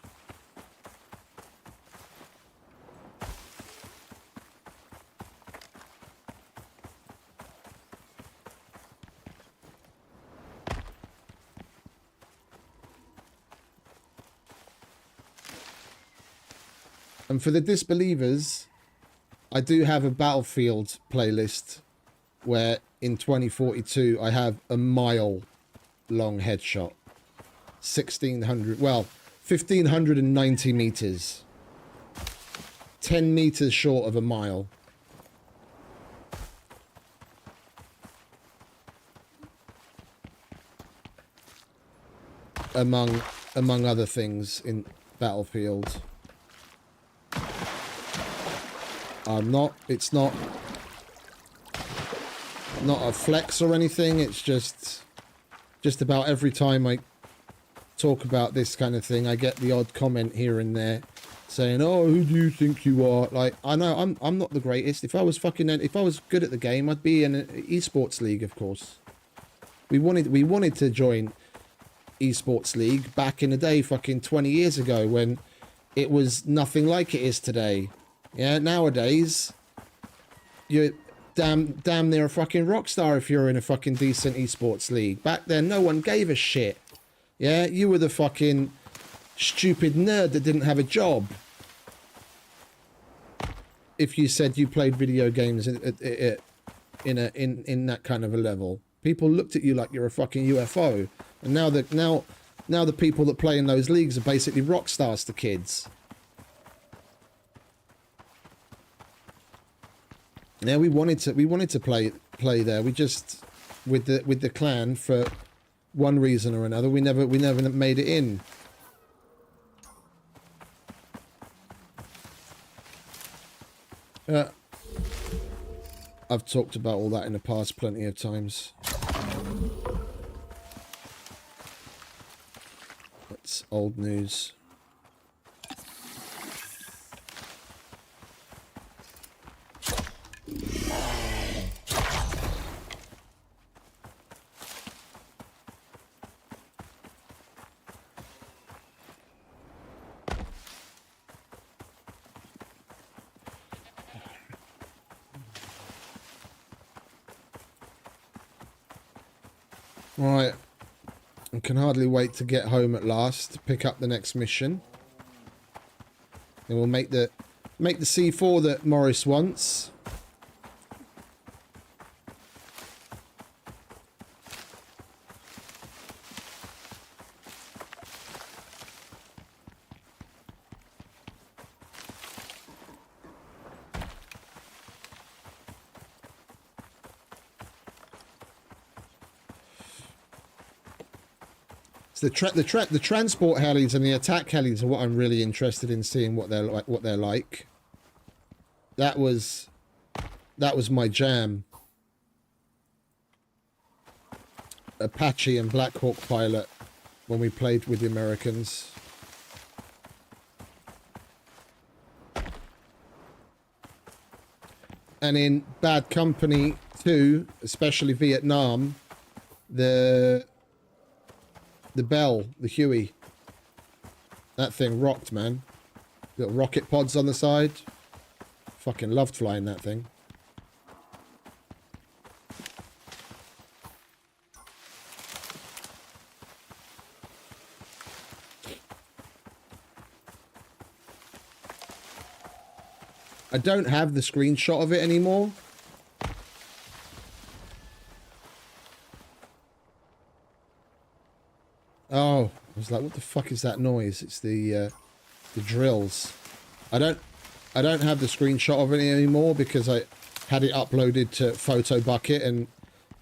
And for the disbelievers, I do have a Battlefield playlist where in 2042 I have a mile long headshot. 1,600, well, 1,590 meters. 10 meters short of a mile. Among other things in Battlefield. It's not a flex or anything. It's just about every time I talk about this kind of thing, I get the odd comment here and there saying, "Oh, who do you think you are?" Like, I know I'm not the greatest. If I was good at the game, I'd be in an esports league, of course. We wanted to join esports league back in the day, fucking 20 years ago, when it was nothing like it is today. Yeah, nowadays, you're damn near a fucking rock star if you're in a fucking decent esports league. Back then, no one gave a shit. Yeah, you were the fucking stupid nerd that didn't have a job. If you said you played video games in that kind of a level, people looked at you like you're a fucking UFO. And now the people that play in those leagues are basically rock stars to kids. Yeah, we wanted to play there. We just with the clan, for one reason or another, we never made it in. I've talked about all that in the past plenty of times. That's old news. Right, I can hardly wait to get home at last to pick up the next mission. And we'll make the C4 that Morris wants. The transport helis and the attack helis are what I'm really interested in seeing what they're like. That was my jam. Apache and Black Hawk pilot when we played with the Americans. And in Bad Company 2, especially Vietnam, the Bell, the Huey, that thing rocked, man. Little rocket pods on the side. Fucking loved flying that thing. I don't have the screenshot of it anymore. Oh, I was like, what the fuck is that noise? It's the drills. I don't have the screenshot of it anymore because I had it uploaded to PhotoBucket and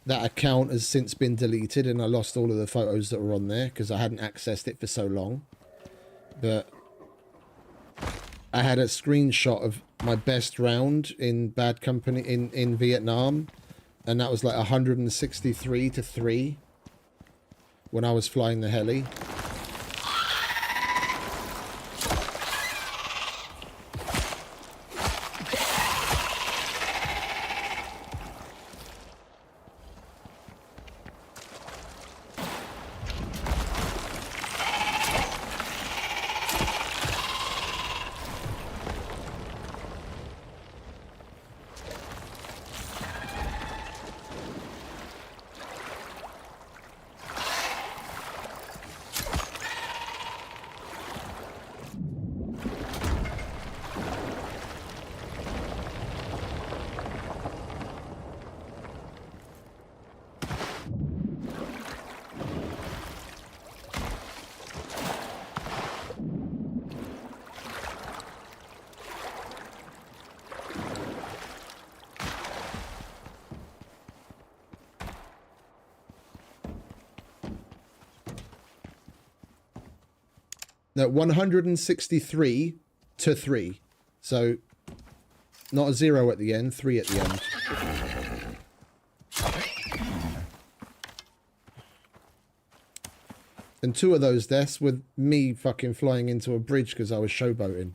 that account has since been deleted and I lost all of the photos that were on there because I hadn't accessed it for so long. But I had a screenshot of my best round in Bad Company in Vietnam, and that was like 163 to 3 when I was flying the heli. No, 163 to 3. So, not a 0 at the end, 3 at the end. And 2 of those deaths with me fucking flying into a bridge because I was showboating.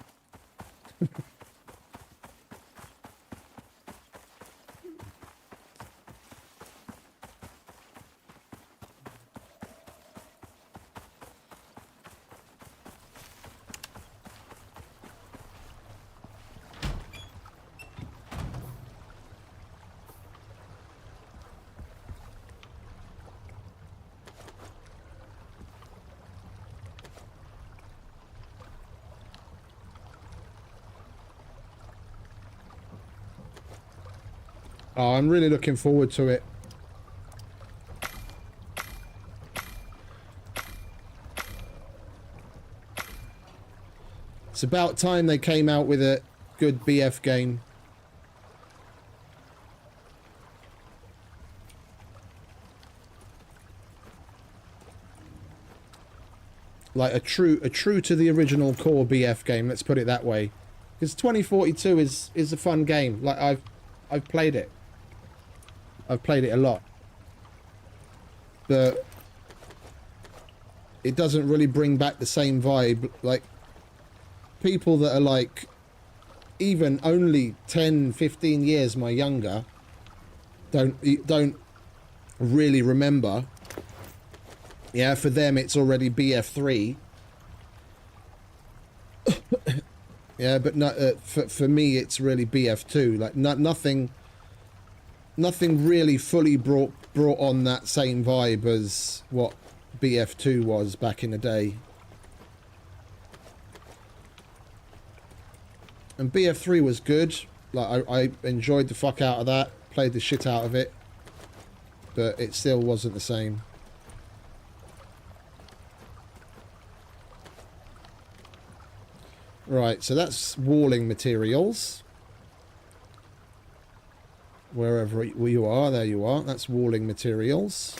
Oh, I'm really looking forward to it. It's about time they came out with a good BF game. Like a true to the original core BF game, let's put it that way. Because 2042 is a fun game. Like I've played it. I've played it a lot. But it doesn't really bring back the same vibe. Like, people that are like even only 10, 15 years my younger don't really remember. Yeah, for them it's already BF3. Yeah, but not for me it's really BF2. Like nothing really fully brought on that same vibe as what BF2 was back in the day. And BF3 was good. Like I enjoyed the fuck out of that, played the shit out of it, but it still wasn't the same. Right, so that's walling materials. Wherever you are, there you are. That's walling materials.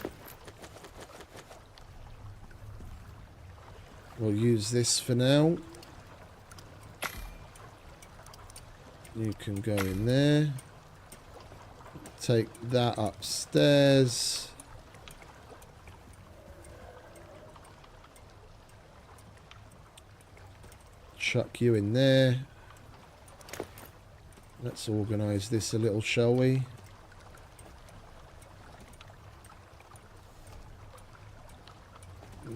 We'll use this for now. You can go in there. Take that upstairs. Chuck you in there. Let's organise this a little, shall we?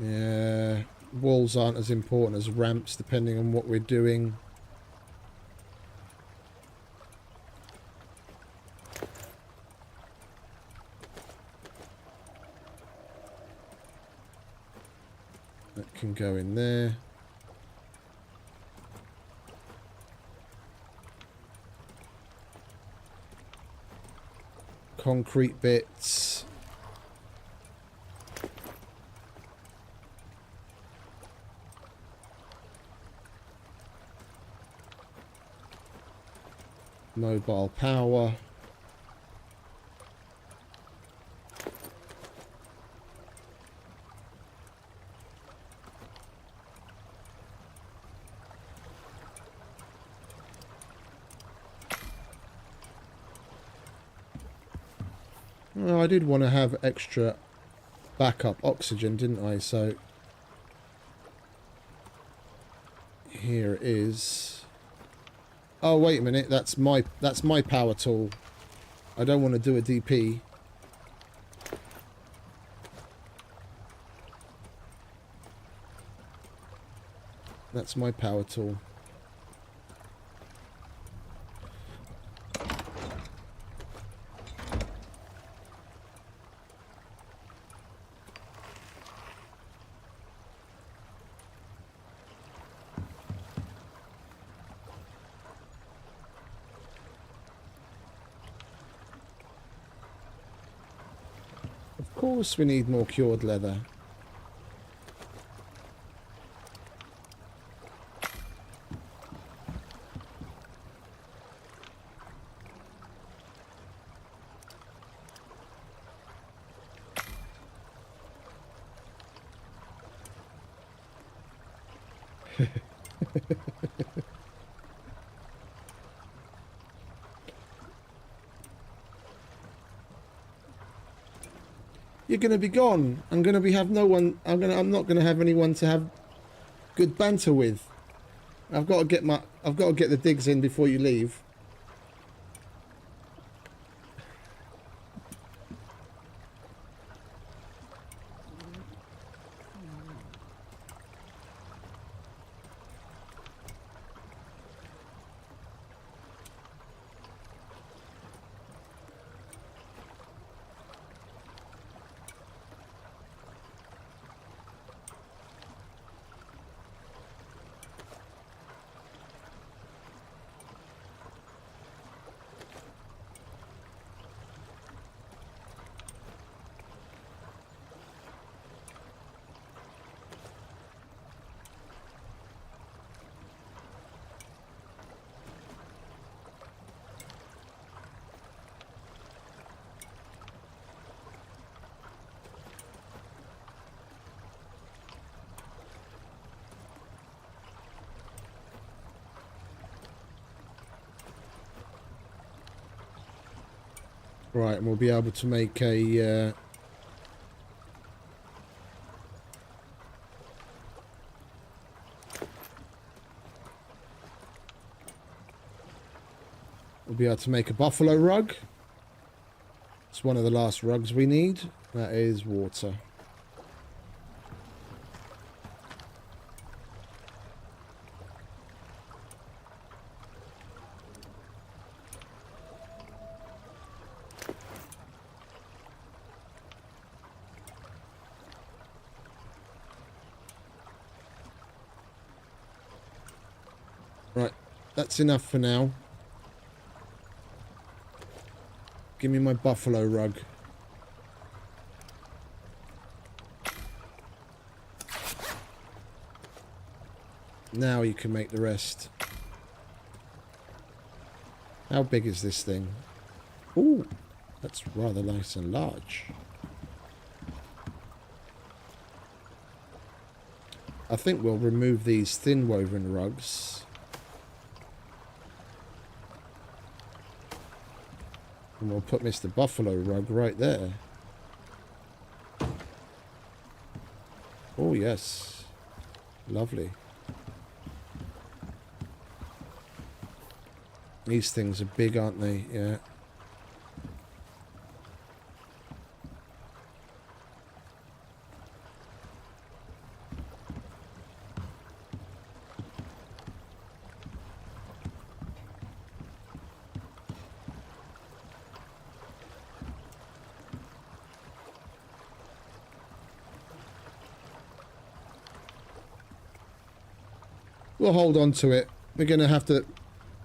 Yeah, walls aren't as important as ramps depending on what we're doing. That can go in there. Concrete bits. Mobile power. Well, I did want to have extra backup oxygen, didn't I? So here it is. Oh, wait a minute. That's my power tool. I don't want to do a DP. That's my power tool. Of course we need more cured leather. You're gonna be gone. I'm not gonna have anyone to have good banter with. I've got to get the digs in before you leave. Right, and we'll be able to make a... we'll be able to make a buffalo rug. It's one of the last rugs we need. That is water. Right, that's enough for now. Give me my buffalo rug. Now you can make the rest. How big is this thing? Ooh, that's rather nice and large. I think we'll remove these thin woven rugs. And we'll put Mr. Buffalo rug right there. Oh, yes. Lovely. These things are big, aren't they? Yeah. We'll hold on to it. We're going to have to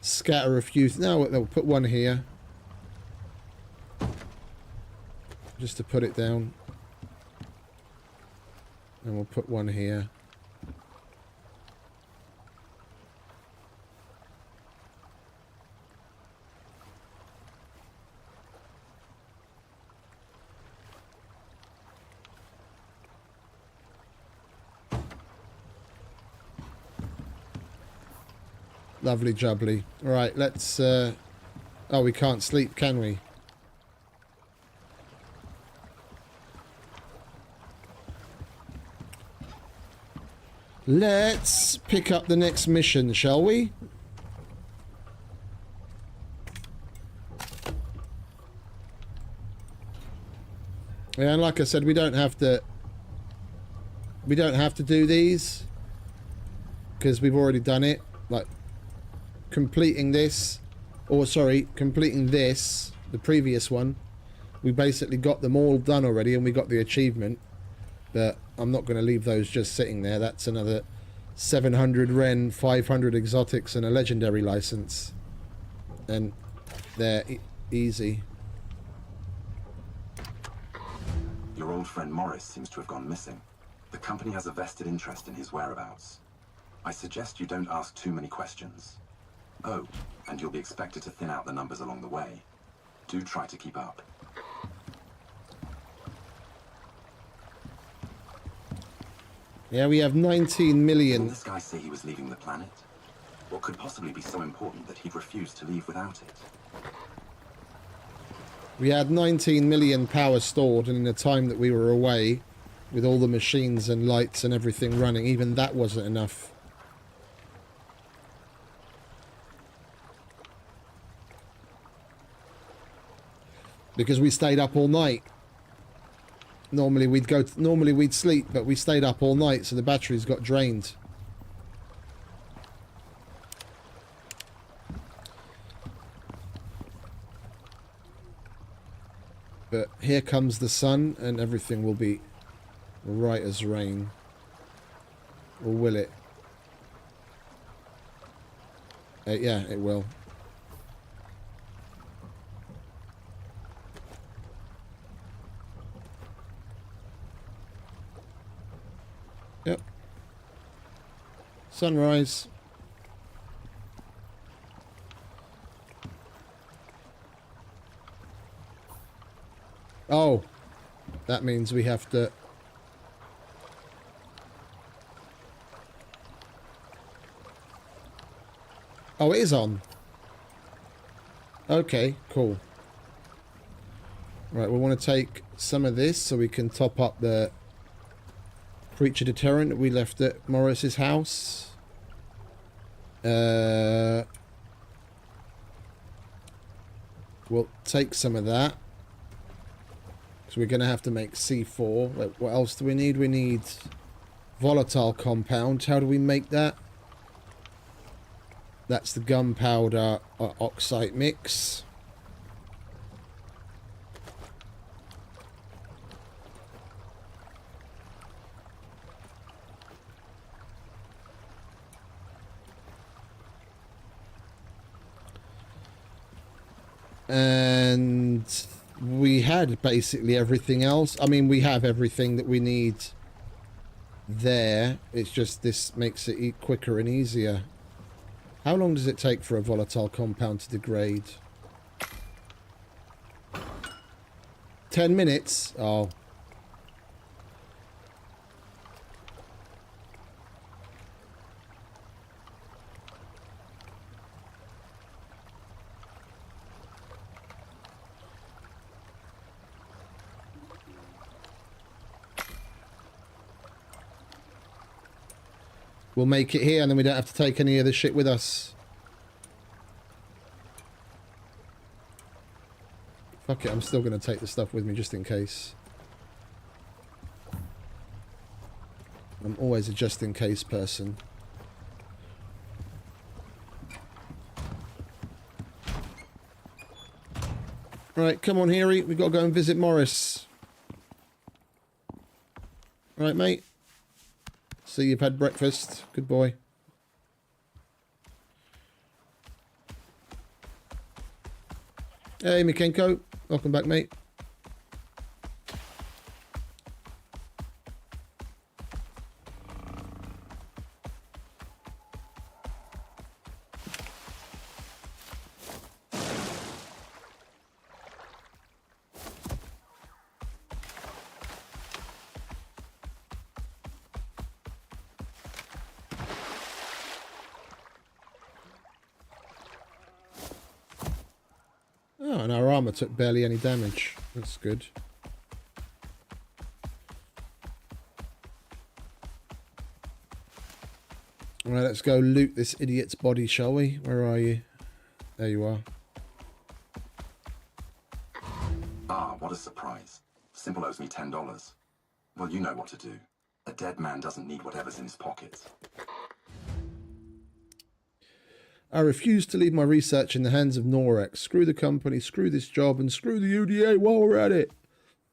scatter a few. Now we'll put one here. Just to put it down. And we'll put one here. Lovely jubbly. Right, let's... oh, we can't sleep, can we? Let's pick up the next mission, shall we? Yeah, and like I said, we don't have to do these because we've already done it. Like completing this, or sorry, completing this, the previous one, we basically got them all done already, and we got the achievement. But I'm not going to leave those just sitting there. That's another 700 Ren, 500 exotics, and a legendary license, and they're easy. Your old friend Morris seems to have gone missing. The company has a vested interest in his whereabouts. I suggest you don't ask too many questions. Oh, and you'll be expected to thin out the numbers along the way. Do try to keep up. Yeah, we have 19 million. Didn't this guy say he was leaving the planet? What could possibly be so important that he'd refuse to leave without it? We had 19 million power stored, and in the time that we were away, with all the machines and lights and everything running, even that wasn't enough. Because we stayed up all night. Normally we'd sleep, but we stayed up all night, so the batteries got drained. But here comes the sun, and everything will be right as rain. Or will it? Yeah, it will. Yep. Sunrise. Oh, that means we have to... Oh, it is on. Okay, cool. Right, we want to take some of this so we can top up the creature deterrent that we left at Morris's house. We'll take some of that. So we're going to have to make C4. What else do we need? We need volatile compound. How do we make that? That's the gunpowder oxide mix. And we had basically everything else. I mean, we have everything that we need there. It's just this makes it quicker and easier. How long does it take for a volatile compound to degrade? 10 minutes? Oh. We'll make it here, and then we don't have to take any of the shit with us. Fuck it, I'm still going to take the stuff with me just in case. I'm always a just in case person. Right, come on, Harry. We've got to go and visit Morris. Right, mate. See, you've had breakfast. Good boy. Hey, Mikenko. Welcome back, mate. Oh, and our armor took barely any damage. That's good. Alright, let's go loot this idiot's body, shall we? Where are you? There you are. Ah, what a surprise. Simple owes me $10. Well, you know what to do. A dead man doesn't need whatever's in his pockets. I refuse to leave my research in the hands of Norex. Screw the company, screw this job, and screw the UDA while we're at it.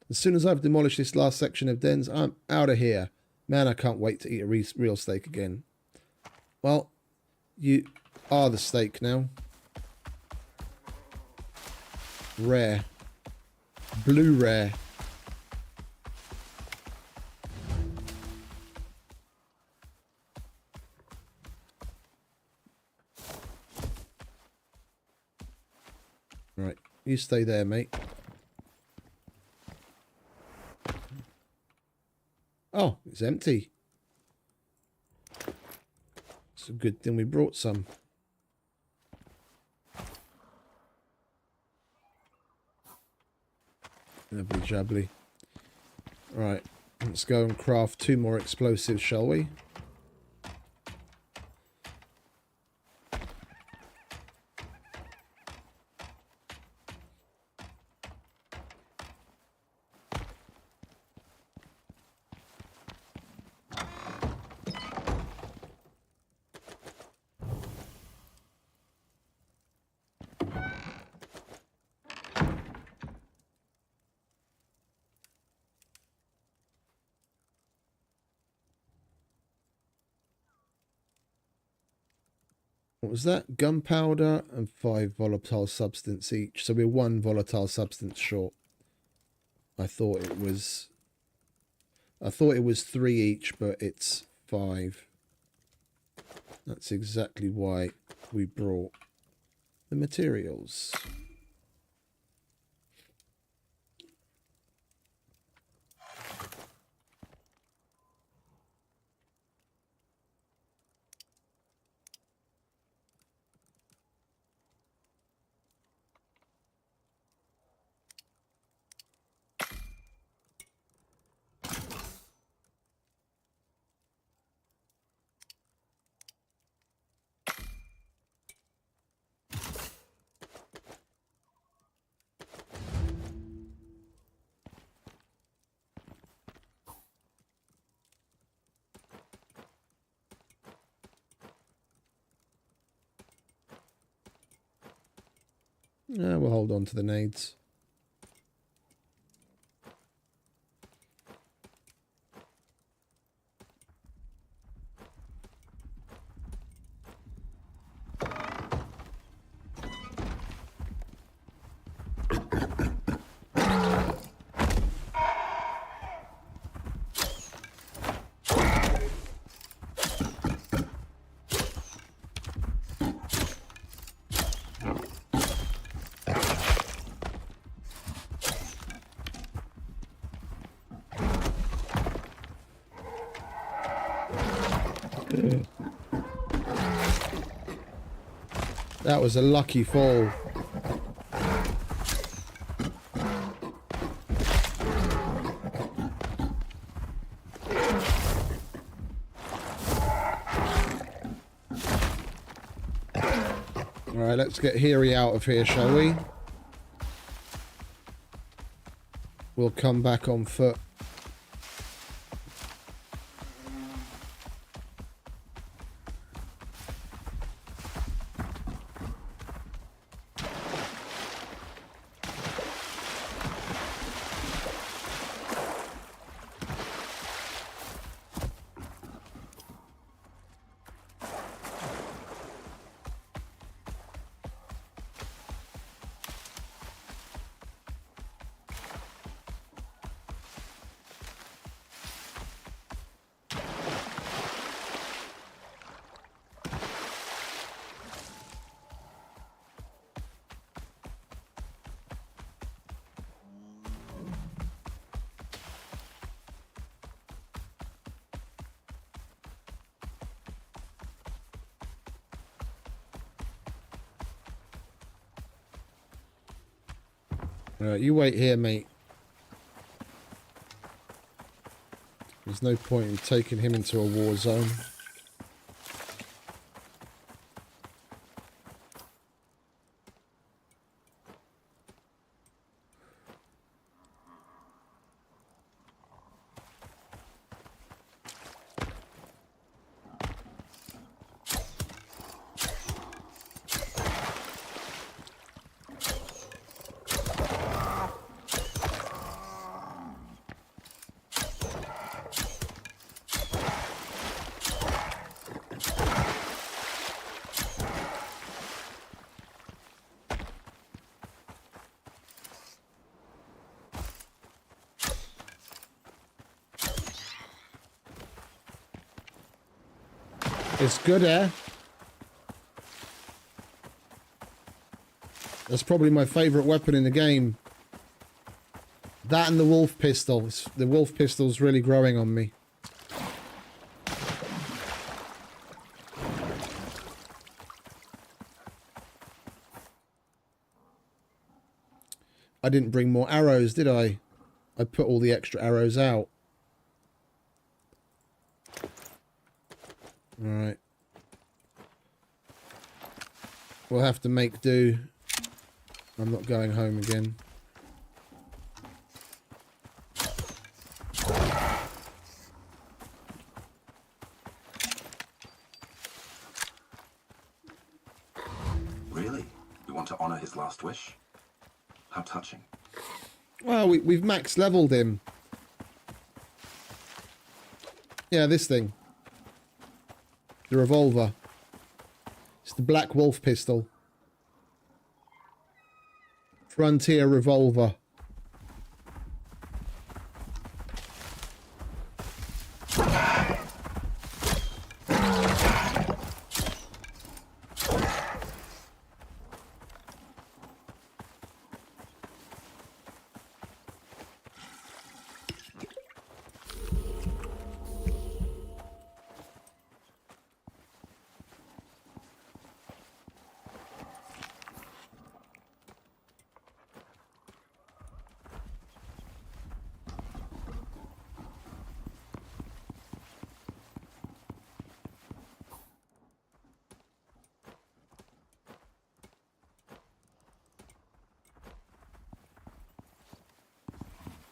As soon as I've demolished this last section of dens, I'm out of here. Man, I can't wait to eat a real steak again. Well, you are the steak now. Rare. Blue rare. Right, you stay there, mate. Oh, it's empty. It's a good thing we brought some. Lovely jubbly. Right, let's go and craft 2 more explosives, shall we? What was that? Gunpowder and 5 volatile substance each. So we're 1 volatile substance short. I thought it was 3 each, but it's 5. That's exactly why we brought the materials. Yeah, we'll hold on to the nades. That was a lucky fall. Alright, let's get Heary out of here, shall we? We'll come back on foot. Alright, you wait here, mate. There's no point in taking him into a war zone. It's good, eh? That's probably my favourite weapon in the game. That and the wolf pistol. The wolf pistol's really growing on me. I didn't bring more arrows, did I? I put all the extra arrows out. Alright. We'll have to make do. I'm not going home again. Really? You want to honor his last wish? How touching. Well, we've max leveled him. Yeah, this thing. The revolver. It's the Black Wolf pistol. Frontier revolver.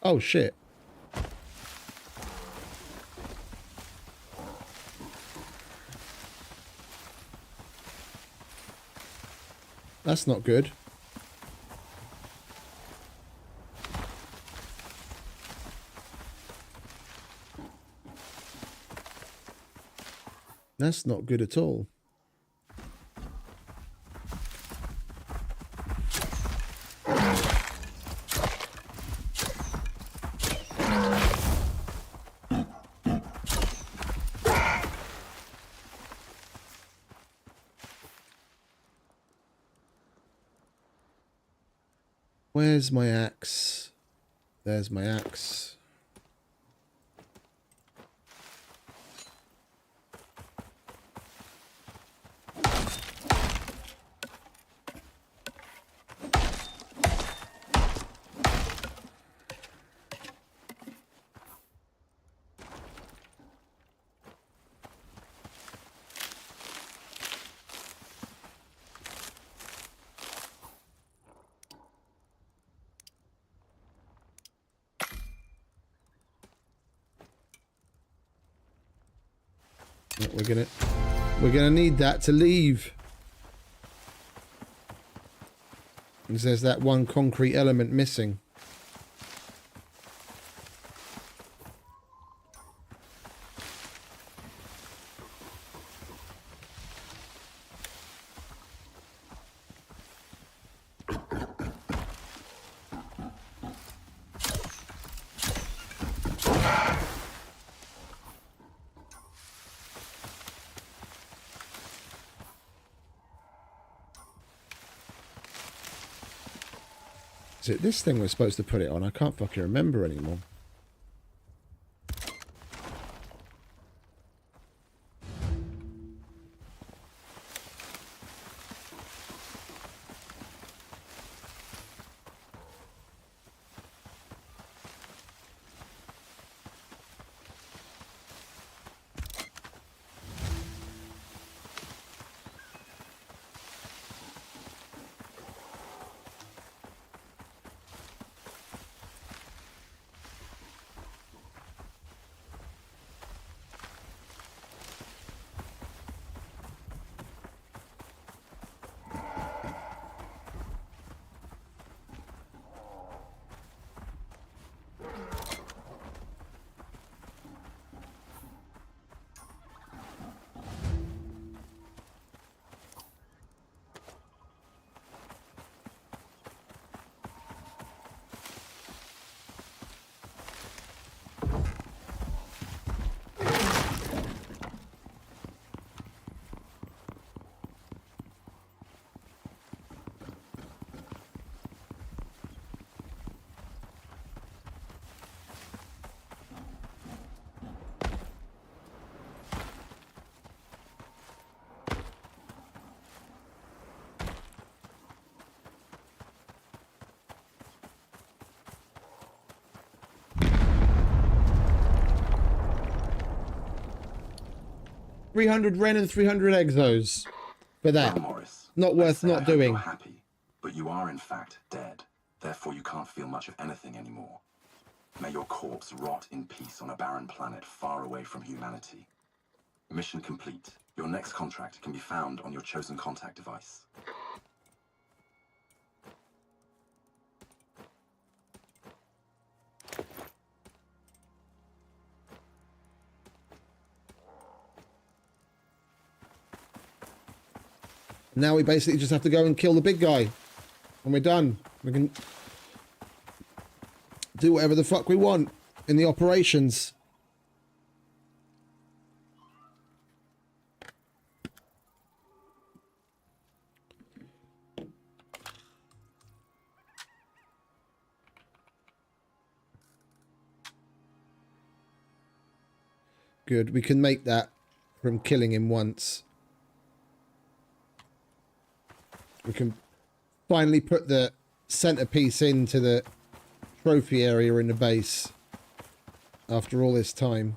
Oh, shit. That's not good. That's not good at all. Where's my axe? There's my axe. We're gonna need that to leave. Because there's that one concrete element missing. Is it this thing we're supposed to put it on? I can't fucking remember anymore. 300 Ren and 300 Exos for that. Well, Morris, Not I'd worth say I not hope doing. You're happy, but you are in fact dead. Therefore, you can't feel much of anything anymore. May your corpse rot in peace on a barren planet far away from humanity. Mission complete. Your next contract can be found on your chosen contact device. Now we basically just have to go and kill the big guy. And we're done. We can do whatever the fuck we want in the operations. Good. We can make that from killing him once. We can finally put the centerpiece into the trophy area in the base after all this time.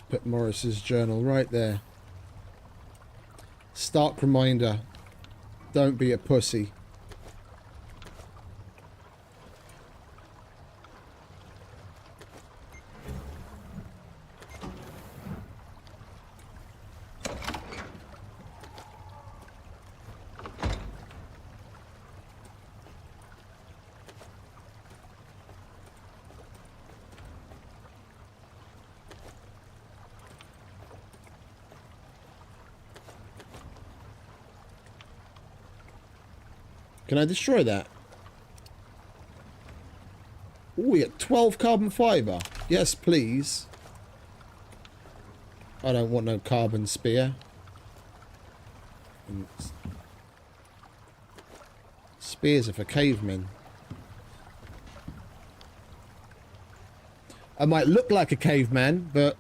Put Morris's journal right there. Stark reminder. Don't be a pussy. Can I destroy that? Oh, we get 12 carbon fiber. Yes, please. I don't want no carbon spear. Spears are for cavemen. I might look like a caveman, but...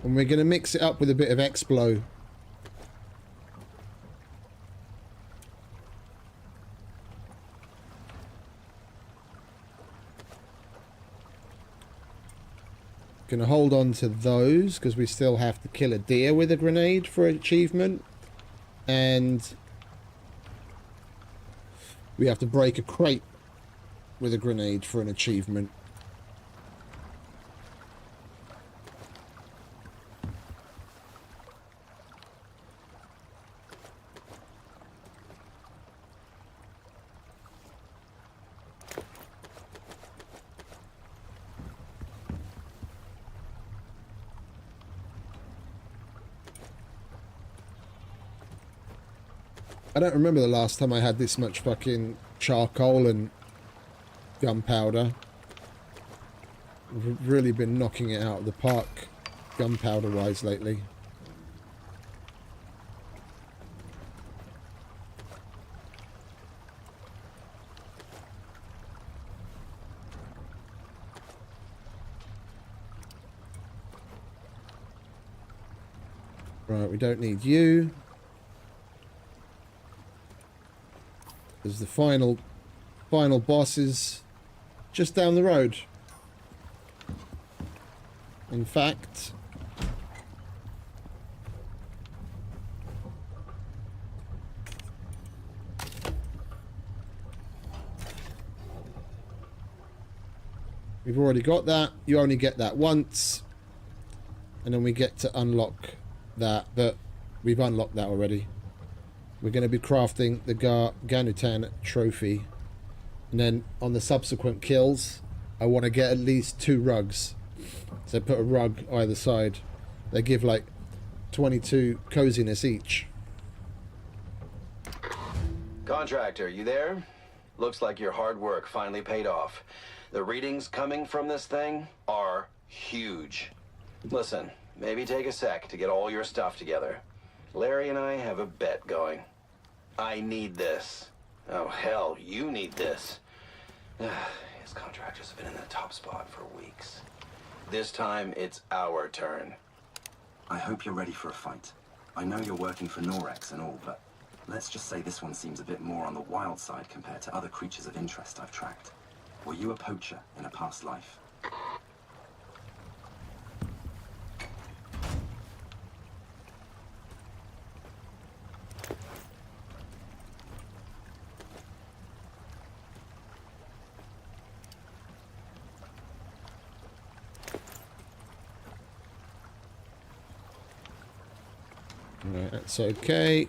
And we're going to mix it up with a bit of Explo. Going to hold on to those because we still have to kill a deer with a grenade for achievement. And we have to break a crate with a grenade for an achievement. I don't remember the last time I had this much fucking charcoal and gunpowder. We've really been knocking it out of the park gunpowder wise lately. Right, we don't need you. There's the final boss is just down the road. In fact, we've already got that. You only get that once. And then we get to unlock that, but we've unlocked that already. We're going to be crafting the Ganutan trophy. And then on the subsequent kills, I want to get at least 2 rugs. So put a rug either side. They give like 22 coziness each. Contractor, you there? Looks like your hard work finally paid off. The readings coming from this thing are huge. Listen, maybe take a sec to get all your stuff together. Larry and I have a bet going. I need this. Oh, hell, you need this. His contractors have been in the top spot for weeks. This time, it's our turn. I hope you're ready for a fight. I know you're working for Norex and all, but let's just say this one seems a bit more on the wild side compared to other creatures of interest I've tracked. Were you a poacher in a past life? Right, that's okay.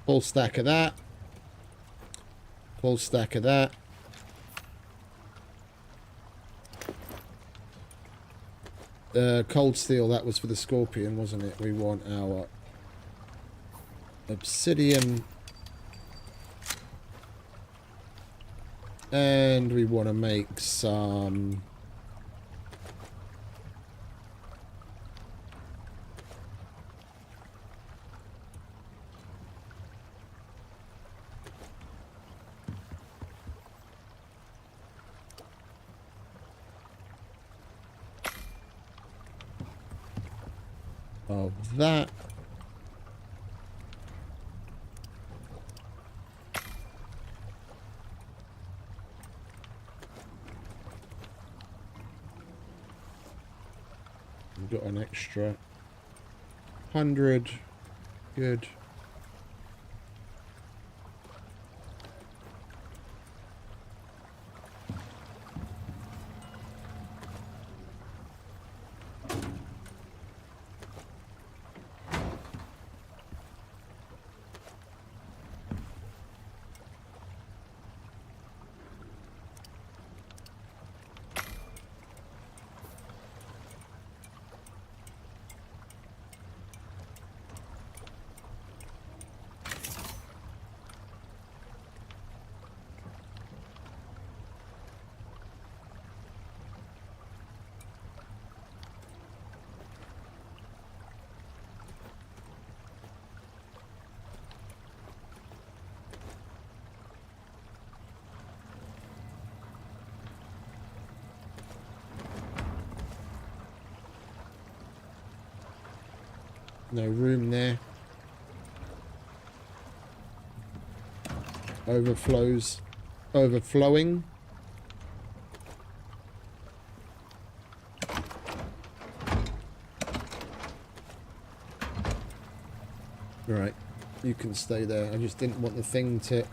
Full stack of that. Full stack of that. Cold steel, that was for the scorpion, wasn't it? We want our obsidian. And we want to make some... of that. We've got an extra 100. Good. No room there. Overflowing. You can stay there. I just didn't want the thing to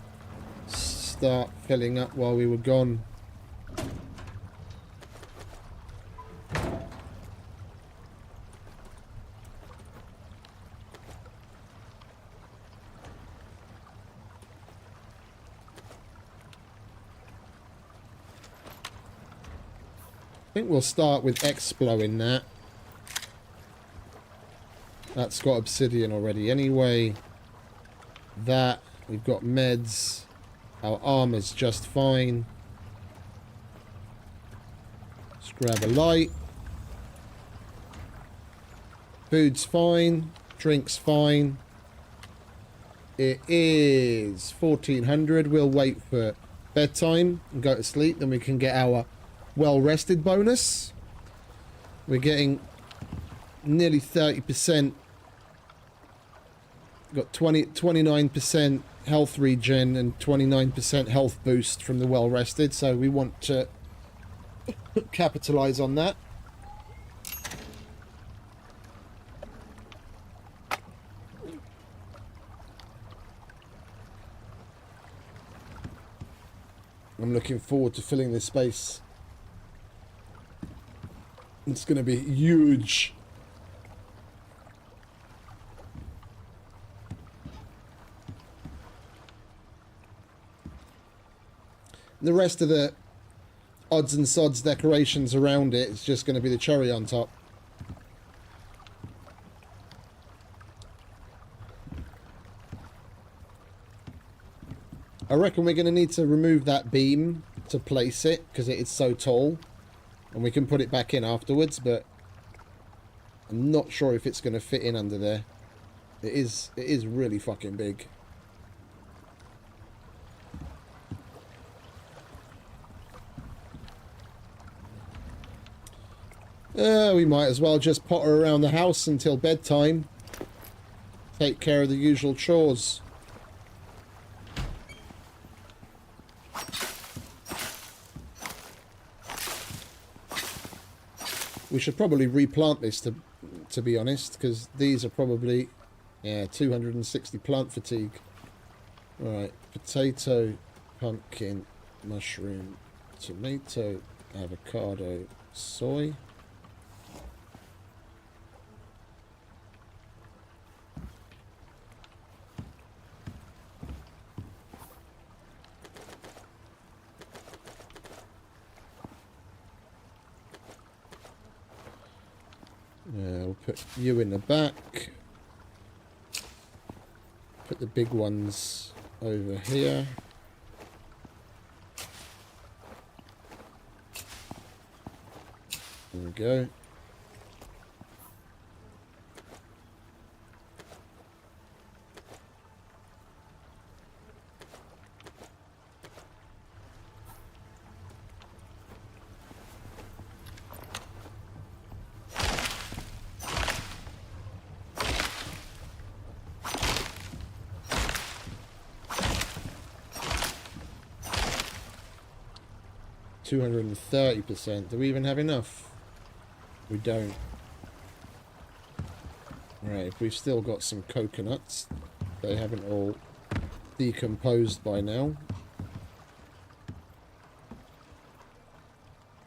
start filling up while we were gone. I think we'll start with exploring that. That's got obsidian already anyway. That, we've got meds. Our armor's just fine. Let's grab a light. Food's fine. Drink's fine. It is 1400. We'll wait for bedtime and go to sleep. Then we can get our well-rested bonus. We're getting nearly 30%. Got 29% health regen and 29% health boost from the well-rested, so we want to capitalize on that. I'm looking forward to filling this space. It's going to be huge. The rest of the odds and sods decorations around it is just going to be the cherry on top. I reckon we're going to need to remove that beam to place it because it is so tall. And we can put it back in afterwards, but I'm not sure if it's going to fit in under there. It is really fucking big. We might as well just potter around the house until bedtime. Take care of the usual chores. We should probably replant this to be honest, because these are probably, yeah, 260 plant fatigue. Alright, potato, pumpkin, mushroom, tomato, avocado, soy. We'll put you in the back. Put the big ones over here. There we go. %. Do we even have enough? We don't. Right, we've still got some coconuts. They haven't all decomposed by now.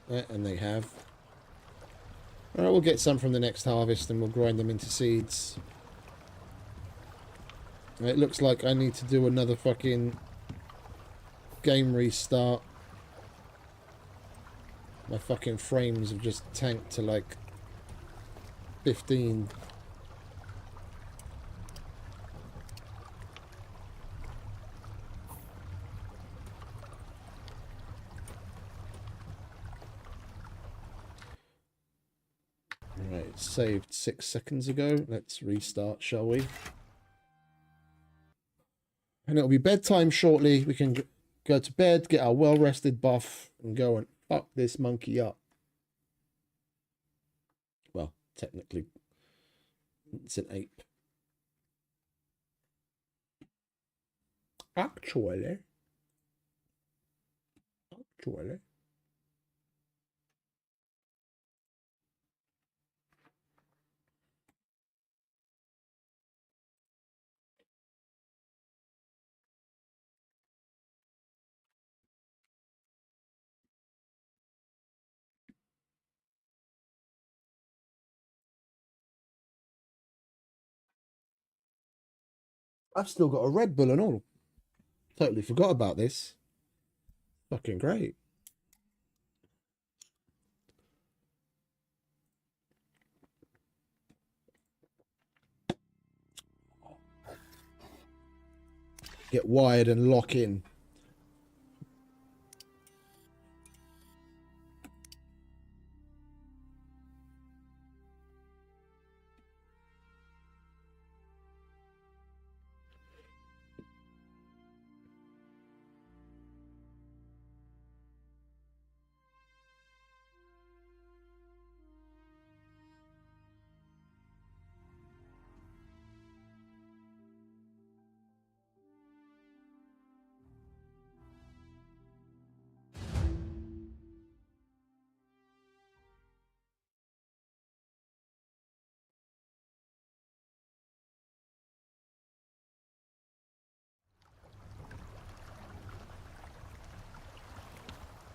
And they have. Alright, we'll get some from the next harvest and we'll grind them into seeds. It looks like I need to do another fucking game restart. My fucking frames have just tanked to like 15. Right, saved 6 seconds ago. Let's restart, shall we? And it'll be bedtime shortly. We can go to bed, get our well-rested buff, and go and fuck this monkey up. Well, technically, it's an ape. Actually. I've still got a Red Bull and all. Totally forgot about this. Fucking great. Get wired and lock in.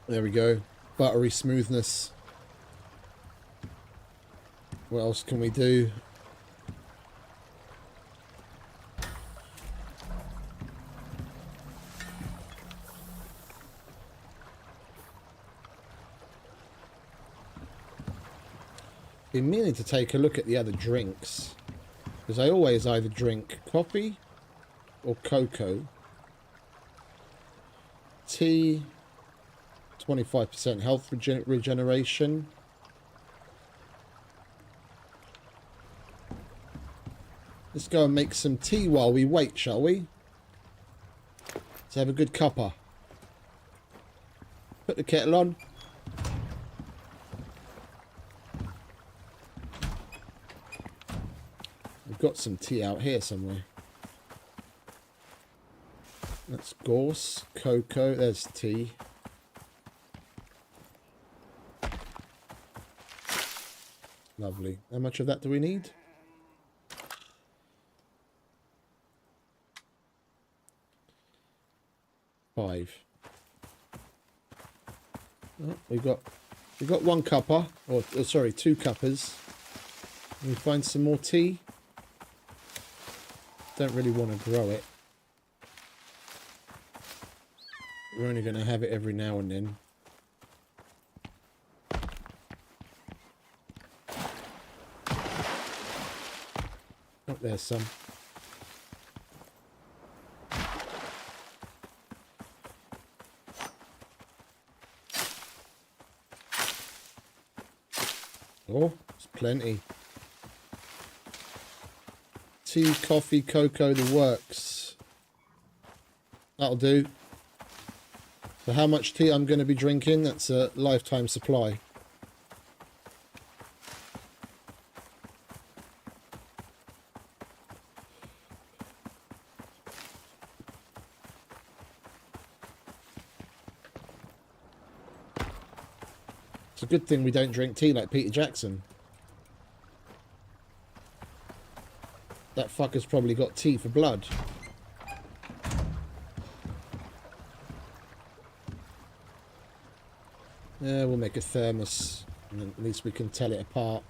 There we go. Buttery smoothness. What else can we do? Been meaning to take a look at the other drinks, because I always either drink coffee or cocoa. Tea, 25% health regeneration. Let's go and make some tea while we wait, shall we? Let's have a good cuppa. Put the kettle on. We've got some tea out here somewhere. That's gorse, cocoa, there's tea. Lovely. How much of that do we need? 5. Oh, we've got one cuppa, or sorry, 2 cuppers. Can we find some more tea? Don't really want to grow it. We're only going to have it every now and then. Oh, there's some. Oh, it's plenty. Tea, coffee, cocoa, the works. That'll do. So how much tea I'm going to be drinking, that's a lifetime supply. It's a good thing we don't drink tea like Peter Jackson. That fucker's probably got tea for blood. Yeah, we'll make a thermos, and then at least we can tell it apart.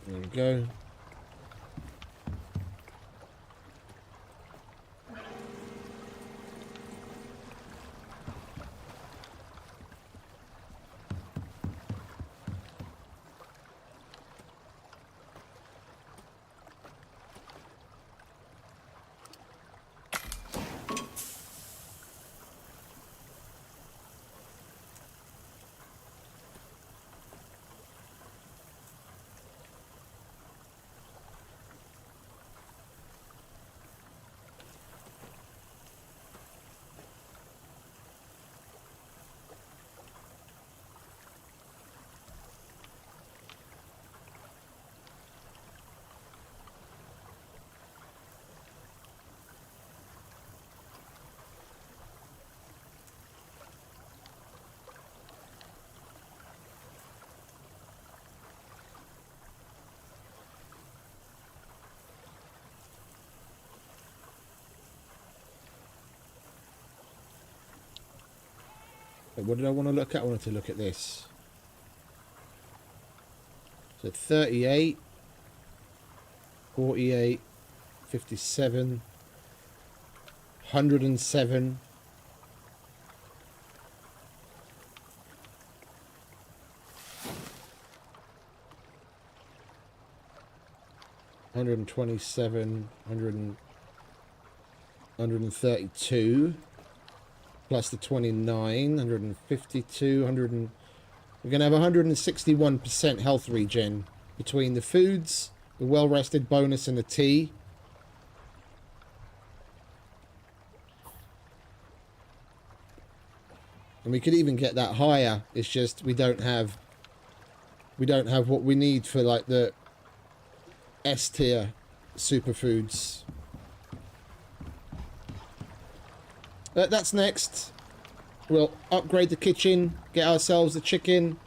There we go. What did I want to look at? I wanted to look at this. So 38, 48, 57, 107. $127, 132, plus the 29, 152, 100. We're going to have 161% health regen between the foods, the well-rested bonus, and the tea. And we could even get that higher. It's just we don't have what we need for like the S tier superfoods. That's next. We'll upgrade the kitchen, get ourselves the chicken,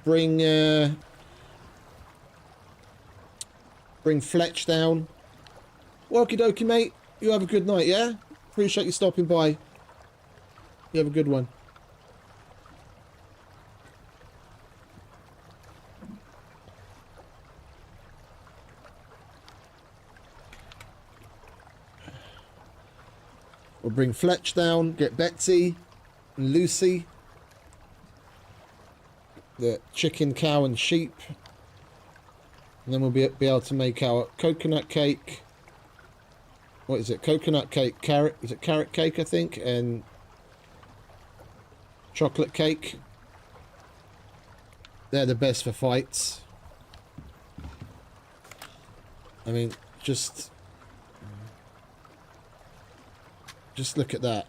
bring Fletch down. Okie dokie, mate. You have a good night, yeah? Appreciate you stopping by. You have a good one. We'll bring Fletch down, get Betsy and Lucy, the chicken, cow and sheep, and then we'll be able to make our coconut cake. What is it? Coconut cake, carrot, is it carrot cake, I think, and chocolate cake. They're the best for fights. I mean, just look at that.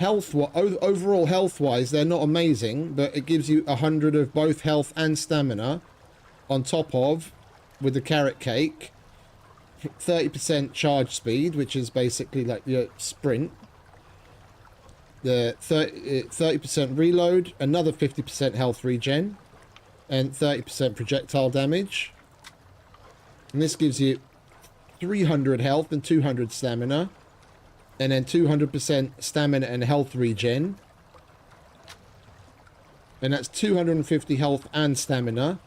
Overall health-wise, they're not amazing, but it gives you 100 of both health and stamina on top of, with the carrot cake, 30% charge speed, which is basically like your sprint. The 30% reload, another 50% health regen, and 30% projectile damage. And this gives you 300 health and 200 stamina, and then 200% stamina and health regen, and that's 250 health and stamina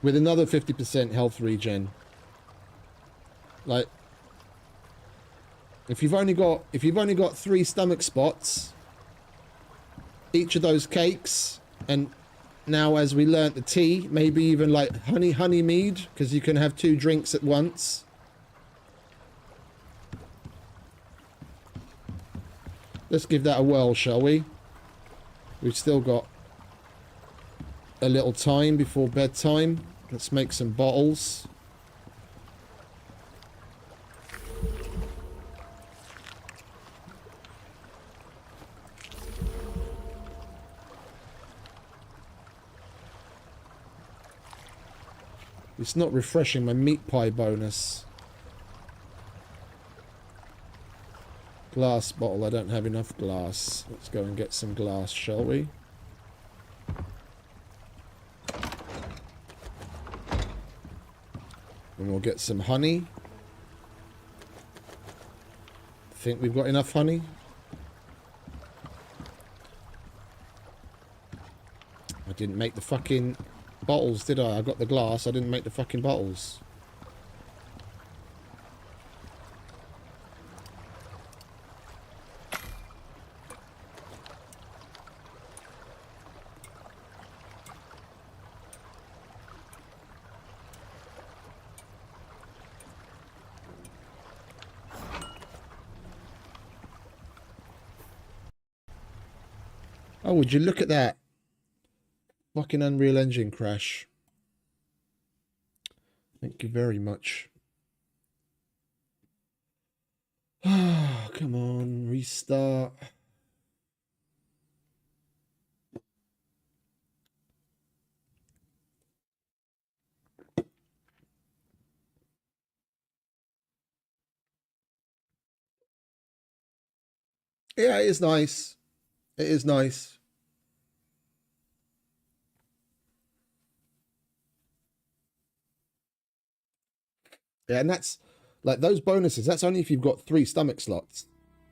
with another 50% health regen. Like, if you've only got 3 stomach spots, each of those cakes, and now as we learnt the tea, maybe even like honey mead, because you can have 2 drinks at once. Let's give that a whirl, shall we? We've still got a little time before bedtime. Let's make some bottles. It's not refreshing my meat pie bonus. Glass bottle. I don't have enough glass. Let's go and get some glass, shall we? And we'll get some honey. Think we've got enough honey? I didn't make the fucking bottles, did I? I got the glass. I didn't make the fucking bottles. Oh, would you look at that? Fucking Unreal Engine crash. Thank you very much. Oh, come on, restart. Yeah, it is nice. It is nice. Yeah, and that's like those bonuses. That's only if you've got 3 stomach slots.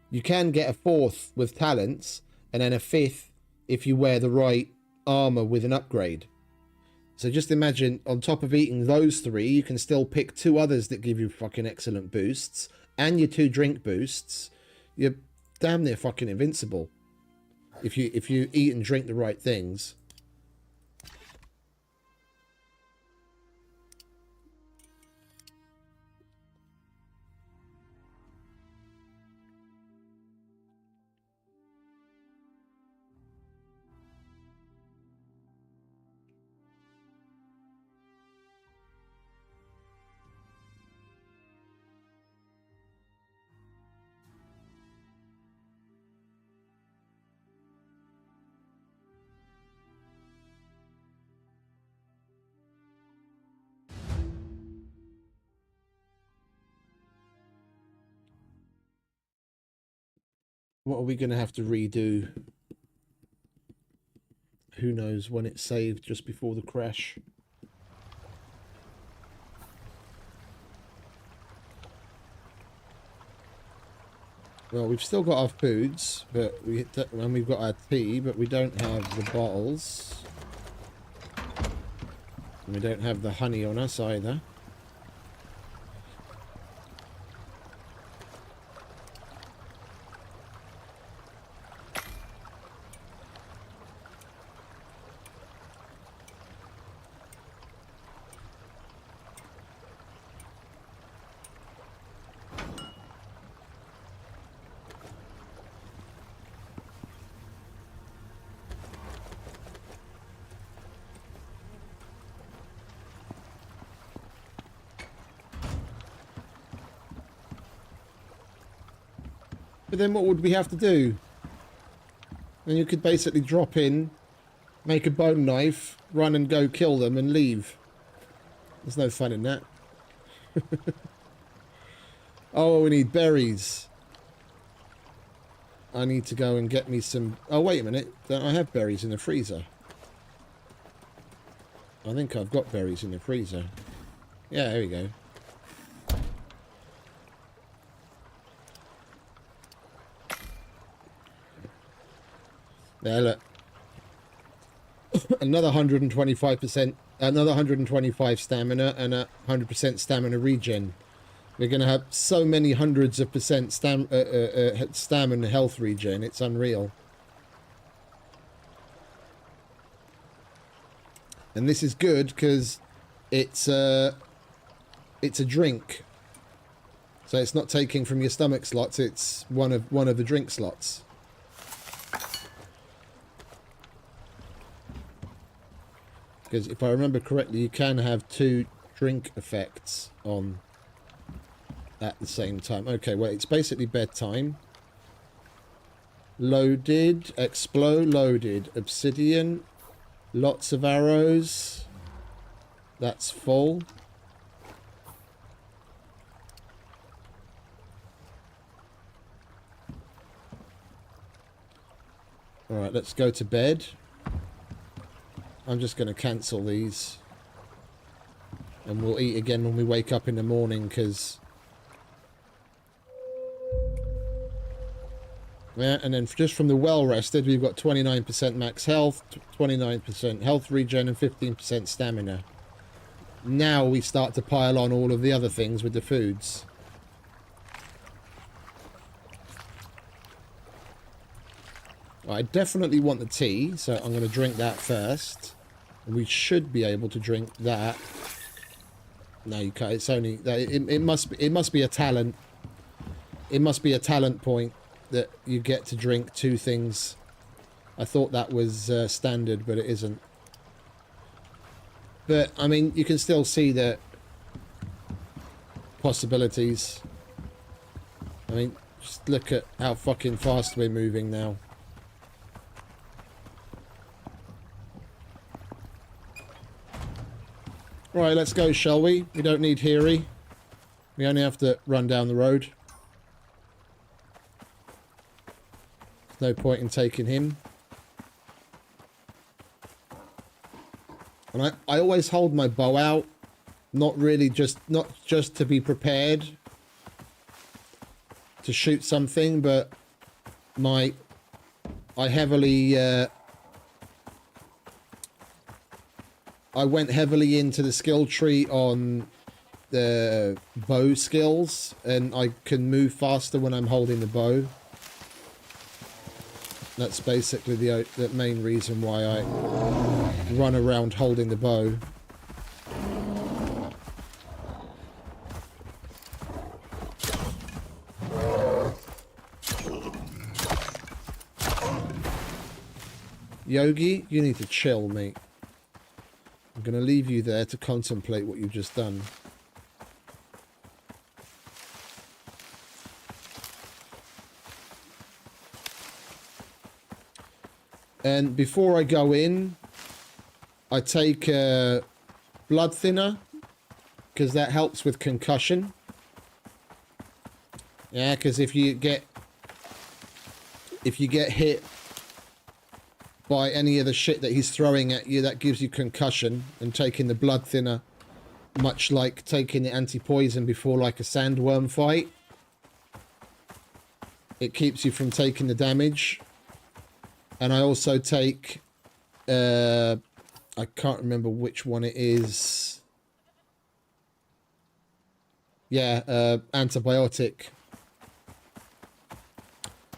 You can get a 4th with talents, and then a 5th if you wear the right armor with an upgrade. So just imagine, on top of eating those 3, you can still pick 2 others that give you fucking excellent boosts, and your 2 drink boosts. You're damn near fucking invincible if you eat and drink the right things. What are we going to have to redo? Who knows when it's saved just before the crash. Well, we've still got our foods, but and we've got our tea, but we don't have the bottles. And we don't have the honey on us either. But then what would we have to do? Then you could basically drop in, make a bone knife, run and go kill them and leave. There's no fun in that. Oh, we need berries. I need to go and get me some... Oh, wait a minute. Don't I have berries in the freezer? I think I've got berries in the freezer. Yeah, there we go. There, look. Another 125%, another 125 stamina and a 100% stamina regen. We're going to have so many hundreds of percent stamina health regen. It's unreal. And this is good because it's a drink. So it's not taking from your stomach slots. It's one of the drink slots. Because if I remember correctly, you can have 2 drink effects on at the same time. Okay, well, it's basically bedtime. Loaded, explode, loaded, obsidian, lots of arrows. That's full. All right, let's go to bed. I'm just going to cancel these. And we'll eat again when we wake up in the morning, because... Yeah, and then just from the well-rested, we've got 29% max health, 29% health regen, and 15% stamina. Now we start to pile on all of the other things with the foods. I definitely want the tea, so I'm going to drink that first. And we should be able to drink that. No, you can't. It's only it must be a talent. It must be a talent point that you get to drink 2 things. I thought that was standard, but it isn't. But I mean, you can still see the possibilities. I mean, just look at how fucking fast we're moving now. Right, let's go, shall we? We don't need Heary. We only have to run down the road. There's no point in taking him. And I always hold my bow out. Not just to be prepared to shoot something, but I heavily I went heavily into the skill tree on the bow skills, and I can move faster when I'm holding the bow. That's basically the main reason why I run around holding the bow. Yogi, you need to chill, mate. I'm going to leave you there to contemplate what you've just done. And before I go in, I take a blood thinner, because that helps with concussion. Yeah, because if you get hit by any of the shit that he's throwing at you, that gives you concussion. And taking the blood thinner, much like taking the anti-poison before like a sandworm fight, it keeps you from taking the damage. And I also take, I can't remember which one it is. Yeah, antibiotic.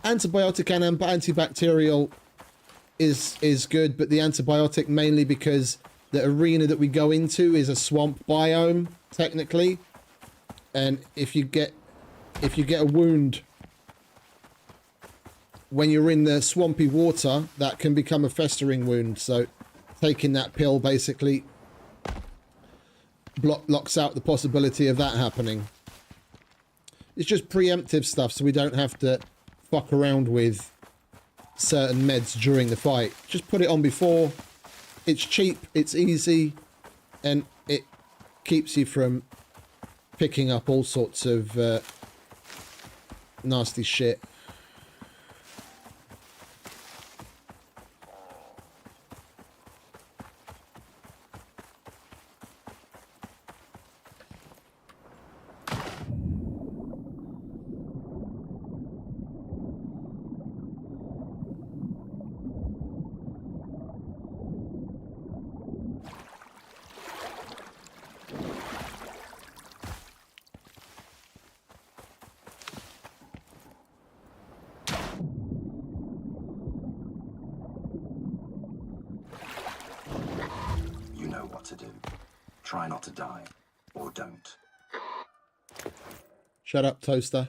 Antibiotic and antibacterial is good, but the antibiotic mainly because the arena that we go into is a swamp biome, technically. And if you get a wound when you're in the swampy water, that can become a festering wound. So taking that pill basically blocks out the possibility of that happening. It's just preemptive stuff, so we don't have to fuck around with certain meds during the fight. Just put it on before. It's cheap, it's easy, and it keeps you from picking up all sorts of nasty shit. To do. Try not to die, or don't. Shut up, Toaster.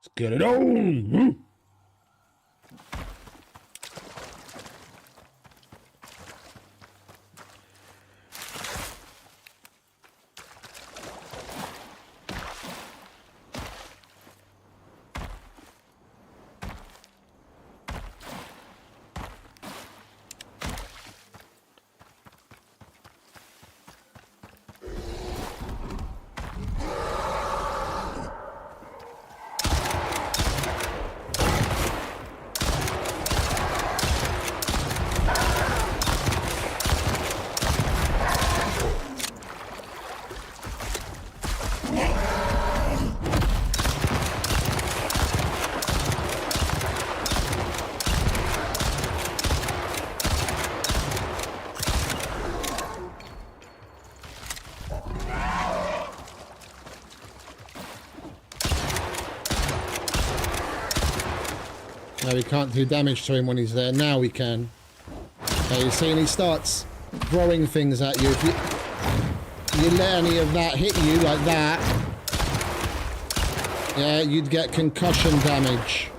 Let's get it on! No, we can't do damage to him when he's there. Now we can. Okay, you see, and he starts throwing things at you. If you let any of that hit you like that, yeah, you'd get concussion damage.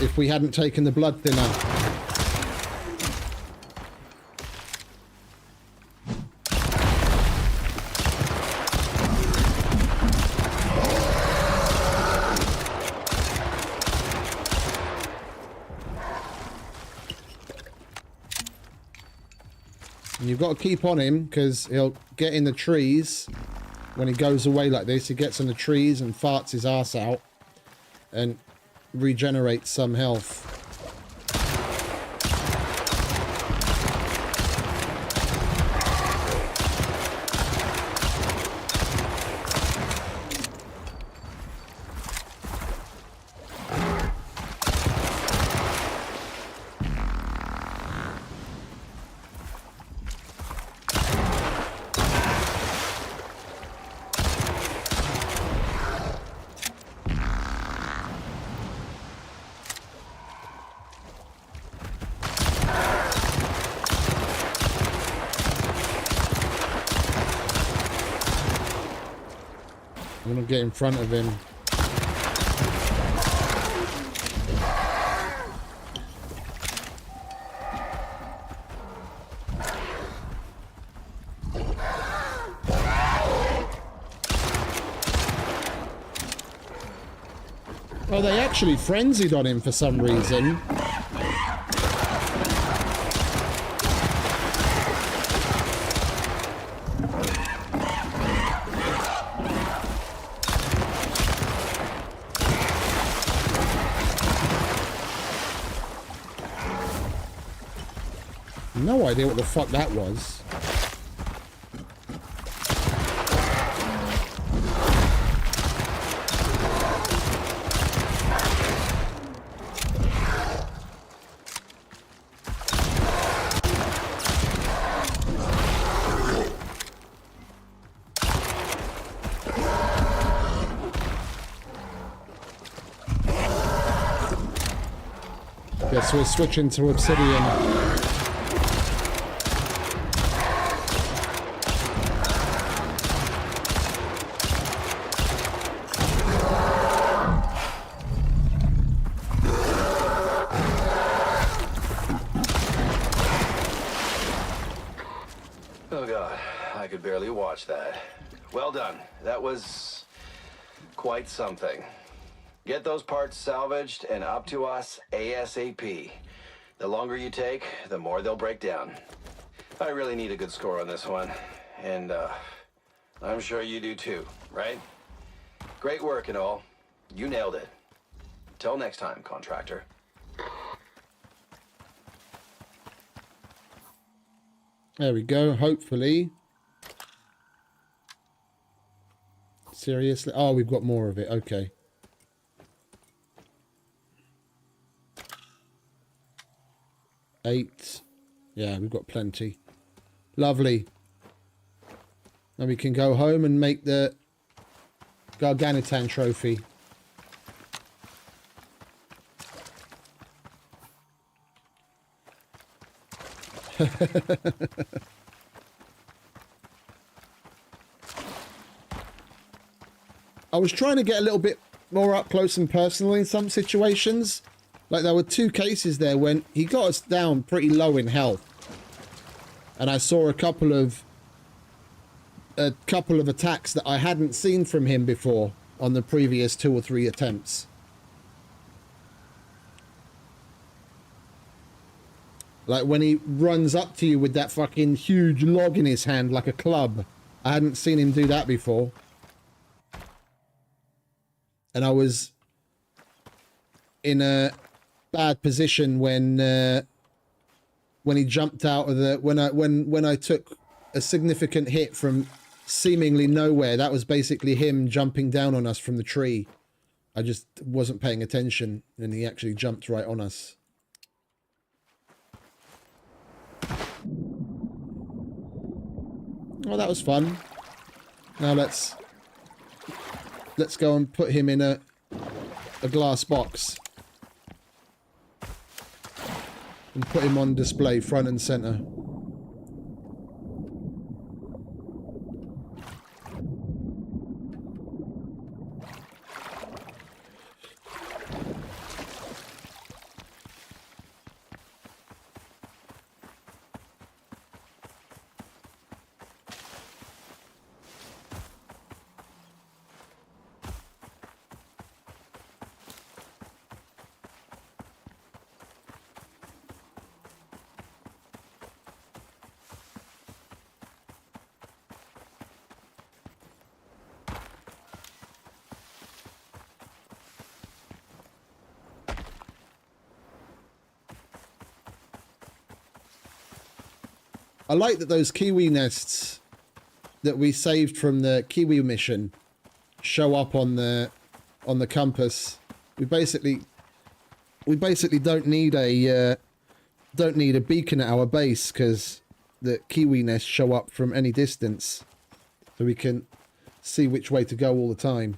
If we hadn't taken the blood thinner. And you've got to keep on him because he'll get in the trees when he goes away like this. He gets in the trees and farts his ass out and regenerates some health. I'm gonna get in front of him. Oh, they actually frenzied on him for some reason. No idea what the fuck that was. Guess we're switching to obsidian. Oh god, I could barely watch that. Well done. That was quite something. Get those parts salvaged and up to us ASAP. The longer you take, the more they'll break down. I really need a good score on this one. And, I'm sure you do too, right? Great work and all. You nailed it. Till next time, contractor. There we go, hopefully. Seriously? Oh, we've got more of it, okay. Eight. Yeah, we've got plenty. Lovely. And we can go home and make the Garganitan trophy. I was trying to get a little bit more up close and personal in some situations. Like there were two cases there when he got us down pretty low in health. And I saw a couple of attacks that I hadn't seen from him before on the previous 2 or 3 attempts. Like when he runs up to you with that fucking huge log in his hand like a club. I hadn't seen him do that before. And I was in a bad position when he jumped out of the when I took a significant hit from seemingly nowhere. That was basically him jumping down on us from the tree. I just wasn't paying attention and he actually jumped right on us. Oh, that was fun. Now let's go and put him in a glass box and put him on display front and center. I like that those kiwi nests that we saved from the kiwi mission show up on the compass. We basically don't need a beacon at our base because the kiwi nests show up from any distance, so we can see which way to go all the time.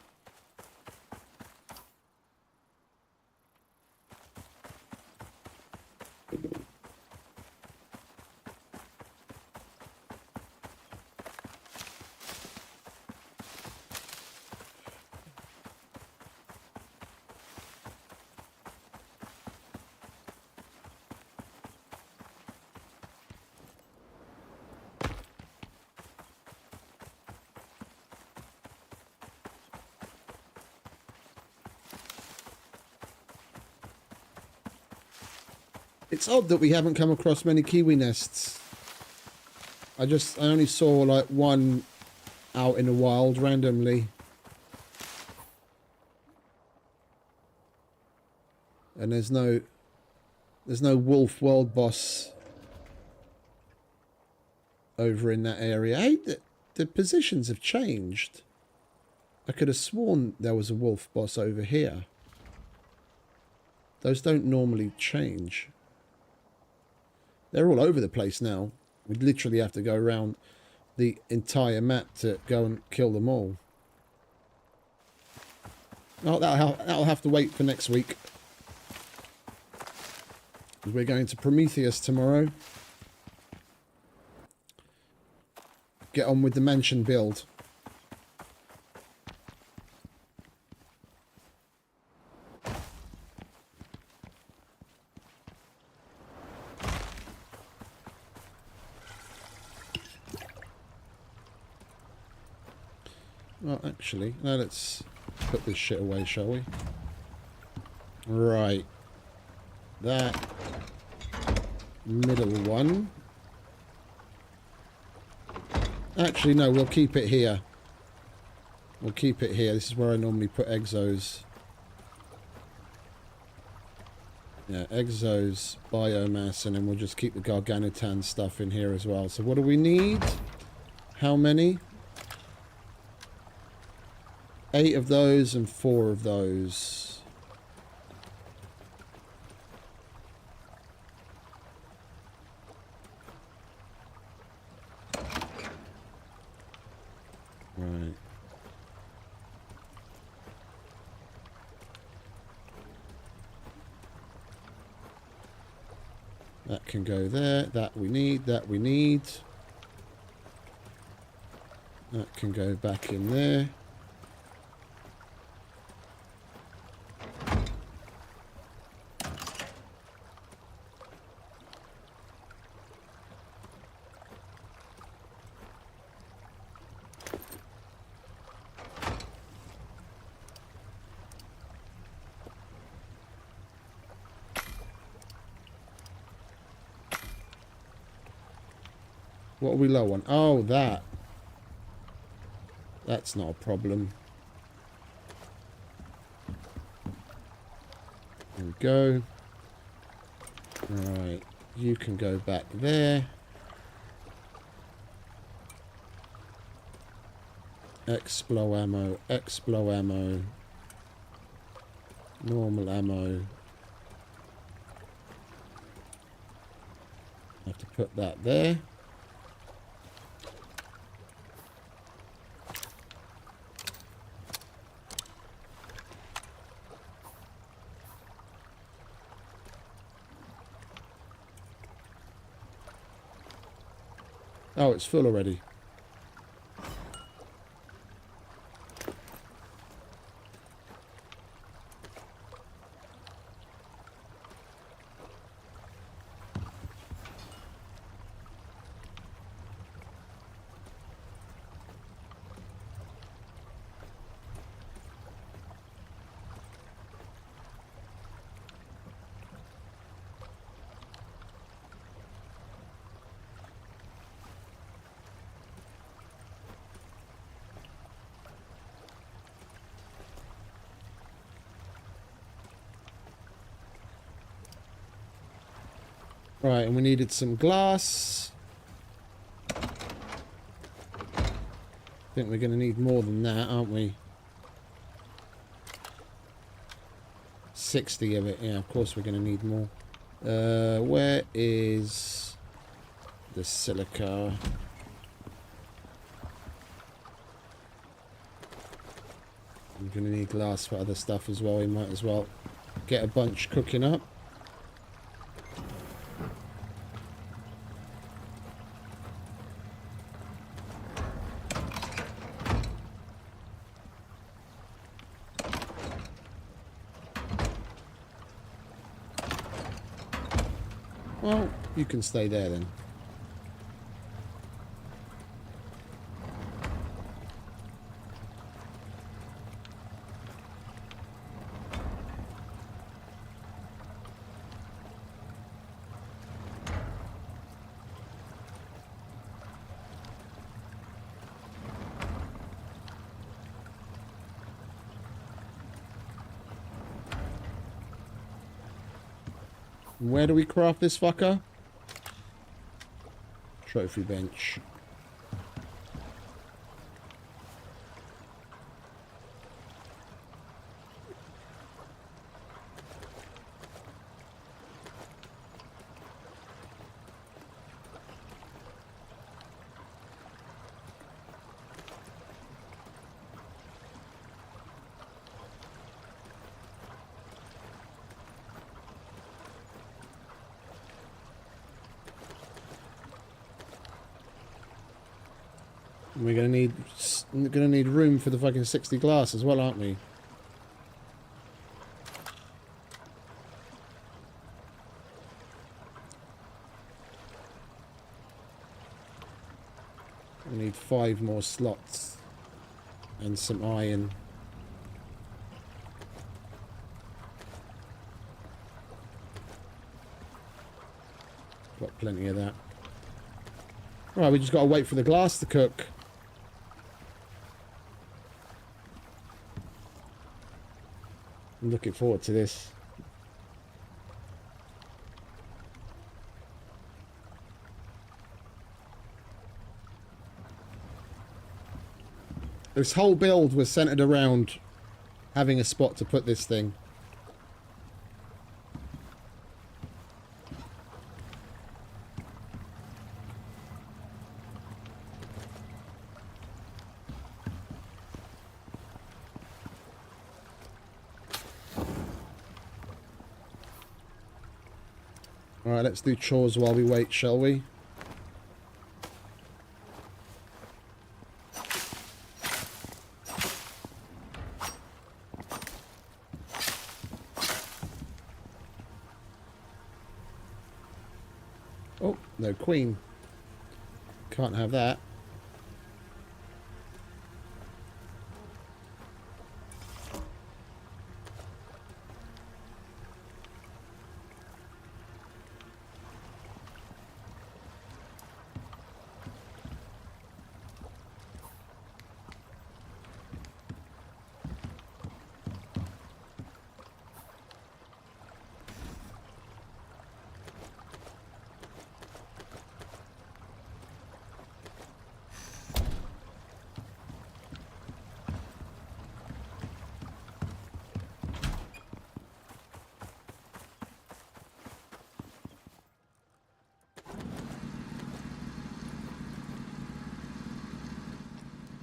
It's odd that we haven't come across many kiwi nests. I only saw like one out in the wild randomly. And there's no wolf world boss over in that area. Hey, the positions have changed. I could have sworn there was a wolf boss over here. Those don't normally change. They're all over the place now. We'd literally have to go around the entire map to go and kill them all. Oh, that'll have to wait for next week. We're going to Prometheus tomorrow. Get on with the mansion build. Well, actually, now let's put this shit away, shall we? Right. That middle one. Actually, no, we'll keep it here. We'll keep it here. This is where I normally put exos. Yeah, exos, biomass, and then we'll just keep the Garganitan stuff in here as well. So what do we need? How many? 8 of those and 4 of those. Right. That can go there. That we need. That we need. That can go back in there. What are we low on? Oh, that. That's not a problem. There we go. Right. You can go back there. Explo ammo. Explo ammo. Normal ammo. Have to put that there. Oh, it's full already. Right, and we needed some glass. I think we're going to need more than that, aren't we? 60 of it. Yeah, of course we're going to need more. Where is the silica? I'm going to need glass for other stuff as well. We might as well get a bunch cooking up. Well, you can stay there then. Where do we craft this fucker? Trophy bench. We're gonna need room for the fucking 60 glass as well, aren't we? We need 5 more slots and some iron. Got plenty of that. Right, we just gotta wait for the glass to cook. I'm looking forward to this. This whole build was centered around having a spot to put this thing. Alright, let's do chores while we wait, shall we? Oh, no queen. Can't have that.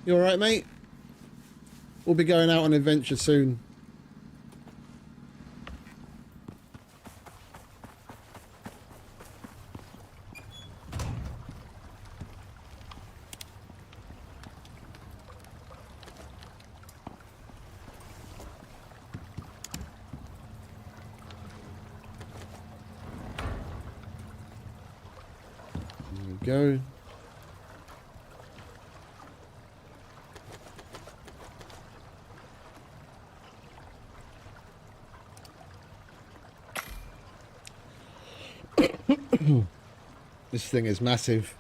You alright, mate? We'll be going out on an adventure soon. There we go. This thing is massive.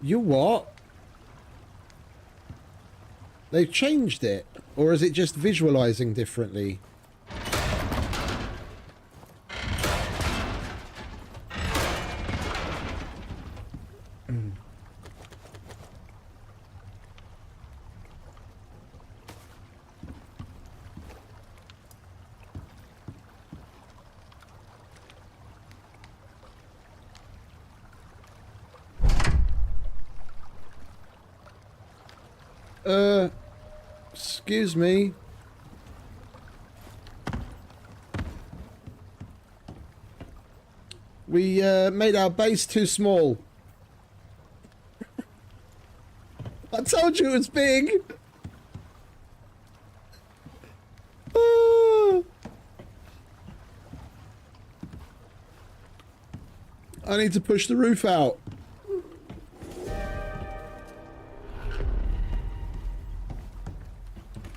You what? They've changed it? Or is it just visualizing differently? Excuse me. We made our base too small. I told you it was big. I need to push the roof out.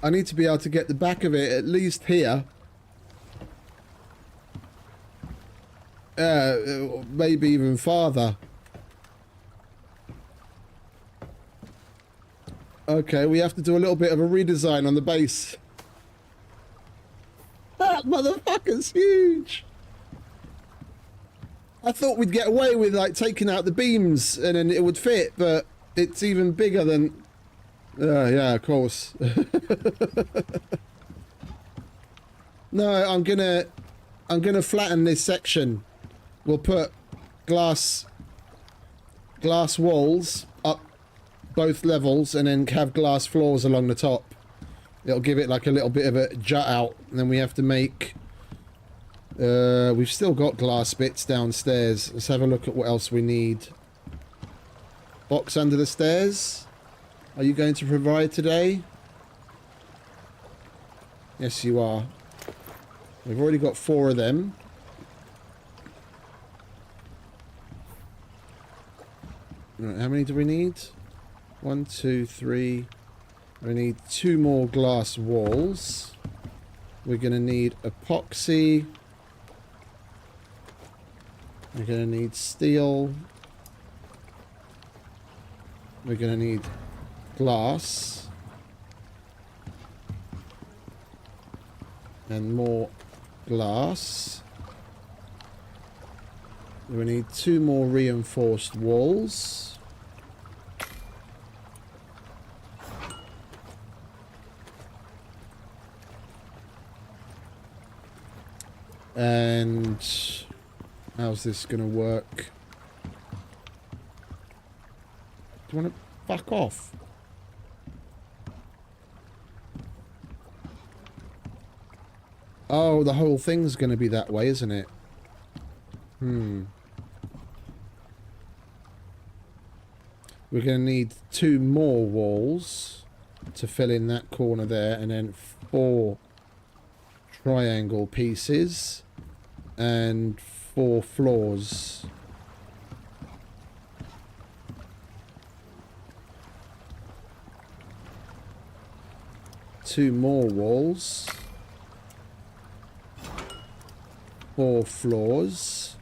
I need to be able to get the back of it at least here. Maybe even farther. Okay, we have to do a little bit of a redesign on the base. That motherfucker's huge. I thought we'd get away with like taking out the beams and then it would fit, but it's even bigger than... yeah, of course. No, I'm gonna flatten this section. We'll put glass walls up both levels and then have glass floors along the top. It'll give it like a little bit of a jut out, and then we have to make... we've still got glass bits downstairs. Let's have a look at what else we need. Box under the stairs. Are you going to provide today? Yes, you are. We've already got 4 of them. Right, how many do we need? 1, 2, 3. We need 2 more glass walls. We're going to need epoxy. We're going to need steel. We're going to need glass. And more glass. We need 2 more reinforced walls. And how's this gonna work? Do you want to fuck off? Oh, the whole thing's gonna be that way, isn't it? We're going to need 2 more walls to fill in that corner there, and then 4 triangle pieces and 4 floors. Two more walls. 4 floors.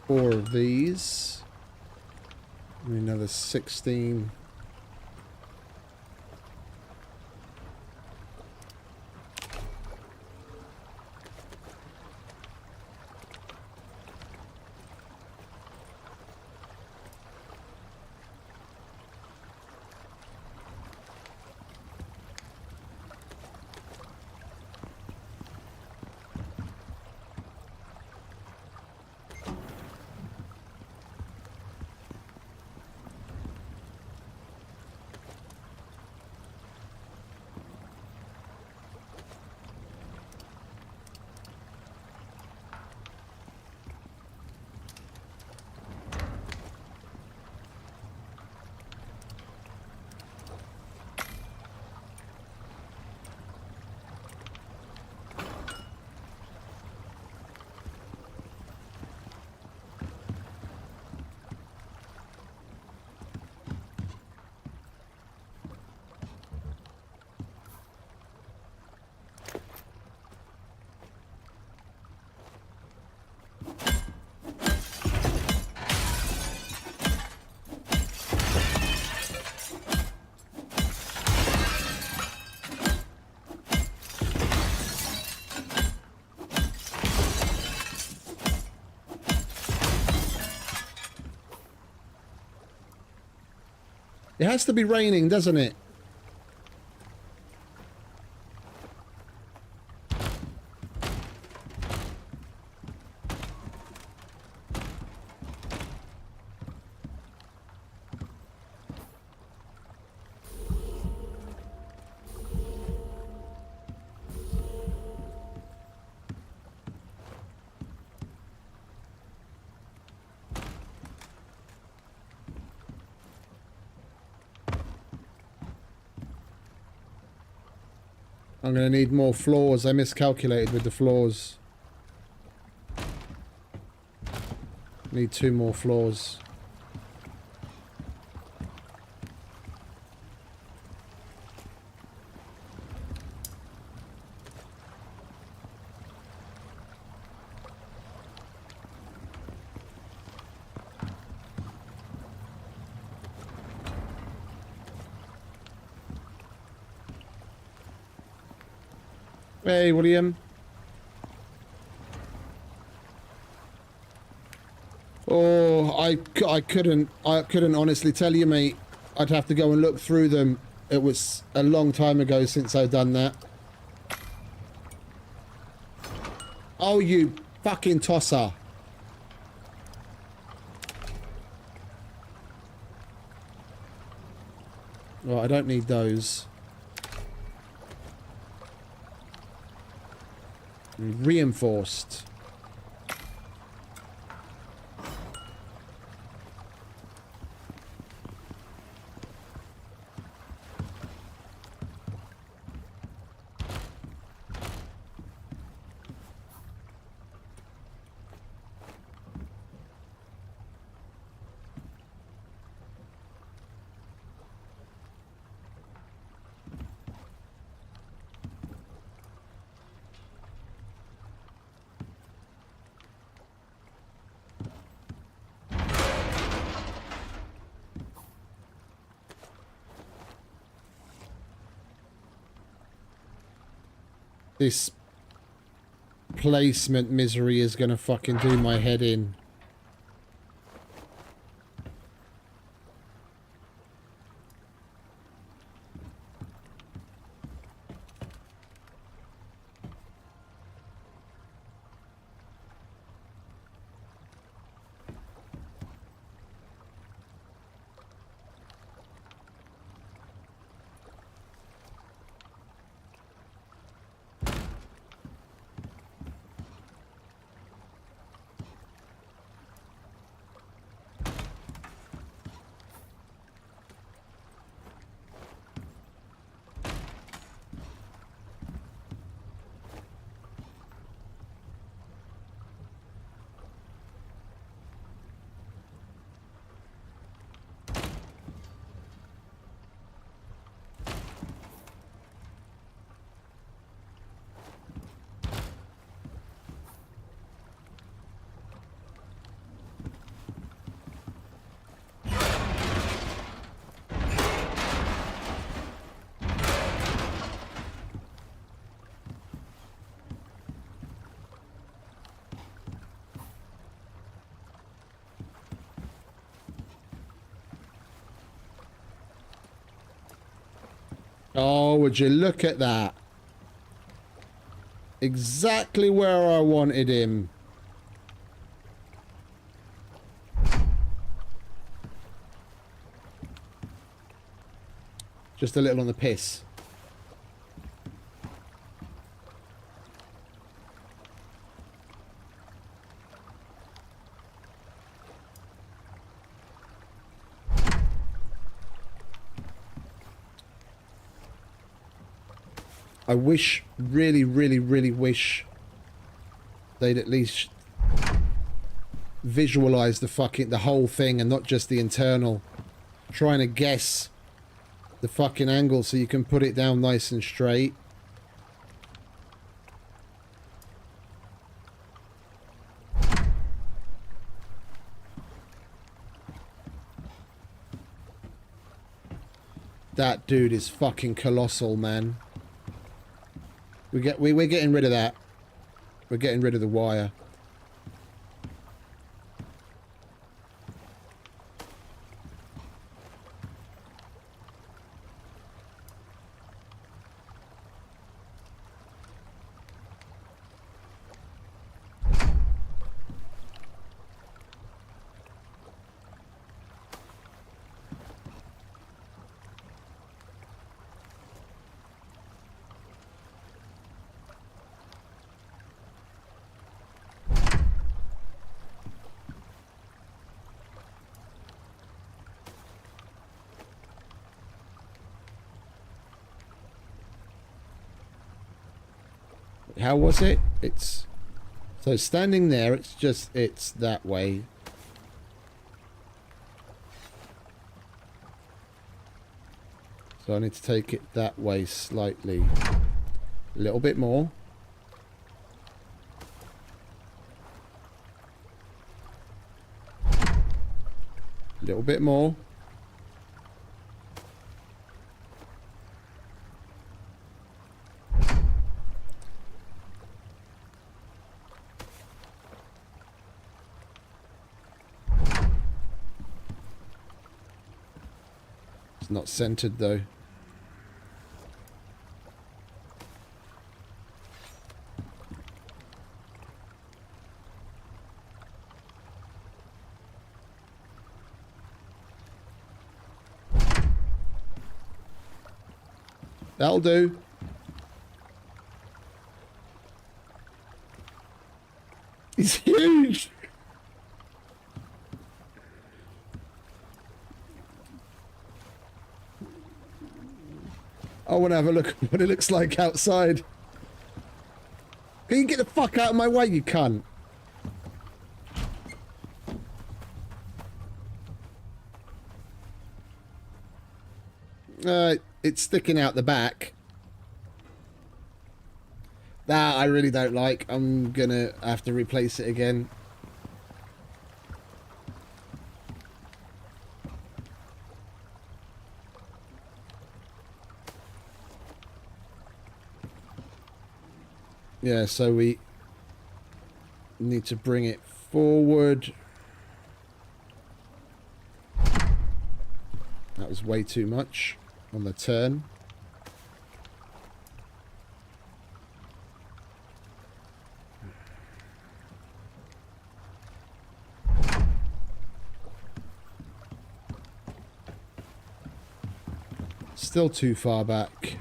Four of these. And another 16. It has to be raining, doesn't it? I'm going to need more floors. I miscalculated with the floors. Need 2 more floors. Hey, William. Oh, I couldn't honestly tell you, mate. I'd have to go and look through them. It was a long time ago since I've done that. Oh, you fucking tosser. Well, I don't need those. Reinforced. This placement misery is gonna fucking do my head in. Oh, would you look at that? Exactly where I wanted him. Just a little on the piss. I wish, really, really, really wish they'd at least visualize the whole thing and not just the internal. Trying to guess the fucking angle so you can put it down nice and straight. That dude is fucking colossal, man. We're getting rid of that. We're getting rid of the wire. how was it? It's... So standing there, it's that way. So I need to take it that way slightly. A little bit more. A little bit more. Not centered though. That'll do. He's huge. I want to have a look at what it looks like outside. Can you get the fuck out of my way, you cunt? It's sticking out the back. That I really don't like. I'm gonna have to replace it again. Yeah, so we need to bring it forward. That was way too much on the turn. Still too far back.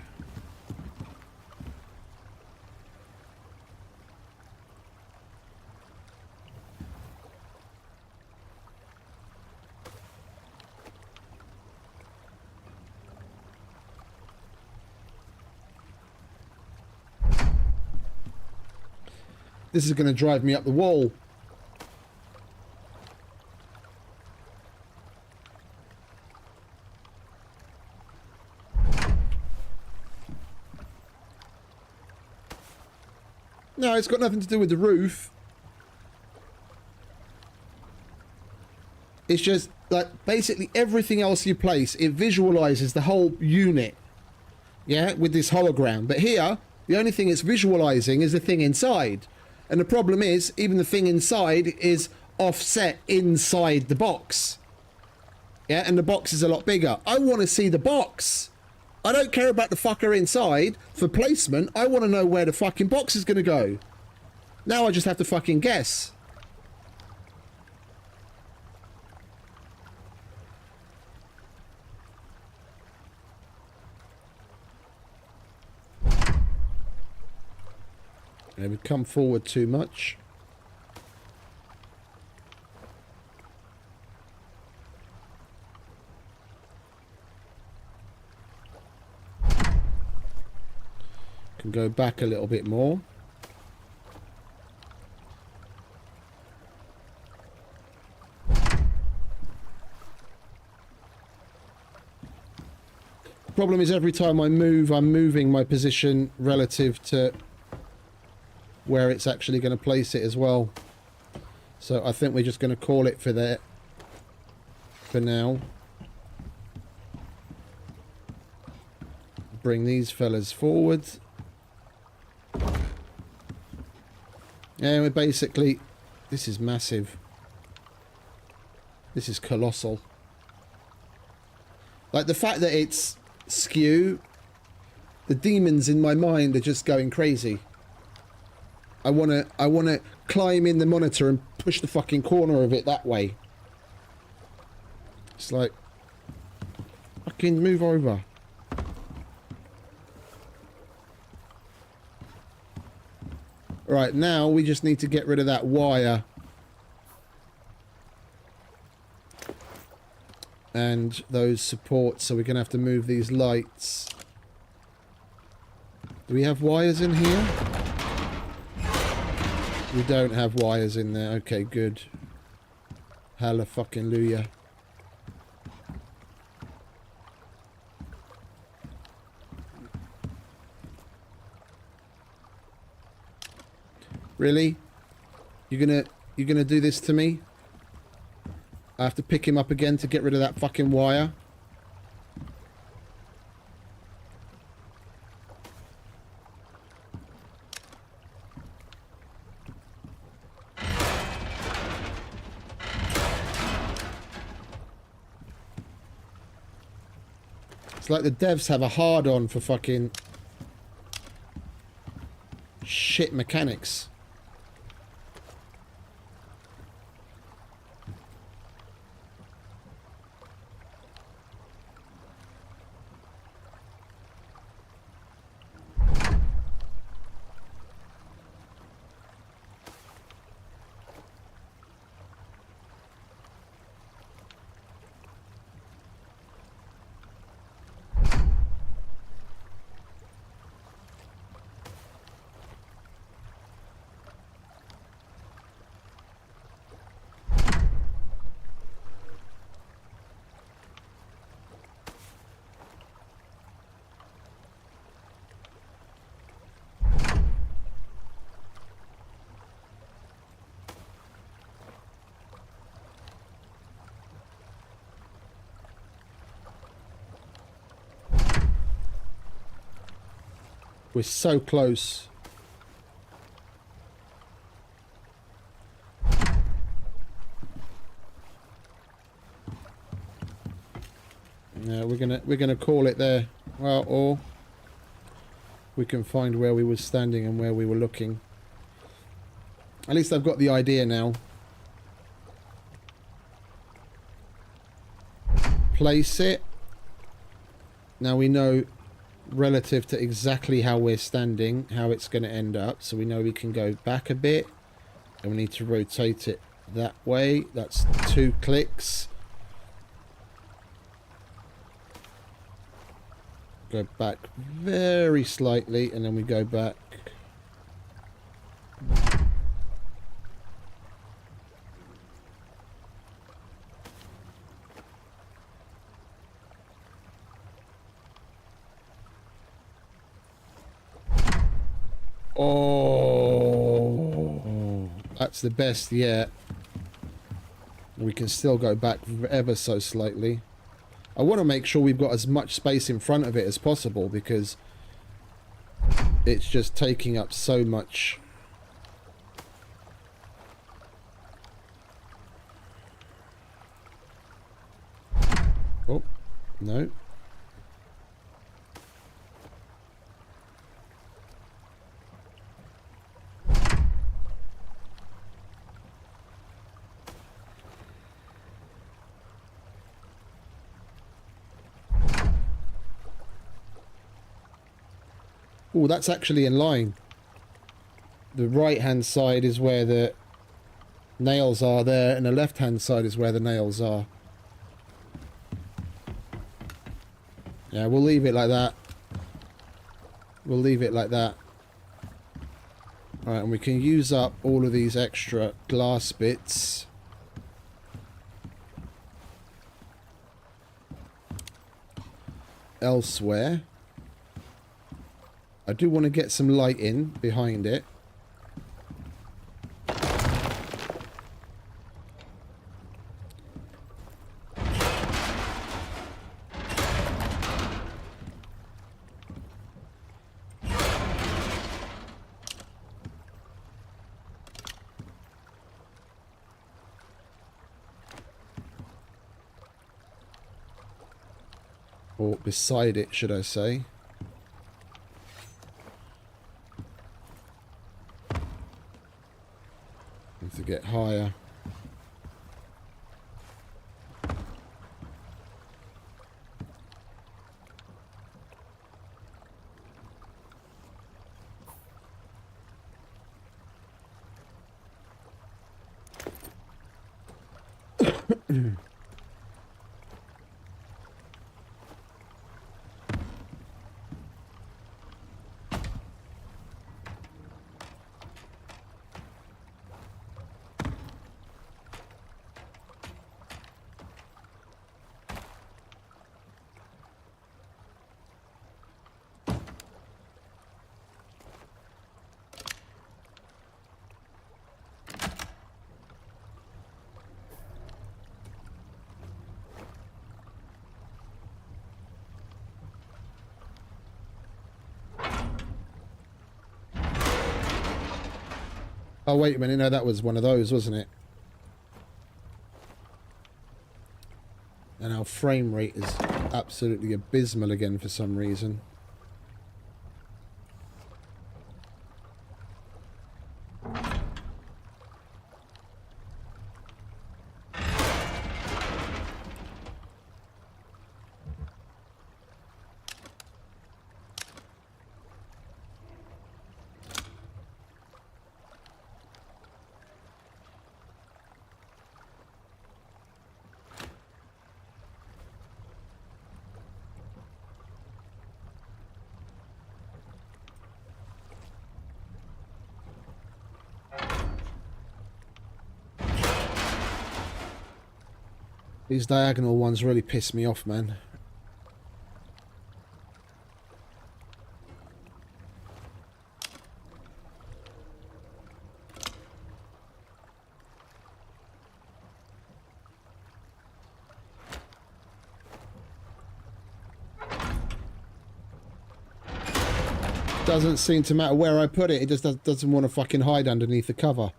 This is going to drive me up the wall. No, it's got nothing to do with the roof. It's just, like, basically everything else you place, it visualizes the whole unit. Yeah, with this hologram. But here, the only thing it's visualizing is the thing inside. And the problem is, even the thing inside is offset inside the box. Yeah, and the box is a lot bigger. I want to see the box. I don't care about the fucker inside. For placement, I want to know where the fucking box is going to go. Now I just have to fucking guess. They would come forward too much. Can go back a little bit more. The problem is every time I move, I'm moving my position relative to where it's actually going to place it as well. So I think we're just going to call it for that for now. Bring these fellas forward. And we're basically... This is massive. This is colossal. Like, the fact that it's skew, the demons in my mind are just going crazy. I wanna climb in the monitor and push the fucking corner of it that way. It's like, fucking move over. Right, now we just need to get rid of that wire. And those supports, so we're gonna have to move these lights. Do we have wires in here? We don't have wires in there. Okay, good. Hallelujah. Really? You're gonna do this to me? I have to pick him up again to get rid of that fucking wire. It's like the devs have a hard-on for fucking shit mechanics. We're so close. Yeah, we're gonna call it there. Well, or we can find where we were standing and where we were looking. At least I've got the idea now. Place it. Now we know relative to exactly how we're standing, how it's going to end up. So we know we can go back a bit and we need to rotate it that way. That's 2 clicks. Go back very slightly and then we go back. Oh, that's the best yet. We can still go back ever so slightly. I want to make sure we've got as much space in front of it as possible because it's just taking up so much. Oh, no. Oh, that's actually in line. The right-hand side is where the nails are there, and the left-hand side is where the nails are. Yeah, we'll leave it like that. We'll leave it like that. Alright, and we can use up all of these extra glass bits. Elsewhere. I do want to get some light in behind it. Or beside it, should I say. To get higher. Oh, wait a minute. No, that was one of those, wasn't it? And our frame rate is absolutely abysmal again for some reason. These diagonal ones really piss me off, man. Doesn't seem to matter where I put it, it just doesn't want to fucking hide underneath the cover.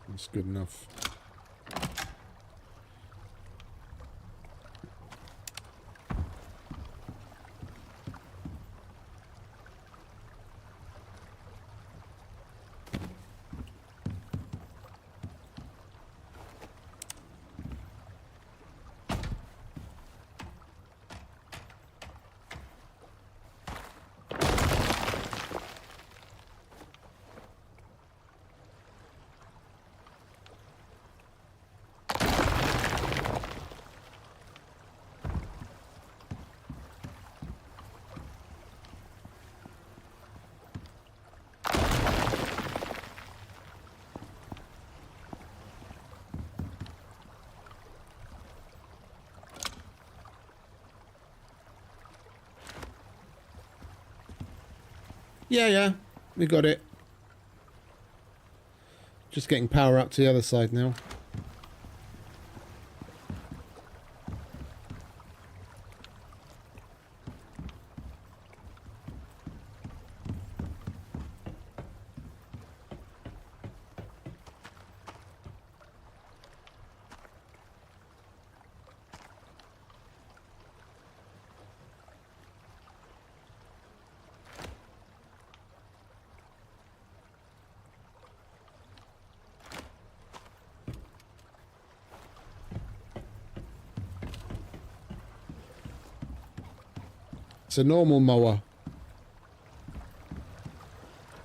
That's good enough. Yeah, we got it. Just getting power up to the other side now. It's a normal mower.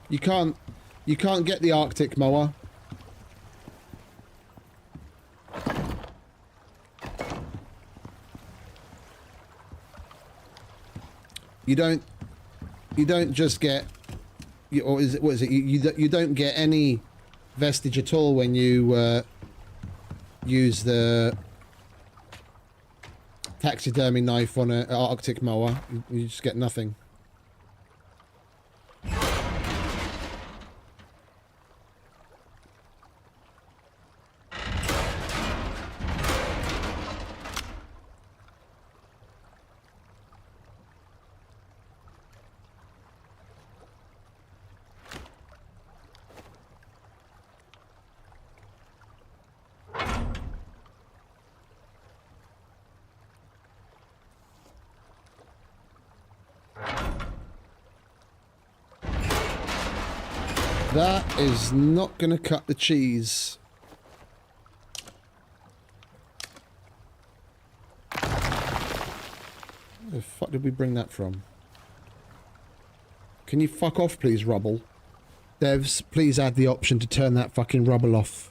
You can't get the Arctic mower. You don't just get, or is it, what is it? You don't get any vestige at all when you use the taxidermy knife on an Arctic mower. You just get nothing. That is not going to cut the cheese. Where the fuck did we bring that from? Can you fuck off, please, rubble? Devs, please add the option to turn that fucking rubble off.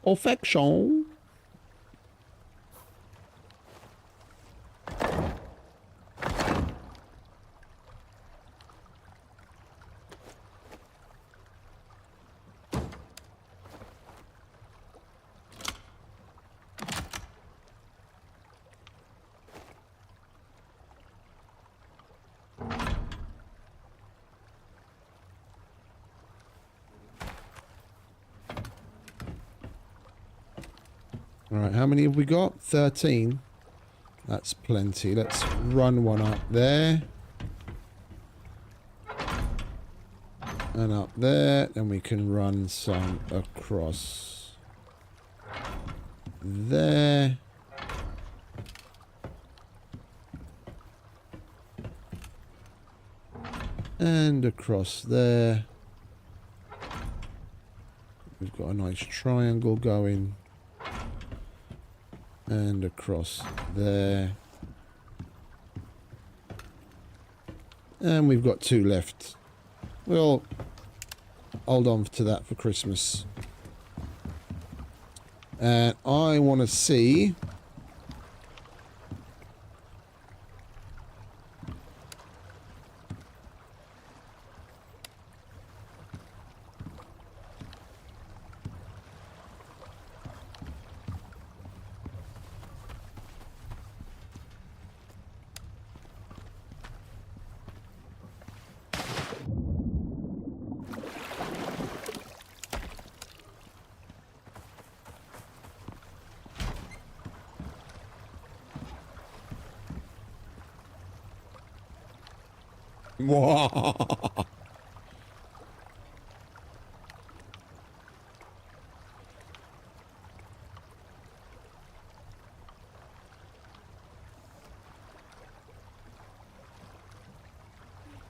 Affection. All right, how many have we got? 13. That's plenty. Let's run one up there. And up there. Then we can run some across there. And across there. We've got a nice triangle going. And across there. And we've got 2 left. We'll hold on to that for Christmas. And I want to see...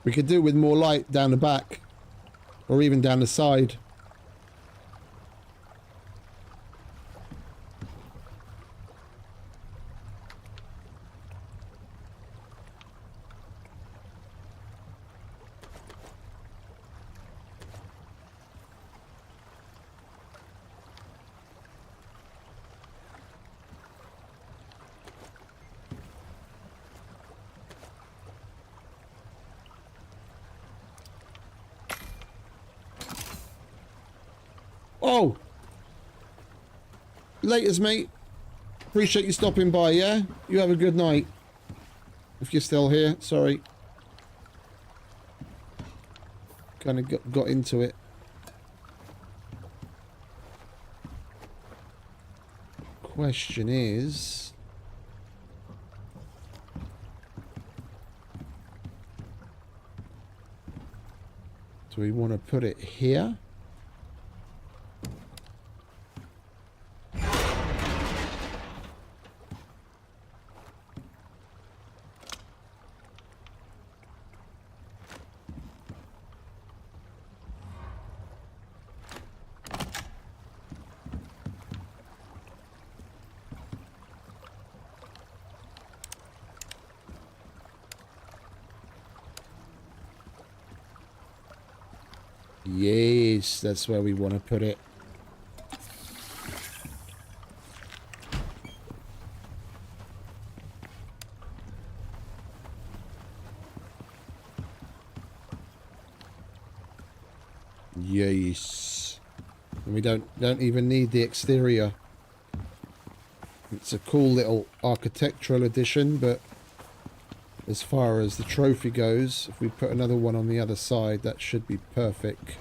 We could do with more light down the back, or even down the side. Oh! Laters, mate. Appreciate you stopping by, yeah? You have a good night. If you're still here, sorry. Kind of got into it. Question is... do we want to put it here? Yes, that's where we want to put it. Yes. And we don't even need the exterior. It's a cool little architectural addition, but as far as the trophy goes, if we put another one on the other side, that should be perfect.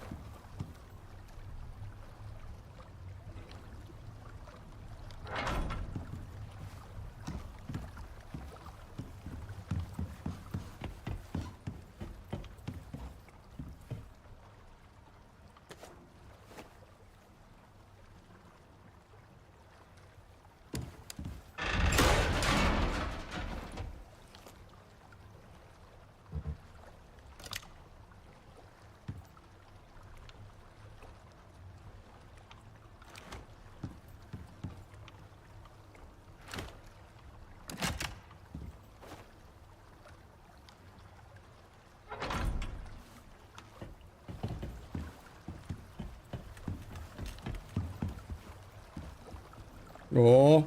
Oh.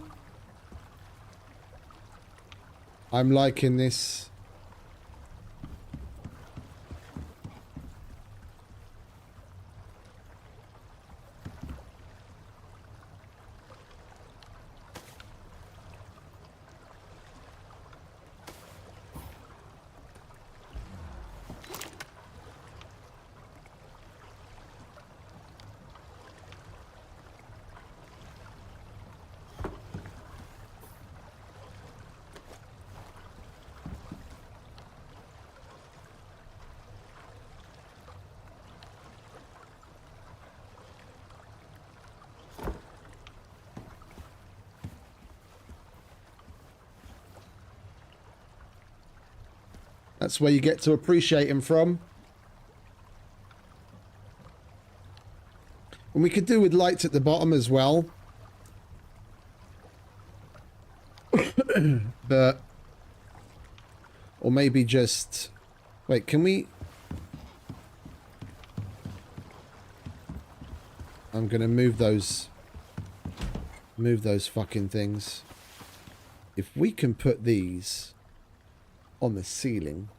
I'm liking this. That's where you get to appreciate him from. And we could do with lights at the bottom as well. But... Or maybe just... Wait, can we... I'm gonna move those fucking things. If we can put these on the ceiling.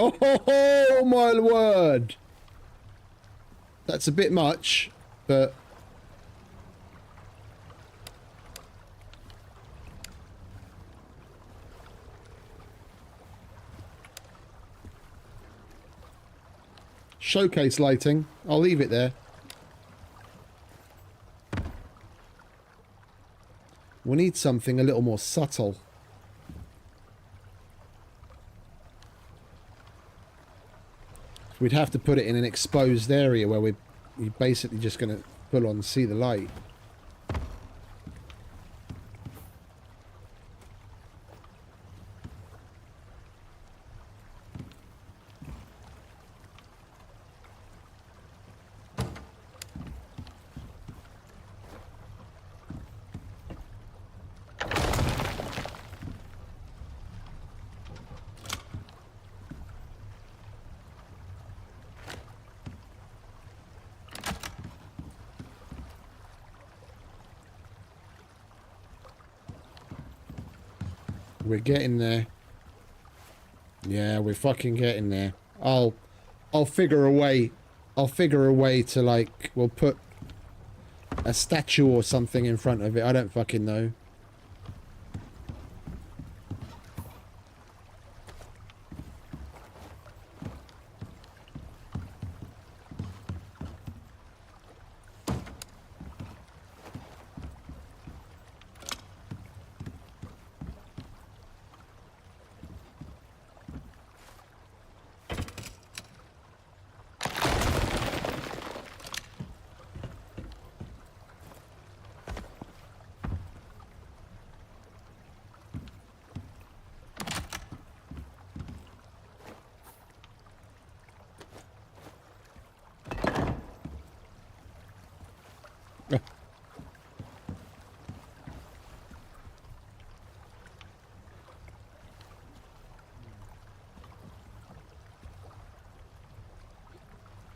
Oh my word! That's a bit much, but... Showcase lighting. I'll leave it there. We need something a little more subtle. We'd have to put it in an exposed area where we're basically just going to full on see the light. We're getting there. Yeah, we're fucking getting there. I'll figure a way. I'll figure a way to, like, we'll put a statue or something in front of it. I don't fucking know.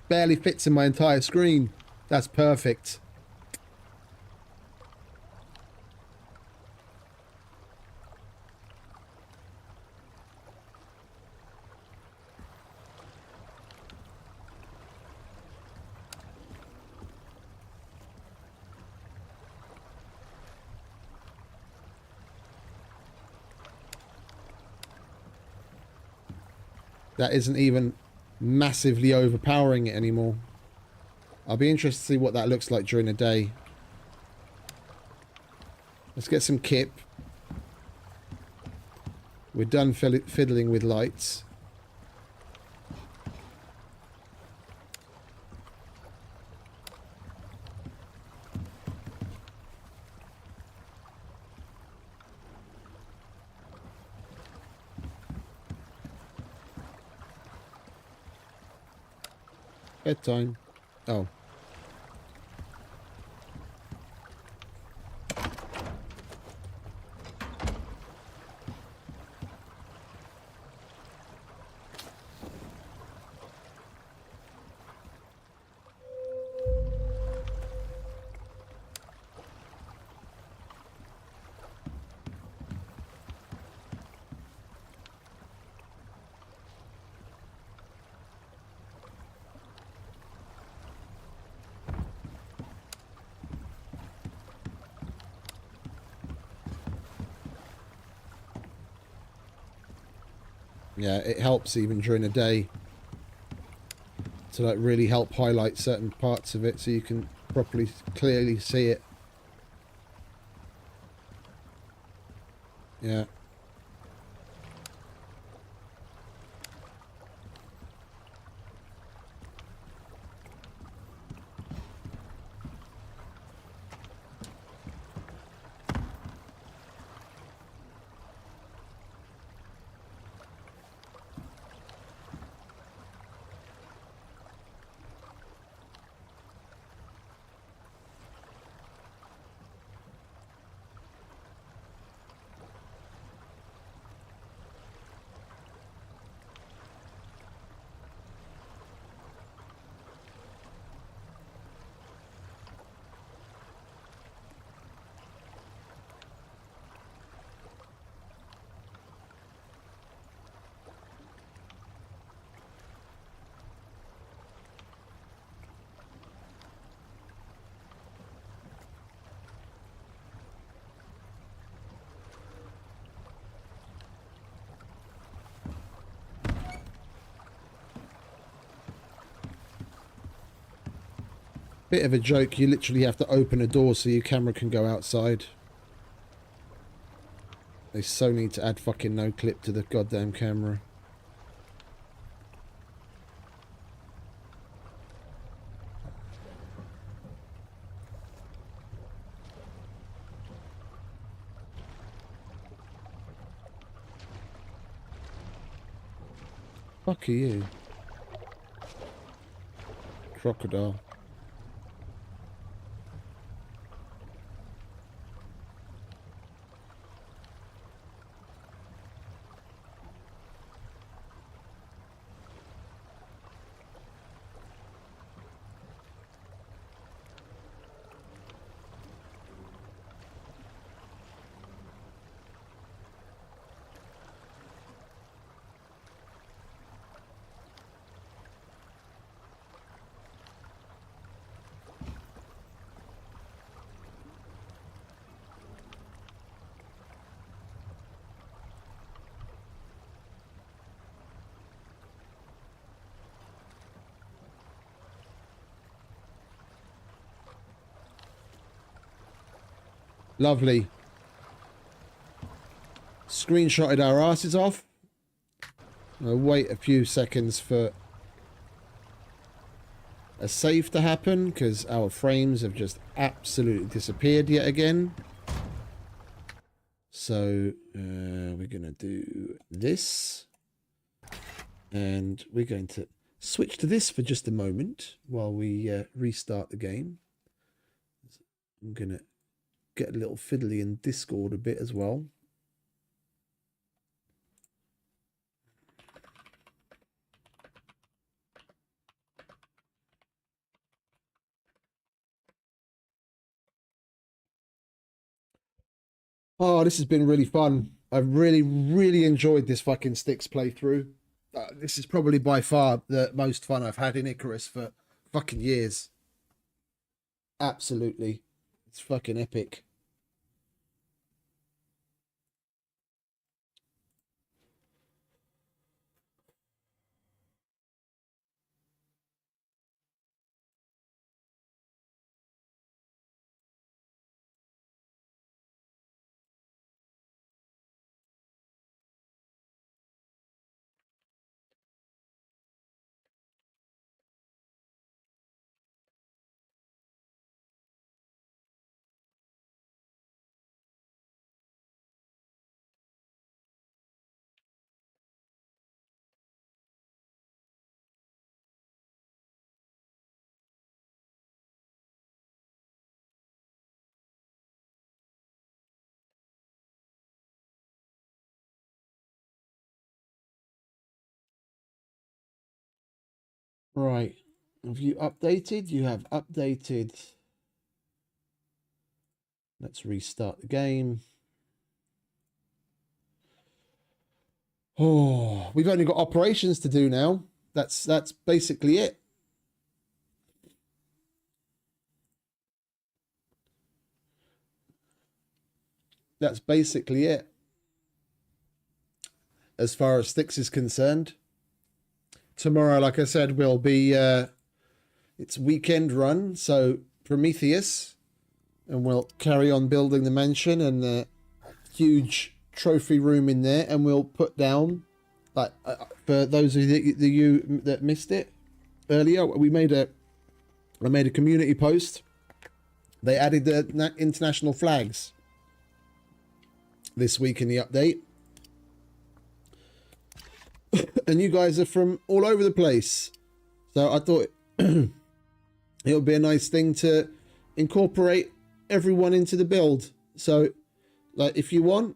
Barely fits in my entire screen. That's perfect. that isn't even massively overpowering it anymore. I'll be interested to see what that looks like during the day. Let's get some kip. We're done fiddling with lights. Bedtime. Oh. Yeah, it helps even during the day to like really help highlight certain parts of it so you can properly, clearly see it. Yeah. Bit of a joke, you literally have to open a door so your camera can go outside. They so need to add fucking no clip to the goddamn camera. Fuck are you? Crocodile. Lovely. Screenshotted our asses off. I'll wait a few seconds for a save to happen because our frames have just absolutely disappeared yet again. So we're going to do this. And we're going to switch to this for just a moment while we restart the game. I'm going to get a little fiddly in Discord a bit as well. Oh, this has been really fun. I've really enjoyed this fucking Styx playthrough. This is probably by far the most fun I've had in ICARUS for fucking years. Absolutely. It's fucking epic. Right. Have you updated? You have updated. Let's restart the game. Oh, we've only got operations to do now. That's basically it. That's basically it. As far as Styx is concerned. Tomorrow, like I said, will be it's weekend run, so Prometheus, and we'll carry on building the mansion and the huge trophy room in there, and we'll put down, like for those of you that missed it earlier, I made a community post. They added the international flags this week in the update. And you guys are from all over the place. So I thought it would be a nice thing to incorporate everyone into the build. So, like, if you want,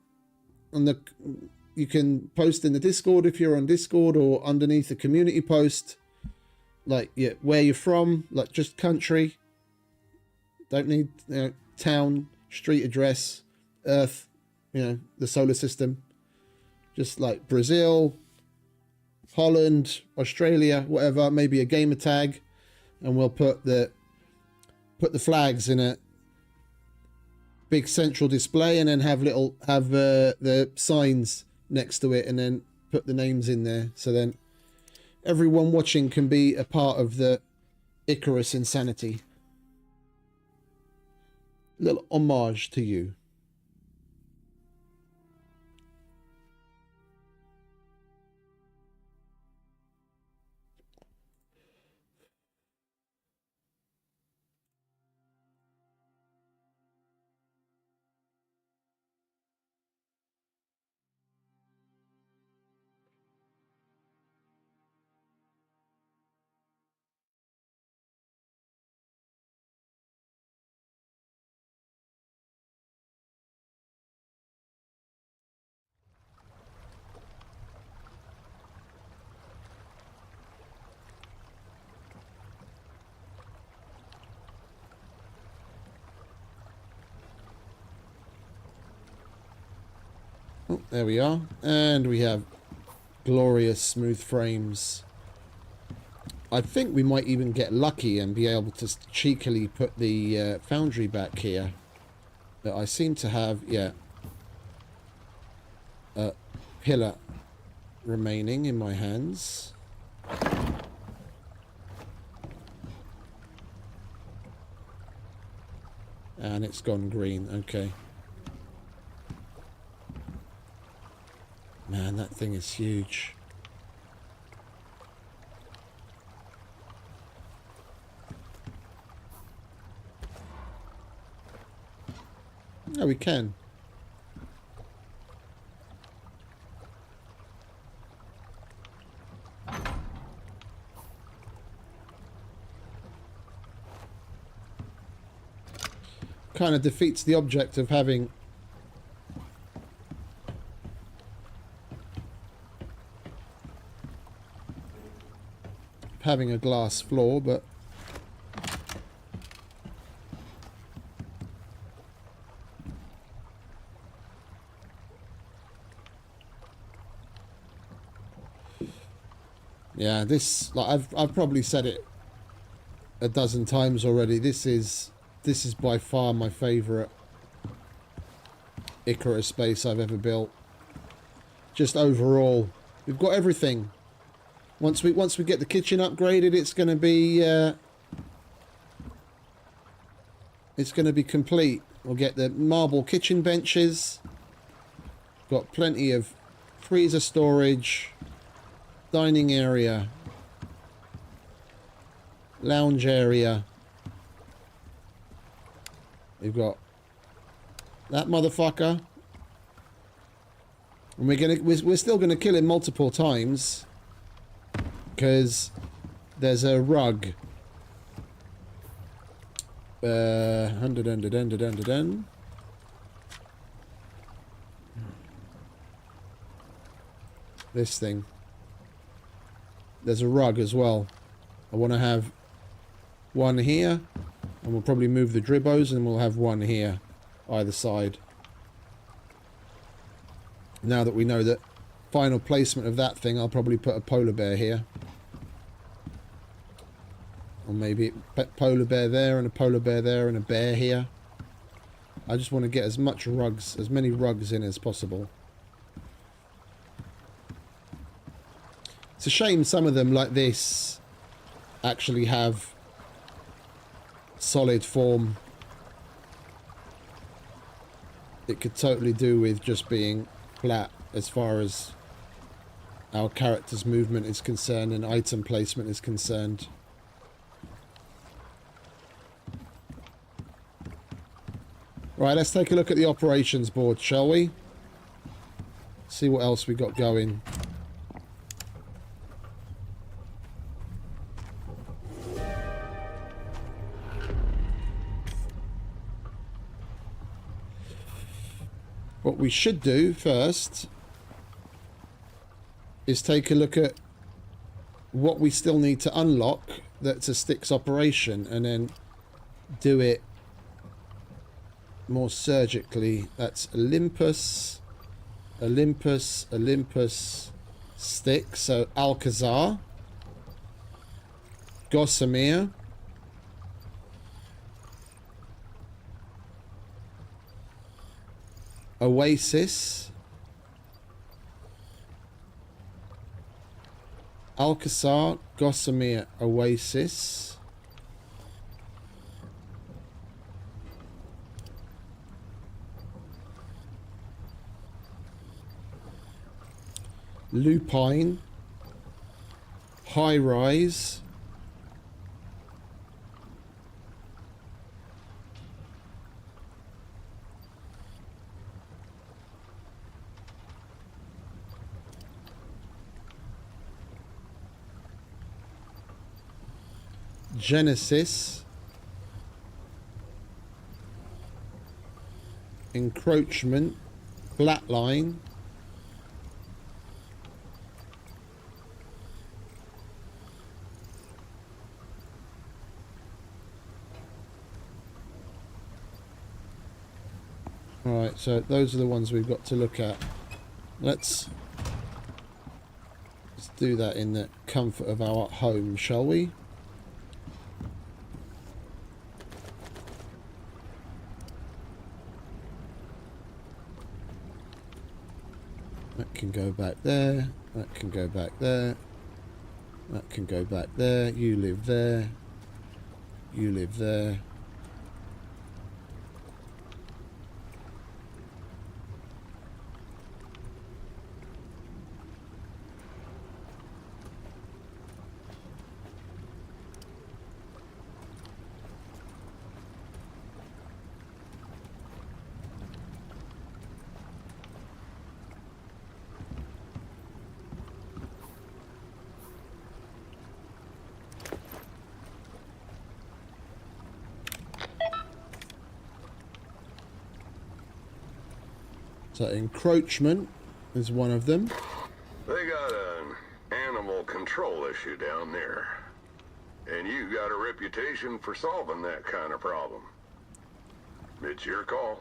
you can post in the Discord if you're on Discord, or underneath the community post, like, yeah, where you're from, like just country. Don't need, town, street address, Earth, the solar system. Just like Brazil, Holland, Australia, whatever, maybe a gamer tag, and we'll put the flags in a big central display, and then have the signs next to it, and then put the names in there, so then everyone watching can be a part of the ICARUS insanity. Little homage to you. Oh, there we are. And we have glorious smooth frames. I think we might even get lucky and be able to cheekily put the foundry back here. But I seem to have, yeah, a pillar remaining in my hands. And it's gone green. Okay. Man, that thing is huge. Oh, we can. Kind of defeats the object of having a glass floor, but yeah, this, like, I've probably said it a dozen times already. This is by far my favorite ICARUS space I've ever built. Just overall, we've got everything. Once we get the kitchen upgraded, it's going to be complete. We'll get the marble kitchen benches. Got plenty of freezer storage, dining area, lounge area. We've got that motherfucker, and we're still gonna kill him multiple times because there's a rug. This thing. There's a rug as well. I want to have one here, and we'll probably move the dribbos, and we'll have one here either side. Now that we know that final placement of that thing, I'll probably put a polar bear here. Or maybe a polar bear there and a polar bear there and a bear here. I just want to get as much rugs, as many rugs in as possible. It's a shame some of them like this actually have solid form. It could totally do with just being flat as far as our character's movement is concerned and item placement is concerned. Right, let's take a look at the operations board, shall we? See what else we got going. What we should do first is take a look at what we still need to unlock that's a Styx operation, and then do it more surgically. That's Olympus, Olympus, Olympus, Styx. So Alcazar, Gossamer, Oasis, Alcazar, Gossamer, Oasis, Lupine, High Rise, Genesis, Encroachment, Flatline, alright, so those are the ones we've got to look at. Let's do that in the comfort of our home, shall we? That can go back there, that can go back there, that can go back there, you live there, you live there. So encroachment is one of them. They got an animal control issue down there. And you got a reputation for solving that kind of problem. It's your call.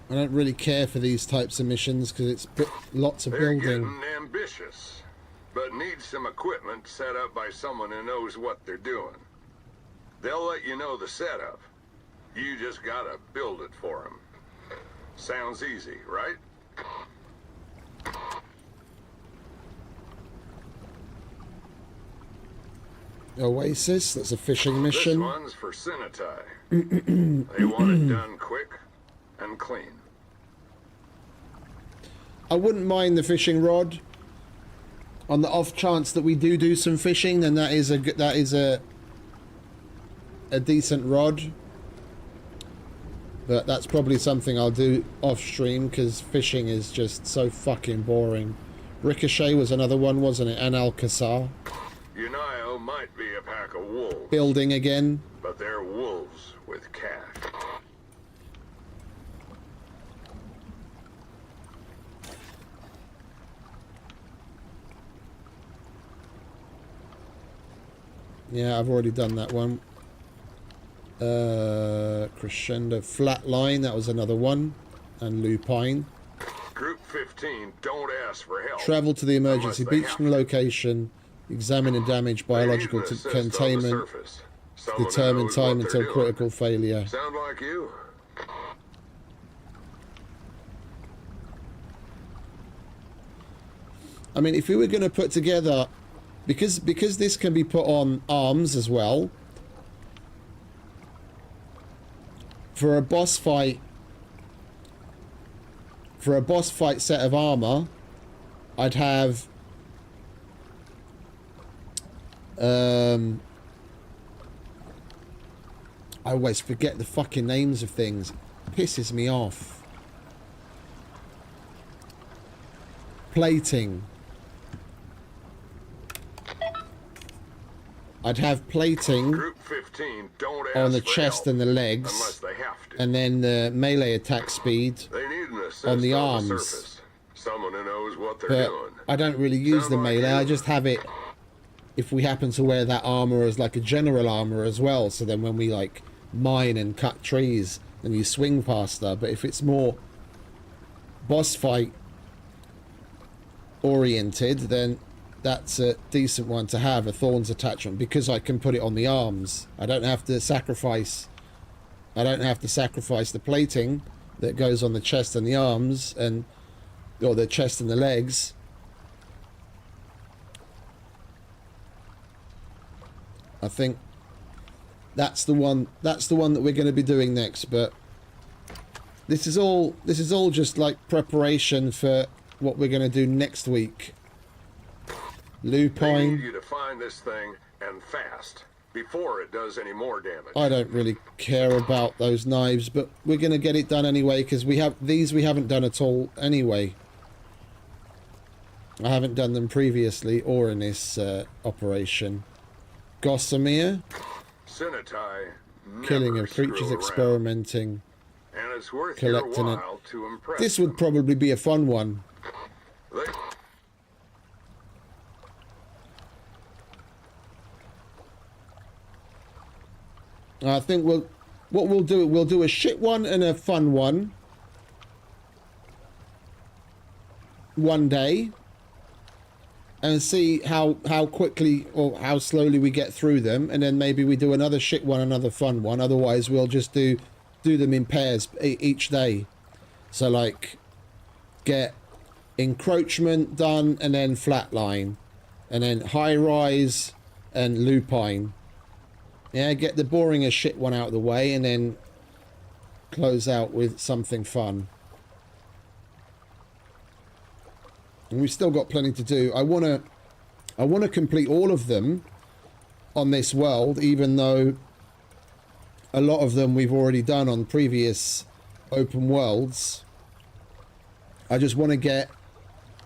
I don't really care for these types of missions because it's lots of They're building. getting ambitious, but need some equipment set up by someone who knows what they're doing. They'll let you know the setup. You just gotta build it for them. Sounds easy, right? Oasis, that's a fishing This mission. one's for Sinitai. They want it done quick and clean. I wouldn't mind the fishing rod. On the off chance that we do some fishing, then that is a decent rod. But that's probably something I'll do off stream because fishing is just so fucking boring. Ricochet was another one, wasn't it? And Alcazar. Unio might be a pack of wolves, Building again. but they're wolves with cash. Yeah, I've already done that one. Crescendo Flatline, that was another one. And Lupine. Group 15, don't ask for help. Travel to the emergency unless they beach have and to. location. Examine and damage They need biological an assist on the containment. surface. Someone who Determine knows time what until they're doing. critical failure. Sound like you? I mean, if we were going to put together, because this can be put on arms as well, for a boss fight set of armor, I'd have I always forget the fucking names of things. Pisses me off. Plating. I'd have plating Group 15, don't ask on the for chest help and the unless legs, they have to. and then the melee attack speed. They need an assist on the arms. surface. Someone who knows what they're But doing. I don't really use Sound the like melee. you? I just have it if we happen to wear that armor as like a general armor as well. So then when we like mine and cut trees, then you swing faster. But if it's more boss fight oriented, then that's a decent one to have, a thorns attachment, because I can put it on the arms. I don't have to sacrifice the plating that goes on the chest and the arms, and or the chest and the legs. I think that's the one that we're going to be doing next. But this is all just like preparation for what we're going to do next week. They need Lupine. you to find this thing, and fast, before it does any more damage. I don't really care about those knives, but we're going to get it done anyway, because we haven't done at all anyway. I haven't done them previously or in this operation. Gossamer, Sinitai killing never of creatures screw around, experimenting. and it's worth collecting your it. while to impress This would them. probably be a fun one. They- I think we'll do a shit one and a fun one one day, and see how quickly or how slowly we get through them, and then maybe we do another shit one, another fun one. Otherwise we'll just do them in pairs each day. So like get encroachment done, and then flatline, and then high rise and lupine. Yeah, get the boring as shit one out of the way, and then close out with something fun. And we've still got plenty to do. I wanna complete all of them on this world, even though a lot of them we've already done on previous open worlds. I just want to get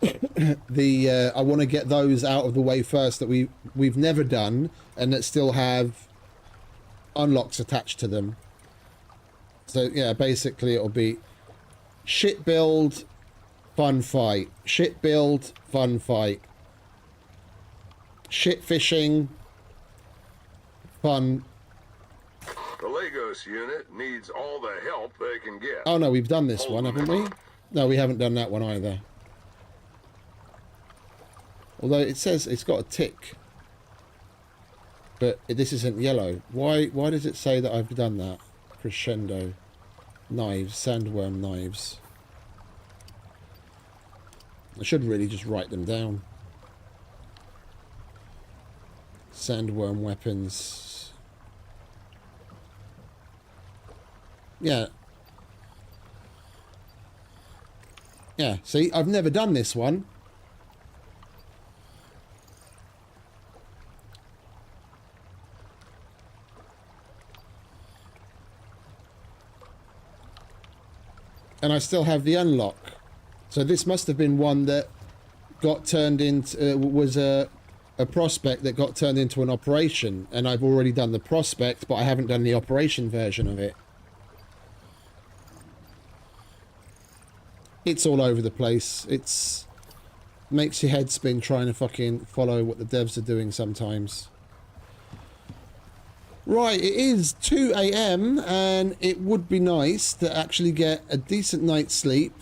I want to get those out of the way first that we've never done, and that still have unlocks attached to them. So yeah, basically it'll be shit build, fun fight, shit build, fun fight, shit fishing, fun. The Lagos unit needs all the help they can get. Oh no, we've done this one, haven't we? No, we haven't done that one either. Although it says it's got a tick, but this isn't yellow. Why does it say that I've done that? Crescendo knives, sandworm knives. I should really just write them down. Sandworm weapons. Yeah. Yeah, see, I've never done this one. And I still have the unlock. So this must have been one that got turned into, was a prospect that got turned into an operation. And I've already done the prospect, but I haven't done the operation version of it. It's all over the place. It's makes your head spin trying to fucking follow what the devs are doing sometimes. Right, it is 2 a.m. and it would be nice to actually get a decent night's sleep.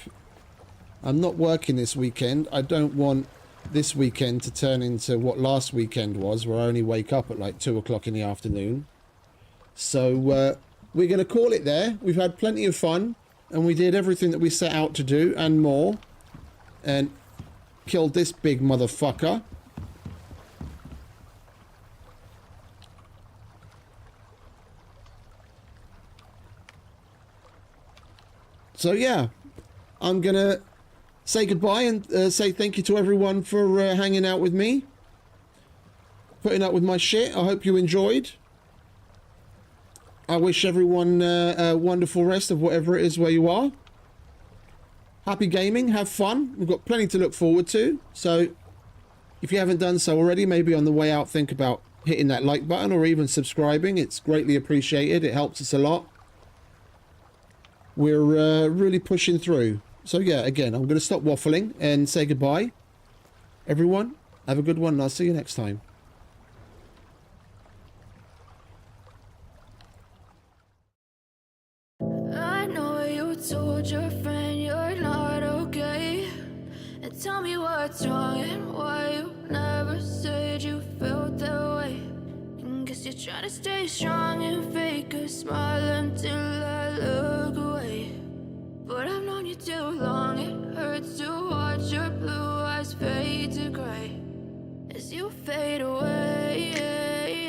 I'm not working this weekend. I don't want this weekend to turn into what last weekend was, where I only wake up at like 2 o'clock in the afternoon. So we're going to call it there. We've had plenty of fun and we did everything that we set out to do and more. And killed this big motherfucker. So yeah, I'm gonna say goodbye and say thank you to everyone for hanging out with me, putting up with my shit. I hope you enjoyed. I wish everyone a wonderful rest of whatever it is where you are. Happy gaming, have fun. We've got plenty to look forward to. So if you haven't done so already, maybe on the way out, think about hitting that like button or even subscribing. It's greatly appreciated. It helps us a lot. We're really pushing through. So yeah, again, I'm going to stop waffling and say goodbye. Everyone, have a good one and I'll see you next time. I know you told your friend you're not okay. And tell me what's wrong and why you never said you felt that way. And guess you're trying to stay strong and fake a smile until I look away. But I've known you too long, it hurts to watch your blue eyes fade to gray as you fade away.